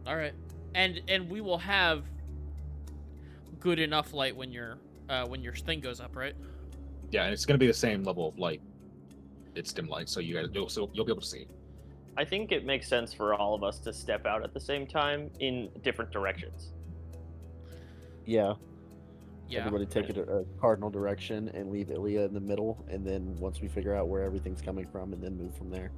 B: All right, and we will have good enough light when your thing goes up, right?
F: Yeah, and it's gonna be the same level of light. It's dim light, so you'll be able to see.
E: I think it makes sense for all of us to step out at the same time in different directions.
I: yeah.
B: Yeah.
I: Everybody take a cardinal direction and leave Ilya in the middle, and then once we figure out where everything's coming from, and then move from there.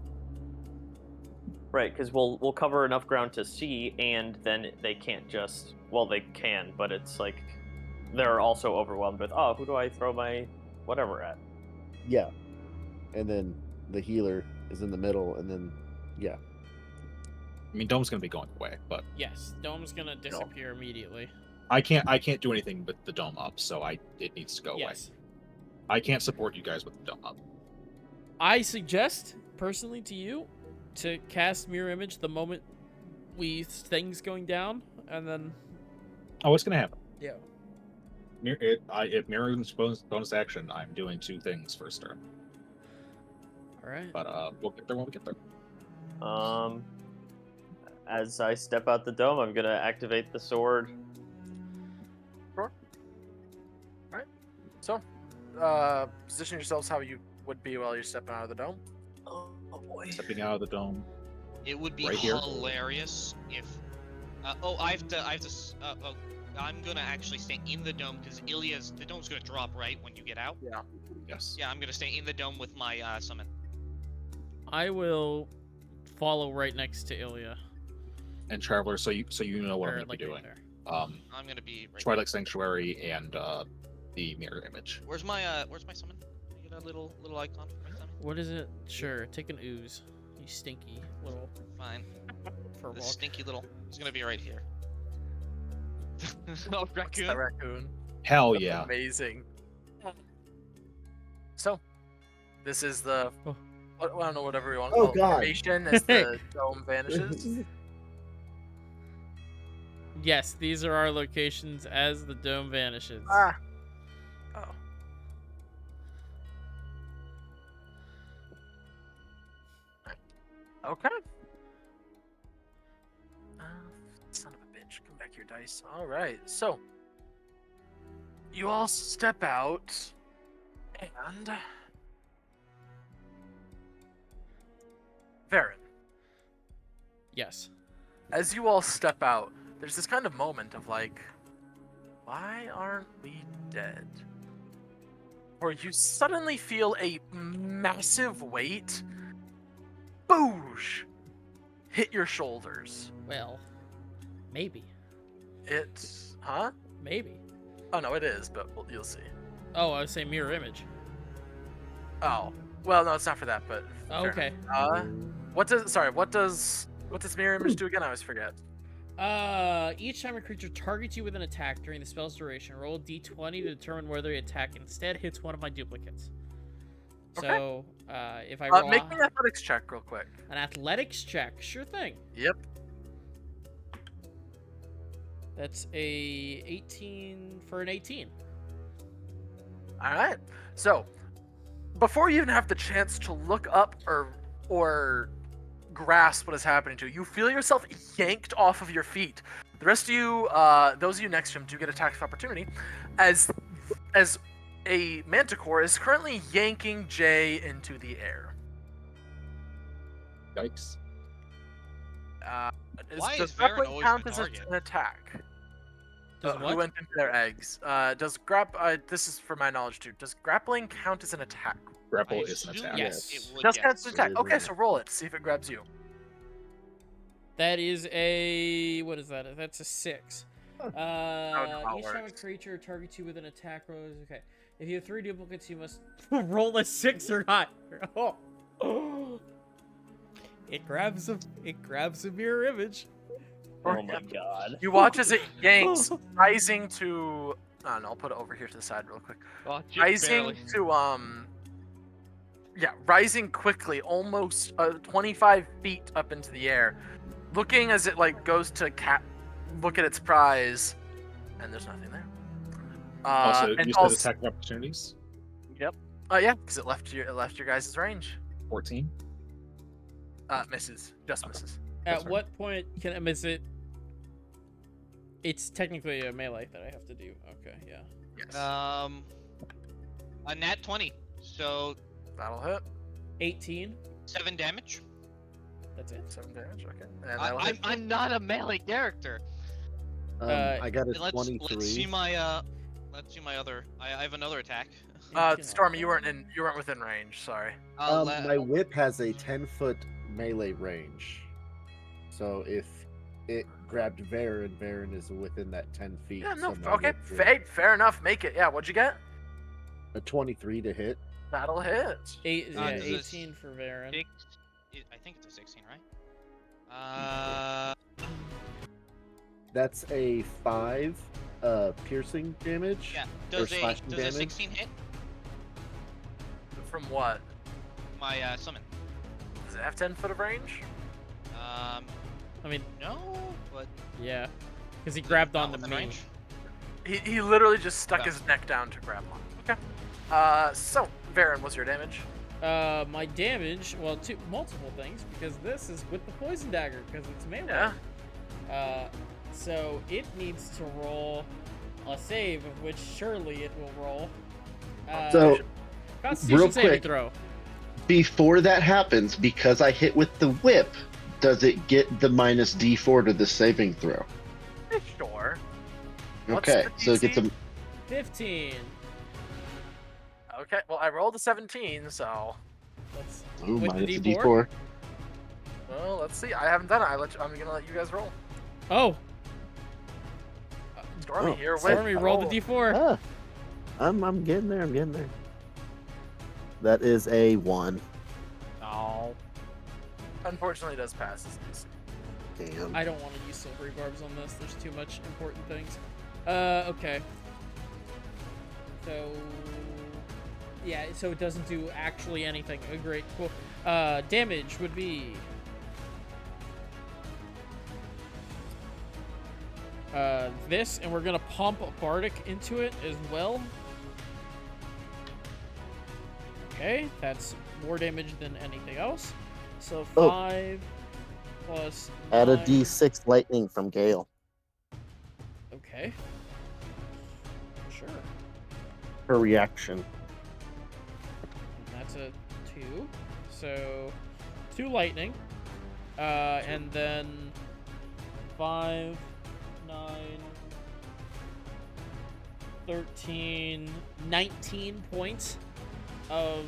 E: Right, because we'll cover enough ground to see, and then they can't just. Well, they can, but it's like they're also overwhelmed with, oh, who do I throw my whatever at?
I: Yeah, and then the healer is in the middle, and then yeah.
F: I mean, Dome's gonna be going away, but
B: Yes, dome's gonna disappear immediately.
F: I can't do anything with the dome up, so it needs to go
B: Yes.
F: away. I can't support you guys with the dome up.
B: I suggest personally to you to cast mirror image the moment things going down, and then
F: Oh, what's gonna happen?
B: yeah.
F: If mirror is bonus action, I'm doing two things first turn.
B: All right.
F: But we'll get there when we get there.
E: As I step out the dome, I'm gonna activate the sword.
A: So, position yourselves how you would be while you're stepping out of the dome?
J: Oh boy.
F: Stepping out of the dome.
D: It would be
F: Right here.
D: hilarious if. I'm gonna actually stay in the dome because the dome's gonna drop right when you get out.
A: Yeah.
F: Yes.
D: Yeah, I'm gonna stay in the dome with my summon.
B: I will follow right next to Ilya.
F: And Traveler, so you know what
B: Or,
F: I'm gonna be doing.
B: there.
D: I'm gonna be right.
F: Twilight Sanctuary and the mirror image.
D: Where's my summon? Can I get a little icon for my summon?
B: What is it? Sure, take an ooze. You stinky little
D: Fine.
B: fur
D: This
B: walk.
D: stinky little. It's gonna be right here. Oh,
A: What's
D: raccoon.
A: that raccoon?
F: Hell
A: That's
F: yeah.
A: amazing. So, this is the.
B: Oh.
A: I don't know, whatever you want.
C: Oh, God.
A: Formation as the dome vanishes.
B: Yes, these are our locations as the dome vanishes.
A: Ah. Oh. Okay. Son of a bitch. Come back here, dice. Alright, so. You all step out. And. Varen,
B: Yes.
A: as you all step out, there's this kind of moment of like, why aren't we dead? Or you suddenly feel a massive weight, boosh, hit your shoulders.
B: Well, maybe.
A: It's, huh?
B: Maybe.
A: Oh no, it is, but you'll see.
B: Oh, I was saying mirror image.
A: Oh, well, no, it's not for that, but.
B: Oh,
A: fair
B: okay.
A: enough. What does mirror image do again? I always forget.
B: Each time a creature targets you with an attack during the spell's duration, roll a d20 to determine whether the attack instead hits one of my duplicates.
A: Okay.
B: So, if I roll
A: Make me an athletics check real quick.
B: an athletics check, sure thing.
A: Yep.
B: That's a 18 for an 18.
A: All right. So, before you even have the chance to look up or grasp what is happening to you, you feel yourself yanked off of your feet. The rest of you, those of you next to him, do get attacks of opportunity, as a manticore is currently yanking Jay into the air.
F: Yikes.
D: Why
A: Does
D: is Varen
A: grappling
D: always
A: count
D: the
A: as
D: target?
A: an attack?
B: Does
A: Who
B: what?
A: went into their eggs? This is for my knowledge too. Does grappling count as an attack?
F: Grapple
D: I
F: is an
D: assume
F: attack.
B: Yes.
D: It would,
A: Just
D: yes.
A: counts as an attack.
C: It is
A: Okay,
C: an
A: so roll it. See if it grabs you.
B: That is a what is that? That's a 6.
A: how it
B: Each time a
A: works.
B: creature targets you with an attack roll is okay. If you have 3 duplicates, you must roll a 6 or not. Oh. It grabs a mirror image.
H: Oh my god.
A: You watch as it yanks, rising to. I don't know, I'll put it over here to the side real quick.
D: Oh, just
A: Rising
D: barely.
A: to rising quickly, almost 25 feet up into the air, looking as it like goes to look at its prize, and there's nothing there.
F: Also,
A: and
F: you
A: also,
F: said attack opportunities.
A: Yep. Oh yeah, because it left your guys' range.
F: 14.
A: Misses, just misses.
B: At
F: That's right.
B: what point can I miss it? It's technically a melee that I have to do. Okay, yeah.
A: Yes.
D: A nat 20, so
A: That'll hit.
B: 18.
D: 7 damage.
B: That's it.
A: 7 damage. Okay. And that'll hit.
D: I'm not a melee character.
C: I got a
D: Let's
C: 23.
D: see my other. I have another attack.
A: Stormy, you weren't within range. Sorry.
C: My whip has a 10-foot melee range. So if it grabbed Varen is within that 10 feet.
A: Yeah. No.
C: so my
A: Okay.
C: whip would-
A: Fair enough. Make it. Yeah. What'd you get?
C: A 23 to hit.
A: That'll hit.
B: Yeah,
D: does this
B: 18 for Varen.
D: I think it's a 16, right?
C: That's a 5 piercing damage.
D: Yeah.
C: Or
D: Does
C: slashing
D: a
C: damage.
D: 16 hit
A: From what?
D: my summon?
A: Does it have 10 foot of range?
B: I mean,
D: No, but
B: yeah, because he grabbed
D: not
B: onto
D: within
B: me.
D: range.
A: He literally just stuck
D: Okay.
A: his neck down to grab one. Okay. So Varen, what's your damage?
B: My damage, well, multiple things, because this is with the poison dagger, because it's melee.
A: Yeah.
B: So it needs to roll a save, of which surely it will roll.
C: So
B: Constitution saving throw.
C: Before that happens, because I hit with the whip, does it get the minus D4 to the saving throw?
A: Sure. What's
C: Okay,
A: the
C: so it gets
A: DC?
C: a
B: 15.
A: Okay, well, I rolled a 17, so.
B: Let's
C: ooh,
B: with
C: minus
B: the
C: the
B: D4.
C: D4.
A: Well, let's see. I haven't done it. I'm gonna let you guys roll.
B: Oh,
A: Stormy
I: Oh,
A: here with.
B: Stormy, roll the D4.
I: Ah, I'm getting there. I'm getting there. That is a 1.
D: Oh.
A: Unfortunately, it does pass his DC.
I: Damn.
B: I don't want to use silvery barbs on this. There's too much important things. Okay. So, yeah, so it doesn't do actually anything. Great, cool. Damage would be... this, and we're gonna pump a Bardic into it as well. Okay, that's more damage than anything else. So 5 plus
I: Add a
B: 9.
I: D6 lightning from Gale.
B: Okay. Sure.
I: Her reaction.
B: And that's a 2. So 2 lightning. And then 5, 9, 13, 19 points of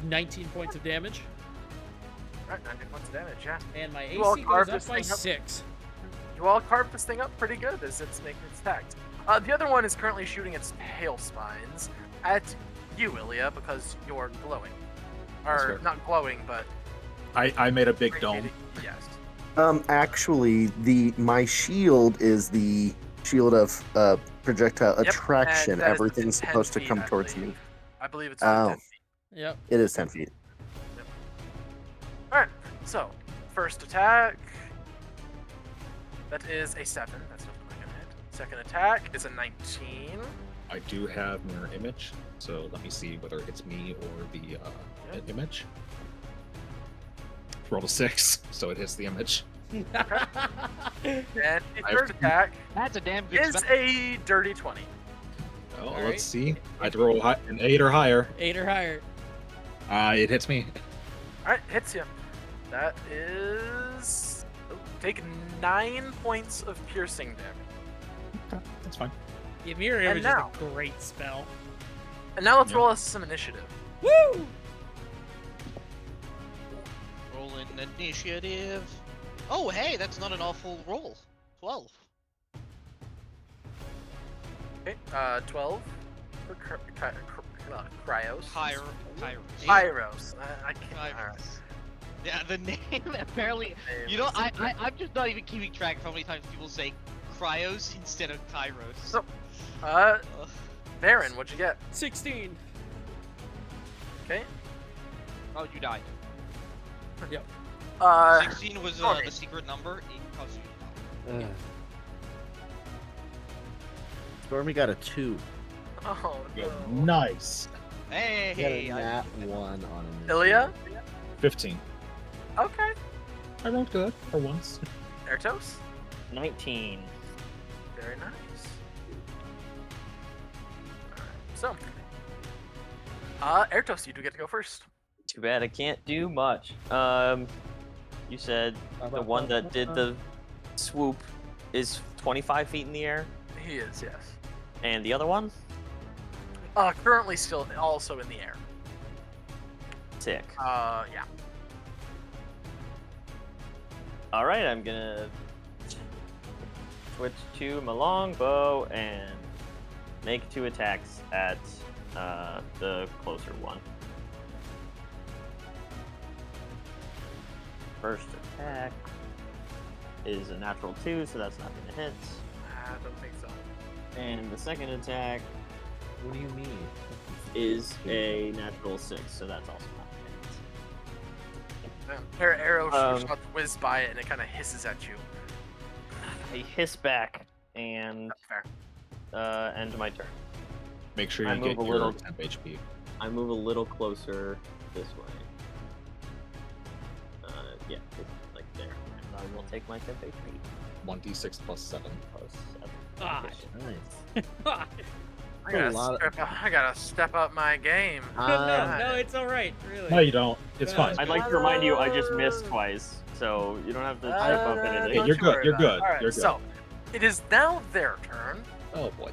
B: 19 points of damage.
A: Alright, 19 points of damage, yeah.
B: And my
A: You all
B: AC goes
A: carved
B: up
A: this
B: by
A: thing up.
B: 6.
A: You all carved this thing up pretty good as it's making its attacks. The other one is currently shooting its hail spines at you, Ilya, because you're glowing.
F: That's
A: Or,
F: fair.
A: not glowing, but...
F: I made a big dome.
A: radiating. Yes.
I: Actually, my shield is the shield of projectile
A: Yep,
I: attraction.
A: and that is
I: Everything's
A: 10
I: supposed to
A: feet,
I: come
A: I
I: towards
A: believe.
I: me.
A: I believe it's
I: Oh.
A: 10 feet.
B: Yep.
I: It is 10 feet.
A: Alright, so, first attack. That is a 7. That's definitely gonna hit. Second attack is a 19.
F: I do have mirror image, so let me see whether it's me or the image. Rolled a 6, so it hits the image.
A: And the
F: I-
A: third attack
D: That's a damn good
A: is
D: spell.
A: a dirty 20.
F: Oh,
B: Alright.
F: let's see. I had to roll an 8 or higher.
B: 8 or higher.
F: It hits me.
A: Alright, hits you. That is... oh, take 9 points of piercing damage.
F: Okay, that's fine.
B: Yeah, mirror
A: And
B: image
A: now-
B: is a great spell.
A: And now let's
F: Yeah.
A: roll us some initiative.
B: Woo!
D: Roll in initiative. Oh, hey, that's not an awful roll. 12.
A: Okay, 12 for Cryos.
D: Kairos.
A: Pyros. I can't.
D: Kairos.
A: Alright.
D: Yeah, the name apparently. You know, I'm just not even keeping track of how many times people say Cryos instead of Kairos.
A: So-
D: Ugh.
A: Baron, what'd you get?
B: 16.
A: Okay.
D: Oh, you died. 16 was
A: okay.
D: the secret number. It cost you.
I: Stormy got a 2.
A: Oh,
F: Go.
A: no.
F: Nice.
D: Hey,
I: He got a nat 1 on him.
A: Ilya?
F: 15.
A: Okay.
F: I rolled good for once.
A: Ertos?
E: 19.
A: Very nice. Alright, so. Ertos, you do get to go first.
H: Too bad I can't do much. You said the one that did the swoop is 25 feet in the air,
A: He is, yes.
H: and the other one?
A: Currently still also in the air.
H: Sick.
A: Yeah.
H: All right, I'm gonna switch to my longbow and make 2 attacks at the closer one. First attack is a natural 2, so that's not gonna hit.
A: I don't think so.
H: And the second attack
I: What do you mean?
H: is a natural 6, so that's also not gonna hit.
A: A pair of arrows
H: Um,
A: shots whiz by it and it kind of hisses at you.
H: I hiss back and
A: That's fair.
H: end my turn.
F: Make sure
H: I
F: you
H: move
F: get
H: a
F: your
H: little.
F: 10 HP.
H: I move a little closer this way. Yeah, like there. And I will take my 10 HP.
F: 1d6 plus 7.
H: Plus 7.
B: Ah,
I: Nice.
A: I gotta step up my game.
B: No, it's all right. Really.
F: No, you don't. It's fine.
H: I'd like to remind you, I just missed twice, so you don't have to step up anything.
F: Hey, you're good. You're good.
A: All right,
F: You're good.
A: so it is now their turn.
F: Oh boy.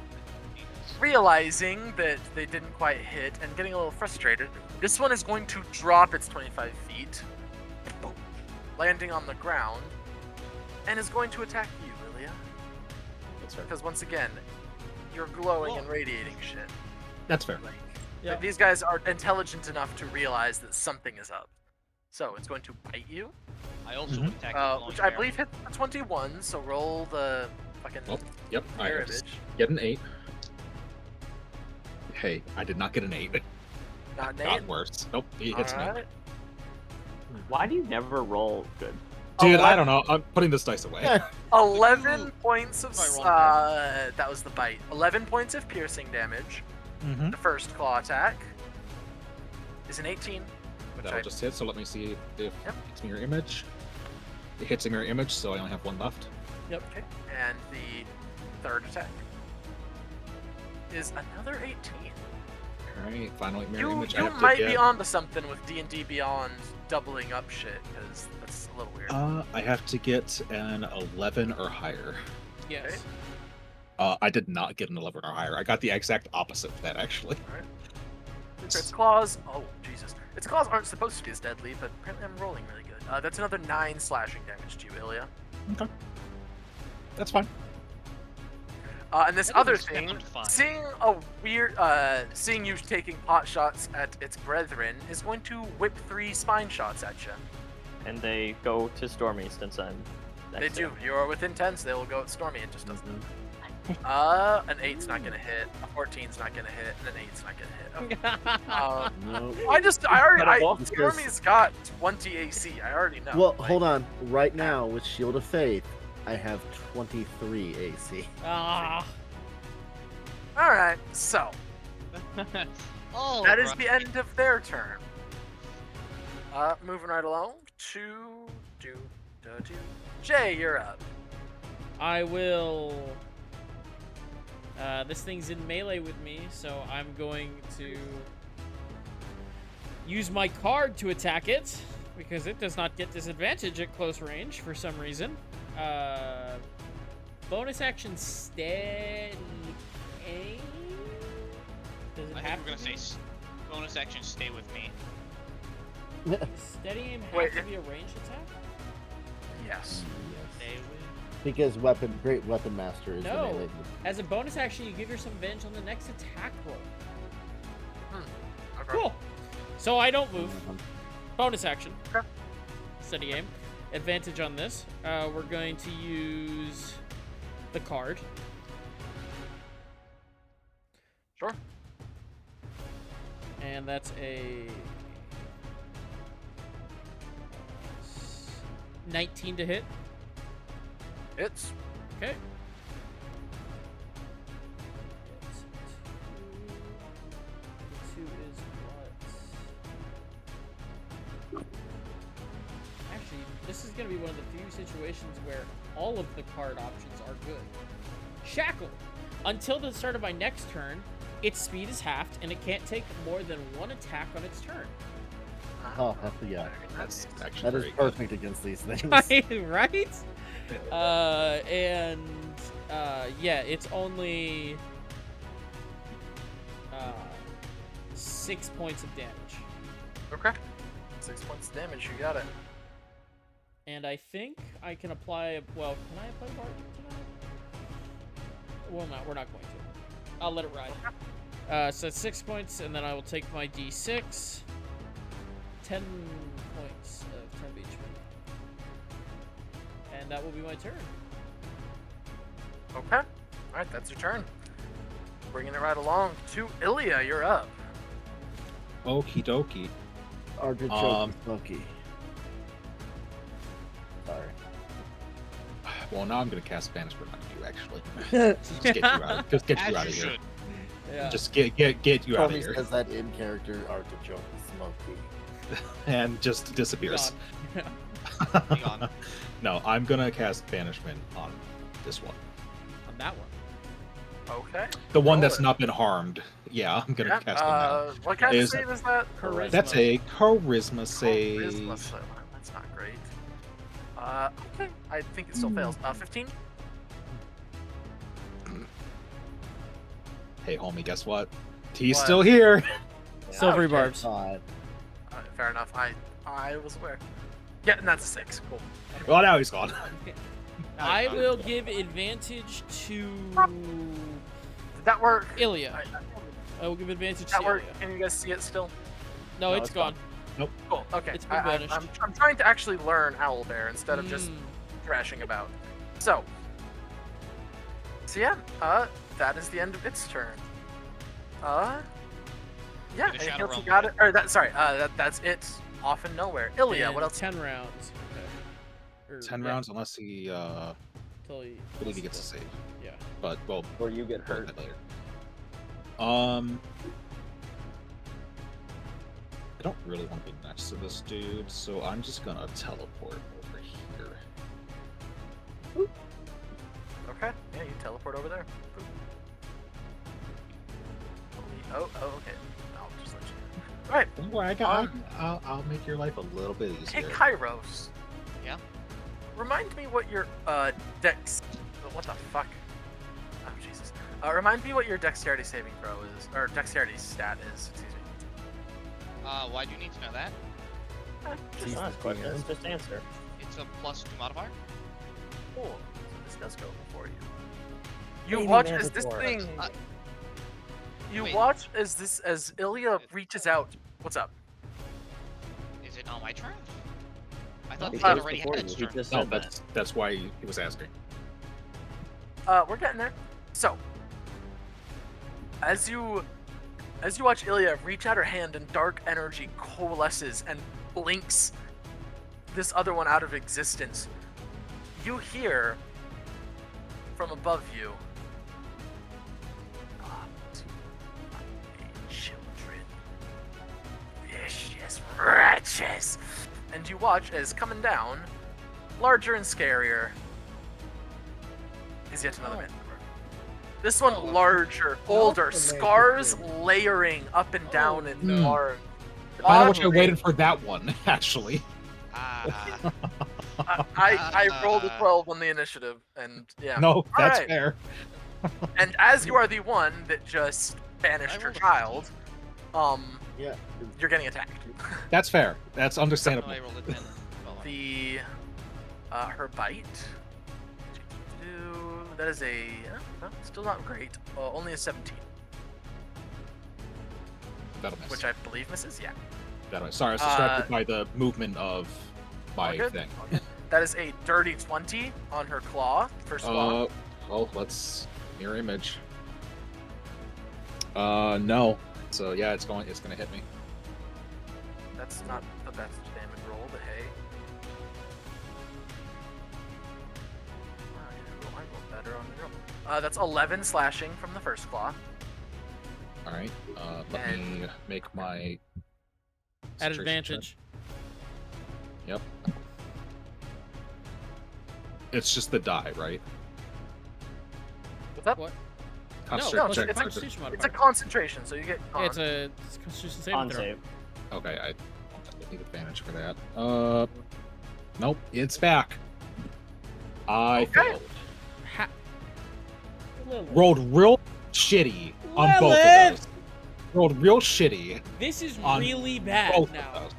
A: Realizing that they didn't quite hit and getting a little frustrated, this one is going to drop its 25 feet, landing on the ground, and is going to attack you, Ilya.
F: That's fair.
A: Because once again, you're glowing and radiating shit.
F: That's fair.
B: Yeah.
A: These guys are intelligent enough to realize that something is up. So it's going to bite you,
D: I also attack
A: which I believe hit a 21. So roll the fucking
F: Oh, yep. I
A: mirror
F: just
A: image.
F: get an 8. Hey, I did not get an 8.
A: Not
F: Got
A: Nate.
F: worse. Nope, it hits me.
A: Alright.
H: Why do you never roll good?
F: Dude, I don't know. I'm putting this dice away.
A: 11 points of
D: My wrong
A: that was the bite. 11 points of piercing damage.
F: Mm-hmm.
A: The first claw attack is an 18, which
F: That'll
A: I
F: just hit, so let me see if
A: Yep.
F: it's mirror image. It hits a mirror image, so I only have one left.
B: Yep.
A: okay. And the third attack is another 18.
F: Alright, finally mirror
A: You
F: image. I have to
A: might
F: get,
A: be onto something with D&D Beyond doubling up shit, because that's a little weird.
F: I have to get an 11 or higher.
B: Yes.
F: I did not get an 11 or higher. I got the exact opposite of that, actually.
A: Its claws, oh Jesus, its claws aren't supposed to be as deadly, but apparently I'm rolling really good. That's another 9 slashing damage to you, Ilya.
F: Okay. That's fine.
A: And this
D: That
A: other
D: doesn't
A: thing,
D: sound fine.
A: seeing you taking pot shots at its brethren is going to whip 3 spine shots at you.
H: And they go to Stormy since I'm
A: They
H: next to
A: do.
H: him.
A: You are within 10, so they will go at Stormy. It just doesn't. An 8's not gonna hit. A 14's not gonna hit, and an 8's not gonna hit.
I: Nope.
A: I Stormy's got 20 AC. I already know.
I: Well,
A: Like,
I: hold on. Right now, with Shield of Faith, I have 23 AC.
B: Ah.
A: All right. So
D: Oh,
A: that is
D: right.
A: the end of their turn. Moving right along to Jay, you're up.
B: I will. This thing's in melee with me, so I'm going to use my card to attack it because it does not get disadvantage at close range for some reason. Bonus action steady aim. Does it
D: I
B: have
D: think we're
B: to
D: gonna
B: be?
D: say bonus action stay with me.
B: Steady aim have
A: Wait,
B: to be a ranged attack?
A: Yes.
D: Stay with
I: Because Great Weapon Master is the
B: No.
I: melee.
B: As a bonus action, you give yourself advantage on the next attack roll.
A: Okay.
B: Cool. So I don't move.
I: Mhm.
B: Bonus action.
A: Okay.
B: Steady aim. Advantage on this. We're going to use the card.
A: Sure.
B: And that's a 19 to hit.
A: It's
B: Okay. Two is what? Actually, this is going to be one of the few situations where all of the card options are good. Shackle. Until the start of my next turn, its speed is halved, and it can't take more than 1 attack on its turn.
I: Oh, yeah.
F: That's actually
I: That is
F: very good.
I: perfect against these things.
B: Right? Yeah, it's only 6 points of damage.
A: okay. 6 points of damage. You got it.
B: And I think I can apply. Well, can I apply Bardic tonight? Well, no, we're not going to. I'll let it ride. So it's 6 points, and then I will take my d6. 10 points of temp each. And that will be my turn.
A: Okay. All right, that's your turn. Bringing it right along to Ilya. You're up.
F: Okie dokie.
I: Artichoke Smoky. Sorry.
F: Well, now I'm gonna cast Banishment on you, actually. Just get you out. Just get you
D: as
F: out
D: you
F: of here.
D: should.
B: Yeah.
F: Just get you out of
I: Tommy
F: here,
I: says that in character, Artichoke Smoky.
F: and just disappears.
D: Hang on.
F: No, I'm gonna cast Banishment on this one.
B: On that one.
A: Okay.
F: The one
A: Roll
F: that's
A: it.
F: not been harmed. Yeah, I'm gonna
A: Yeah,
F: cast him now.
A: what kind of
F: Is-
A: save is that?
B: Charisma.
F: That's a charisma
A: Charisma
F: save.
A: save. That's not great. Okay. I think it still fails. 15?
F: Hey, homie, guess what? T's
A: What?
F: still here.
B: Silvery
A: Okay.
B: barbs.
A: Fair enough. I was aware. Yeah, and that's a 6. Cool.
F: Well, now he's gone.
B: I will give advantage to
A: Did that work?
B: Ilya.
A: I-
B: I will give advantage
A: Did
B: to
A: that work?
B: Ilya.
A: Can you guys see it still?
B: No,
E: No,
B: it's
E: it's
B: gone.
A: Cool. Okay.
B: It's been banished.
A: I'm trying to actually learn Owlbear instead of just
B: Mm.
A: thrashing about. So yeah, that is the end of its turn. Yeah,
D: Get a
A: anything
D: shadow
A: else you
D: realm
A: got
D: with
A: it? Or that's it. Off and nowhere. Ilya,
B: And
A: what else?
B: 10 rounds. Okay. Or,
F: 10
B: yeah,
F: rounds, unless he,
B: till he-
F: I believe he gets a save.
B: Yeah.
F: But, well,
E: Or you get
F: we'll
E: hurt.
F: look at that later. I don't really want to be next to this dude, so I'm just gonna teleport over here.
A: Okay. Yeah, you teleport over there. Boop. Oh, okay. I'll just let you. All right.
F: Don't worry, I'll make your life a little bit
A: Hey,
F: easier.
A: Kairos.
D: Yeah?
A: Remind me what your dex. What the fuck? Oh Jesus. Remind me what your dexterity saving throw is, or dexterity stat is. Excuse me.
D: Why do you need to know that?
E: Just ask questions, just answer.
D: It's a +2 modifier.
A: Cool. So this does go before you. You
J: Baby
A: watch as this
J: Manticore.
A: thing.
D: Uh,
A: You
D: wait.
A: watch as Ilya reaches out. What's up?
D: Is it not my turn? I thought
E: He
D: the
E: goes
D: already
E: before
D: had
E: you.
D: its
E: He
D: turn.
E: just
F: No,
E: said that.
F: that's why he was asking.
A: We're getting there. So, as you watch Ilya reach out her hand and dark energy coalesces and blinks this other one out of existence, you hear from above you, "Not my children, vicious wretches," and you watch as coming down, larger and scarier, is yet another manticore. This one larger, older, scars layering up and down its
F: no.
A: arm.
F: I wish I waited for that one, actually.
D: Ah.
A: I rolled a 12 on the initiative, and yeah.
F: No, that's
A: Alright.
F: fair.
A: And as you are the one that just banished
D: I
A: her
D: rolled a
A: child,
G: Yeah.
A: you're getting attacked.
F: That's fair. That's understandable.
D: I rolled a 10.
A: The her bite. That is a still not great. Only a 17,
F: That'll miss.
A: which I believe misses. Yeah.
F: Sorry, I was distracted by the movement of
A: All
F: my
A: good.
F: thing.
A: All good. That is a dirty 20 on her claw. First claw.
F: Oh, let's mirror image. No. So yeah, it's gonna hit me.
A: That's not the best damage roll, but hey. I roll better on the roll. That's 11 slashing from the first claw.
F: All right. Let me make my
B: At
F: concentration
B: advantage.
F: check. Yep. It's just the die, right?
A: What's up?
B: What?
F: Concentration
A: no,
F: check.
A: it's a-
B: Constitution
A: It's a
B: modifier.
A: concentration, so you get
B: Yeah, it's a Constitution saving
E: On
B: throw.
E: save.
F: Okay, I need advantage for that. Nope, it's back. I
A: Okay.
F: failed.
B: Ha-
F: Rolled real shitty on both of
B: Lilith!
F: those. Rolled real shitty
B: This is
F: on
B: really bad
F: both
B: now.
F: of those.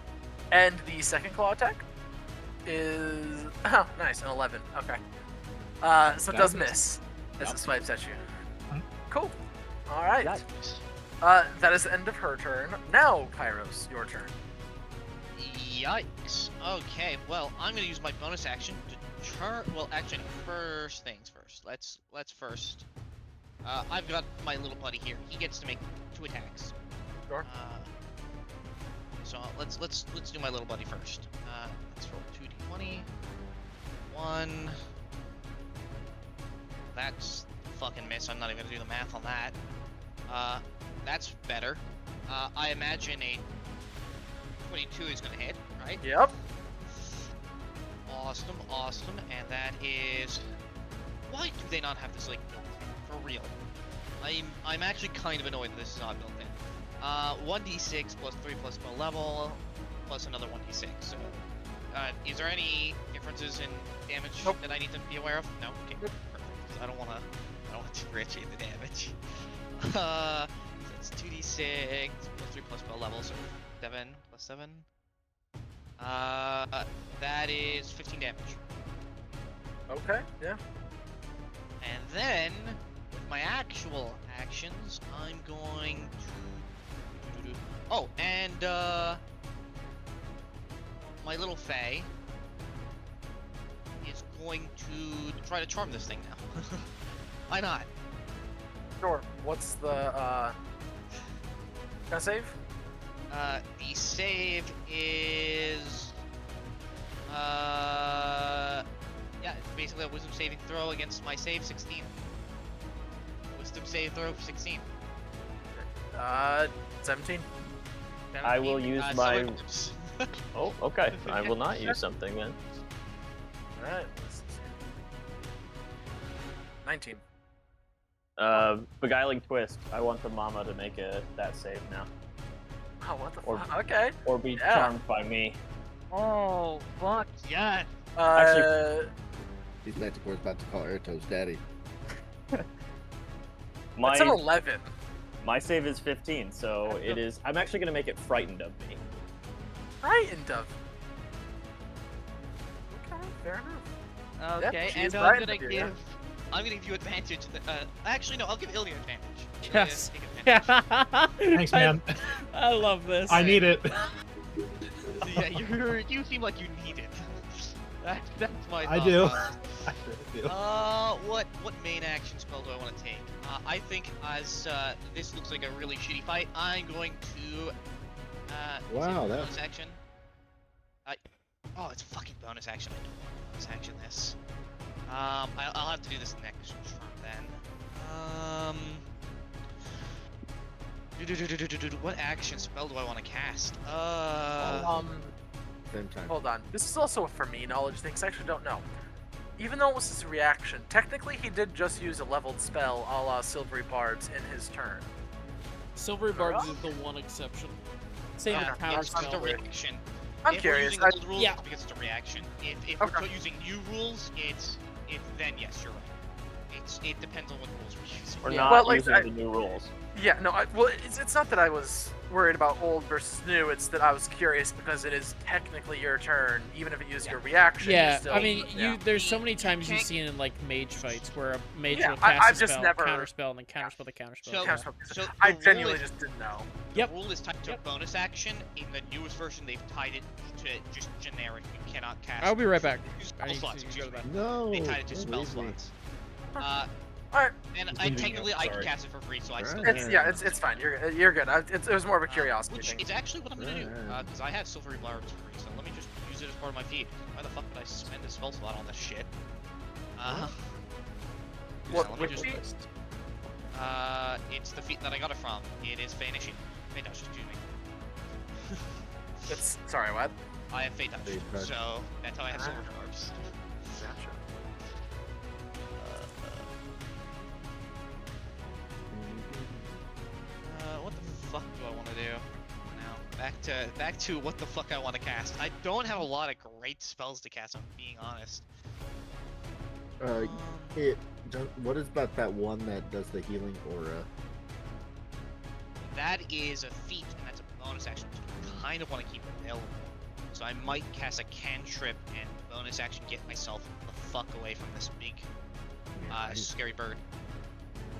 A: And the second claw attack is nice, an 11. Okay. So it
F: That
A: does
F: miss.
A: miss as
F: Yep.
A: it swipes at you.
F: Mhm.
A: Cool. All right. That is the end of her turn. Now, Kairos, your turn.
D: Yikes. Okay, well, I'm gonna use my bonus action to turn. Well, actually, first things first. Let's first. I've got my little buddy here. He gets to make 2 attacks.
A: Sure.
D: So let's do my little buddy first. Let's roll 2d20. 1. That's fucking miss. I'm not even gonna do the math on that. That's better. I imagine a 22 is gonna hit, right?
A: Yep.
D: Awesome, and that is. Why do they not have this like built in? For real? I'm actually kind of annoyed that this is not built in. 1d6 plus 3 plus spell level, plus another 1d6. So, is there any differences in damage that I need to be aware of? No. Okay. Perfect. 'Cause I don't want to differentiate the damage. So it's 2d6 plus 3 plus spell level, so 7 plus 7. That is 15 damage.
A: Okay, yeah.
D: And then, with my actual actions, I'm going to... Oh, and, my little fae is going to try to charm this thing now. Why not?
A: Sure. What's the, can I save?
D: The save is... Yeah, it's basically a wisdom saving throw against my save 16. Wisdom save throw 16.
A: 17.
H: I will use my.
D: Summer Clips.
H: Oh, okay. I will not use something then.
A: Alright. 19.
H: Beguiling twist. I want the mama to make that save now,
A: Oh, what the
H: Or-
A: fuck? Okay.
H: or be
A: Yeah.
H: charmed by me.
D: Oh, fuck yes!
I: These manticore's about to call Erto's daddy.
A: That's an
H: My
A: 11.
H: my save is 15, so it is. I'm actually gonna make it frightened of me.
A: Frightened of. Okay, fair enough.
D: Okay,
A: she
D: and
A: is
D: I'm
A: frightened
D: gonna
A: of you,
D: give...
A: yeah.
D: I'm gonna give you advantage. Actually, no, I'll give Ilya advantage.
B: Yes.
D: Ilya, take advantage.
F: Thanks, man.
B: I love this.
F: I need it.
D: Yeah, you seem like you need it. That's my
F: I
D: thought
F: do.
D: process.
F: I really do.
D: What main action spell do I want to take? I think as this looks like a really shitty fight, I'm going to.
I: Wow, that-
D: bonus action. Oh, it's a fucking bonus action. I don't want to bonus action this. I'll have to do this next turn then. What action spell do I want to cast?
I: Same time.
A: Hold on. This is also a for me knowledge thing, 'cause I actually don't know. Even though it was his reaction, technically he did just use a leveled spell a la Silvery Barbs in his turn.
B: Silvery Barbs is the one exception. Same
A: Okay.
B: counter
D: It's just a
B: spell.
D: reaction.
A: I'm
D: If
A: curious.
D: We're using old rules,
B: Yeah.
D: it's because it's a reaction. If
A: Okay.
D: we're using new rules, it's then yes, you're right. It depends on what rules we're using.
H: We're
B: Yeah.
H: not
A: Well, like,
H: using
A: I-
H: the new rules.
A: Yeah, no, well, it's not that I was worried about old versus new, it's that I was curious because it is technically your turn, even if it uses your reaction. you're
B: Yeah,
A: still,
B: I mean,
A: yeah.
B: there's so many times you've
D: Can't-
B: seen in like mage fights where a mage
A: Yeah,
B: will cast
A: I've
B: a
A: just
B: spell,
A: never-
B: counterspell, and then counterspell the counterspell.
D: So-
A: Kind of stuff, 'cause
D: so
A: I
D: the rule
A: genuinely
D: is-
A: just didn't know.
B: Yep.
D: The rule is tied to bonus action. In the newest version, they've tied it to just generic. You cannot cast.
B: I'll be right back.
D: Spell
B: I need
D: slots,
B: to
D: excuse
B: go to
D: me.
B: that.
I: No.
D: They tied it to
I: don't
D: spell
I: leave me.
D: slots.
A: Alright,
D: And
F: Leaving
D: technically,
F: you,
D: I can
F: sorry.
D: cast it for free, so I still.
I: Alright.
A: it's fine. You're good. It was more of a curiosity
D: Which
A: thing.
D: is actually what I'm gonna do,
I: Alright.
D: because I have Silvery Barbs for free. So let me just use it as part of my feed. Why the fuck would I spend a spell slot on this shit?
A: What?
D: let me
A: Which
D: just-
A: feat?
D: It's the feat that I got it from. It is Fey Initiate. Fey Touch, excuse me.
A: It's sorry, what?
D: I have Fey Touch,
I: Fey Touch.
D: so that's how I have Silver Barbs.
A: Gotcha.
D: What the fuck do I want to do? Now, back to what the fuck I want to cast. I don't have a lot of great spells to cast, I'm being honest.
I: What is about that one that does the healing aura?
D: That is a feat, and that's a bonus action, which I kind of want to keep available. So I might cast a cantrip and bonus action get myself the fuck away from this big, scary bird.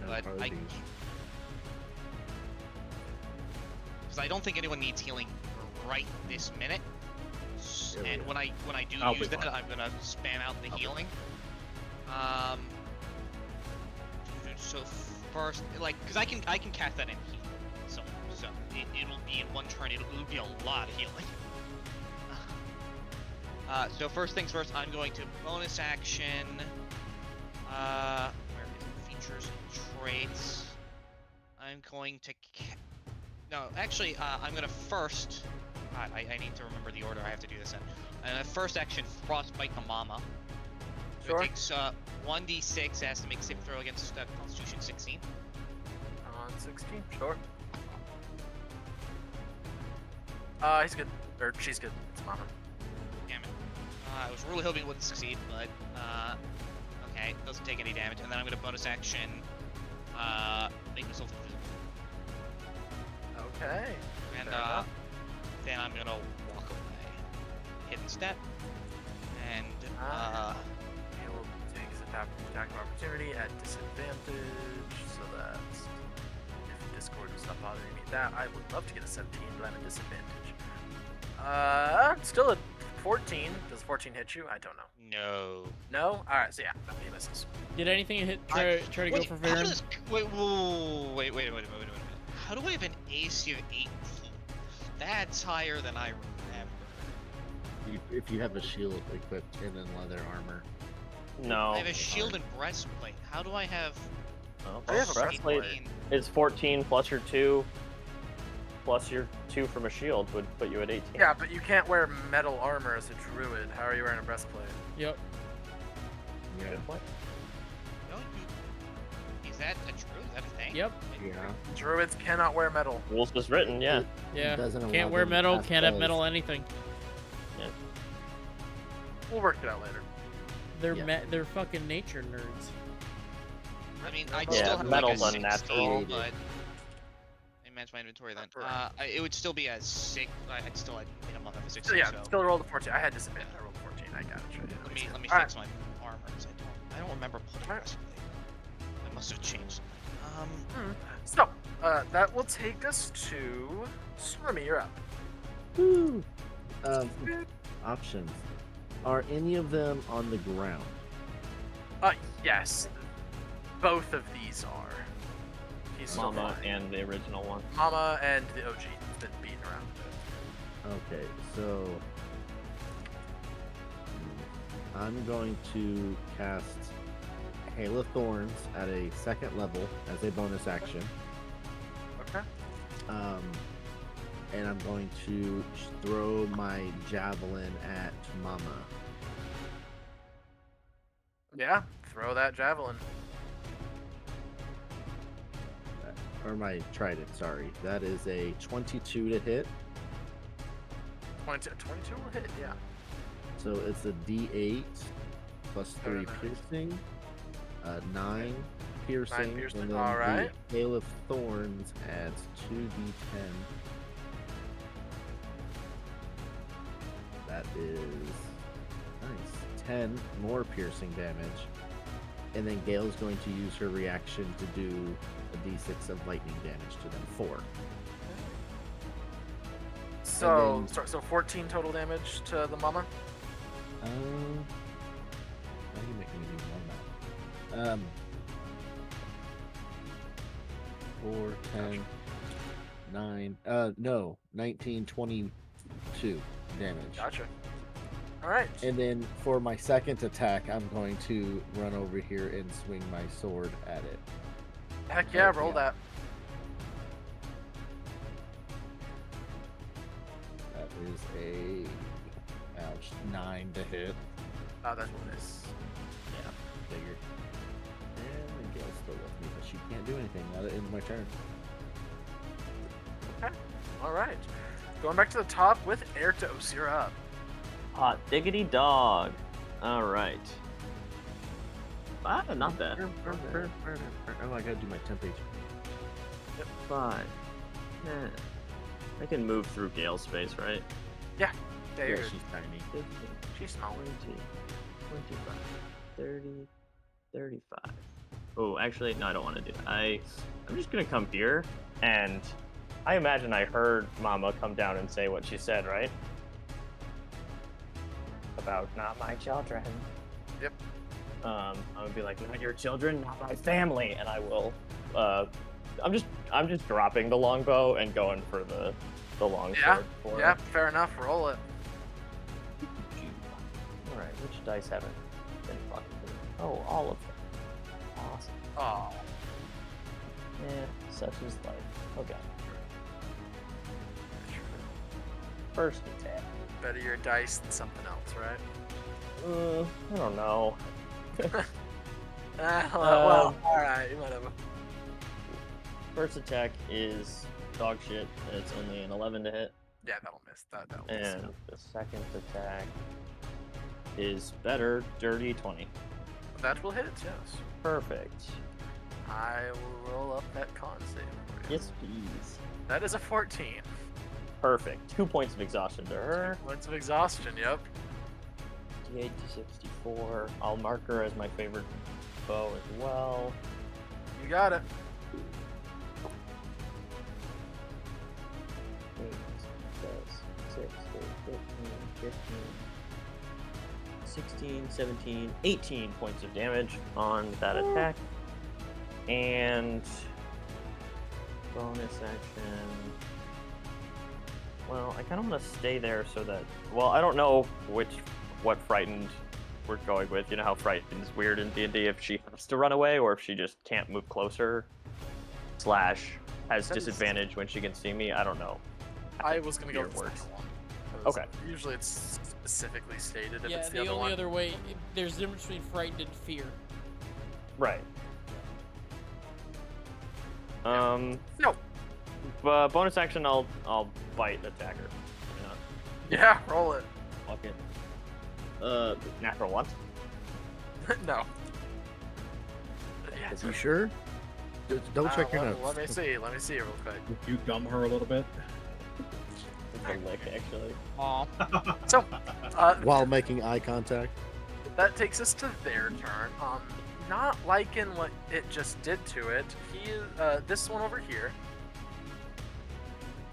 D: But I, because I don't think anyone needs healing right this minute.
I: Yeah,
D: And when I do
F: I'll
D: use
F: be
D: that,
F: fine.
D: I'm gonna spam out the healing. So first, like, because I can cast that in heal. So it'll be in one turn. It'll be a lot of healing. So first things first, I'm going to bonus action. Where is it? Features and traits. I'm going to. No, actually, I'm gonna first. I need to remember the order I have to do this in. I'm gonna first action Frostbite the Mama. So
A: Sure.
D: it takes 1d6, has to make a saving throw against Constitution 16.
A: 16, sure. He's good. Or she's good. It's Mama.
D: Damn it. I was really hoping it wouldn't succeed, but okay, doesn't take any damage. And then I'm gonna bonus action, make myself invisible.
A: Okay.
D: And
A: fair enough.
D: then I'm gonna walk away. Hidden step. And
A: He will take his attack of opportunity at disadvantage, so that's if Discord will stop bothering me. That I would love to get a 17, but I'm at disadvantage. Still a 14. Does 14 hit you? I don't know.
D: no.
A: No? Alright, so yeah, he misses.
B: Did anything hit? Try to go for
D: how
B: Varen?
D: does- Wait a minute. How do I have an AC of 18? That's higher than I remember.
C: If you have a shield equipped and then leather armor.
H: No.
D: I have a shield and breastplate. How do I have?
H: Oh,
A: I have a
H: breastplate
D: 18?
H: is 14 plus your 2 plus your 2 from a shield would put you at 18.
A: Yeah, but you can't wear metal armor as a druid. How are you wearing a breastplate?
B: Yep.
C: Yeah.
H: Good point.
D: No, is that a true? Is that a thing?
B: Yep.
C: Yeah.
A: Druids cannot wear metal.
H: Rules was written, yeah.
B: Yeah.
C: doesn't allow
B: Can't wear
C: them to
B: metal.
C: cast
B: Can't have
C: spells.
B: metal anything.
A: We'll work it out later.
B: They're
C: Yeah.
B: they're fucking nature nerds.
D: I mean, I
A: Yeah,
D: still have
H: metal's
D: like a
H: unnatural.
D: 16, but I match my inventory then.
A: Correct.
D: It would still be a 6. I'd still have a 16.
A: So yeah,
D: so
A: still rolled a 14. I had disadvantage. I rolled 14. I got it.
D: let me
A: Alright.
D: fix my armor. 'Cause I don't remember putting
A: Alright.
D: breastplate. I must have changed.
A: So, that will take us to Stormy. You're up.
I: Woo. Options. Are any of them on the ground?
A: Yes. Both of these are. He's still
H: Mama
A: fine.
H: and the original one.
A: Mama and the OG has been beaten around a bit.
I: Okay, so I'm going to cast Hail of Thorns at a second level as a bonus action.
A: Okay.
I: And I'm going to throw my javelin at Mama.
A: Yeah, throw that javelin.
I: Or my trident, sorry. That is a 22 to hit.
A: 22 will hit, yeah.
I: So it's a D8 plus 3
A: Very nice.
I: piercing, 9 piercing,
A: piercing,
I: and then
A: alright.
I: the Hail of Thorns adds 2d10. That is nice. 10 more piercing damage. And then Gale's going to use her reaction to do a d6 of lightning damage to them. 4.
A: So,
I: then-
A: so 14 total damage to the mama.
I: Why are you making me do more now? 4, 10, 9, no, 19, 22 damage.
A: Gotcha. Alright.
I: And then for my second attack, I'm going to run over here and swing my sword at it.
A: Heck yeah, roll that.
I: That is a, ouch, 9 to hit.
A: Oh, that's what it is.
I: Yeah, figured. And Gale's still with me, but she can't do anything. Now that ends my turn.
A: Okay. Alright. Going back to the top with Ertos, you're up.
H: Hot diggity dog. All right. Not bad.
I: Oh, I gotta do my temp HP.
H: 5, 10. I can move through Gale space, right?
A: Yeah,
I: Yeah,
A: you're
I: she's tiny.
H: 15,
A: she's small.
H: 20, 25, 30, 35. Oh, actually, no, I don't want to do that. I'm just gonna come here, and I imagine I heard Mama come down and say what she said, right? About not my children.
A: Yep.
H: I'm gonna be like, not your children, not my family, and I will. I'm just dropping the longbow and going for the long
A: Yeah,
H: sword. For
A: yeah, fair enough. Roll it.
H: All right, which dice haven't been fucking good? Oh, all of them. Awesome.
A: Oh,
H: Yeah, such is life. Okay. First attack.
A: better your dice than something else, right?
H: I don't know.
A: Well, alright, whatever.
H: First attack is dog shit. It's only an 11 to hit.
A: Yeah, that'll miss. That'll miss.
H: And the second attack is better, dirty 20.
A: That will hit, yes.
H: Perfect.
A: I will roll up that con save for you.
H: Yes, please.
A: That is a 14.
H: Perfect. 2 points of exhaustion to her.
A: Points of exhaustion, yep.
H: D8 to 64. I'll mark her as my favorite bow as well.
A: You got it.
H: 8, 6, 15, 15, 16, 17, 18 points of damage on that attack. And bonus action. Well, I kind of want to stay there so that. Well, I don't know what frightened we're going with. You know how frightened is weird in D&D if she has to run away or if she just can't move closer. / has disadvantage when she can see me. I don't know.
A: I was gonna go
H: Your
A: with the
H: words.
A: second one. 'Cause
H: Okay.
A: Usually it's specifically stated if
B: Yeah,
A: it's the
B: the
A: other
B: only
A: one.
B: other way, there's a difference between frightened and fear.
H: Right.
A: No.
H: Bonus action. I'll bite attacker. Why not?
A: Yeah, roll it.
H: Fuck it. Natural 1.
A: No. Yeah,
I: You sure? Don't check your
A: let,
I: notes.
A: Let me see real quick.
F: You gum her a little bit.
H: It's a lick, actually.
D: Aw.
A: So,
I: While making eye contact.
A: that takes us to their turn. Not liking what it just did to it. This one over here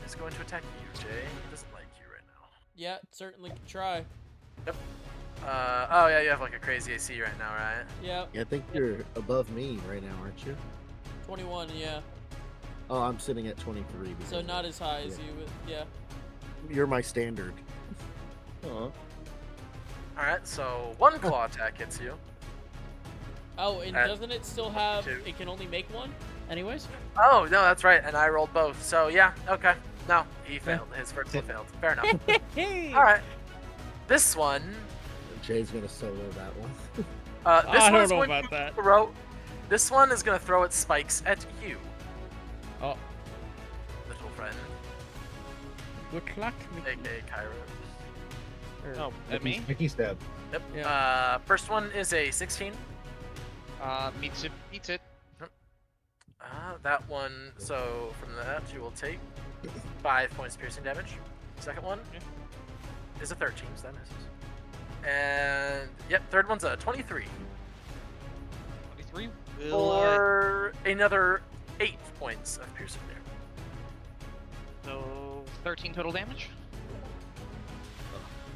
A: is going to attack you, Jay. He doesn't like you right now.
B: Yeah, certainly can try.
A: Oh yeah, you have like a crazy AC right now, right?
B: Yeah,
I: Yeah, I think you're above me right now, aren't you?
B: 21, yeah.
I: Oh, I'm sitting at 23. because
B: So
I: of-
B: not as high as
I: yeah.
B: you would, yeah.
I: You're my standard.
H: Oh.
A: Alright, so one claw attack hits you.
B: Oh, and
A: At
B: doesn't it still have,
A: 2.
B: it can only make one? Anyways?
A: Oh, no, that's right, and I rolled both. So yeah, okay. No, he failed. His first one failed. Fair enough. Alright. This one,
I: Jay's gonna solo that one.
A: this
B: I
A: one
B: don't
A: is
B: know
A: going
B: about
A: to
B: that.
A: throw. This one is going to throw its spikes at you,
B: Oh,
A: little friend,
B: good luck, Mickey.
A: aka Kyra.
D: Oh, at me?
F: Mickey's dead.
A: Yep.
B: Yeah.
A: First one is a 16.
D: Meets it. Meets it.
A: That one, so from that you will take 5 points piercing damage. Second one is a 13, so that misses. And yep, third one's a 23
D: 23.
A: for another 8 points of piercing damage.
D: So 13 total damage.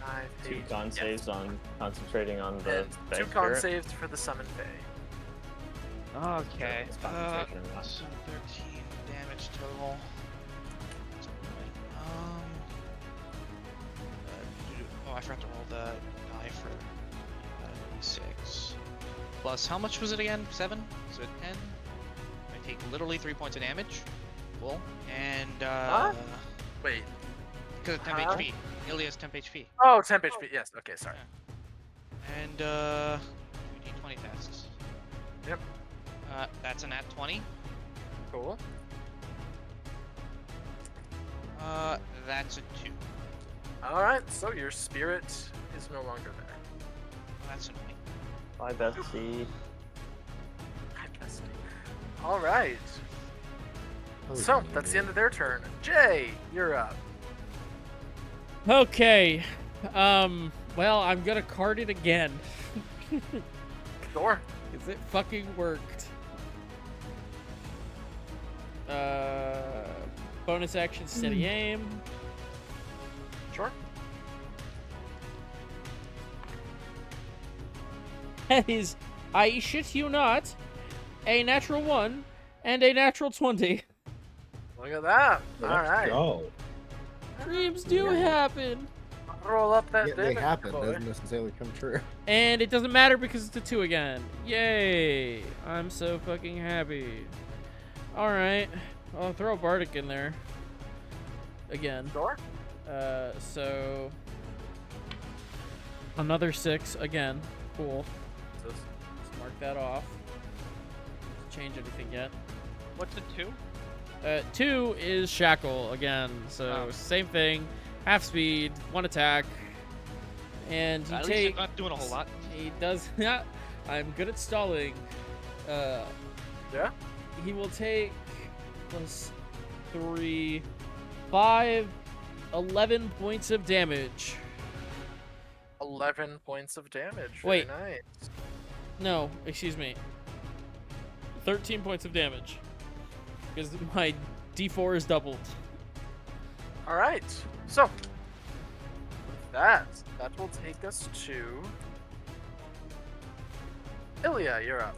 A: 5,
H: 2
A: 8,
H: con
A: yes.
H: saves on concentrating on the
A: And 2
H: bank
A: con
H: spirit.
A: saves for the summon fey.
D: Okay.
H: It's concentration or not.
D: So 13 damage total. Oh, I forgot to roll the die for 6. Plus, how much was it again? 7? So 10. I take literally 3 points of damage. Cool. And
A: Huh? Wait.
D: because of temp
A: Huh?
D: HP. Ilya's temp HP.
A: Oh, temp HP. Yes. Okay. Sorry.
D: And 2d20 tests.
A: Yep.
D: That's a nat 20.
A: Cool.
D: That's a 2.
A: All right. So your spirit is no longer there.
D: That's annoying.
H: Bye, Bessie.
A: All right.
I: Oh,
A: So
I: yeah,
A: that's the
I: yeah.
A: end of their turn. Jay, you're up.
B: Okay. Well, I'm gonna card it again.
A: Sure.
B: Cause it fucking worked. Bonus action, steady aim.
A: Sure.
B: That is, I shit you not, a natural 1 and a natural 20.
A: Look at that. All
F: Let's
A: right.
F: go.
B: Dreams do happen.
A: Roll up that
I: Yeah, they
A: damage,
I: happen.
A: boy.
I: Doesn't necessarily come true.
B: And it doesn't matter because it's a 2 again. Yay! I'm so fucking happy. Alright. I'll throw Bardic in there. Again.
A: Sure.
B: So... Another 6 again. Cool. Let's mark that off. Change anything yet.
D: What's a 2?
B: 2 is Shackle again, so same thing. Half speed, 1 attack, and he
D: At least
B: takes.
D: I'm not doing a whole lot.
B: He does not. I'm good at stalling.
A: Yeah.
B: He will take plus 3, 5, 11 points of damage.
A: 11 points of damage.
B: Wait.
A: Very nice.
B: No, excuse me. 13 points of damage. Because my D4 is doubled.
A: All right. So that will take us to Ilya. You're up.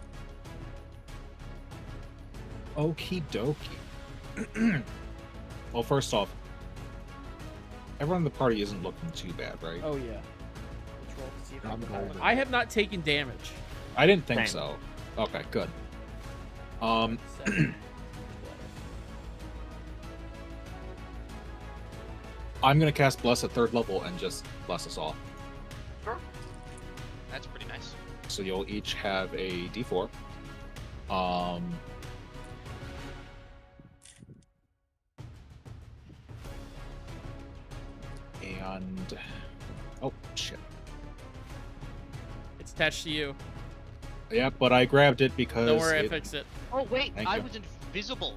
F: Okie dokie. Well, first off, everyone in the party isn't looking too bad, right?
B: Oh yeah. Let's roll to see if I
G: I'm
B: can-
G: golden.
B: I have not taken damage.
F: I didn't think
H: Same.
F: so. Okay, good.
B: 7, 12.
F: I'm gonna cast Bless at 3rd level and just bless us all.
A: Sure.
D: That's pretty nice.
F: So you'll each have a D4. And oh shit.
B: It's attached to you.
F: Yeah, but I grabbed it because
B: Don't worry, I
F: it-
B: fixed it.
D: Oh wait,
F: Thank
D: I
F: you.
D: was invisible.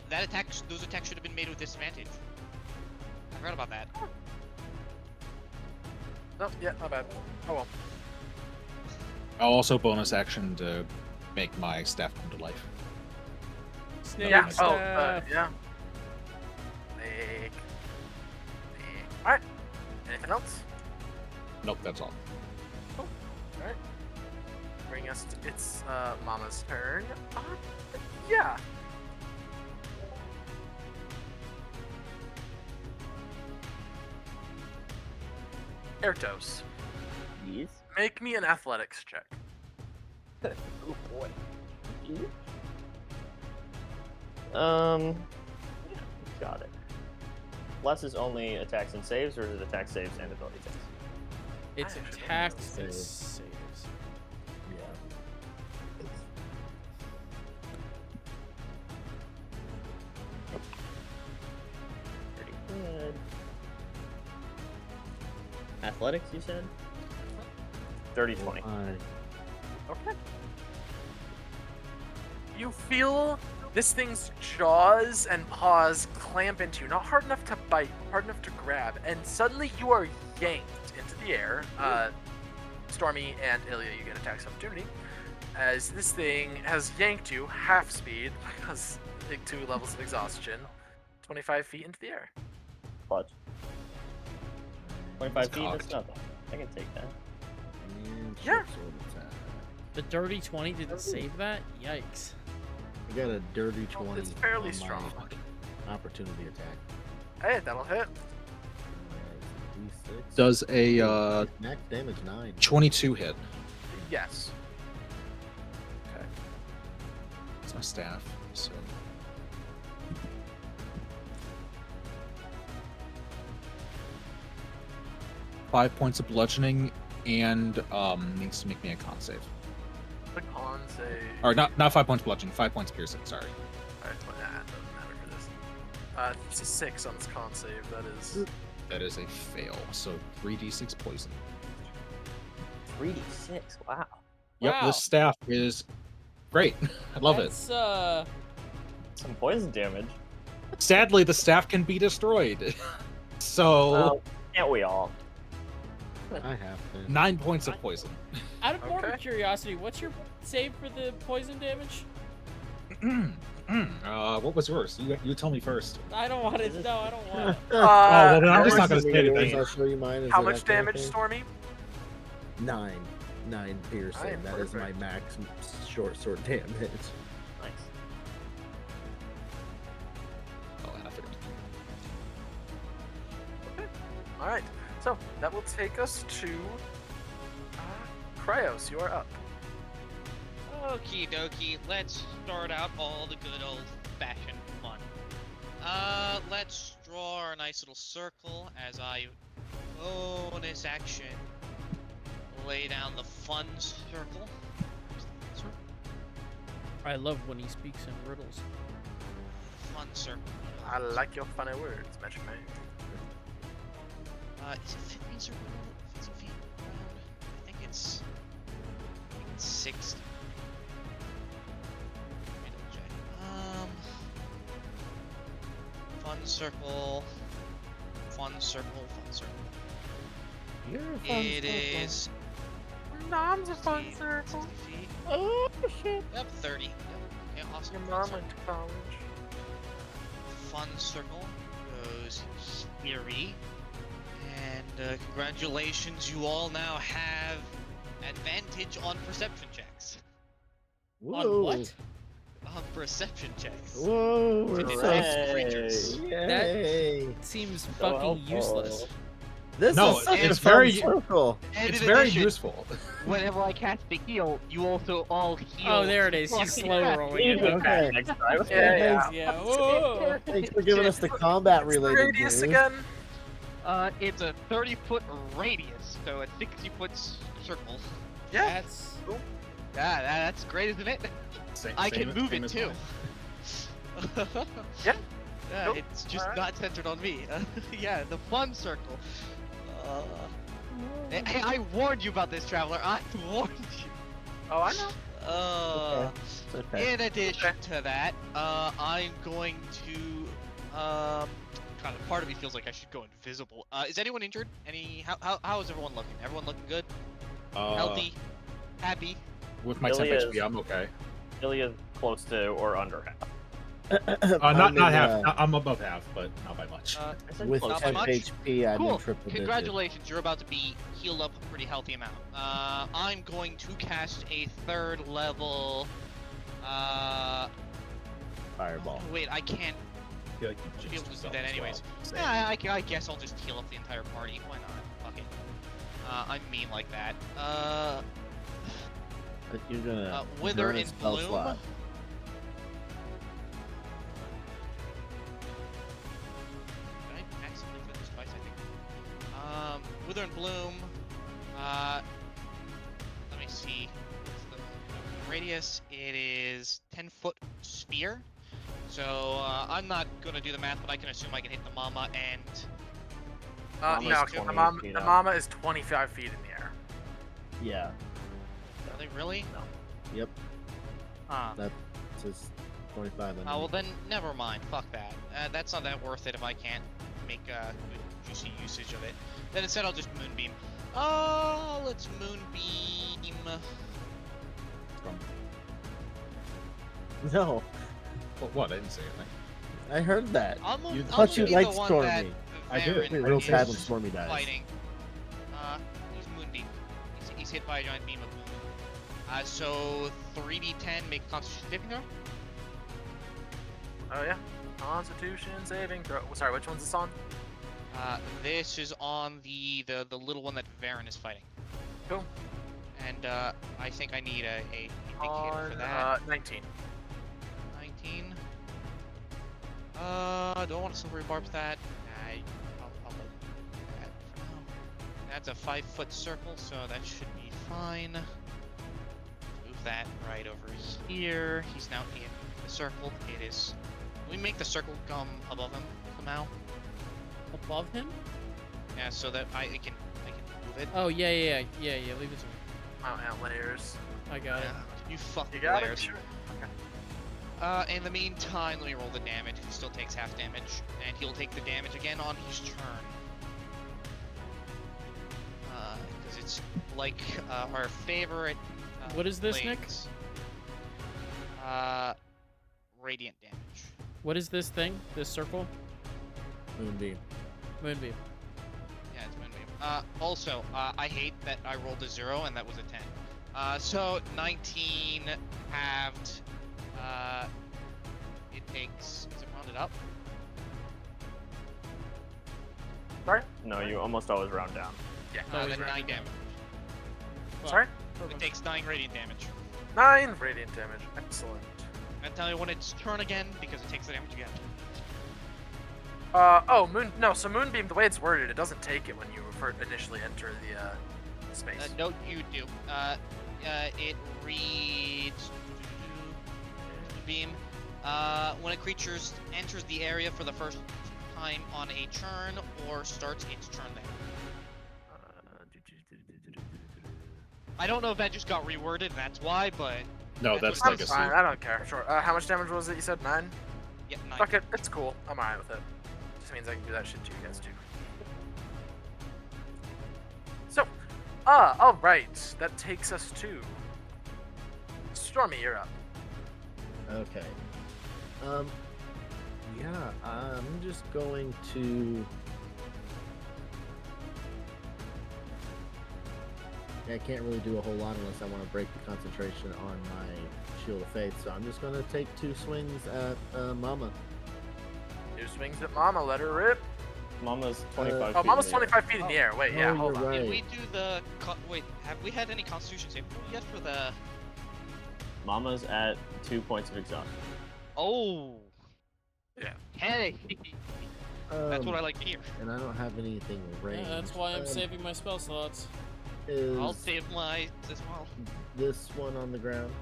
D: Those attacks should have been made with disadvantage. I forgot about that.
A: No, yeah, not bad. Oh well.
F: I'll also bonus action to make my staff come to life.
B: Snake
A: Yeah.
B: staff.
A: Oh, yeah. All right. Anything else?
F: Nope, that's all.
A: All right. Bring us to it's Mama's turn. Yeah. Erdos,
H: Yes.
A: make me an athletics check.
H: Oh boy. Got it. Bless is only attacks and saves, or is it attack saves and ability checks?
B: It's
A: I actually don't
B: attacks
G: know.
B: and saves.
G: Yeah.
H: Pretty good. Athletics, you said? 30-20.
A: Okay. You feel this thing's jaws and paws clamp into you, not hard enough to bite, hard enough to grab, and suddenly you are yanked into the air. Stormy and Ilya, you get attacks of opportunity, as this thing has yanked you half speed because big 2 levels of exhaustion, 25 feet into the air.
H: Clutch. 25
F: It's
H: feet, that's
F: cocked.
H: nothing. I can take that.
G: And
A: Yeah.
G: short sword attack.
B: The dirty 20 didn't save that? Yikes.
G: I got a dirty 20.
A: it's fairly
G: on my
A: strong.
G: Opportunity attack.
A: Hey, that'll hit.
G: D6.
F: Does a
G: Max damage 9.
F: 22 hit?
A: Yes.
F: Okay. It's my staff, so. Five points of bludgeoning and needs to make me a con save.
A: The con save.
F: Or not 5 points bludgeoning, 5 points piercing, sorry.
A: Alright, well, nah, it doesn't matter for this. It's a 6 on its con save, that is.
F: That is a fail, so 3d6 poison.
H: 3d6, wow.
F: Yep,
B: Wow.
F: this staff is great. I love it.
B: That's,
H: Some poison damage.
F: Sadly, the staff can be destroyed. So,
H: Well, can't we all?
G: I have to.
F: 9 points of poison.
B: out of morbid
A: Okay.
B: curiosity, what's your save for the poison damage?
F: What was yours? You tell me first.
B: I don't want it. No, I don't want it.
F: well, then I'm
A: how
F: just not
A: much-
F: gonna say anything.
G: I'll show you mine.
A: How much damage, Stormy?
G: 9. 9 piercing.
A: Nine,
G: That is my
A: perfect.
G: max short sword damage.
H: Nice.
F: Oh, and I forgot.
A: Alright, so that will take us to. Cryos, you are up.
D: Okie dokie, let's start out all the good old fashioned fun. Let's draw a nice little circle as I bonus action lay down the fun circle.
B: I love when he speaks in riddles.
D: fun circle.
A: I like your funny words, Magic Man.
D: Is it 15 circle? 15 feet around? I think it's 60. Let me double check. Fun circle. Fun circle. Fun circle.
I: You're a fun
D: It
I: circle.
D: is.
A: Mom's a fun
D: 60
A: circle.
D: feet.
I: Oh shit!
D: Yep, 30. Yep. Yeah, awesome.
A: Your
D: Fun
A: mom
D: circle.
A: went to college.
D: Fun circle goes Fury. And congratulations, you all now have advantage on perception checks.
B: On what?
D: On perception checks.
I: Whoa!
D: To
I: We're
D: detect
I: so
D: creatures.
I: Yay!
B: Seems
E: So
B: fucking
E: helpful.
B: useless.
I: This
F: No,
I: is such
F: it's
I: a fun
F: very-
I: circle.
D: And
F: It's
D: in
F: very
D: addition,
F: useful.
D: whenever I cast the heal, you also all heal.
B: Oh, there it is. He's slow rolling it.
I: Okay.
E: Next time.
A: Yeah.
B: Yeah. Whoa.
I: Thanks for giving us the combat
A: What's the
I: related
A: radius
I: news.
A: again?
D: It's a 30-foot radius, so a 60-foot circle.
A: Yeah.
B: That's
D: Yeah, that's great, isn't it? I can move it too.
A: Yeah.
D: Yeah,
A: Nope.
D: it's just
A: Alright.
D: not centered on me. Yeah, the fun circle. Hey, I warned you about this, Traveler. I warned you.
A: Oh, I know.
I: It's okay.
D: In addition to that, I'm going to kind of part of me feels like I should go invisible. Is anyone injured? How is everyone looking? Everyone looking good? Healthy? Happy?
F: With my
E: Really
F: 10
E: is.
F: HP, I'm okay.
E: Ilya's close to or under half.
F: Not half. I'm above half, but not by much.
E: I said
I: With
E: close.
D: Not
I: 10
D: much?
I: HP, I'm
D: Cool.
I: in triple digits.
D: Congratulations, you're about to be healed up a pretty healthy amount. I'm going to cast a 3rd level.
I: Fireball.
D: Wait, I can't
F: I feel like you
D: be
F: jinxed
D: able to do
F: yourself
D: that
F: as
D: anyways.
F: well. Same.
D: Yeah, I guess I'll just heal up the entire party. Why not? Fuck it. I'm mean like that.
I: But you're gonna
D: Wither
I: burn a
D: in
I: spell
D: Bloom.
I: slot.
D: Did I accidentally put this twice, I think? Wither and Bloom. Let me see. What's the radius? It is 10-foot sphere. So, I'm not gonna do the math, but I can assume I can hit the mama and...
E: Mama's
A: No,
E: 20 feet
A: the
E: up.
A: mama is 25 feet in the air.
I: Yeah.
D: Are they really?
I: Yep.
D: Huh.
I: That's just 25.
D: Oh, well then, never mind. Fuck that. That's not that worth it if I can't make good, juicy usage of it. Then instead I'll just Moonbeam. Oh, let's Moonbeam.
I: No,
F: Well, what? I didn't say anything.
I: I heard that.
D: I'm
I: You
D: I'm
I: thought you
D: gonna be
I: liked
D: the one
I: Stormy.
D: that
F: I do.
D: Varen
I: You're real
D: is
I: sad when Stormy dies.
D: Fighting. He's Moonbeam. He's hit by a giant beam of moon. So 3d10 make Constitution saving throw.
A: Oh yeah. Constitution saving throw. Sorry, which one's this on?
D: This is on the little one that Varen is fighting.
A: Cool.
D: And I think I need a big hit for
A: On
D: that.
A: 19.
D: 19. Don't want to silvery barbs that. I'll let that for now. That's a 5-foot circle, so that should be fine. Move that right over here. He's now in the circle. It is. Can we make the circle come above him somehow?
B: above him?
D: Yeah, so that I can move it.
B: Oh, yeah. Leave it to me.
A: Oh, yeah, layers.
B: I got it.
D: You fucking
A: You got
D: layers.
A: it? Sure. Okay.
D: In the meantime, let me roll the damage. He still takes half damage, and he'll take the damage again on his turn. Because it's like our favorite.
B: What is this, Nick?
D: planes. Radiant damage.
B: What is this thing? This circle?
I: Moonbeam.
B: Moonbeam.
D: Yeah, it's Moonbeam. Also, I hate that I rolled a 0 and that was a 10. So 19 halved. It takes. Is it rounded up?
A: Sorry?
E: No, you almost always round down.
A: Yeah.
D: Then 9 damage.
A: Sorry?
D: It takes 9 radiant damage.
A: 9 radiant damage. Excellent.
D: And tell me when it's turn again because it takes the damage again.
A: So Moonbeam, the way it's worded, it doesn't take it when you initially enter the space.
D: No, you do. It reads Moonbeam. When a creature enters the area for the first time on a turn or starts its turn there. I don't know if that just got reworded, and that's why, but
F: No, that's
D: what it
A: I'm
D: says.
A: fine. I don't care. Sure. How much damage was it? You said 9?
D: Yeah, 9.
A: Fuck it. It's cool. I'm alright with it. Just means I can do that shit to you guys too. So, alright. That takes us to Stormy. You're up.
I: Okay. Yeah, I'm just going to. I can't really do a whole lot unless I want to break the concentration on my Shield of Faith, so I'm just going to take 2 swings at Mama.
A: 2 swings at Mama. Let her rip.
E: Mama's 25
A: Oh,
E: feet.
A: Mama's
E: in the air.
A: 25 feet in the air. Wait, yeah,
I: Oh,
A: hold
I: you're
A: on.
I: right.
D: Did we do the... Wait, have we had any Constitution save yet for the...
E: Mama's at 2 points of exhaustion.
D: Oh!
A: Yeah.
D: Hey! That's what I
I: Um,
D: like to hear.
I: And I don't have anything ranged.
B: Yeah, that's why I'm
I: Um,
B: saving my spell slots.
D: I'll
I: Is
D: save my as well.
I: this one on the ground?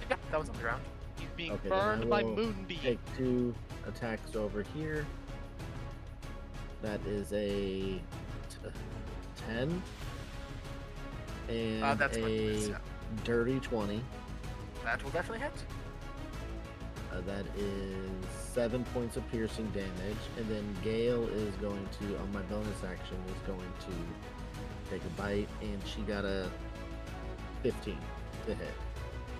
A: Yeah, that was on the ground.
D: He's being
I: Okay, then I
D: burned by
I: will
D: Moonbeam.
I: Take 2 attacks over here. That is a 10 and
A: That's going to
I: a
A: miss, yeah.
I: dirty 20.
A: That will definitely hit.
I: That is 7 points of piercing damage, and then Gale is going to, on my bonus action, is going to take a bite, and she got a 15 to hit.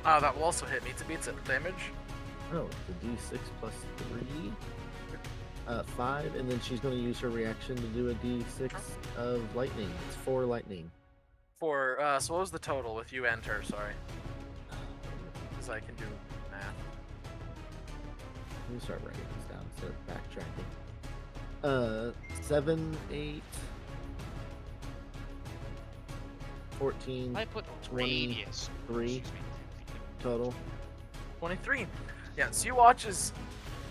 A: That will also hit. Beats it. Damage.
I: Oh, the D6 plus 3. 5, and then she's going to use her reaction to do a D6 of lightning. It's 4 lightning.
A: So what was the total with you and her? Sorry. Because I can do math.
I: Let me start writing this down instead of backtracking. 7, 8, 14
D: I put
I: 20,
D: radius.
I: 3
D: Excuse me.
I: total.
A: 23. Yeah, so you watch as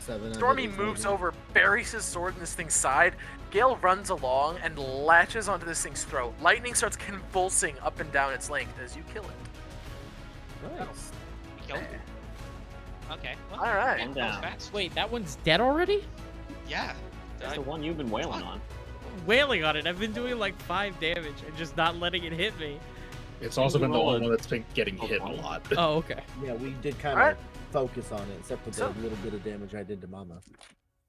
I: 7.
A: Stormy moves over, buries his sword in this thing's side. Gale runs along and latches onto this thing's throat. Lightning starts convulsing up and down its length as you kill it.
I: Nice.
D: We killed it. Okay. Well,
A: All right.
D: that was
E: Down.
D: fast.
B: Wait, that one's dead already?
D: Yeah.
E: That's the one you've been wailing on.
B: Wailing on it. I've been doing like 5 damage and just not letting it hit me.
F: It's also been the
E: Roll
F: only
E: it.
F: one that's been getting hit a lot.
B: Oh, okay.
I: Yeah, we did kind of
A: Alright.
I: focus on it, except for the
A: So-
I: little bit of damage I did to Mama.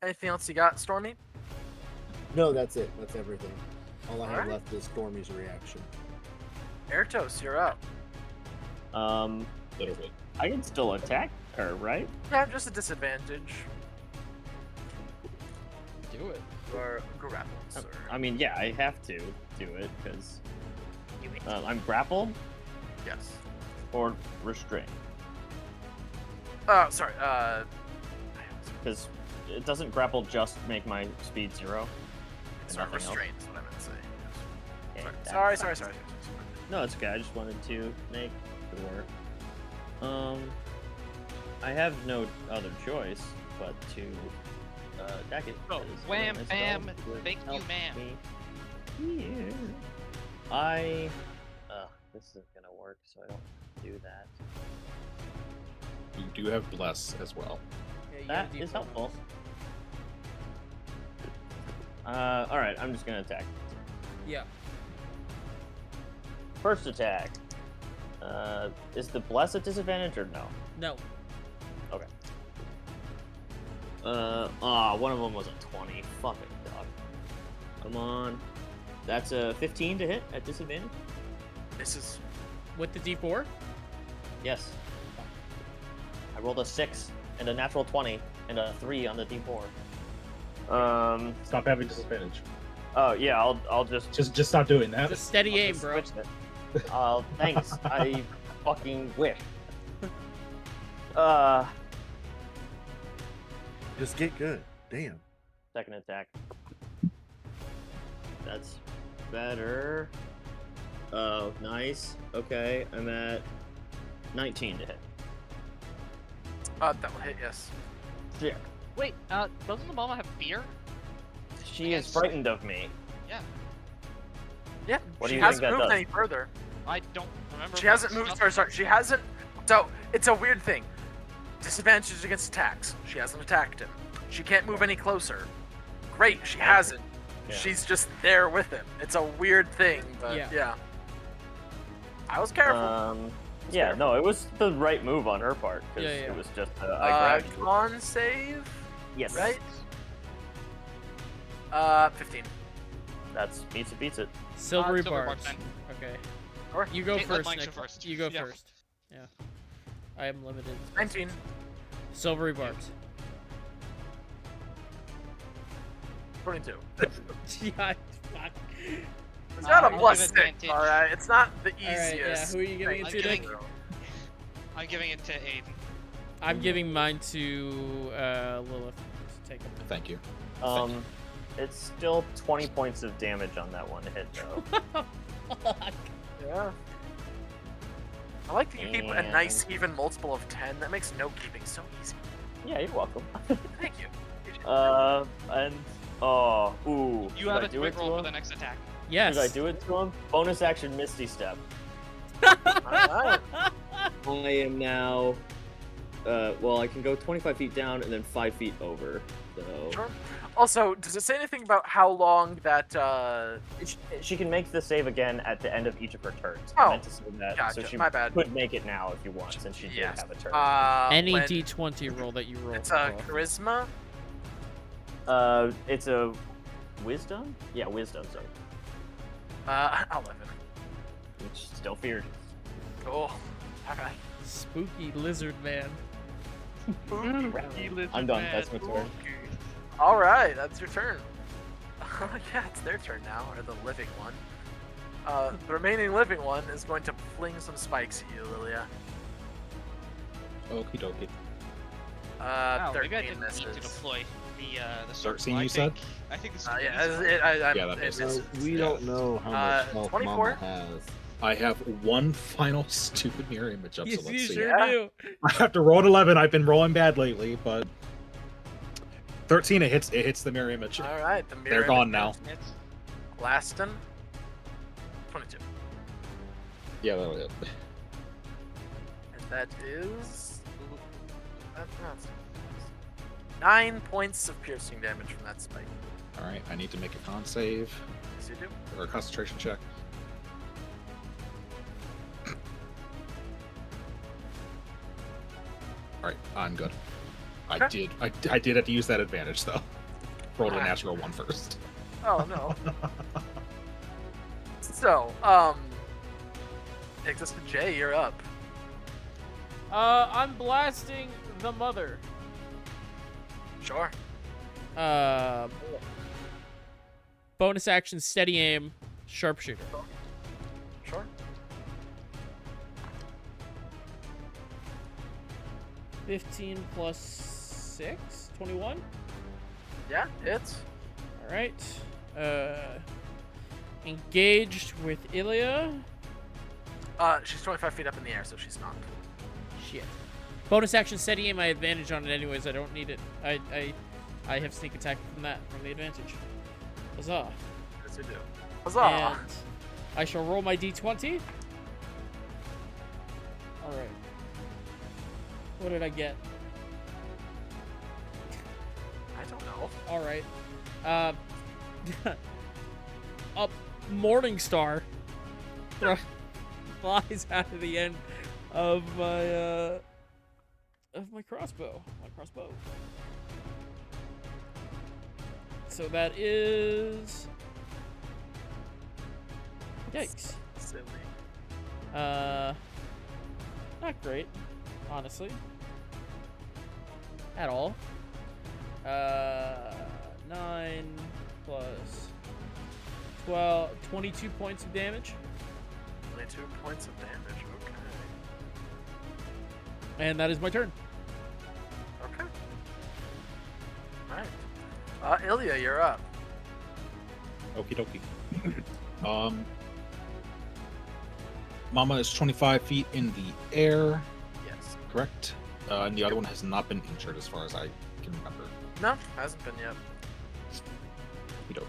A: Anything else you got, Stormy?
I: No, that's it. That's everything. All I have
A: Alright.
I: left is Stormy's reaction.
A: Airtos, you're up.
F: Literally.
E: I can still attack her, right?
A: Yeah, just a disadvantage.
B: Do it.
A: You are grappled, sir.
E: I mean, yeah, I have to do it because I'm grappled
A: Yes.
E: or restrained.
A: Sorry.
E: Because it doesn't grapple just make my speed 0.
A: It's
E: and
A: not
E: nothing else.
A: restrained, is what I meant to say.
E: Okay,
A: Sorry.
E: that
A: Sorry.
E: sucks. No, it's okay. I just wanted to make sure. I have no other choice but to attack it.
D: Oh,
E: 'cause
D: wham,
E: my spell
D: bam,
E: would
D: thank you,
E: help
D: ma'am.
E: me here. This isn't gonna work, so I don't do that.
F: You do have bless as well.
B: Yeah, you
E: That
B: gotta
E: is
B: D4
E: helpful.
B: bonus.
E: Alright, I'm just gonna attack.
B: Yeah.
E: First attack. Is the bless a disadvantage or no?
B: No.
E: One of them was a 20. Fuck it, dog. Come on. That's a 15 to hit at disadvantage?
A: This is
B: With the D4?
E: Yes. I rolled a 6 and a natural 20 and a 3 on the D4.
F: Stop having disadvantage.
E: Oh yeah, I'll just
F: Just stop doing that.
B: Just steady
E: I'll
B: aim,
E: just
B: bro.
E: switch it. Thanks. I fucking wish.
G: Just get good. Damn.
E: Second attack. That's better. Oh, nice. Okay, I'm at 19 to hit.
A: that will hit. Yes.
E: Yeah.
D: Wait, doesn't the mama have fear?
E: She is
D: Yes.
E: frightened of me.
D: Yeah.
A: Yeah.
E: What do
A: She
E: you think
A: hasn't
E: that
A: moved
E: does?
A: any further.
D: I don't remember.
A: She hasn't moved. Sorry. She hasn't. So it's a weird thing. Disadvantage against attacks. She hasn't attacked him. She can't move any closer. Great, she hasn't.
E: Yeah.
A: She's just there with him. It's a weird thing, but yeah. I was careful.
E: Yeah, no, it was the right move on her part because it was just I grabbed you.
A: Con save.
E: Yes.
A: Right. 15.
E: That's beats it.
B: Silvery
D: Silver
B: barbs.
D: barb
B: Okay.
A: Or
B: You go
D: Hey, let
B: first,
D: Mike
B: Nick.
D: go first.
B: You go
D: Yeah.
B: first. Yeah. I am limited.
A: 19.
B: Silvery barbs.
A: 22.
B: Yeah, fuck.
A: It's not a
D: I'll
A: plus
D: give
A: 6.
D: advantage.
A: All right. It's not the
B: Alright, yeah,
A: easiest.
B: who are you giving
A: thing
B: it
A: to
B: to, Nick?
A: do.
D: I'm giving it to Aiden.
B: I'm giving mine to Lilith. Just take it.
F: Thank you.
E: It's still 20 points of damage on that one hit though.
A: Yeah. I like that you keep a nice
E: And-
A: even multiple of 10. That makes note keeping so easy.
E: Yeah, you're welcome.
A: Thank you.
E: And
D: You
E: should
D: have
E: I
D: a
E: do
D: quick
E: it to
D: roll for
E: him?
D: the next attack.
B: Yes.
E: Should I do it to him? Bonus action Misty Step.
A: Alright.
H: I am now. Well, I can go 25 feet down and then 5 feet over. So
A: Sure. Also, does it say anything about how long that
E: She can make the save again at the end of each of her turns.
A: Oh,
E: I meant to say that, so
A: gotcha,
E: she
A: my bad.
E: could make it now if you want, since she did
A: Yes.
E: have a turn.
B: Any
A: when
B: D20 roll that you roll.
A: it's a charisma?
E: It's a wisdom? Yeah, wisdom, so
A: 11.
E: which still feared.
A: Cool. Alright.
B: Spooky lizard man.
E: I'm done, that's my turn.
A: Alright, that's your turn. Yeah, it's their turn now, or the living one. The remaining living one is going to fling some spikes at you, Lilia.
F: Okie dokie.
D: Wow, maybe I
A: 13
D: didn't need to
A: misses.
D: deploy the circle.
F: 13 you said?
D: I think this is
A: Yeah,
F: Yeah, that
A: it
F: misses.
A: misses.
C: So we don't know how much health
A: 24?
C: Mama has.
F: I have one final stupid mirror image up,
B: Yes,
F: so
B: you
F: let's see.
B: sure
A: Yeah.
B: do.
F: I have to roll an 11. I've been rolling bad lately, but 13 it hits the mirror image.
A: Alright, the mirror.
F: They're gone now.
A: Laston. 22.
F: Yeah, that'll hit.
A: And that is. That's 9 points of piercing damage from that spike.
F: All right, I need to make a con save
A: Yes, you do.
F: or a concentration check. All right, I'm good. I
A: Okay.
F: did have to use that advantage though. Rolled a
A: Ah.
F: natural one first.
A: Oh no. So, takes us to Jay, you're up.
B: I'm blasting the mother.
A: Sure.
B: Bonus action, steady aim, sharpshooter.
A: Sure.
B: 15 plus 6, 21.
A: Yeah, hits.
B: All right. Engaged with Ilya.
A: She's 25 feet up in the air, so she's not.
B: Shit. Bonus action, steady aim. I advantage on it anyways. I don't need it. I have sneak attack from the advantage. Huzzah.
A: Yes, you do. Huzzah!
B: And I shall roll my d20. All right. What did I get?
A: I don't know.
B: All right. A morning star flies out of the end of my crossbow. So that is yikes.
A: Silly.
B: Not great, honestly. At all. 9 plus 12, 22 points of damage.
A: 22 points of damage. Okay.
B: And that is my turn.
A: Okay. Alright. Ilya, you're up.
F: Okie dokie. Mama is 25 feet in the air,
A: Yes.
F: correct? And the other one has not been injured as far as I can remember.
A: No, hasn't been yet.
F: Okie dokie.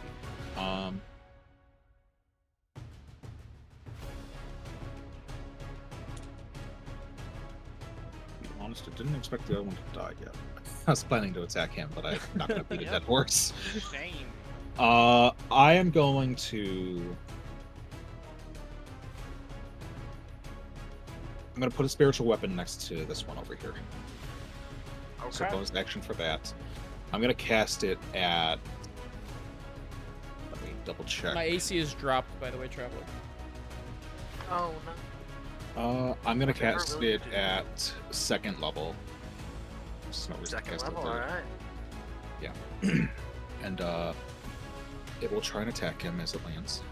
F: honest, I didn't expect the other one to die yet. I was planning to attack him, but I'm not going to beat a
D: Yep.
F: dead horse.
D: Same.
F: I am going to... I'm going to put a spiritual weapon next to this one over here. So bonus action for that. I'm going to cast it at... Let me double check.
B: My AC is dropped, by the way, Traveler.
A: Oh no.
F: I'm going to
A: Whatever
F: cast
A: will you
F: it
A: do.
F: at second level. There's no reason to
A: Second
F: cast it
A: level,
F: third.
A: alright.
F: And it will try and attack him as it lands.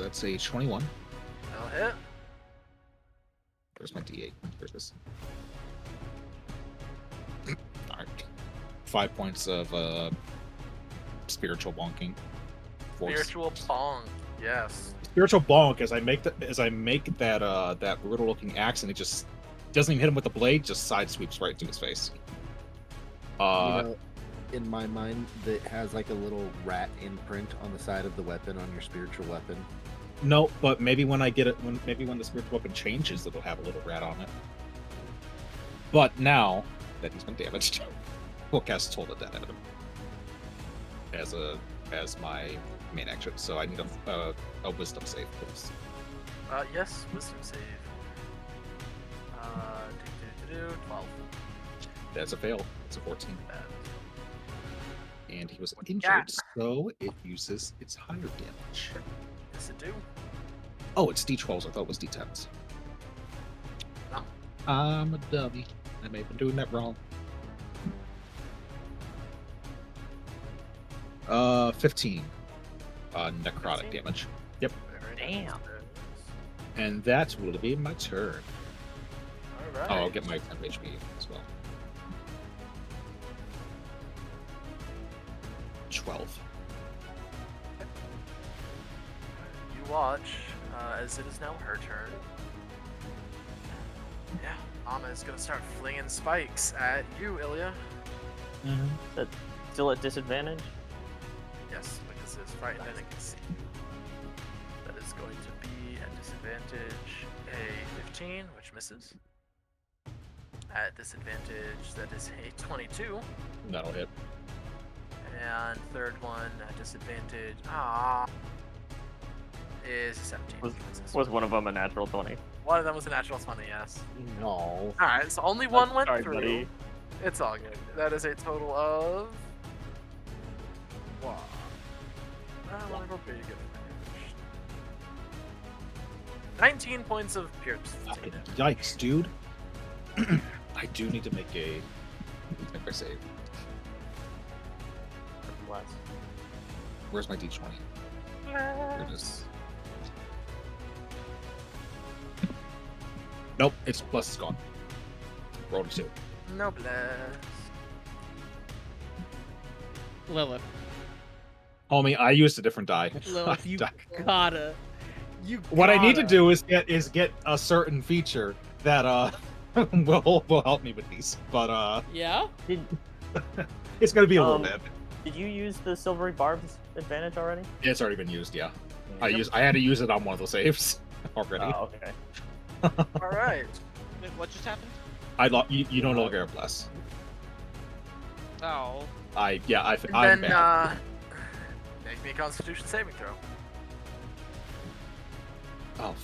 F: That's a 21.
A: That'll hit.
F: Where's my D8? There's this. Alright. 5 points of spiritual bonking. Force.
A: Spiritual bong. Yes.
F: Spiritual bonk as I make that brutal looking axe, and it just doesn't even hit him with the blade, just side sweeps right into his face.
I: You know, in my mind, that has like a little rat imprint on the side of the weapon on your spiritual weapon.
F: No, but maybe when I get it, maybe when the spiritual weapon changes, it'll have a little rat on it. But now that he's been damaged, we'll cast Toll the Dead at him as my main action. So I need a wisdom save, please.
A: Yes, wisdom save. 12.
F: That's a fail. It's a 14.
A: Bad.
F: And he was
A: What
F: injured,
A: got?
F: so it uses its higher damage.
A: Yes, it do.
F: Oh, it's D12s. I thought it was D10s.
A: No.
F: I'm a dummy. I may have been doing that wrong. 15. Necrotic
A: 15?
F: damage. Yep.
A: Very nice.
J: Damn.
F: And that will be my turn.
A: Alright.
F: Oh, I'll get my 10 HP as well. 12.
A: You watch as it is now her turn. Yeah, Ama is gonna start flinging spikes at you, Ilya.
H: Still at disadvantage?
A: Yes, because it's frightened and it can see. That is going to be at disadvantage a 15, which misses. At disadvantage, that is a 22.
F: That'll hit.
A: And third one at disadvantage, is a 17. Misses.
H: Was one of them a natural 20?
A: One of them was a natural 20, yes.
I: No.
A: Alright, so only one went
H: Sorry,
A: through.
H: buddy.
A: It's all good. That is a total of... Wow. Let me roll pretty good. 19 points of pierce.
F: Fucking yikes, dude. I do need to make a save.
H: Less.
F: Where's my D20? Here it is. Nope, its plus is gone. Rolled a 2.
A: No bless.
B: Lilith.
F: Homie, I used a different die.
B: Lilith, you
F: Die.
B: gotta.
F: What I need to do is get a certain feature that will help me with these. But
B: Yeah?
F: it's gonna be a little bit.
H: Did you use the silvery barbs advantage already?
F: It's already been used, yeah. I had to use it on one of the saves already.
H: Oh, okay.
A: Alright.
D: Wait, what just happened?
F: You no longer have bless.
D: Oh.
F: I'm
A: And then,
F: bad.
A: make me a constitution saving throw.
F: Oh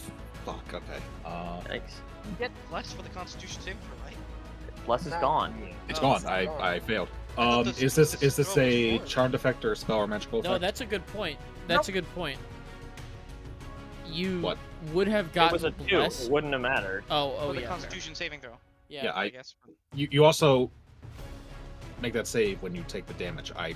F: fuck. Okay.
H: Thanks.
D: You get less for the Constitution saving throw, right?
H: Bless is gone.
F: It's
D: Oh,
F: gone.
A: it's gone.
F: I failed.
D: thought this
F: Is this
D: throw was
F: a
D: more.
F: charmed effect or a spell or magical effect?
B: No, that's a good point. That's a good point. You
F: What?
B: would have
H: It
B: gotten
H: was a 2.
B: bless.
H: It wouldn't have mattered.
B: Oh
D: For the
B: yeah.
D: Constitution saving throw.
B: Yeah.
F: Yeah,
D: I guess.
F: You also make that save when you take the damage. I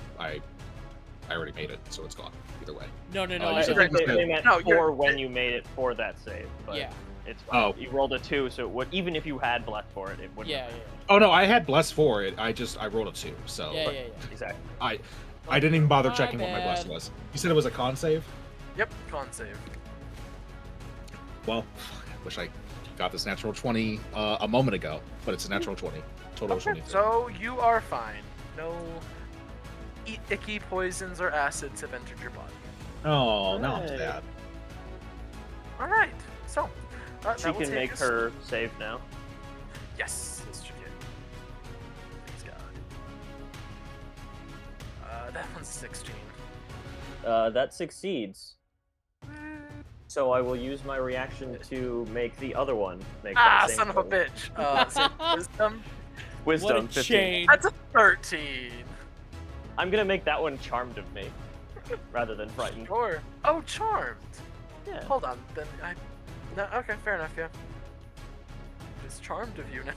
F: already made it, so it's gone either way.
B: No.
F: you
H: I
F: said
H: think
F: it was
H: they meant
A: No,
H: for
A: you're-
H: when you made it for that save. But
B: Yeah.
H: it's fine.
F: Oh.
H: You rolled a 2, so it would, even if you had bless for it, it wouldn't.
B: Yeah.
H: have
F: Oh no, I had bless for it. I rolled a 2, so
B: Yeah.
H: Exactly.
F: I didn't even bother
B: My
F: checking what my bless
B: bad.
F: was. You said it was a con save?
A: Yep, con save.
F: Well, I wish I got this natural 20 a moment ago, but it's a natural 20. Total of 23.
A: So you are fine. No icky poisons or acids have entered your body.
F: Oh, now I'm
H: Hey.
F: sad.
A: Alright, so
E: She
A: that will
E: can
A: take
E: make
A: us-
E: her save now.
A: Yes, this should get. Please God. That one's 16.
E: That succeeds. So I will use my reaction to make the other one make that same
A: Son of a
E: roll.
A: bitch. So wisdom.
E: Wisdom
B: What a
E: 15.
B: change.
A: That's a 13.
E: I'm gonna make that one charmed of me, rather than frightened.
A: Sure. Oh, charmed.
E: Yeah.
A: Hold on. Then I. No, okay, fair enough. Yeah. It's charmed of you now.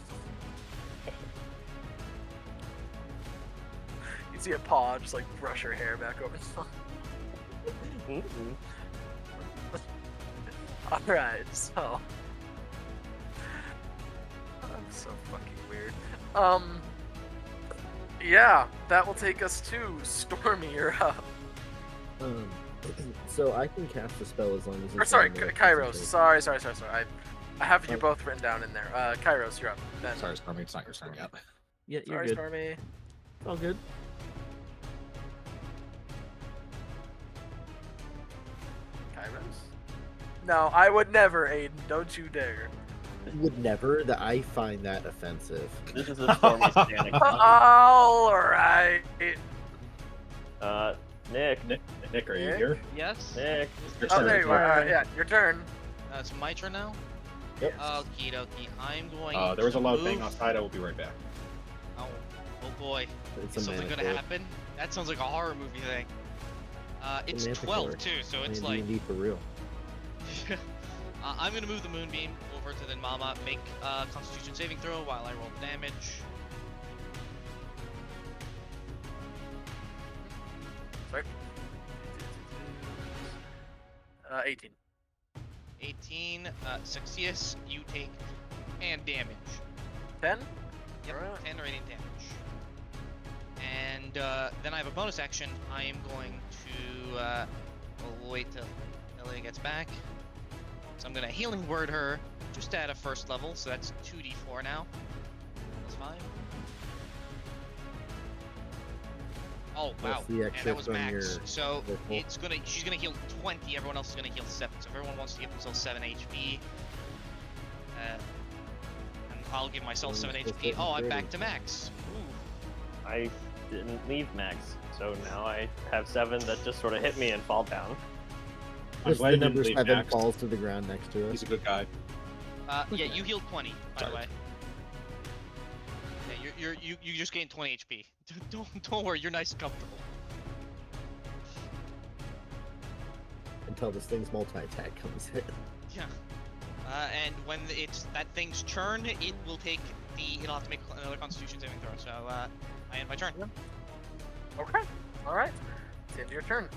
A: You see a paw just like brush her hair back over.
E: Mm-mm.
A: All right, so. I'm so fucking weird. Yeah, that will take us to Stormy. You're up.
I: So I can cast a spell as long as
A: Or
I: it's
A: sorry,
I: on the
A: Kairos.
I: concentration.
A: Sorry. I have you both written down in there. Kairos, you're up. Then.
F: Sorry, Stormy, it's not your turn yet.
I: Yeah, you're
A: Sorry,
I: good.
A: Stormy.
I: All good.
A: Kairos? No, I would never, Aiden. Don't you dare.
I: Would never. That I find that offensive.
E: This is a Stormy panic.
A: All right.
E: Nick.
F: Nick, are you
A: Nick?
F: here?
D: Yes.
E: Nick.
F: Your
A: Oh,
F: turn.
A: there you are. All right, yeah, your turn.
D: It's my turn now?
I: Yep.
D: Okie dokie. I'm going
F: There was a
D: to
F: loud
D: move...
F: thing outside. I will be right back.
D: Oh boy.
I: It's
D: Is
I: a
D: something gonna
I: manticore.
D: happen? That sounds like a horror movie thing. It's
I: manticore.
D: 12 too, so it's
I: Man,
D: like...
I: D&D for real.
D: I'm gonna move the moonbeam over to then Mama, make a Constitution saving throw while I roll the damage.
A: Sorry. 18.
D: 18, success, you take 10 damage.
A: 10?
D: Yep,
A: Alright.
D: 10 radiant damage. And then I have a bonus action. I am going to we'll wait till Elliot gets back. So I'm gonna healing word her just at a first level, so that's 2d4 now. That's fine. Oh wow,
I: What's the
D: and
I: extra
D: that was
I: from
D: max.
I: your
D: So
I: rifle?
D: she's gonna heal 20. Everyone else is gonna heal 7. So if everyone wants to give themselves 7 HP, and I'll give myself 7
I: Everyone's
D: HP.
I: still
D: Oh, I'm
I: sitting
D: back to max. Ooh.
E: I didn't leave max, so now I have 7 that just sort of hit me and fall down.
F: I'm
I: Just
F: glad
I: the
F: you didn't
I: number
F: leave
I: 7
F: Max.
I: falls to the ground next to
F: He's
I: us.
F: a good guy.
D: Yeah, you healed 20, by the
F: Sorry.
D: way. Yeah, you just gained 20 HP. Don't worry, you're nice and comfortable.
I: Until this thing's multi-attack comes in.
D: Yeah. And when that thing's turn, it'll have to make another Constitution saving throw. So I end my turn.
A: Okay. All right. It's the end of your turn.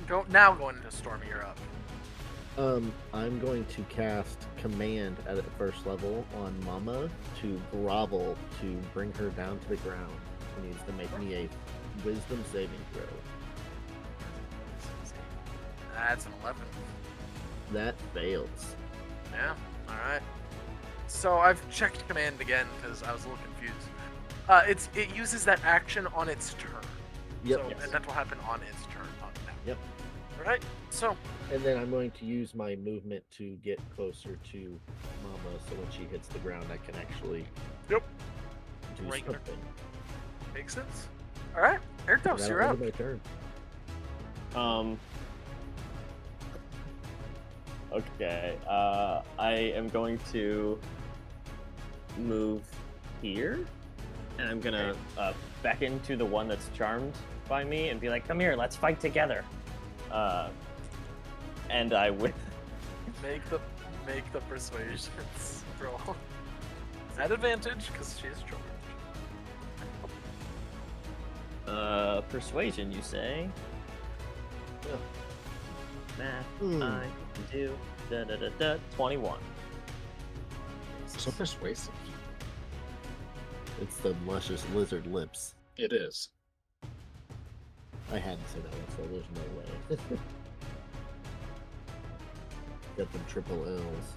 A: Going into Stormy. You're up.
I: I'm going to cast Command at the first level on Mama to grovel to bring her down to the ground. She needs to make me a Wisdom saving throw.
A: That's an 11.
I: That fails.
A: Yeah. All right. So I've checked command again because I was a little confused. It uses that action on its turn.
I: Yep.
A: So, and that will happen on its turn. Not now.
I: Yep.
A: All right. So
I: And then I'm going to use my movement to get closer to Mama, so when she hits the ground, I can actually
A: Yep.
I: do
D: Regular.
I: something.
A: makes sense. All right. Erdos,
I: That'll
A: you're up.
I: end my turn.
E: Okay. I am going to move here, and I'm gonna back into the one that's charmed by me and be like, "Come here, let's fight together." And I would.
A: Make the persuasions roll. At advantage because she's charged.
E: Persuasion, you say?
I: Yeah.
E: Math, I can do 21.
F: So persuasive.
I: It's the luscious lizard lips.
F: It is.
I: I had to say that one, so there's no way. Got them triple L's.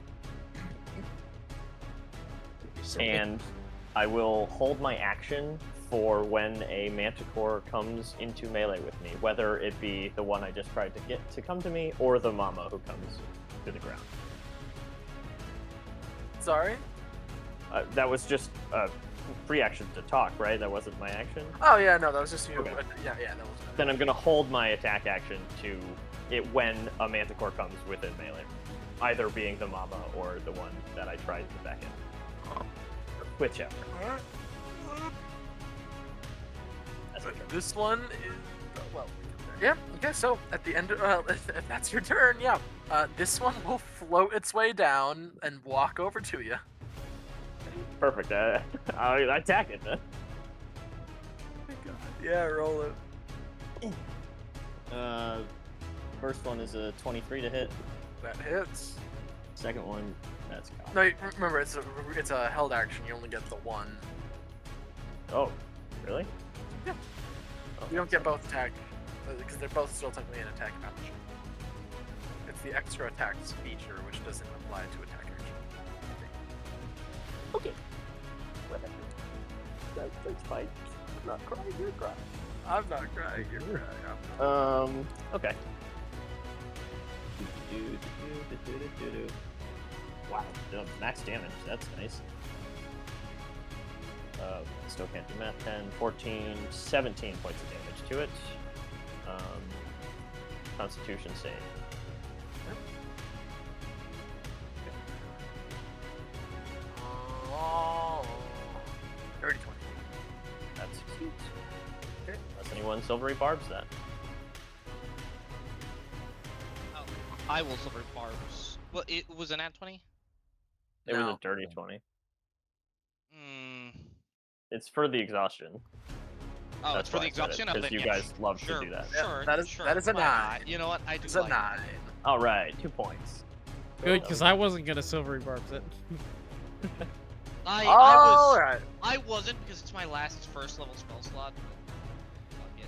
E: And I will hold my action for when a manticore comes into melee with me, whether it be the one I just tried to get to come to me or the mama who comes to the ground.
A: Sorry.
E: That was just a free action to talk, right? That wasn't my action.
A: Oh yeah, no, that was just you.
E: Okay.
A: Yeah, that was.
E: Then I'm gonna hold my attack action to it when a manticore comes within melee, either being the mama or the one that I tried to back in. Whichever. That's my turn.
A: This one is well. Yeah. Okay. So at the end, if that's your turn, yeah. This one will float its way down and walk over to you.
E: Perfect. I'll attack it then.
A: Yeah, roll it.
H: First one is a 23 to hit.
A: That hits.
H: Second one, that's cocked.
A: No, remember it's a held action. You only get the one.
E: Oh, really?
A: Yeah.
E: Oh,
A: You don't get both attack because they're both still technically an attack action. It's the extra attacks feature which doesn't apply to attack action.
H: Okay. Whatever. That's fine. I'm not crying, you're crying.
A: I'm not crying. You're crying.
H: Okay. Wow, max damage. That's nice. Still can't do math. 10, 14, 17 points of damage to it. Constitution save.
A: Oh. 30, 20.
H: That's cute. Okay. Unless anyone silvery barbs that.
D: Oh, I will silver barbs. Well, it was an at 20.
E: It was
A: No.
E: a dirty 20.
D: Hmm.
E: It's for the exhaustion.
D: Oh,
E: That's
D: it's for
E: why
D: the
E: I said it,
D: exhaustion.
E: 'cause
D: Then
E: you
D: yeah,
E: guys love to
D: sure,
E: do that.
A: Yeah,
D: Sure,
A: that is-
D: sure,
A: that is a
D: why
A: 9.
D: not? You know what? I do
A: It's a
D: like
A: 9.
E: All right, 2 points.
B: Good, because I wasn't gonna silvery barbs it.
A: Alright.
D: I wasn't because it's my last first level spell slot. Fuck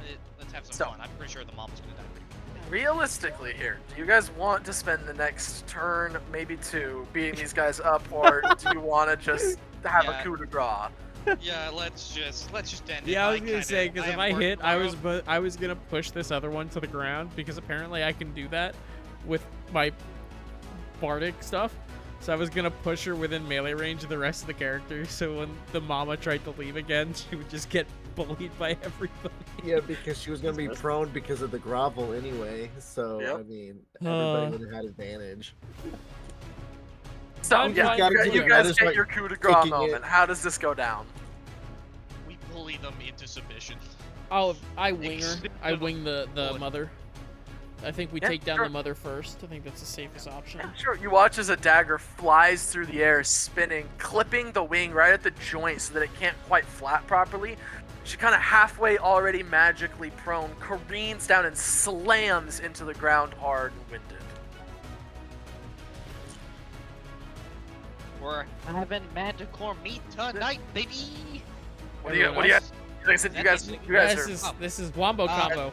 D: it. Let's have some
A: So-
D: fun. I'm pretty sure the mom's gonna die pretty quick.
A: Realistically here, do you guys want to spend the next turn, maybe 2, beating these guys up, or do you want to just have
D: Yeah.
A: a coup de grace?
D: Yeah, let's just end it.
B: Yeah, I was gonna
D: kinda-
B: say because if
D: am
B: I
D: working
B: hit,
D: tomorrow.
B: I was gonna push this other one to the ground because apparently I can do that with my bardic stuff. So I was gonna push her within melee range of the rest of the characters. So when the mama tried to leave again, she would just get bullied by everybody.
I: Yeah, because she was gonna be prone because of the grovel anyway. So
A: Yep.
I: I mean, everybody would have had advantage.
A: So,
B: I'm
A: yeah,
B: fine
A: you,
B: with
A: guys-
B: it.
A: you
I: That
A: guys
I: is
A: get
I: like
A: your coup de grace
I: kicking it.
A: moment. How does this go down?
D: We bully them into submission.
B: I wing her. I
D: Except
B: wing the
D: bullet.
B: mother. I think we
A: Yeah,
B: take down
A: sure.
B: the mother first. I think that's the safest option.
A: Yeah, sure. You watch as a dagger flies through the air, spinning, clipping the wing right at the joint so that it can't quite flap properly. She kind of halfway already magically prone, careens down and slams into the ground hard and winded.
D: We're having manticore meat tonight, baby.
A: What do you?
B: Everyone
A: What do you?
B: else?
A: Like I said, you guys
B: Yeah,
A: are.
B: this is wombo
D: Uh,
B: combo.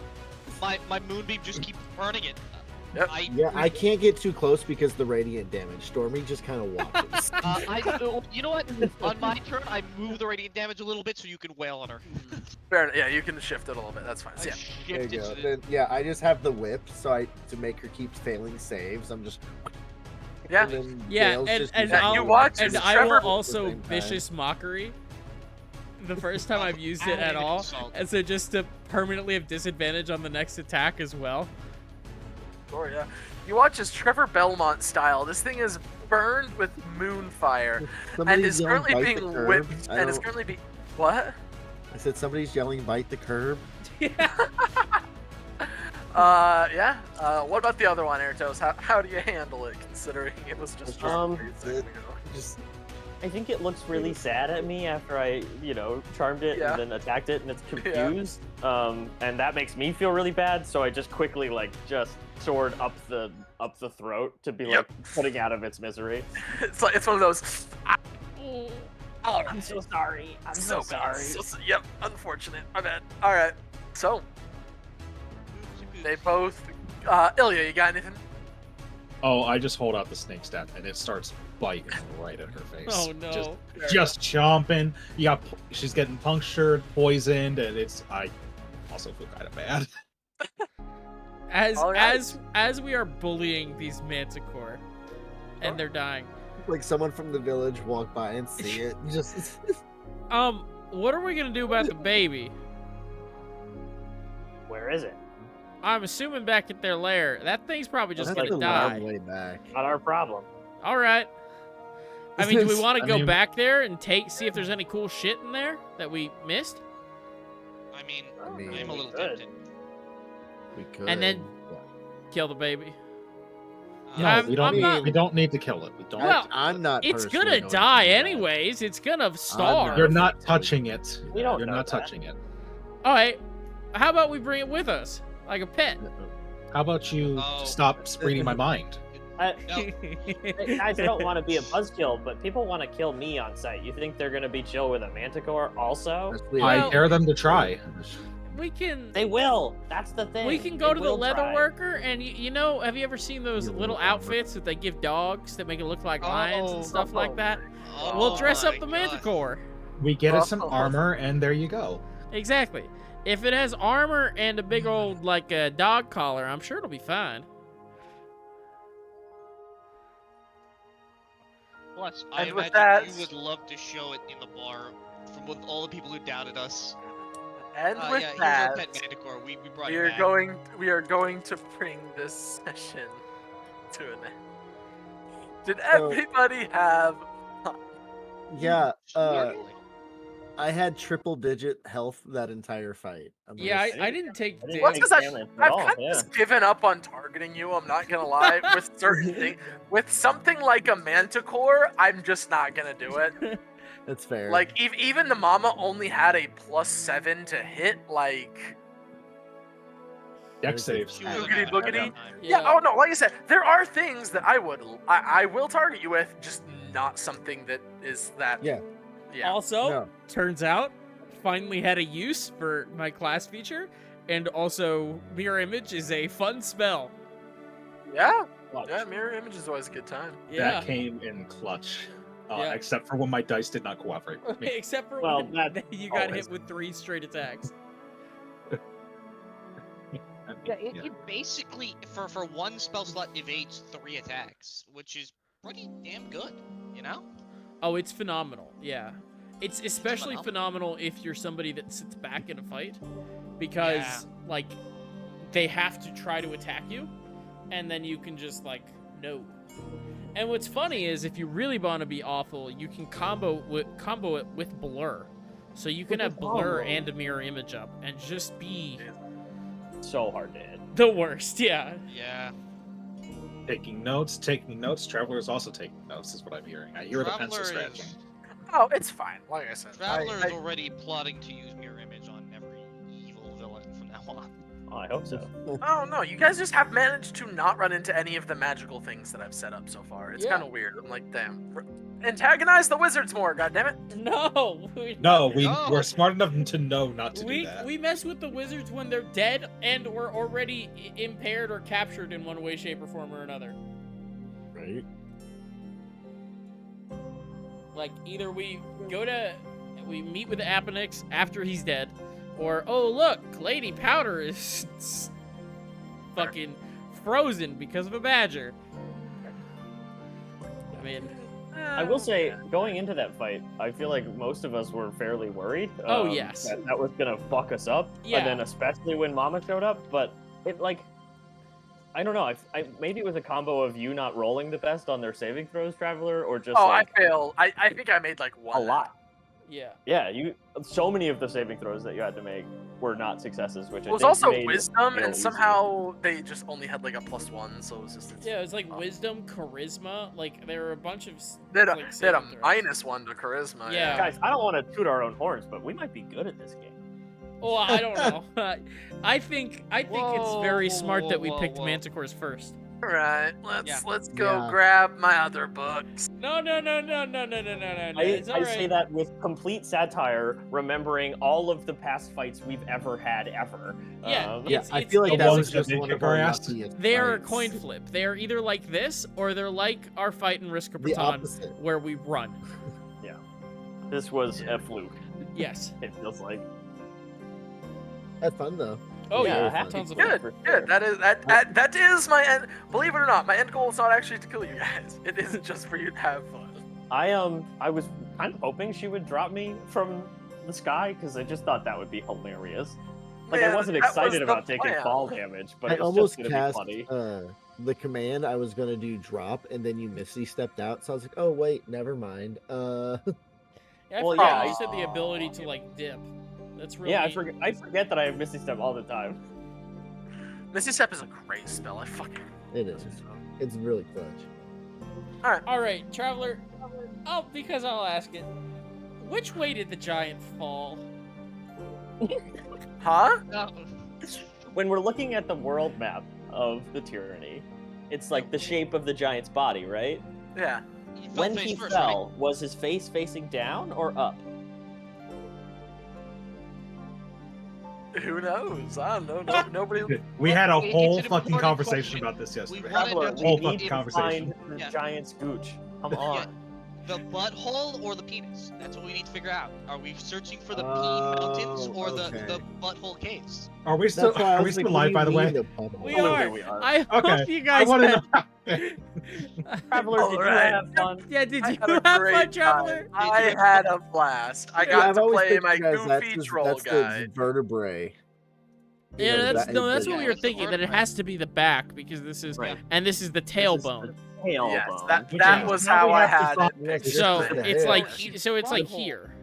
D: My moonbeam just keeps burning it.
A: Yep.
I: Yeah, I can't get too close because the radiant damage. Stormy just kind of watches.
D: You know what? On my turn, I move the radiant damage a little bit so you can wail on her.
A: Fair enough. Yeah, you can shift it a little bit. That's fine. So,
D: I
A: yeah.
I: There you
D: shifted
I: go.
D: to
I: Then, yeah, I just have the whip, so to make her keep failing saves. I'm just.
A: Yeah.
I: And then
B: Yeah,
I: Dale's
B: and
I: just
B: and
I: using
A: you
B: I'll
A: watch
B: and
A: as
B: I
A: Trevor-
B: will
I: at the
B: also
I: same time.
B: vicious mockery. The first time I've used it at
D: Added
B: all,
D: insult.
B: and so just to permanently have disadvantage on the next attack as well.
A: Sure, yeah. You watch as Trevor Belmont style. This thing is burned with moonfire and
I: Somebody's
A: is
I: yelling,
A: currently
I: "Bite
A: being
I: the curb."
A: whipped
I: I
A: and is
I: don't-
A: currently being what?
I: I said somebody's yelling, "Bite the curb."
A: Yeah. What about the other one, Airtos? How do you handle it, considering it was just a second ago?
I: Just
H: I think it looks really sad at me after I, charmed it
A: Yeah.
H: and then attacked it, and it's confused. And that makes me feel really bad. So I just quickly just sword up the throat to be
A: Yep.
H: putting out of its misery.
A: It's like it's one of those. Oh,
H: I'm so sorry. I'm so
A: bad.
H: sorry.
A: Yep. Unfortunate. My bad. All right. So they both. Ilya, you got anything?
F: Oh, I just hold out the snake staff and it starts biting right at her face.
B: Oh no!
F: Just chomping. She's getting punctured, poisoned, and I also feel kind of bad.
B: As
A: All right.
B: as we are bullying these manticore, and they're dying,
G: Like someone from the village walk by and see it. Just
B: What are we gonna do about the baby?
E: Where is it?
B: I'm assuming back at their lair. That thing's probably just
G: that's
B: gonna
G: a long
B: die.
G: way back.
E: Not our problem.
B: All right. I mean, do we want to
F: I
B: go
F: mean-
B: back there and see if there's any cool shit in there that we missed?
D: I mean,
G: I mean,
D: I'm a little
E: good.
D: tempted.
G: We could.
B: And then kill the baby.
F: No,
B: I'm-
F: we don't.
B: I'm not-
F: We don't need to kill it. We don't.
B: Well,
G: I'm not.
B: It's
G: personally
B: gonna
G: going to
B: die
G: do that.
B: anyways. It's gonna starve.
F: You're not touching it.
E: We don't
F: You're
E: know
F: not
E: that.
F: touching it.
B: All right. How about we bring it with us, like a pet?
F: How about you
D: Oh.
F: stop reading my mind?
E: I,
D: No.
E: guys, I don't want to be a buzzkill, but people want to kill me on sight. You think they're going to be chill with a manticore also?
G: That's weird.
B: Well-
F: I dare them to try.
B: We can.
E: They will. That's the thing.
B: We can go
E: They
B: to the
E: will
B: leather
E: try.
B: worker, and you know, have you ever seen those
G: You
B: little
G: little
B: outfits that they give dogs that make it look like lions and stuff like that?
D: Oh
B: We'll dress up
D: my
B: the
D: God.
B: manticore.
F: We get it some
A: Oh.
F: armor, and there you go.
B: Exactly. If it has armor and a big old like a dog collar, I'm sure it'll be fine.
D: Plus, I
A: And with
D: imagine
A: that-
D: you would love to show it in the bar from with all the people who doubted us.
A: And with
D: Yeah, here's
A: that,
D: our pet manticore. We brought
A: we
D: it
A: are
D: back.
A: going to bring this session to an end. Did
G: So-
A: everybody have
G: Yeah.
D: Certainly.
G: I had triple digit health that entire fight. I'm gonna
B: Yeah,
G: say.
B: I didn't take.
E: I didn't
A: Well,
E: take
A: it's 'cause
E: damage at
A: I've
E: all,
A: kind of
E: yeah.
A: just given up on targeting you. I'm not gonna lie. With certain things, with something like a manticore, I'm just not gonna do it.
G: That's fair.
A: Like even the mama only had a +7 to hit. Like
F: Dex saves.
D: She was
A: Boogity
D: a bad
A: boogity.
D: time.
A: yeah. Oh no, like I said, there are things that I will target you with, just not something that is that.
G: Yeah.
A: Yeah.
B: Also,
G: No.
B: turns out, finally had a use for my class feature, and also mirror image is a fun spell.
A: Yeah. Yeah. Mirror image is always a good time.
B: Yeah.
F: That came in clutch.
B: Yeah.
F: Except for when my dice did not cooperate with me.
B: Except for
E: Well,
B: when
E: that
B: you got
F: always-
B: hit with 3 straight attacks.
D: Yeah, it basically for one spell slot evades 3 attacks, which is pretty damn good, you know?
B: Oh, it's phenomenal. Yeah. It's especially phenomenal if you're somebody that sits back in a fight, because
D: Yeah.
B: like they have to try to attack you, and then you can just like no. And what's funny is if you really want to be awful, you can combo it with blur, so you can have blur and a mirror image up and just be
E: So hard to hit.
B: the worst. Yeah.
D: Yeah.
F: Taking notes. Traveler is also taking notes, is what I'm hearing. I hear the pencil
D: Traveler
F: scratching.
D: is,
A: Oh, it's fine. Like I said,
D: Traveler
A: I-
D: is already plotting to use mirror image on every evil villain from now on.
E: Oh, I hope so.
A: Oh no, you guys just have managed to not run into any of the magical things that I've set up so far. It's
B: Yeah.
A: kind of weird. I'm like, damn. Antagonize the wizards more, goddammit.
B: No.
F: No,
D: No.
F: we're smart enough to know not to do
B: We
F: that.
B: we mess with the wizards when they're dead and or already impaired or captured in one way, shape, or form or another.
G: Right.
B: Like either we meet with the Aponyx after he's dead, or oh look, Lady Powder is fucking frozen because of a badger. I mean,
E: I will say, going into that fight, I feel like most of us were fairly worried.
B: Oh, yes.
E: That was gonna fuck us up.
B: Yeah.
E: And then especially when Mama showed up, but it like, I don't know. I maybe it was a combo of you not rolling the best on their saving throws, Traveler, or just
A: Oh,
E: like
A: I failed. I think I made like one.
E: a lot.
B: yeah.
E: Yeah, so many of the saving throws that you had to make were not successes, which
A: It was
E: I think
A: also
E: made it
A: wisdom,
E: real
A: and
E: easy.
A: somehow they just only had like a +1, so it was just.
B: Yeah, it was like
A: Oh.
B: wisdom, charisma, like there were a bunch of
A: They had a,
B: like,
A: they had a
B: saving throws.
A: -1 to charisma.
B: Yeah.
E: Guys, I don't want to toot our own horns, but we might be good at this game.
B: Oh, I don't know. I think it's very
D: Whoa,
B: smart that we
D: whoa,
B: picked
D: whoa.
B: manticores first.
A: All right, let's go
G: Yeah.
A: grab my other books.
B: No. It's
E: I
B: all
E: say
B: right.
E: that with complete satire, remembering all of the past fights we've ever had ever.
B: Yeah,
G: Yeah,
B: It's-
G: I feel like
B: it's-
G: that
F: ones
G: was
F: that
G: just
F: did
G: one
F: kick
G: of our
F: our ass.
G: luckiest
B: They are a
G: fights.
B: coin flip. They are either like this or they're like our fight in Risk of
G: The
B: Breton,
G: opposite.
B: where we run.
E: This was a fluke,
B: Yes.
E: it feels like.
G: Had fun though.
B: Oh
H: Yeah,
B: yeah,
H: happy
B: tons of
H: for
B: fun.
H: it,
A: Good,
H: for sure.
A: good. That is my end. Believe it or not, my end goal is not actually to kill you guys. It isn't just for you to have fun.
E: I was kind of hoping she would drop me from the sky because I just thought that would be hilarious. Like
A: Man,
E: I wasn't
A: that was
E: excited
A: the
E: about taking
A: plan.
E: fall damage, but
I: I
E: it was
I: almost
E: just gonna
I: cast
E: be funny.
I: the command I was gonna do drop, and then you Misty stepped out, so I was like, oh wait, never mind.
B: Yeah, I
E: Well,
B: forgot
E: yeah,
B: you said the ability to like dip. That's really
E: Yeah, I forget that I have Misty Step all the time.
A: Misty Step is a great spell. I fucking.
I: it is. It's really clutch.
A: All right.
B: All right, Traveler. Oh, because I'll ask it. Which way did the giant fall?
A: Huh?
H: When we're looking at the world map of the tyranny, it's like the shape of the giant's body, right?
A: Yeah.
D: He fell
H: When
D: face
H: he
D: first,
H: fell, was his face facing down or up?
A: Who knows? I don't know. No, nobody.
F: We had a
D: It's
F: whole
D: an
F: fucking
D: important
F: conversation
D: question.
F: about this yesterday.
D: wanted
E: Traveler,
D: to-
E: we
F: Whole
E: need
F: fucking
E: to
F: conversation.
E: find the
D: Yeah.
E: giant's gooch. Come on.
D: The butthole or the penis? That's what we need to figure out. Are we searching for the
I: Oh,
D: Peen Mountains or
I: okay.
D: the butthole caves?
F: Are we still?
I: That's why I
F: Are we
I: was like,
F: still
I: what do
F: live?
I: you
F: By the way.
I: mean the butthole?
B: We
E: Absolutely
B: are.
E: we are.
B: I
F: Okay.
B: hope you
F: I
B: guys
F: want to
B: had...
F: know.
E: Traveler, did you
A: Alright.
E: have fun?
B: Yeah, did
A: I
B: you
A: had a
B: have fun,
A: great
B: Traveler?
A: time. I had a blast. I got
I: I've
A: to
I: always
A: play
I: pictured
A: my
I: it as
A: goofy
I: that's
A: troll
I: the
A: guy.
I: vertebrae. You
B: Yeah,
I: know,
B: that's
I: that
B: no,
I: is
B: that's
I: the-
B: what we
D: Yeah,
B: were
D: that's the
B: thinking. That it
D: vertebrae.
B: has to be the back because this is,
H: Right.
B: and this is the
H: This is
B: tailbone.
H: the tailbone.
A: Yes, that
F: Yeah.
A: was
F: Now
A: how
F: we
A: I
F: have to
A: had
F: find-
A: it. pictured.
B: So
I: the
B: it's
I: hair.
B: like so it's like
D: Butthole.
B: here.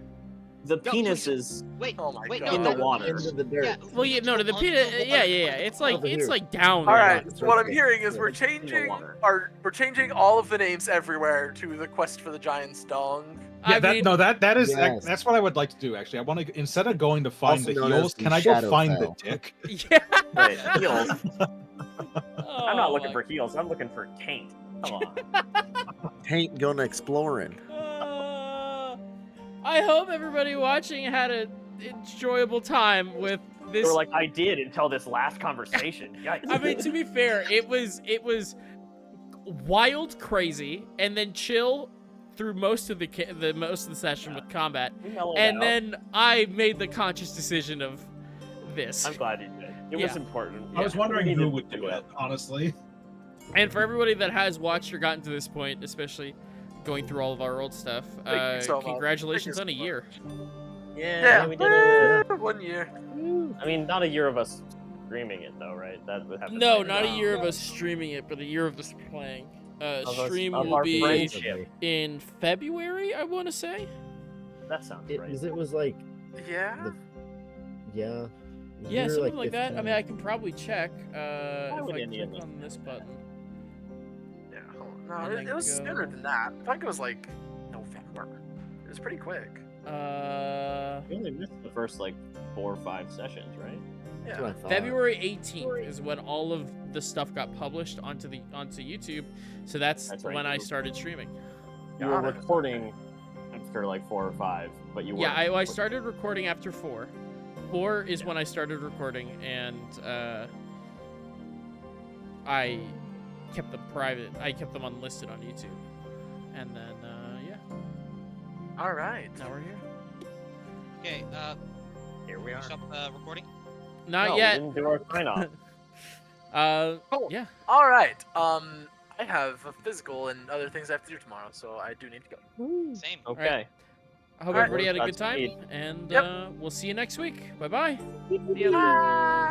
H: The
D: No,
H: penis
D: please-
H: is
D: Wait,
A: Oh my
D: wait,
A: God.
D: no,
H: in the
D: that-
H: water.
I: Into the dirt.
D: Yeah,
B: Well,
D: we
B: yeah,
D: need
B: no,
D: to
B: the
D: go
B: penis.
D: under the
B: Yeah,
D: water.
B: yeah. It's like
I: Over
B: it's
I: here.
B: like down
A: All
B: there.
A: right.
I: It's
A: So what
I: right
A: I'm
I: there.
A: hearing is
I: Yeah,
A: we're
I: it's in the
A: changing
H: water.
A: we're changing all of the names everywhere to the quest for the giant's dong.
F: Yeah,
B: I mean,
F: that is
I: Yes.
F: that's what I would like to do. Actually, I want to instead of going to find
I: Also
F: the
I: known as
F: heels,
I: the
F: can I go
I: Shadowfell.
F: find the dick?
B: yeah.
E: Wait, heels. I'm not
B: Oh
E: looking
B: my
E: for heels. I'm looking for taint. Come on.
I: Ain't going exploring.
B: I hope everybody watching had an enjoyable time with
E: They
B: this.
E: were like, I did until this last conversation. Yikes.
B: I mean, to be fair, it was wild, crazy, and then chill through most of the session with combat,
E: We mellowed
B: and
E: out.
B: then I made the conscious decision of this.
E: I'm glad you did. It was important.
F: I was
E: Yeah,
F: wondering
E: we
F: who
E: needed
F: would
E: to
F: do it, honestly.
B: And for everybody that has watched or gotten to this point, especially going through all of our old stuff,
A: Thank you so much.
B: congratulations
A: Thank
B: on a
A: you so
B: year.
E: Yeah, we did it.
A: 1 year.
E: I mean, not a year of us streaming it though, right? That would have to
B: No,
E: be-
B: not a year of us streaming it, but a year of us playing.
E: Of us-
B: Stream
E: of
B: will
E: our
B: be
E: friendship.
B: in February, I want to say.
E: That sounds
I: It
E: right.
I: was like
A: Yeah.
I: yeah.
B: Yeah,
I: you were,
B: something like that. I
I: 15.
B: mean, I can probably check if
H: would
B: I
H: any of
B: click
H: us
B: on this button.
A: Yeah. Hold on. No,
B: And
A: it
B: then
A: was
B: go-
A: sooner than that. I think it was like November. It was pretty quick.
H: We only missed the first like 4 or 5 sessions, right?
I: That's what I
A: Yeah.
I: thought.
B: February 18th is when all of the stuff got published onto YouTube. So that's
H: That's right,
B: when I
H: you-
B: started streaming.
E: You were
A: Got it.
E: recording after like 4 or 5, but you were.
B: Yeah, I started recording after 4. 4 is when I started recording, and I kept them private. I kept them unlisted on YouTube. And then, yeah,
A: All right.
B: now we're here.
D: Okay,
E: Here we are.
D: stop recording.
B: Not
E: No,
B: yet.
E: We didn't do our sign off.
A: Cool.
B: Yeah.
A: All right. I have a physical and other things I have to do tomorrow, so I do need to go.
D: Same.
E: Okay.
B: I hope
A: Alright.
B: everybody had a good
E: Godspeed.
B: time, and
A: Yep.
B: we'll see you next week. Bye-bye.
A: Bye.